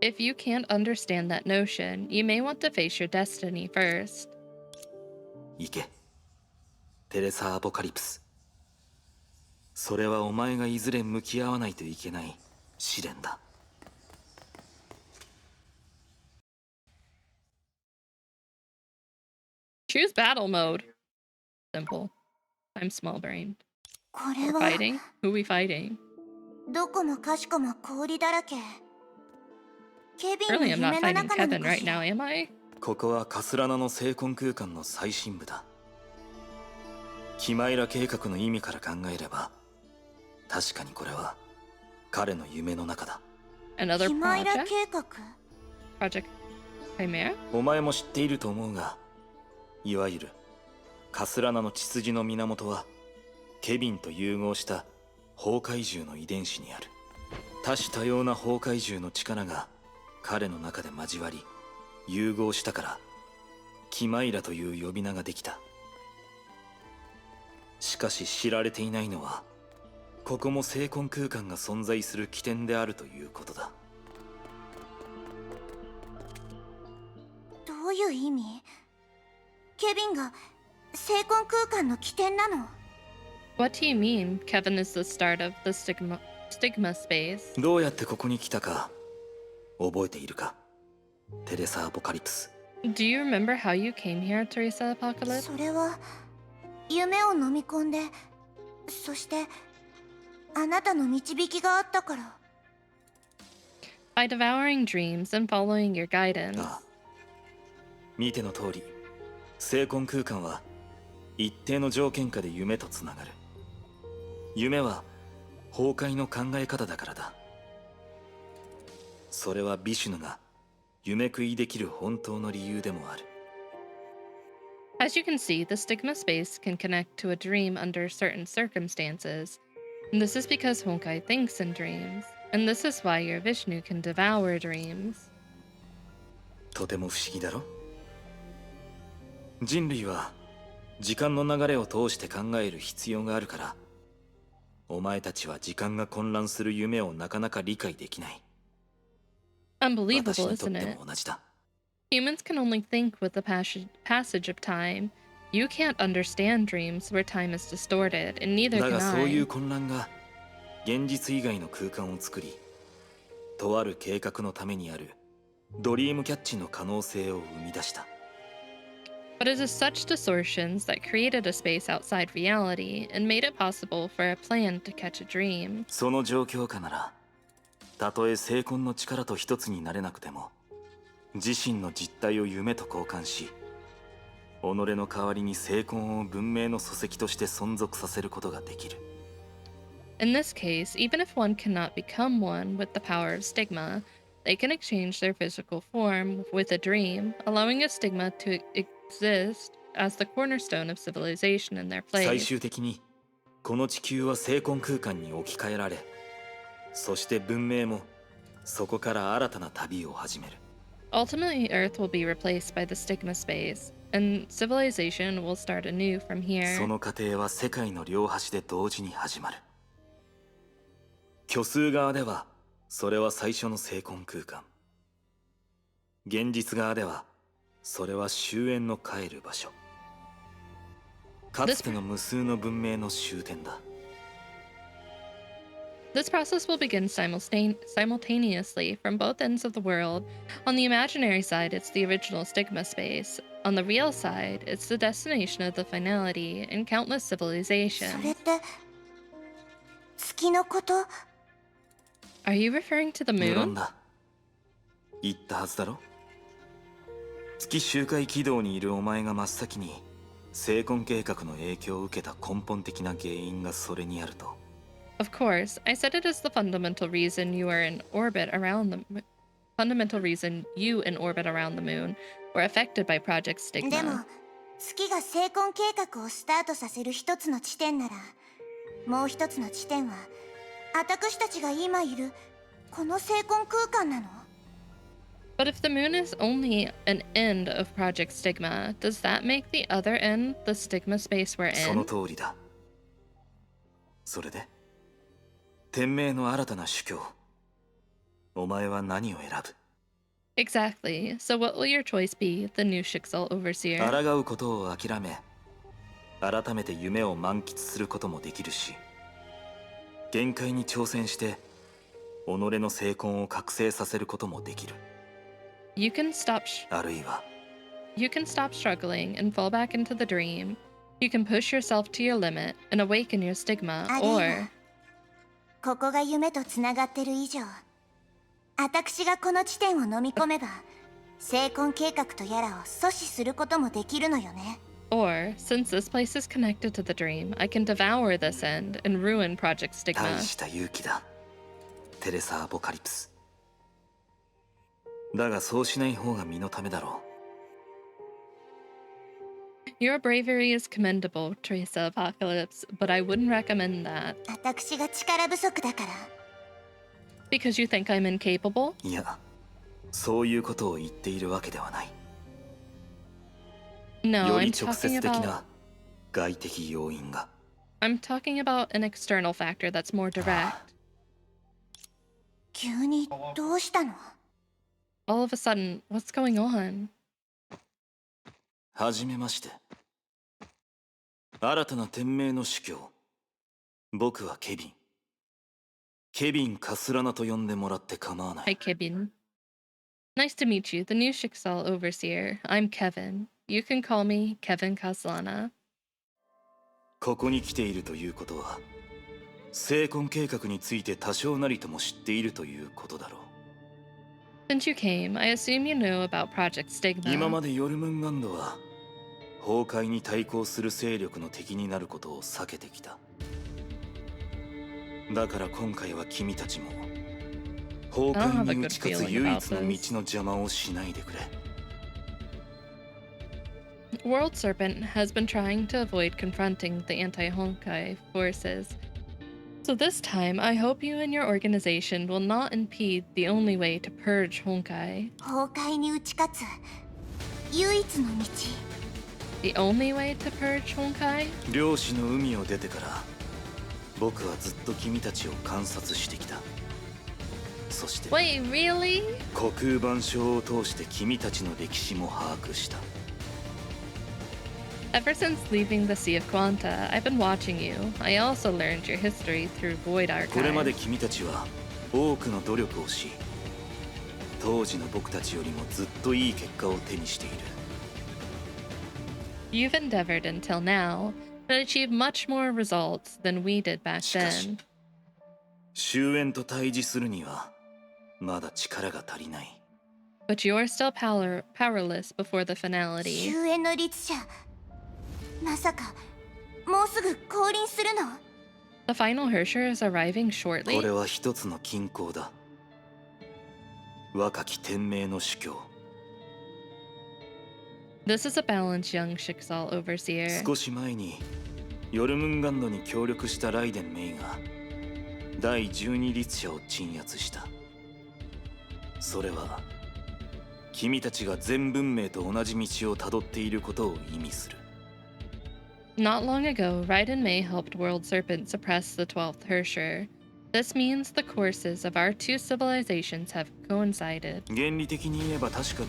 If you can't understand that notion, you may want to face your destiny first. 行け、テレサ・アポカリプス。それはお前がいずれ向き合わないといけない試練だ。 Choose battle mode. Simple. I'm small brained. これ We're は fighting? Who we fighting? どこもかしこも氷だらけ。ケビンの Surely I'm 夢 not の fighting 中なの Kevin か right し now, ら。 am I? ここはカスラナの精魂空間の最深部だ。キマイラ計画の意味から考えれば、確かにこれは彼の夢の中だ。 Another キマイラ project? 計画？ Project Chimera? お前も知っていると思うが、いわゆるカスラナの血筋の源はケビンと融合した崩壊獣の遺伝子にある。多種多様な崩壊獣の力が彼の中で交わり融合したからキマイラという呼び名ができた。しかし知られていないのは、ここも精魂空間が存在する起点であるということだ。どういう意味？ケビンが精魂空間の起点なの？ What do you mean Kevin is the start of the stigma space? どうやってここに来たか覚えているか、テレサ・アポカリプス。 Do you remember how you came here, Teresa Apocalypse? それは夢を飲み込んで、そしてあなたの導きがあったから。 By devouring dreams and following your guidance. ああ、見ての通り、精魂空間は一定の条件下で夢とつながる。夢は崩壊の考え方だからだ。それはビシュヌが夢食いできる本当の理由でもある。 As you can see, the stigma space can connect to a dream under certain circumstances. And this is because Honkai thinks in dreams. And this is why your Vishnu can devour dreams. とても不思議だろ。人類は時間の流れを通して考える必要があるから、お前たちは時間が混乱する夢をなかなか理解できない。 Unbelievable, 私にとっ isn't て it? も同じだ。 Humans can only think with the passage of time. You can't understand dreams where time is distorted, and neither だ can がそういう I. 混乱が現実以外の空間を作り、とある計画のためにあるドリームキャッチの可能性を生み出した。 But it is such distortions that created a space outside reality and made it possible for a plan to catch a dream. その状況下なら、たとえ精魂の力と一つになれなくても、自身の実態を夢と交換し、己の代わりに聖魂を文明の礎石として存続させることができる。 In this case, even if one cannot become one with the power of stigma, they can exchange their physical form with a dream, allowing a stigma to exist as the cornerstone of civilization in their 最 place. 終的にこの地球は聖魂空間に置き換えられ、そして文明もそこから新たな旅を始める。 Ultimately, Earth will be replaced by the stigma space, and civilization will start anew from そ here. の過程は世界の両端で同時に始まる。虚数側ではそれは最初の聖魂空間、現実側ではそれは終焉の帰る場所、かつての無数の文明の終点だ。 This process will begin simultaneously from both ends of the world. On the imaginary side, it's the original stigma space. On the real side, it's the destination of the finality in countless それ civilizations. って月のこと？ Are you referring to the 無論 moon? だ。言ったはずだろ。月周回軌道にいるお前が真っ先に聖魂計画の影響を受けた根本的な原因がそれにあると。 Of course, I said it is the fundamental reason you are in orbit around the fundamental reason you in orbit around the moon were affected by Project でも Stigma. 月が聖魂計画をスタートさせる一つの地点なら、もう一つの地点は私たちが今いるこの聖魂空間なの？ But if the moon is only an end of Project Stigma, does that make the other end the stigma space we're その in? 通りだ。それで天命の新たな主教、お前は何を選ぶ？ Exactly. So what will your choice be, the new Schicksal Overseer? 抗うことを諦め、改めて夢を満喫することもできるし、限界に挑戦して己の聖魂を覚醒させることもできる。 You can stop あるいは you can stop struggling and fall back into the dream. You can push yourself to your limit and awaken your stigma, あるいは or ここが夢とつながってる以上、私がこの地点を飲み込めば聖魂計画とやらを阻止することもできるのよね。 or since this place is connected to the dream, I can devour this end and ruin Project 大 Stigma. した勇気だ、テレサ・アポカリプス。だがそうしない方が身のためだろう。 Your bravery is commendable, Teresa Apocalypse, but I wouldn't recommend that. 私が力不足だから。 Because you think I'm incapable? いや、そういうことを言っているわけではない。 No, よ I'm り直接 talking 的 about な外的要因が。 I'm talking about an external factor that's more direct. 急にどうしたの？ All of a sudden, what's going on? はじめまして。新たな天命の主教。僕はケビン。ケビン・カスラナと呼んでもらって構わない。 Hi, Kevin. Nice to meet you, the new Schicksal Overseer. I'm Kevin. You can call me Kevin Kaslana. ここに来ているということは、聖魂計画について多少なりとも知っているということだろう。 Since you came, I assume you know about Project 今 Stigma. までヨルムンガンドは崩壊に対抗する勢力の敵になることを避けてきた。だから今回は君たちも崩壊に打ち勝つ唯一の道の邪魔をしないでくれ。 World Serpent has been trying to avoid confronting the anti-Honkai forces. So this time, I hope you and your organization will not impede the only way to purge Honkai. 崩壊に打ち勝つ唯一の道。 The only way to purge Honkai? 漁師の海を出てから僕はずっと君たちを観察してきた。そして Wait, really? 虚空板書を通して君たちの歴史も把握した。 Ever since leaving the Sea of Quanta, I've been watching you. I also learned your history through Void これまで Archive. 君たちは多くの努力をし、当時の僕たちよりもずっといい結果を手にしている。 You've endeavored until now to achieve much more results than we did back しかし then. 終焉と対峙するにはまだ力が足りない。But you're still powerless before the finality. 終焉の律者、まさかもうすぐ降臨するの？ The final Hersher is arriving こ shortly. れは一つの均衡だ。若き天命の主教。 This is a balanced young Schicksal overseer. 少し前にヨルムンガンドに協力したライデン・メイが第12律者を鎮圧した。それは君たちが全文明と同じ道をたどっていることを意味する。 Not long ago, Raiden Mei helped World Serpent suppress the 12th Hersher. This means the courses of our two civilizations have coincided. 原理的に言えば確かに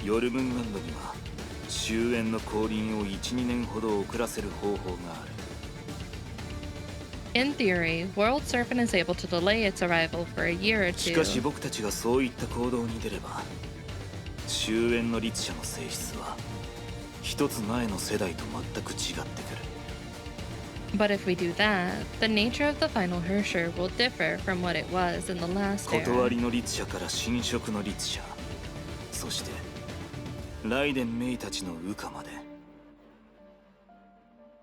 ヨルムンガンドには終焉の降臨を 1,2 年ほど遅らせる方法がある。 In theory, World Serpent is able to delay its arrival for a year or しかし two. 僕たちがそういった行動に出れば終焉の律者の性質は一つ前の世代と全く違ってくる。 But if we do that, the nature of the final Hersher will differ from what it was in the last 断 era. りの律者から侵食の律者、そしてライデン・メイたちの羽化まで。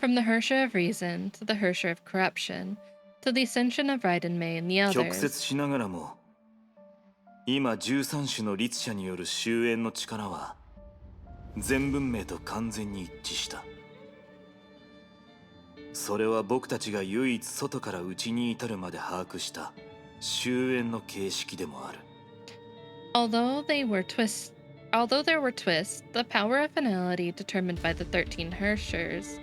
From the Hersher of Reason to the Hersher of Corruption to the ascension of Raiden Mei and the 曲折 others. しながらも今13種の律者による終焉の力は全文明と完全に一致した。それは僕たちが唯一外から内に至るまで把握した終焉の形式でもある。 Although there were twists, the power of finality determined by the 13 Hershers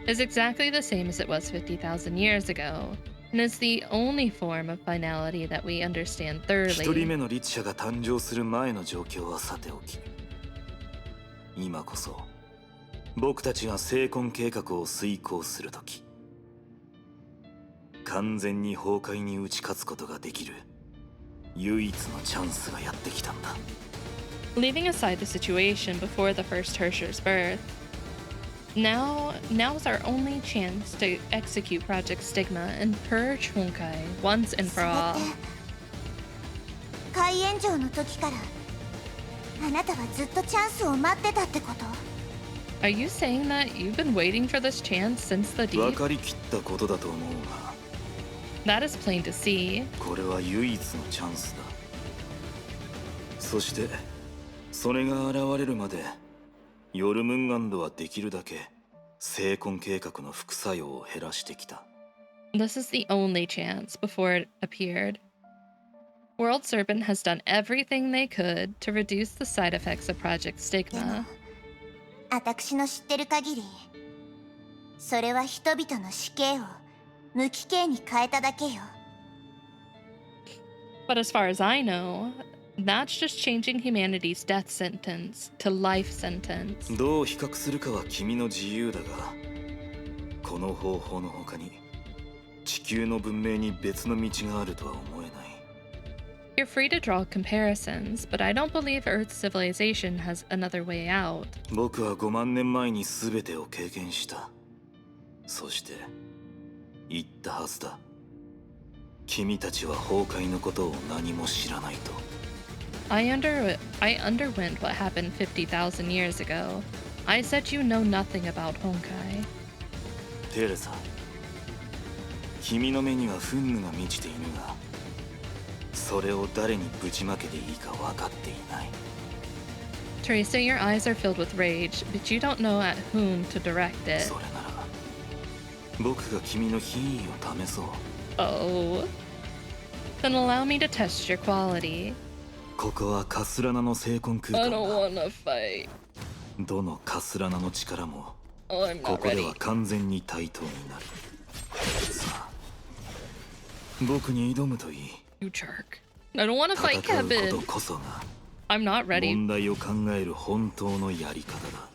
is exactly the same as it was 50,000 years ago, and is the only form of finality that we understand 一人 thoroughly. 目の律者が誕生する前の状況はさておき、今こそ僕たちが聖魂計画を遂行するとき、完全に崩壊に打ち勝つことができる唯一のチャンスがやってきたんだ。 Leaving aside the situation before the first Hersher's birth, now's our only chance to execute Project Stigma and purge Honkai once and for それ all. って海炎上の時からあなたはずっとチャンスを待ってたってこと？ Are you saying that you've been waiting for this chance since the 分 deep? かりきったことだと思うが、 That is plain to see. これは唯一のチャンスだ。そしてそれが現れるまでヨルムンガンドはできるだけ聖魂計画の副作用を減らしてきた。 This is the only chance before it appeared. World Serpent has done everything they could to reduce the side effects of Project でも Stigma. 私の知ってる限りそれは人々の死刑を無期刑に変えただけよ。 But as far as I know, that's just changing humanity's death sentence to life sentence. どう比較するかは君の自由だが、この方法の他に地球の文明に別の道があるとは思えない。 You're free to draw comparisons, but I don't believe Earth's civilization has another way out. 僕は5万年前に全てを経験した。そして言ったはずだ。君たちは崩壊のことを何も知らないと。 I underwent what happened 50,000 years ago. I said you know nothing about Honkai. テレサ、君の目には憤怒が満ちているが、それを誰にぶちまけていいか分かっていない。 Teresa, your eyes are filled with rage, but you don't know at whom to direct it. それなら僕が君の品位を試そう。 Oh. Then allow me to test your quality. ここはカスラナの聖魂空 I 間 don't だ。 wanna fight. どのカスラナの力も Oh, I'm こ not こで ready. は完全に対等になる。さあ、僕に挑むといい。 You jerk. I don't wanna fight 戦うこ Kevin. とこそが I'm not ready. 問題を考える本当のやり方だ。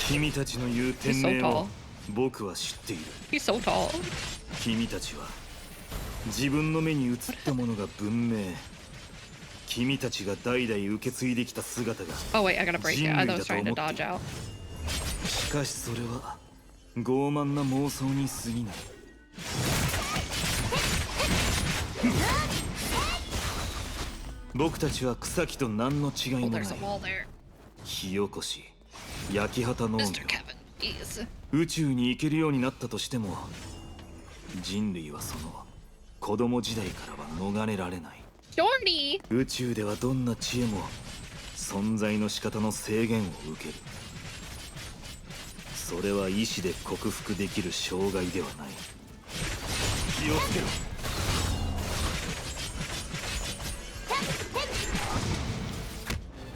君たちの言う天 He's so 命 tall. を僕は知っている。 He's so tall. 君たちは自分の目に映ったものが文明。君たちが代々受け継いできた姿が Oh wait, I gotta break it. I 人類 was だと trying 思 to ってい dodge る。 out. しかしそれは傲慢な妄想に過ぎない。僕たちは草木と何の違い Oh, もない。 there's a wall there. 火起こし、焼き畑農業、 Mr. Kevin, please. 宇宙に行けるようになったとしても、人類はその子供時代からは逃れられない。 Jordy! 宇宙ではどんな知恵も存在の仕方の制限を受ける。それは意志で克服できる障害ではない。気をつけろ。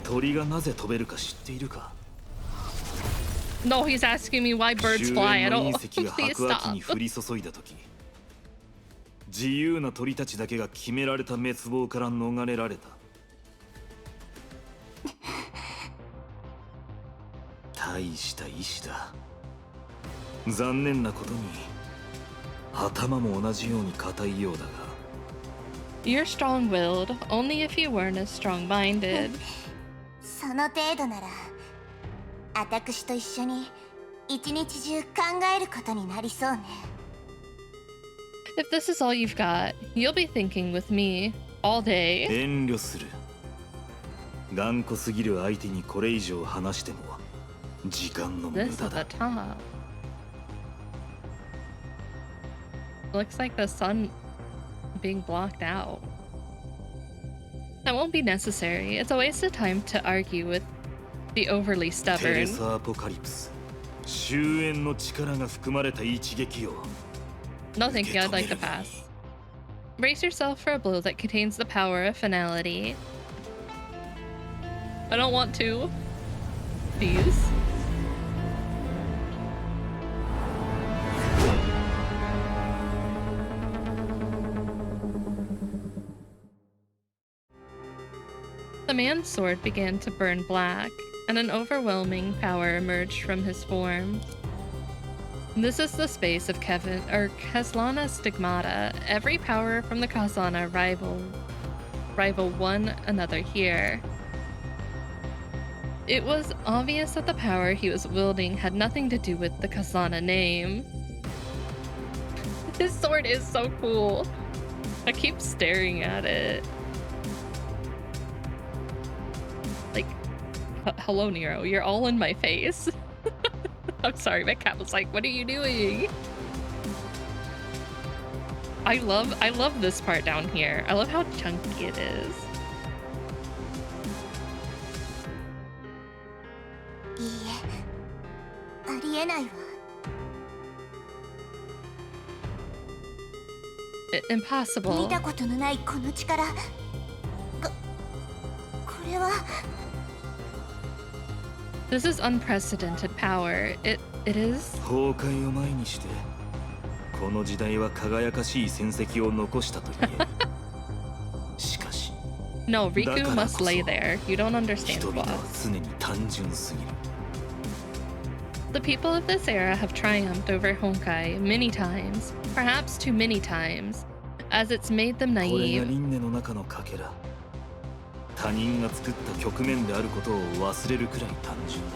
鳥がなぜ飛べるか知っているか？ No, he's asking me why birds fly. I 終焉の don't. 隕石が Please 白亜紀に stop. 降り注いだ時、自由な鳥たちだけが決められた滅亡から逃れられた。大した意志だ。残念なことに頭も同じように硬いようだが。 You're strong-willed, only if you weren't as strong-minded. その程度なら私と一緒に一日中考えることになりそうね。 If this is all you've got, you'll be thinking with me all day. 遠慮する。頑固すぎる相手にこれ以上話しても時間の無 This 駄 is だ。 the top. Looks like the sun being blocked out. That won't be necessary. It's a waste of time to argue with the overly テレ stubborn. サ・アポカリプス、終焉の力が含まれた一撃を。 No, thank you. I'd like to pass. Brace yourself for a blow that contains the power of finality. I don't want to. Please. The man's sword began to burn black, and an overwhelming power emerged from his form. This is the space of Kevin or Kaslana Stigmata. Every power from the Kaslana rival one another here. It was obvious that the power he was wielding had nothing to do with the Kaslana name. His sword is so cool. I keep staring at it. Like, hello Nero, you're all in my face. I'm sorry, my cat was like, what are you doing? I love this part down here. I love how chunky it is. いいえ、ありえないわ。 Impossible. 見たことのないこの力。これは。 This is unprecedented power. It is. 崩壊を前にして、この時代は輝かしい戦績を残したと言える。しかし、 No, Riku must lay there. You don't understand 人々は what. 常に単純すぎる。 The people of this era have triumphed over Honkai many times, perhaps too many times, as it's made them これが naive. 輪廻の中のかけら。他人が作った局面であることを忘れるくらい単純だ。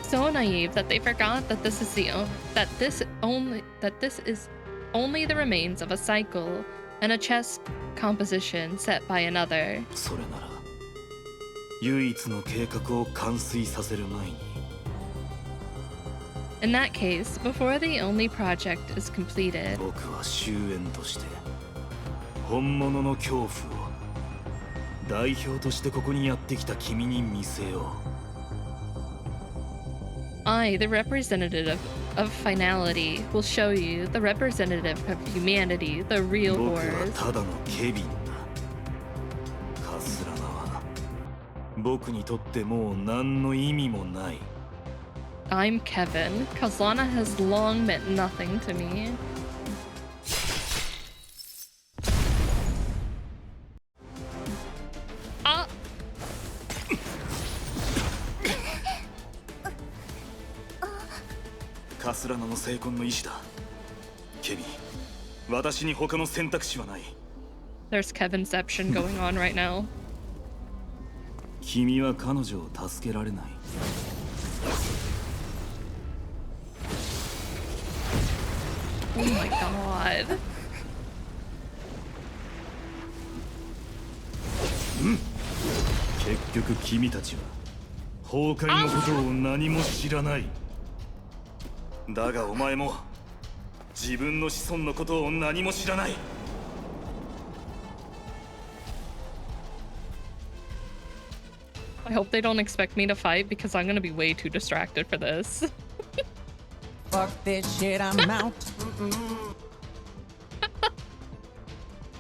So naive that they forgot that this is only the remains of a cycle and a chess composition set by another. それなら唯一の計画を完遂させる前に。 In that case, before the only project is completed, 僕は終焉として本物の恐怖を代表としてここにやってきた君に見せよう。 I, the representative of finality, will show you, the representative of humanity, the real 僕は horrors. ただのケビンだ。カスラナは僕にとってもう何の意味もない。 I'm Kevin. Kaslana has long meant nothing to me. Ah! カスラナの成婚の意志だ。ケビン、私に他の選択肢はない。 There's Kevinception going on right now. 君は彼女を助けられない。 Oh my god. 結局君たちは崩壊のことを何も知らない。だがお前も自分の子孫のことを何も知らない。I hope they don't expect me to fight because I'm gonna be way too distracted for this. Fuck this shit, I'm out.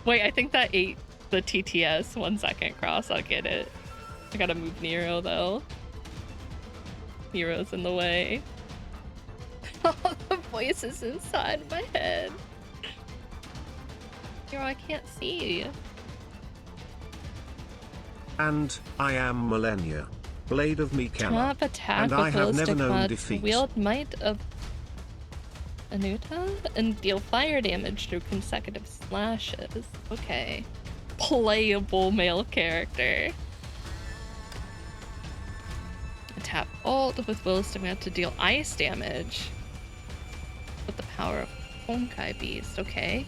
Wait, I think that ate the TTS 1 second cross. I'll get it. I gotta move Nero though. Nero's in the way. All the voices inside my head. Nero, I can't see. And I am Millennia, Blade of Mikela, Top attack and with I have never ballistic known mod, defeat. wield might of Anuta and deal fire damage through consecutive slashes. Okay. Playable male character. Tap ult with ballistic mod to deal ice damage with the power of Honkai Beast. Okay.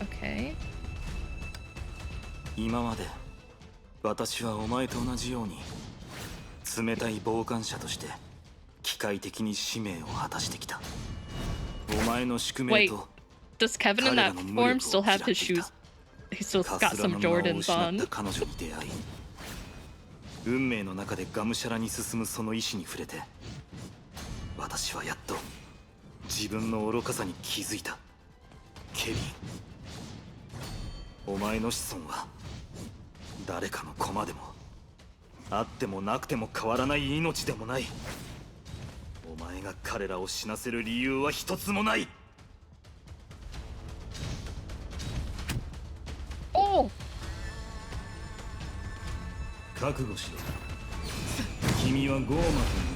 Okay. 今まで私はお前と同じように冷たい傍観者として機械的に使命を果たしてきた。お前の宿命 Wait, と does Kevin in that form still have his shoes? He still got some Jordans on. 彼女に出会い、運命の中でがむしゃらに進むその意志に触れて、私はやっと自分の愚かさに気づいた。ケビン、お前の子孫は誰かの駒でもあってもなくても変わらない命でもない。お前が彼らを死なせる理由は一つもない。おお、覚悟しろ。君はゴーマと向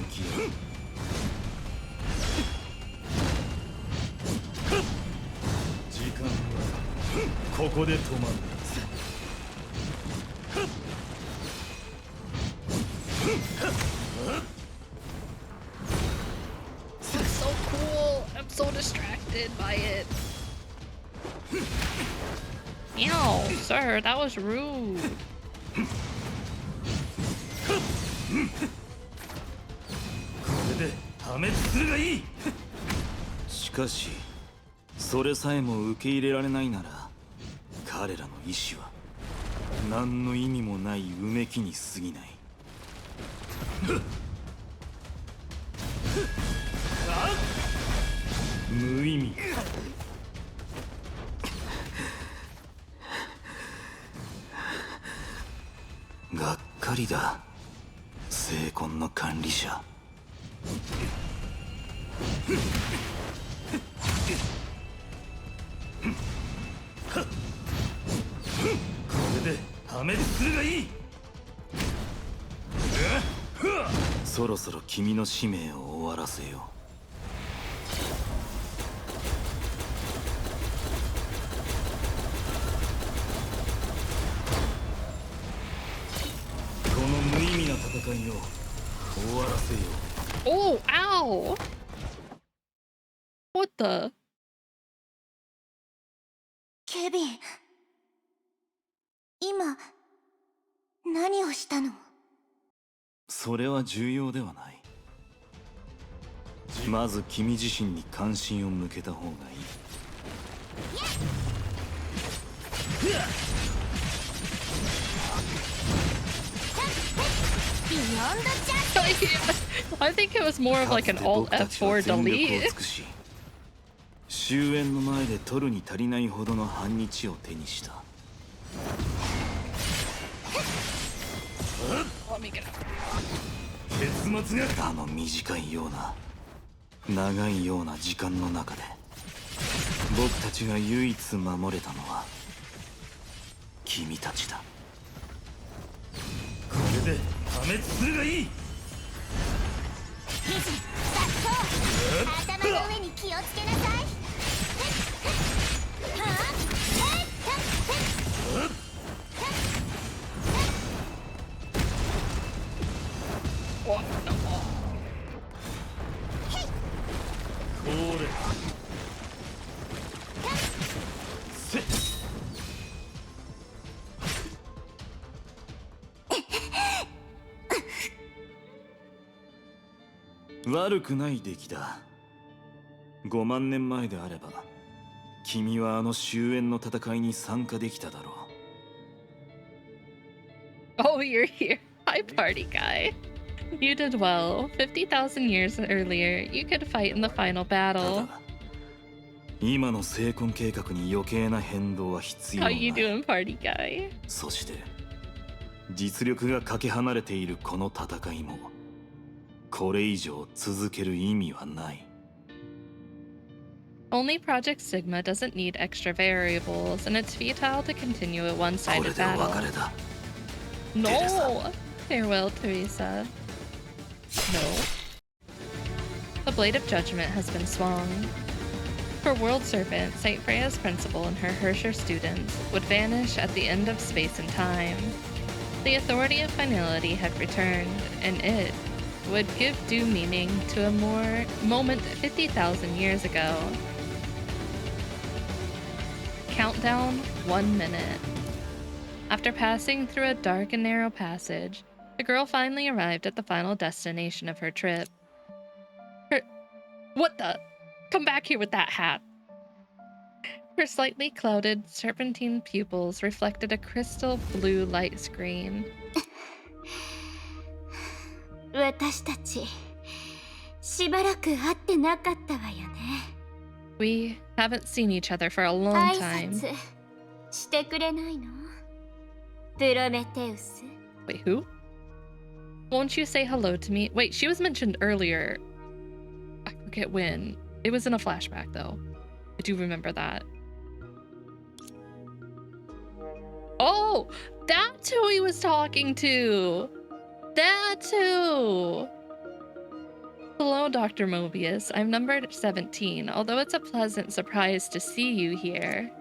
き合う。時間はここで止まる。This is so cool. I'm so distracted by it. Ew, sir, that was rude. これで破滅するがいい。しかしそれさえも受け入れられないなら、彼らの意志は何の意味もないうめきに過ぎない。無意味。がっかりだ、聖魂の管理者。これで破滅するがいい。そろそろ君の使命を終わらせよう。この無意味な戦いを終わらせよう。 Oh, ow! What the? ケビン、今何をしたの？それは重要ではない。まず君自身に関心を向けた方がいい。I think it was more of like an Alt F4 delete. 終焉の前で取るに足りないほどの半日を手にした。結末があの短いような長いような時間の中で僕たちが唯一守れたのは君たちだ。これで破滅するがいい。頭の上に気をつけなさい。悪くない出来だ。5万年前であれば君はあの終焉の戦いに参加できただろう。 Oh, you're here. Hi, party guy. You did well. 50,000 years earlier, you could fight in the final battle. 今の生婚計画に余計な変動は必要 How ない。 you doing, party guy? そして実力がかけ離れているこの戦いもこれ以上続ける意味はない。 Only Project Sigma doesn't need extra variables, and it's futile to continue a one-sided battle. No! Farewell, Teresa. No. The Blade of Judgment has been swung. For World Serpent, Saint Freya's principal and her Hersher students would vanish at the end of space and time. The authority of finality had returned, and it would give due meaning to a moment 50,000 years ago. Countdown 1 minute. After passing through a dark and narrow passage, the girl finally arrived at the final destination of her trip. What the? Come back here with that hat. Her slightly clouded, serpentine pupils reflected a crystal blue light screen. 私たちしばらく会ってなかったわよね。 We haven't seen each other for a long time. 挨拶してくれないの？プロメテウス。 Wait, who? Won't you say hello to me? Wait, she was mentioned earlier. I forget when. It was in a flashback, though. I do remember that. Oh! That's who he was talking to! That's who! Hello, Dr. Mobius. I'm numbered 17, although it's a pleasant surprise to see you here.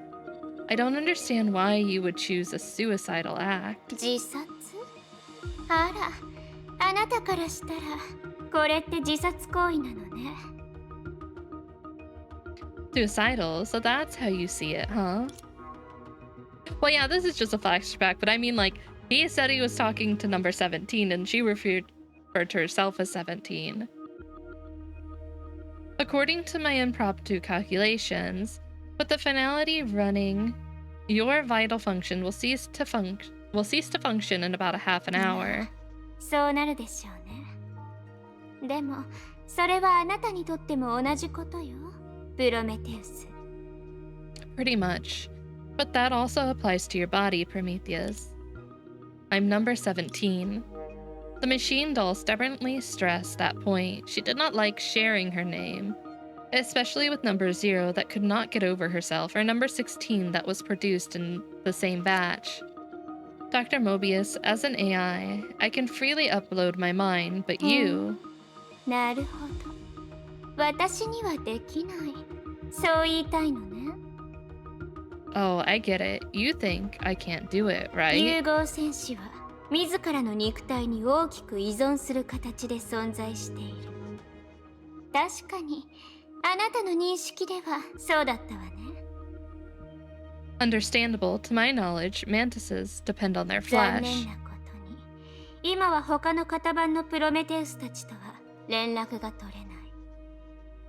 I don't understand why you would choose a suicidal act. 自殺？あら、あなたからしたらこれって自殺行為なのね。 Suicidal, so that's how you see it, huh? Well, yeah, this is just a flashback, but I mean, like, he said he was talking to number 17, and she referred to herself as 17. According to my impromptu calculations, with the finality running, your vital function will cease to function in about a half an hour. そうなるでしょうね。でも、それはあなたにとっても同じことよ。 Prometheus. Pretty much. But that also applies to your body, Prometheus. I'm number 17. The machine doll stubbornly stressed that point. She did not like sharing her name, especially with number 0 that could not get over herself, or number 16 that was produced in the same batch. Dr. Mobius, as an AI, I can freely upload my mind, but you... なるほど。私にはできない。そう言いたいのね。Oh, I get it. You think I can't do it, right? 融合戦士は自らの肉体に大きく依存する形で存在している。確かに、あなたの認識ではそうだったわね。Understandable. To my knowledge, mantises depend on their 残 flesh. 念なことに、今は他の型番のプロメテウスたちとは連絡が取れない。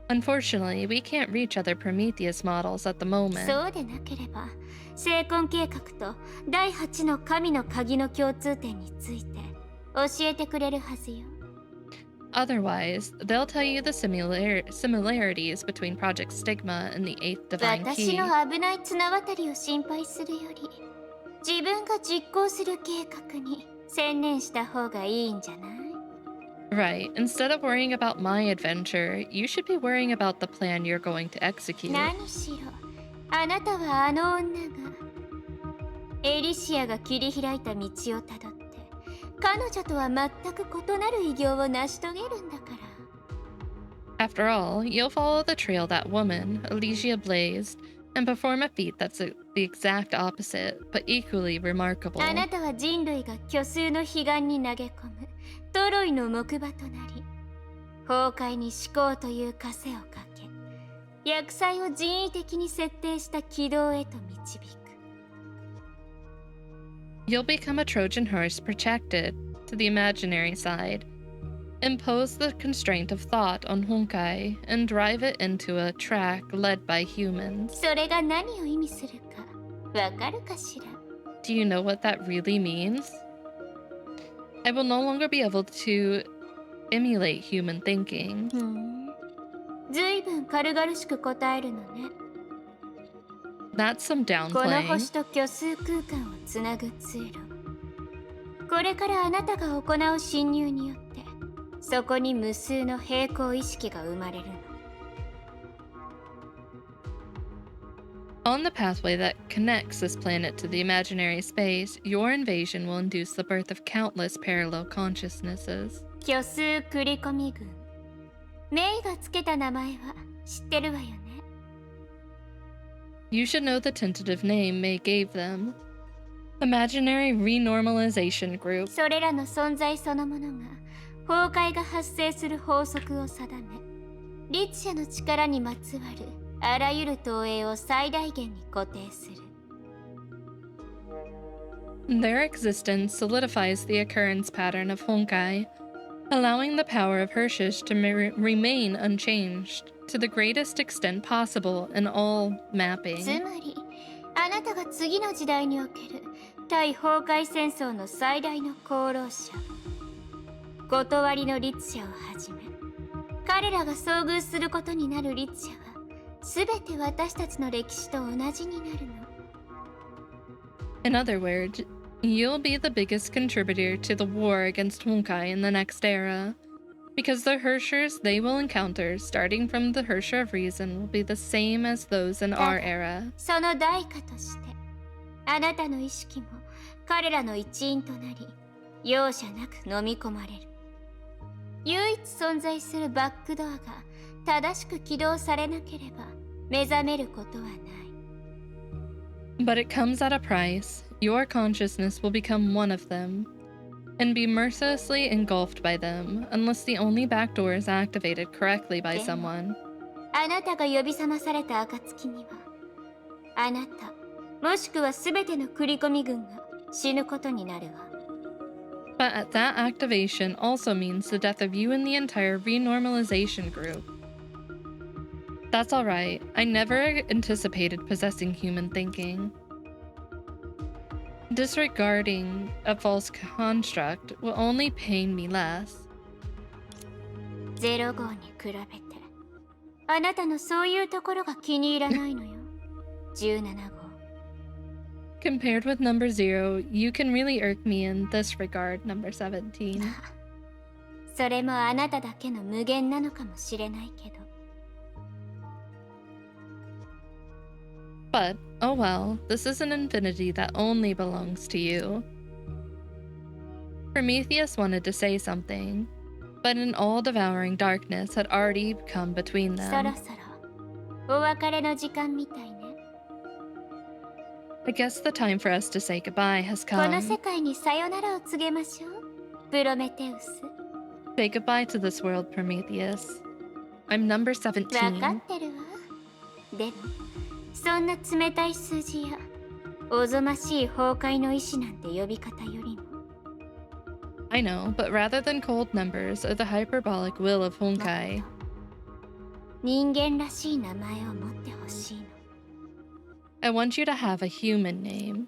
Unfortunately, we can't reach other Prometheus models at the moment. そうでなければ、成婚計画と第8の神の鍵の共通点について教えてくれるはずよ。Otherwise, they'll tell you the similarities between Project Stigma and the 8th Divine 私 Key. の危ない綱渡りを心配するより、自分が実行する計画に専念した方がいいんじゃない？ Right. Instead of worrying about my adventure, you should be worrying about the plan you're going to execute. 何しろ、あなたはあの女がエリシアが切り開いた道をたどって、彼女とは全く異なる偉業を成し遂げるんだから。 After all, you'll follow the trail that woman, Elysia, blazed, and perform a feat that's the exact opposite, but equally remarkable. あなたは人類が虚数の彼岸に投げ込むトロイの木馬となり、崩壊に思考という枷をかけ、厄災を人為的に設定した軌道へと導く。 You'll become a Trojan horse projected to the imaginary side. impose the constraint of thought on Honkai and drive it into a track led by humans. それが何を意味するかわかるかしら? Do you know what that really means? I will no longer be able to emulate human thinking. ずいぶん軽々しく答えるのね。 That's some この downplaying. 星と虚数空間をつなぐ通路。これからあなたが行う侵入によってそこに無数の平行意識が生まれるの。 On the pathway that connects this planet to the imaginary space, your invasion will induce the birth of countless parallel consciousnesses. 虚数繰り込み軍。メイがつけた名前は知ってるわよね。 You should know the tentative name May gave them. Imaginary Renormalization Group. それらの存在そのものが崩壊が発生する法則を定め、律者の力にまつわるあらゆる投影を最大限に固定する。 Their existence solidifies the occurrence pattern of Honkai, allowing the power of Hirschish to remain unchanged to the greatest extent possible in all つ mapping. まり、あなたが次の時代における対崩壊戦争の最大の功労者、断りの律者をはじめ、彼らが遭遇することになる律者はすべて私たちの歴史と同じになるの。 In other words, you'll be the biggest contributor to the war against Honkai in the next era, because the Hirschers they will encounter starting from the Hirscher of Reason will be the same as those in our era. その代価として、あなたの意識も彼らの一員となり、容赦なく飲み込まれる。唯一存在するバックドアが正しく起動されなければ目覚めることはない。 But it comes at a price. Your consciousness will become one of them, and be mercilessly engulfed by them unless the only back door is activated correctly by someone. あなたが呼び覚まされた暁には、あなた、もしくはすべての繰り込み軍が死ぬことになるわ。 But at that activation also means the death of you and the entire renormalization group. That's alright. I never anticipated possessing human thinking. Disregarding a false construct will only pain me less. 0号に比べて、あなたのそういうところが気に入らないのよ。17号。 Compared with number 0, you can really irk me in this regard, number 17. それもあなただけの無限なのかもしれないけど。 But, oh well, this is an infinity that only belongs to you. Prometheus wanted to say something, but an all-devouring darkness had already come between そろ them. そろお別れの時間みたいね。 I guess the time for us to say goodbye has この come. 世界にさよならを告げましょう。プロメテウス。 Say goodbye to this world, Prometheus. I'm number わか 17. ってるわ。でも、そんな冷たい数字やおぞましい崩壊の意志なんて呼び方よりも、 I know, but rather than cold numbers or the hyperbolic will of Honkai, 人間らしい名前を持ってほしいの。 I want you to have a human name.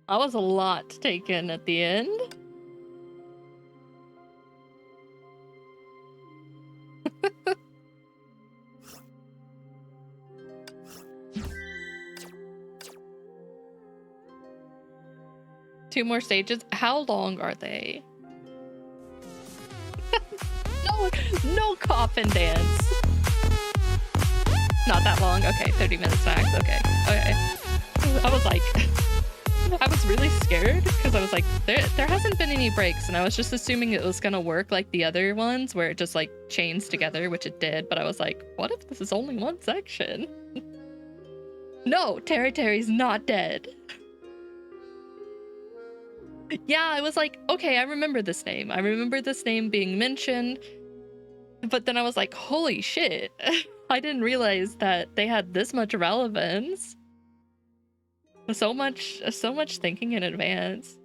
That was a lot to take in at the end. Two more stages. How long are they? No coffin dance. Not that long. Okay, 30 minutes max. Okay. I was like, I was really scared because I was like, there hasn't been any breaks, and I was just assuming it was gonna work like the other ones where it just like chains together, which it did. But I was like, what if this is only one section? No, Terry's not dead. Yeah, I was like, okay, I remember this name. I remember this name being mentioned. But then I was like, holy shit. I didn't realize that they had this much relevance. So much thinking in advance.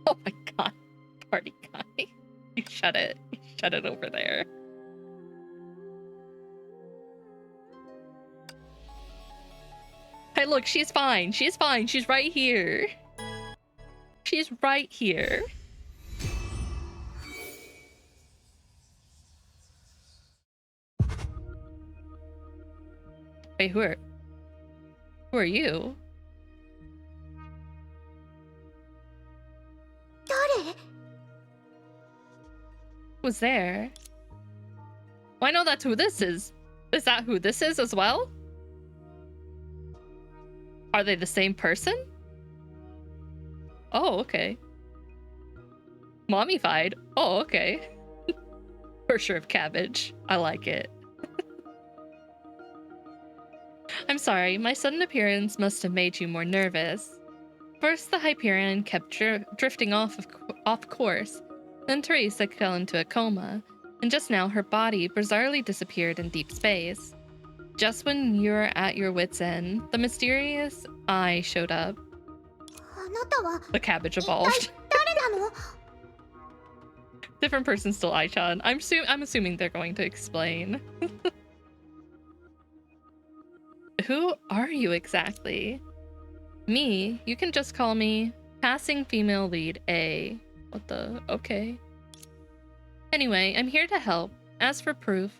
Oh my god, party guy. You shut it. You shut it over there. Hey, look, she's fine. She's fine. She's right here. She's right here. Wait, who are you? 誰 Who's there? Well, I know that's who this is. Is that who this is as well? Are they the same person? Oh, okay. Mommified? Oh, okay. For sure of cabbage. I like it. I'm sorry, my sudden appearance must have made you more nervous. First, the Hyperion kept drifting off course. Then Teresa fell into a coma, and just now her body bizarrely disappeared in deep space. Just when you were at your wit's end, the mysterious eye showed up. あなたは The cabbage evolved. 誰なの Different person, still Aichan. I'm assuming they're going to explain. Who are you exactly? Me, you can just call me passing female lead A. What the? Okay. Anyway, I'm here to help. As for proof,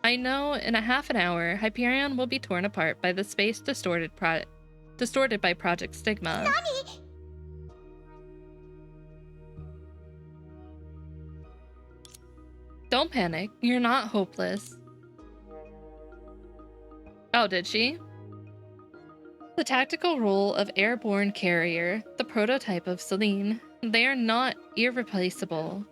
I know in a half an hour, Hyperion will be torn apart by the space distorted by Project Stigma. 何 Don't panic. You're not hopeless. Oh, did she? The tactical role of airborne carrier, the prototype of Celine. They are not irreplaceable.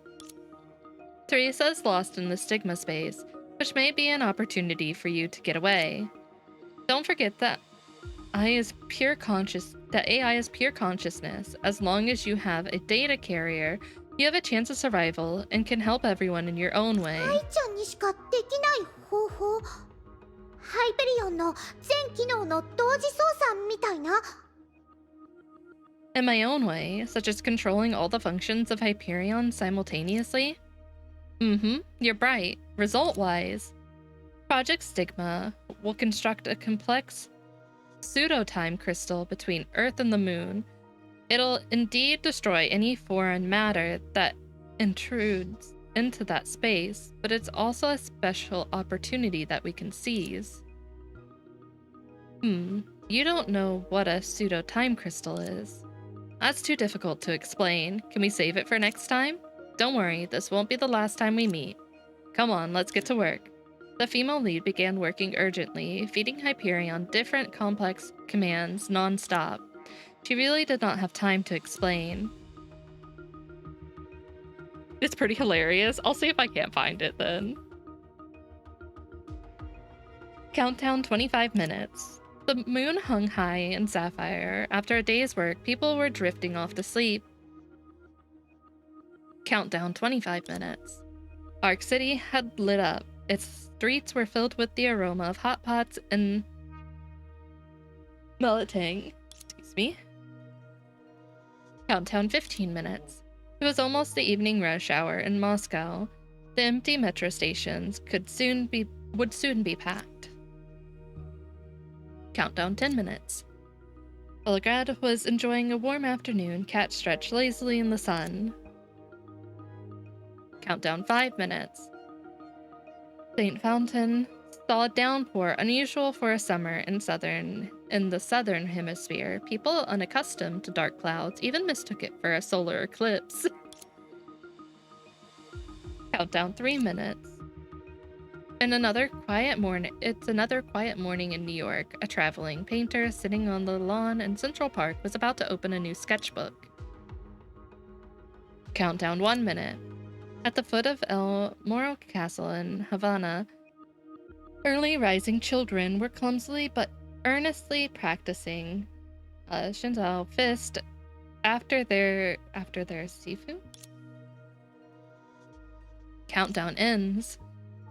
Teresa is lost in the stigma space, which may be an opportunity for you to get away. Don't forget that AI is pure consciousness. As long as you have a data carrier, you have a chance of survival and can help everyone in your own way. ハイちゃんにしかできない方法ハイペリオンの全機能の同時操作みたいな In my own way, such as controlling all the functions of Hyperion simultaneously? You're right. Result-wise, Project Stigma will construct a complex pseudo-time crystal between Earth and the Moon. It'll indeed destroy any foreign matter that intrudes into that space, but it's also a special opportunity that we can seize. You don't know what a pseudo-time crystal is. That's too difficult to explain. Can we save it for next time? Don't worry, this won't be the last time we meet. Come on, let's get to work. The female lead began working urgently, feeding Hyperion different complex commands non-stop. She really did not have time to explain. It's pretty hilarious. I'll see if I can't find it then. Countdown 25 minutes. The moon hung high in sapphire. After a day's work, people were drifting off to sleep. Countdown 25 minutes. Arc City had lit up. Its streets were filled with the aroma of hot pots and melting. Excuse me. Countdown 15 minutes. It was almost the evening rush hour in Moscow. The empty metro stations would soon be packed. Countdown 10 minutes. Belgrade was enjoying a warm afternoon, cat stretched lazily in the sun. Countdown 5 minutes. St. Fountain saw a downpour unusual for a summer in the southern hemisphere. People unaccustomed to dark clouds even mistook it for a solar eclipse. Countdown 3 minutes. It's another quiet morning in New York. A traveling painter sitting on the lawn in Central Park was about to open a new sketchbook. Countdown 1 minute. At the foot of El Moro Castle in Havana, early rising children were clumsily but earnestly practicing Shinzao Fist after their Sifu countdown ends.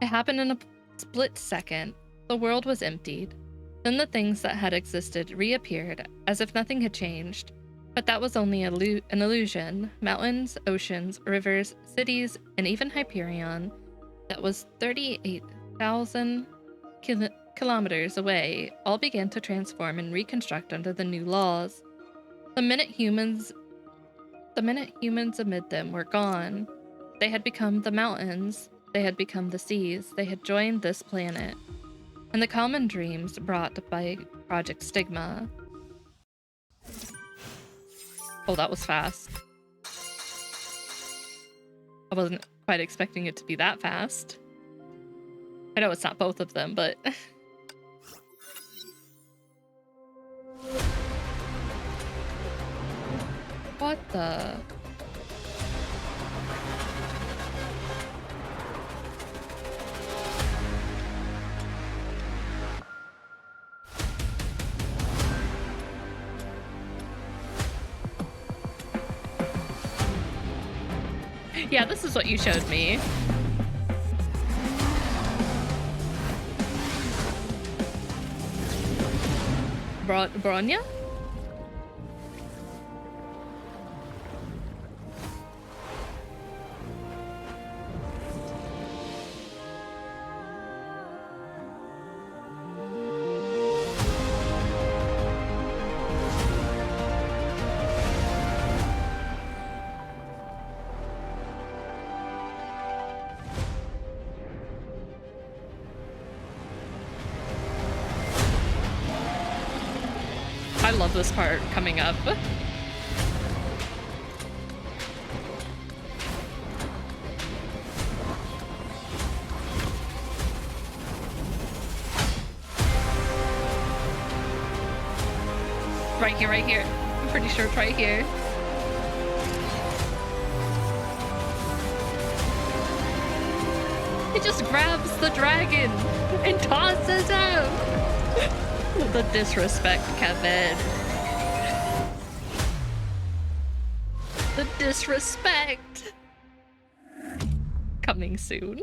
It happened in a split second. The world was emptied. Then the things that had existed reappeared, as if nothing had changed. But that was only an illusion. Mountains, oceans, rivers, cities, and even Hyperion, that was 38,000 kilometers away, all began to transform and reconstruct under the new laws. The minute humans amid them were gone, they had become the mountains, they had become the seas, they had joined this planet. And the common dreams brought by Project Stigma. Oh, that was fast. I wasn't quite expecting it to be that fast. I know it's not both of them, but... What the... Yeah, this is what you showed me. Bronya? I love this part coming up. Right here. I'm pretty sure it's right here. He just grabs the dragon and tosses him. The disrespect, Kevin. The disrespect. Coming soon.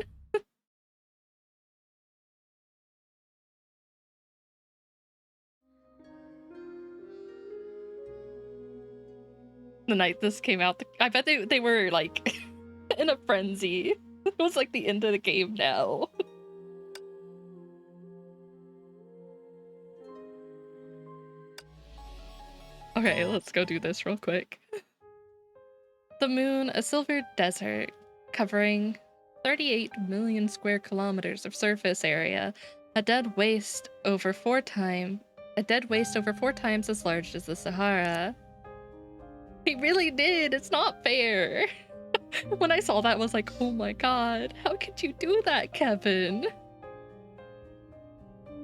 The night this came out, I bet they were like in a frenzy. It was like the end of the game now. Okay, let's go do this real quick. The moon, a silver desert covering 38 million square kilometers of surface area, a dead waste over four times as large as the Sahara. He really did. It's not fair. When I saw that, I was like, oh my god, how could you do that, Kevin?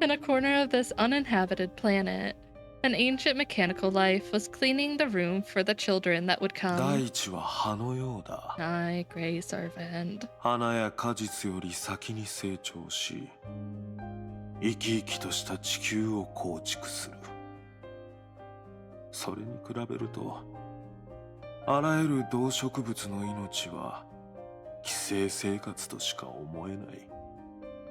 In a corner of this uninhabited planet, an ancient mechanical life was cleaning the room for the children that would come. 大地は葉のようだ。 Aye, Grey Servant. 花や果実より先に成長し、生き生きとした地球を構築する。それに比べると、あらゆる動植物の命は寄生生活としか思えない。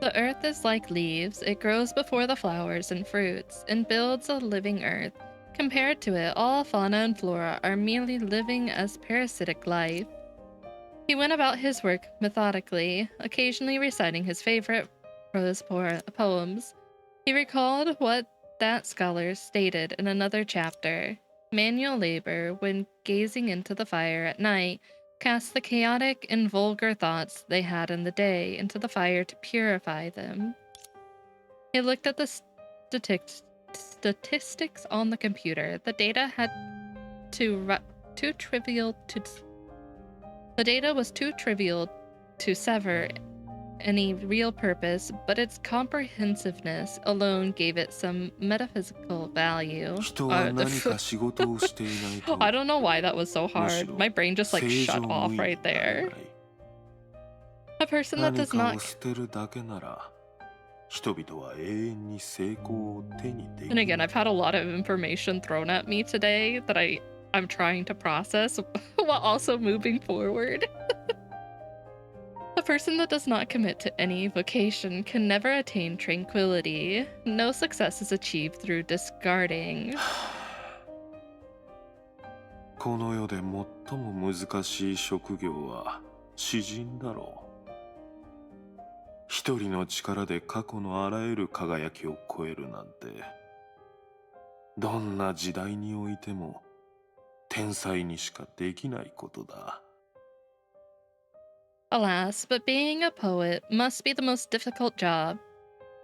The earth is like leaves. It grows before the flowers and fruits, and builds a living earth. Compared to it, all fauna and flora are merely living as parasitic life. He went about his work methodically, occasionally reciting his favorite prose poems. He recalled what that scholar stated in another chapter. Manual labor, when gazing into the fire at night, cast the chaotic and vulgar thoughts they had in the day into the fire to purify them. He looked at the statistics on the computer. The data was too trivial to sever any real purpose, but its comprehensiveness alone gave it some metaphysical value. I don't know why that was so hard. My brain just like shut off right there. A person that does not... 人々は永遠に成功を手にでき And again, I've had a lot of information thrown at me today that I'm trying to process while also moving forward. A person that does not commit to any vocation can never attain tranquility. No success is achieved through discarding. この世で最も難しい職業は詩人だろう。一人の力で過去のあらゆる輝きを超えるなんて、どんな時代においても天才にしかできないことだ。Alas, but being a poet must be the most difficult job.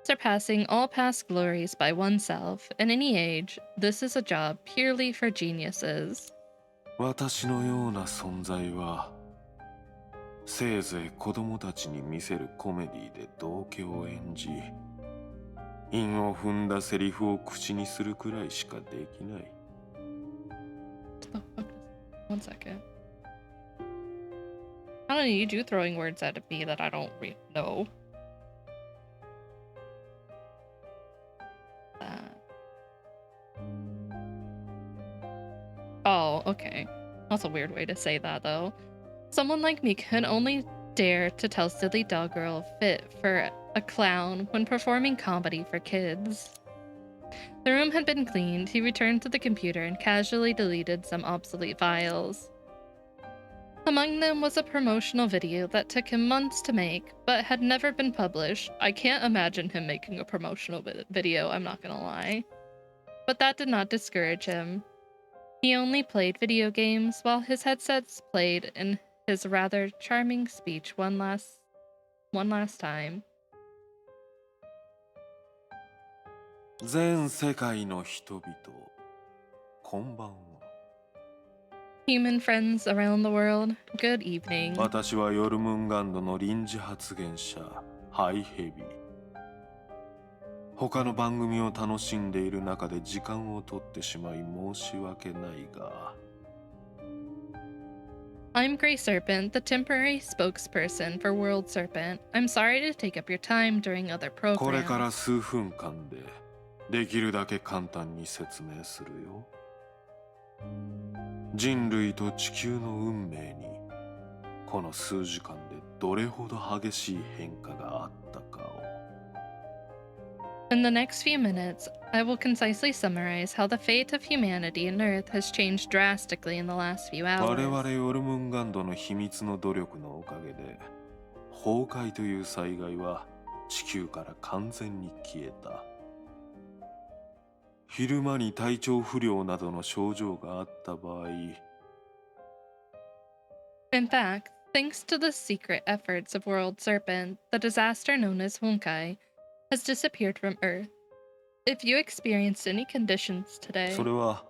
Surpassing all past glories by oneself, in any age, this is a job purely for geniuses. 私のような存在は、せいぜい子供たちに見せるコメディで道化を演じ、韻を踏んだセリフを口にするくらいしかできない。One second. I don't need you throwing words at me that I don't know. Oh, okay. That's a weird way to say that, though. Someone like me can only dare to tell silly doggerel fit for a clown when performing comedy for kids. The room had been cleaned. He returned to the computer and casually deleted some obsolete files. Among them was a promotional video that took him months to make, but had never been published. I can't imagine him making a promotional video, I'm not gonna lie. But that did not discourage him. He only played video games while his headsets played in his rather charming speech one last time. 全世界の人々、こんばんは。Human friends around the world, good evening. 私はヨルムンガンドの臨時発言者、ハイヘビー。他の番組を楽しんでいる中で時間を取ってしまい申し訳ないが。I'm Grey Serpent, the temporary spokesperson for World Serpent. I'm sorry to take up your time during other これから programs. 数分間でできるだけ簡単に説明するよ。人類と地球の運命にこの数時間でどれほど激しい変化があったかを。In the next few minutes, I will concisely summarize how the fate of humanity and Earth has changed drastically in the last few 我 hours. 々ヨルムンガンドの秘密の努力のおかげで崩壊という災害は地球から完全に消えた。昼間に体調不良などの症状があった場合、 In fact, thanks to the secret efforts of World Serpent, the disaster known as Honkai has disappeared from Earth. If you experienced any conditions today, それは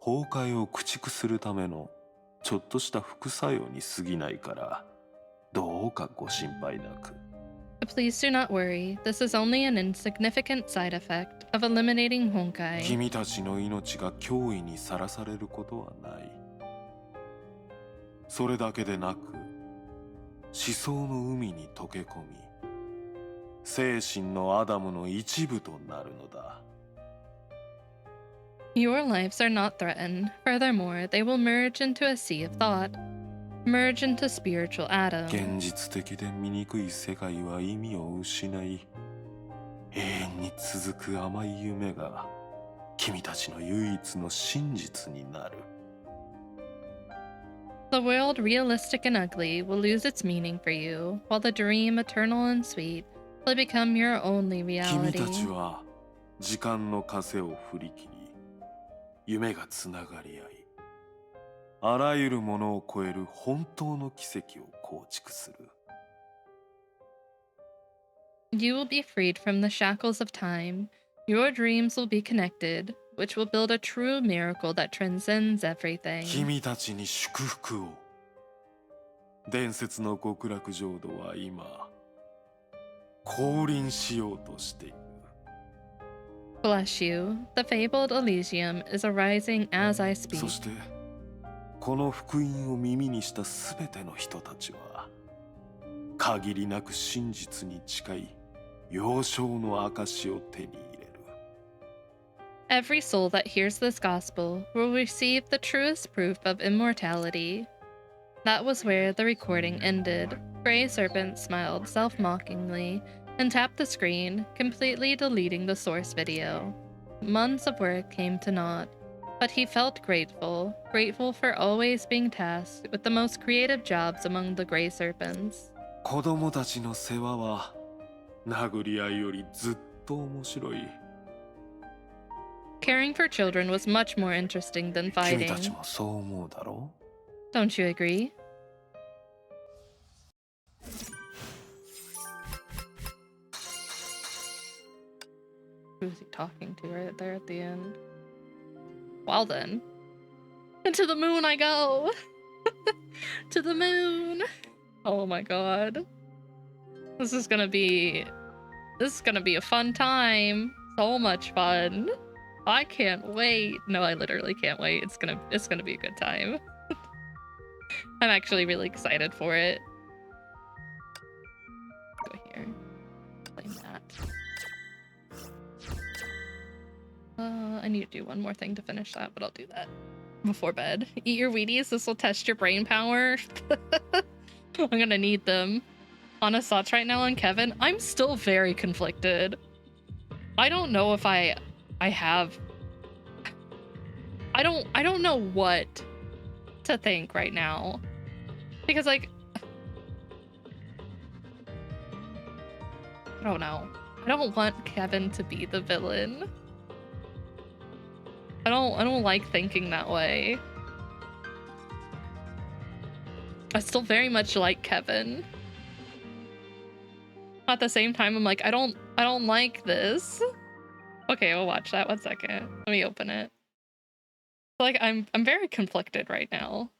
崩壊を駆逐するためのちょっとした副作用に過ぎないからどうかご心配なく。 please do not worry. This is only an insignificant side effect of eliminating Honkai. 君たちの命が脅威にさらされることはない。それだけでなく思想の海に溶け込み、精神のアダムの一部となるのだ。 Your lives are not threatened. Furthermore, they will merge into a sea of thought, merge into spiritual atoms. 現実的で醜い世界は意味を失い、永遠に続く甘い夢が君たちの唯一の真実になる。 The world, realistic and ugly, will lose its meaning for you, while the dream, eternal and sweet, will become your only 君た reality. ちは時間の枷を振り切り、夢がつながり合い、あらゆるものを超える本当の奇跡を構築する。 You will be freed from the shackles of time. Your dreams will be connected, which will build a true miracle that transcends everything. 君たちに祝福を。伝説の極楽浄土は今降臨しようとしている。 Bless you. The fabled Elysium is arising as I そ speak. してこの福音を耳にしたすべての人たちは限りなく真実に近い幼少の証を手に入れる。 Every soul that hears this gospel will receive the truest proof of immortality. That was where the recording ended. Grey Serpent smiled self-mockingly and tapped the screen, completely deleting the source video. Months of work came to naught, but he felt grateful for always being tasked with the most creative jobs among the Grey Serpents. 子供たちの世話は殴り合いよりずっと面白い。 Caring for children was much more interesting than 君た fighting. ちもそう思うだろ Don't you agree? Who is he talking to right there at the end? Well then. Into the moon I go! To the moon! Oh my god. This is gonna be a fun time. So much fun. I can't wait. No, I literally can't wait. It's gonna be a good time. I'm actually really excited for it. Go here. Claim that. I need to do one more thing to finish that, but I'll do that before bed. Eat your Wheaties. This will test your brain power. I'm gonna need them. Honest thoughts right now on Kevin. I'm still very conflicted. I don't know if I have. I don't know what to think right now, because like I don't know. I don't want Kevin to be the villain. I don't like thinking that way. I still very much like Kevin. At the same time, I'm like, I don't like this. Okay, we'll watch that. 1 second. Let me open it. Like, I'm very conflicted right now.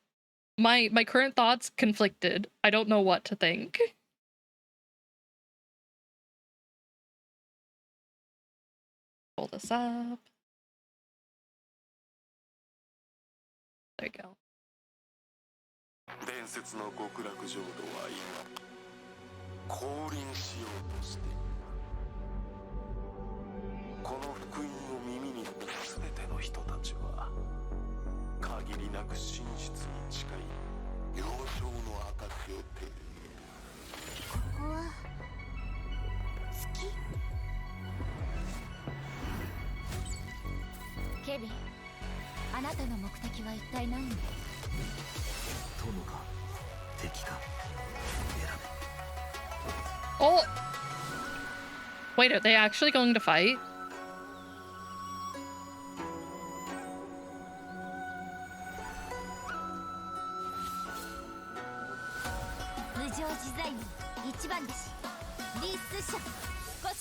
My current thoughts conflicted. I don't know what to think. Pull this up. There you go. 伝説の極楽浄土は今降臨しようとしている。この福音を耳にするすべての人たちは限りなく真実に近い幼少の証を手に入れる。ここは月？ケビン、あなたの目的は一体何？友か敵か選べ。 Oh! Wait, are they actually going to fight?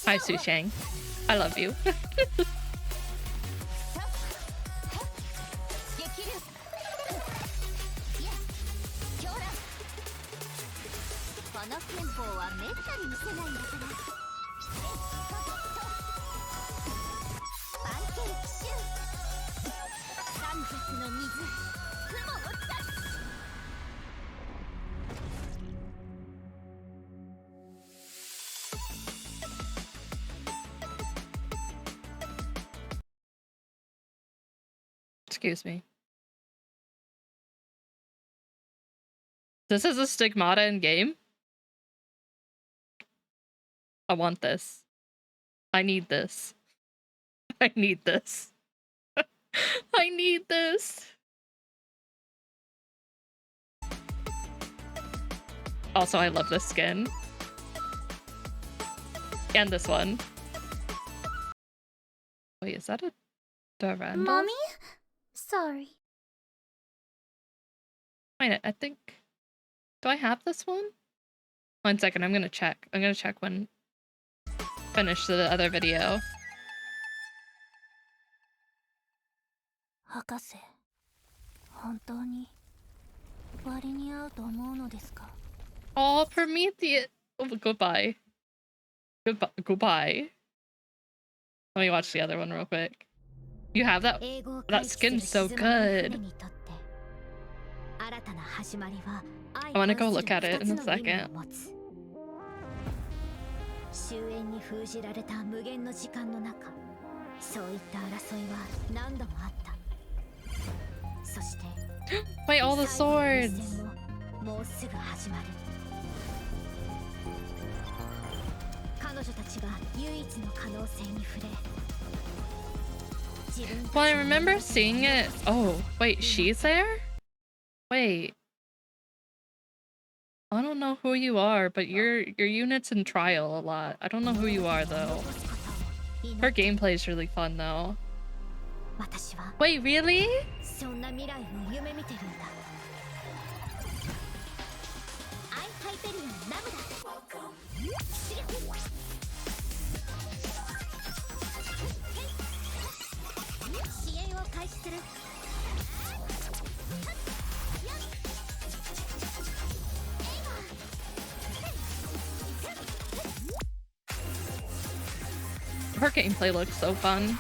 Hi, Su Shang. I love you. この憲法はめったに見せないんだから。パンケーキシュー。三尺の水。雲を断つ。 Excuse me. This is a stigmata in game? I want this. I need this. I need this. I need this. Also, I love this skin. And this one. Wait, is that a Durandal? Mommy? Sorry. Wait, I think... Do I have this one? 1 second, I'm gonna check. I'm gonna check when... Finish the other video. 博士、本当に割に合うと思うのですか? Oh, Prometheus. Oh, goodbye. Goodbye. Let me watch the other one real quick. You have that? That skin's so good. I want to go look at it in a second. 終焉に封じられた無限の時間の中、そういった争いは何度もあった。そして Wait, all the swords. もうすぐ始まる。彼女たちが唯一の可能性に触れ。Well, I remember seeing it. Oh, wait, she's there? Wait. I don't know who you are, but your unit's in trial a lot. I don't know who you are though. Her gameplay is really fun though. Wait, really? そんな未来を夢見てるんだ。アイハイペリオンラムだ。支援を開始する。Her gameplay looks so fun.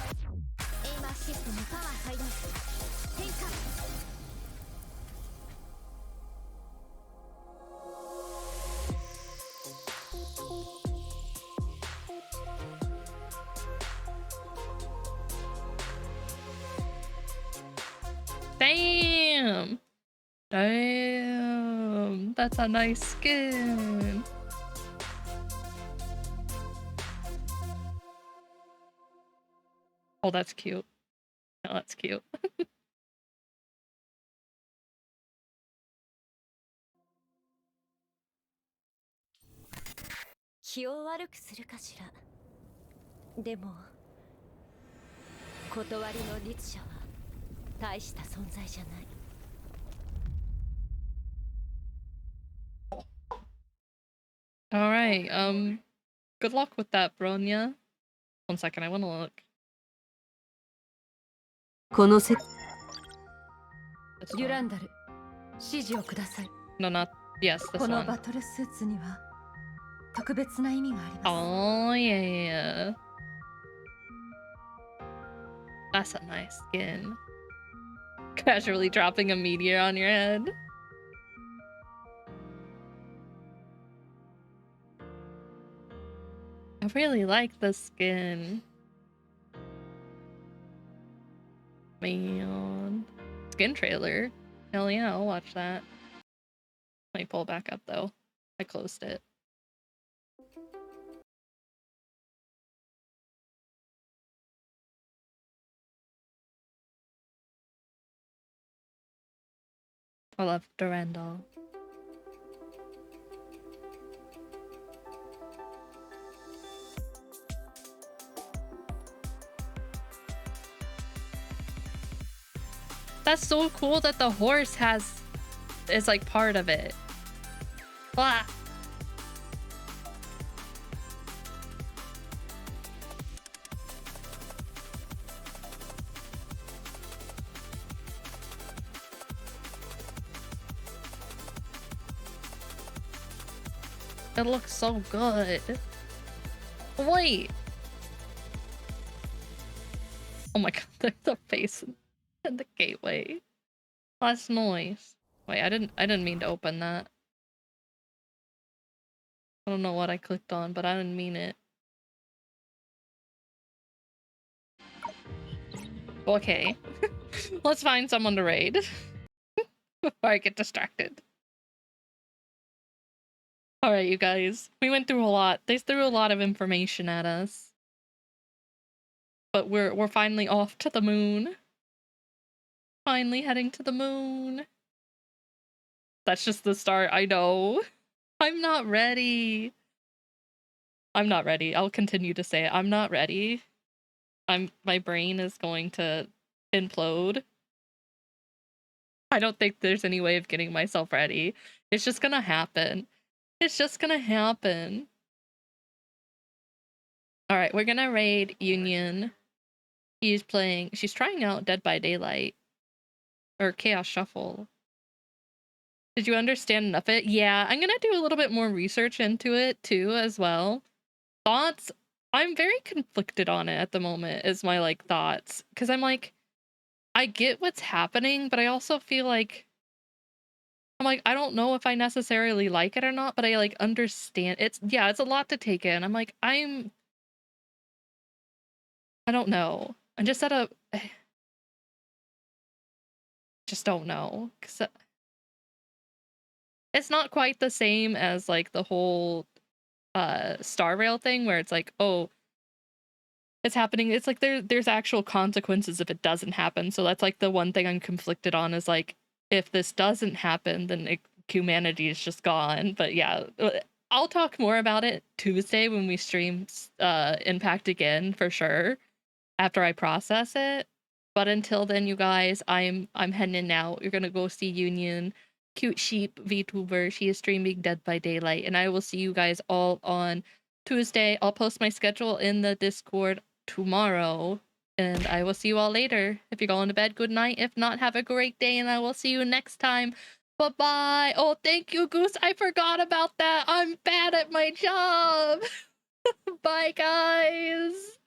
Damn! Damn! That's a nice skin! Oh, that's cute. Oh, that's cute. 気を悪くするかしら。でも断りの律者は大した存在じゃない。All right. Good luck with that, Bronya. One second, I want to look. このせデュランダル、指示をください。 No, not yes. This この one. バトルスーツには特別な意味があります。 Oh yeah. That's a nice skin. Casually dropping a meteor on your head. I really like the skin. Man. Skin trailer. Hell yeah, I'll watch that. Let me pull back up though. I closed it. I love Durandal. That's so cool that the horse is like part of it. Blah. It looks so good. Wait. Oh my god, there's a face in the gateway. That's noise. Wait, I didn't mean to open that. I don't know what I clicked on, but I didn't mean it. Okay. Let's find someone to raid before I get distracted. Alright, you guys. We went through a lot. They threw a lot of information at us. But we're finally off to the moon. Finally heading to the moon. That's just the start, I know. I'm not ready. I'm not ready. I'll continue to say it. I'm not ready. My brain is going to implode. I don't think there's any way of getting myself ready. It's just gonna happen. It's just gonna happen. Alright, we're gonna raid Union. She's trying out Dead by Daylight. Or Chaos Shuffle. Did you understand enough of it? Yeah, I'm gonna do a little bit more research into it too as well. Thoughts? I'm very conflicted on it at the moment is my like thoughts. Cause I'm like, I get what's happening, but I also feel like I'm like, I don't know if I necessarily like it or not, but I like understand it's it's a lot to take in. I'm like, I don't know. I'm just at a just don't know. 'Cause it's not quite the same as like the whole Star Rail thing where it's like, oh, it's happening. It's like there's actual consequences if it doesn't happen. So that's like the one thing I'm conflicted on is like if this doesn't happen, then humanity is just gone. But yeah, I'll talk more about it Tuesday when we stream Impact again for sure after I process it. But until then, you guys, I'm heading out. You're gonna go see Union, cute sheep VTuber. She is streaming Dead by Daylight, and I will see you guys all on Tuesday. I'll post my schedule in the Discord tomorrow, and I will see you all later. If you're going to bed, good night. If not, have a great day, and I will see you next time. Bye-bye. Oh, thank you, Goose. I forgot about that. I'm bad at my job. Bye, guys.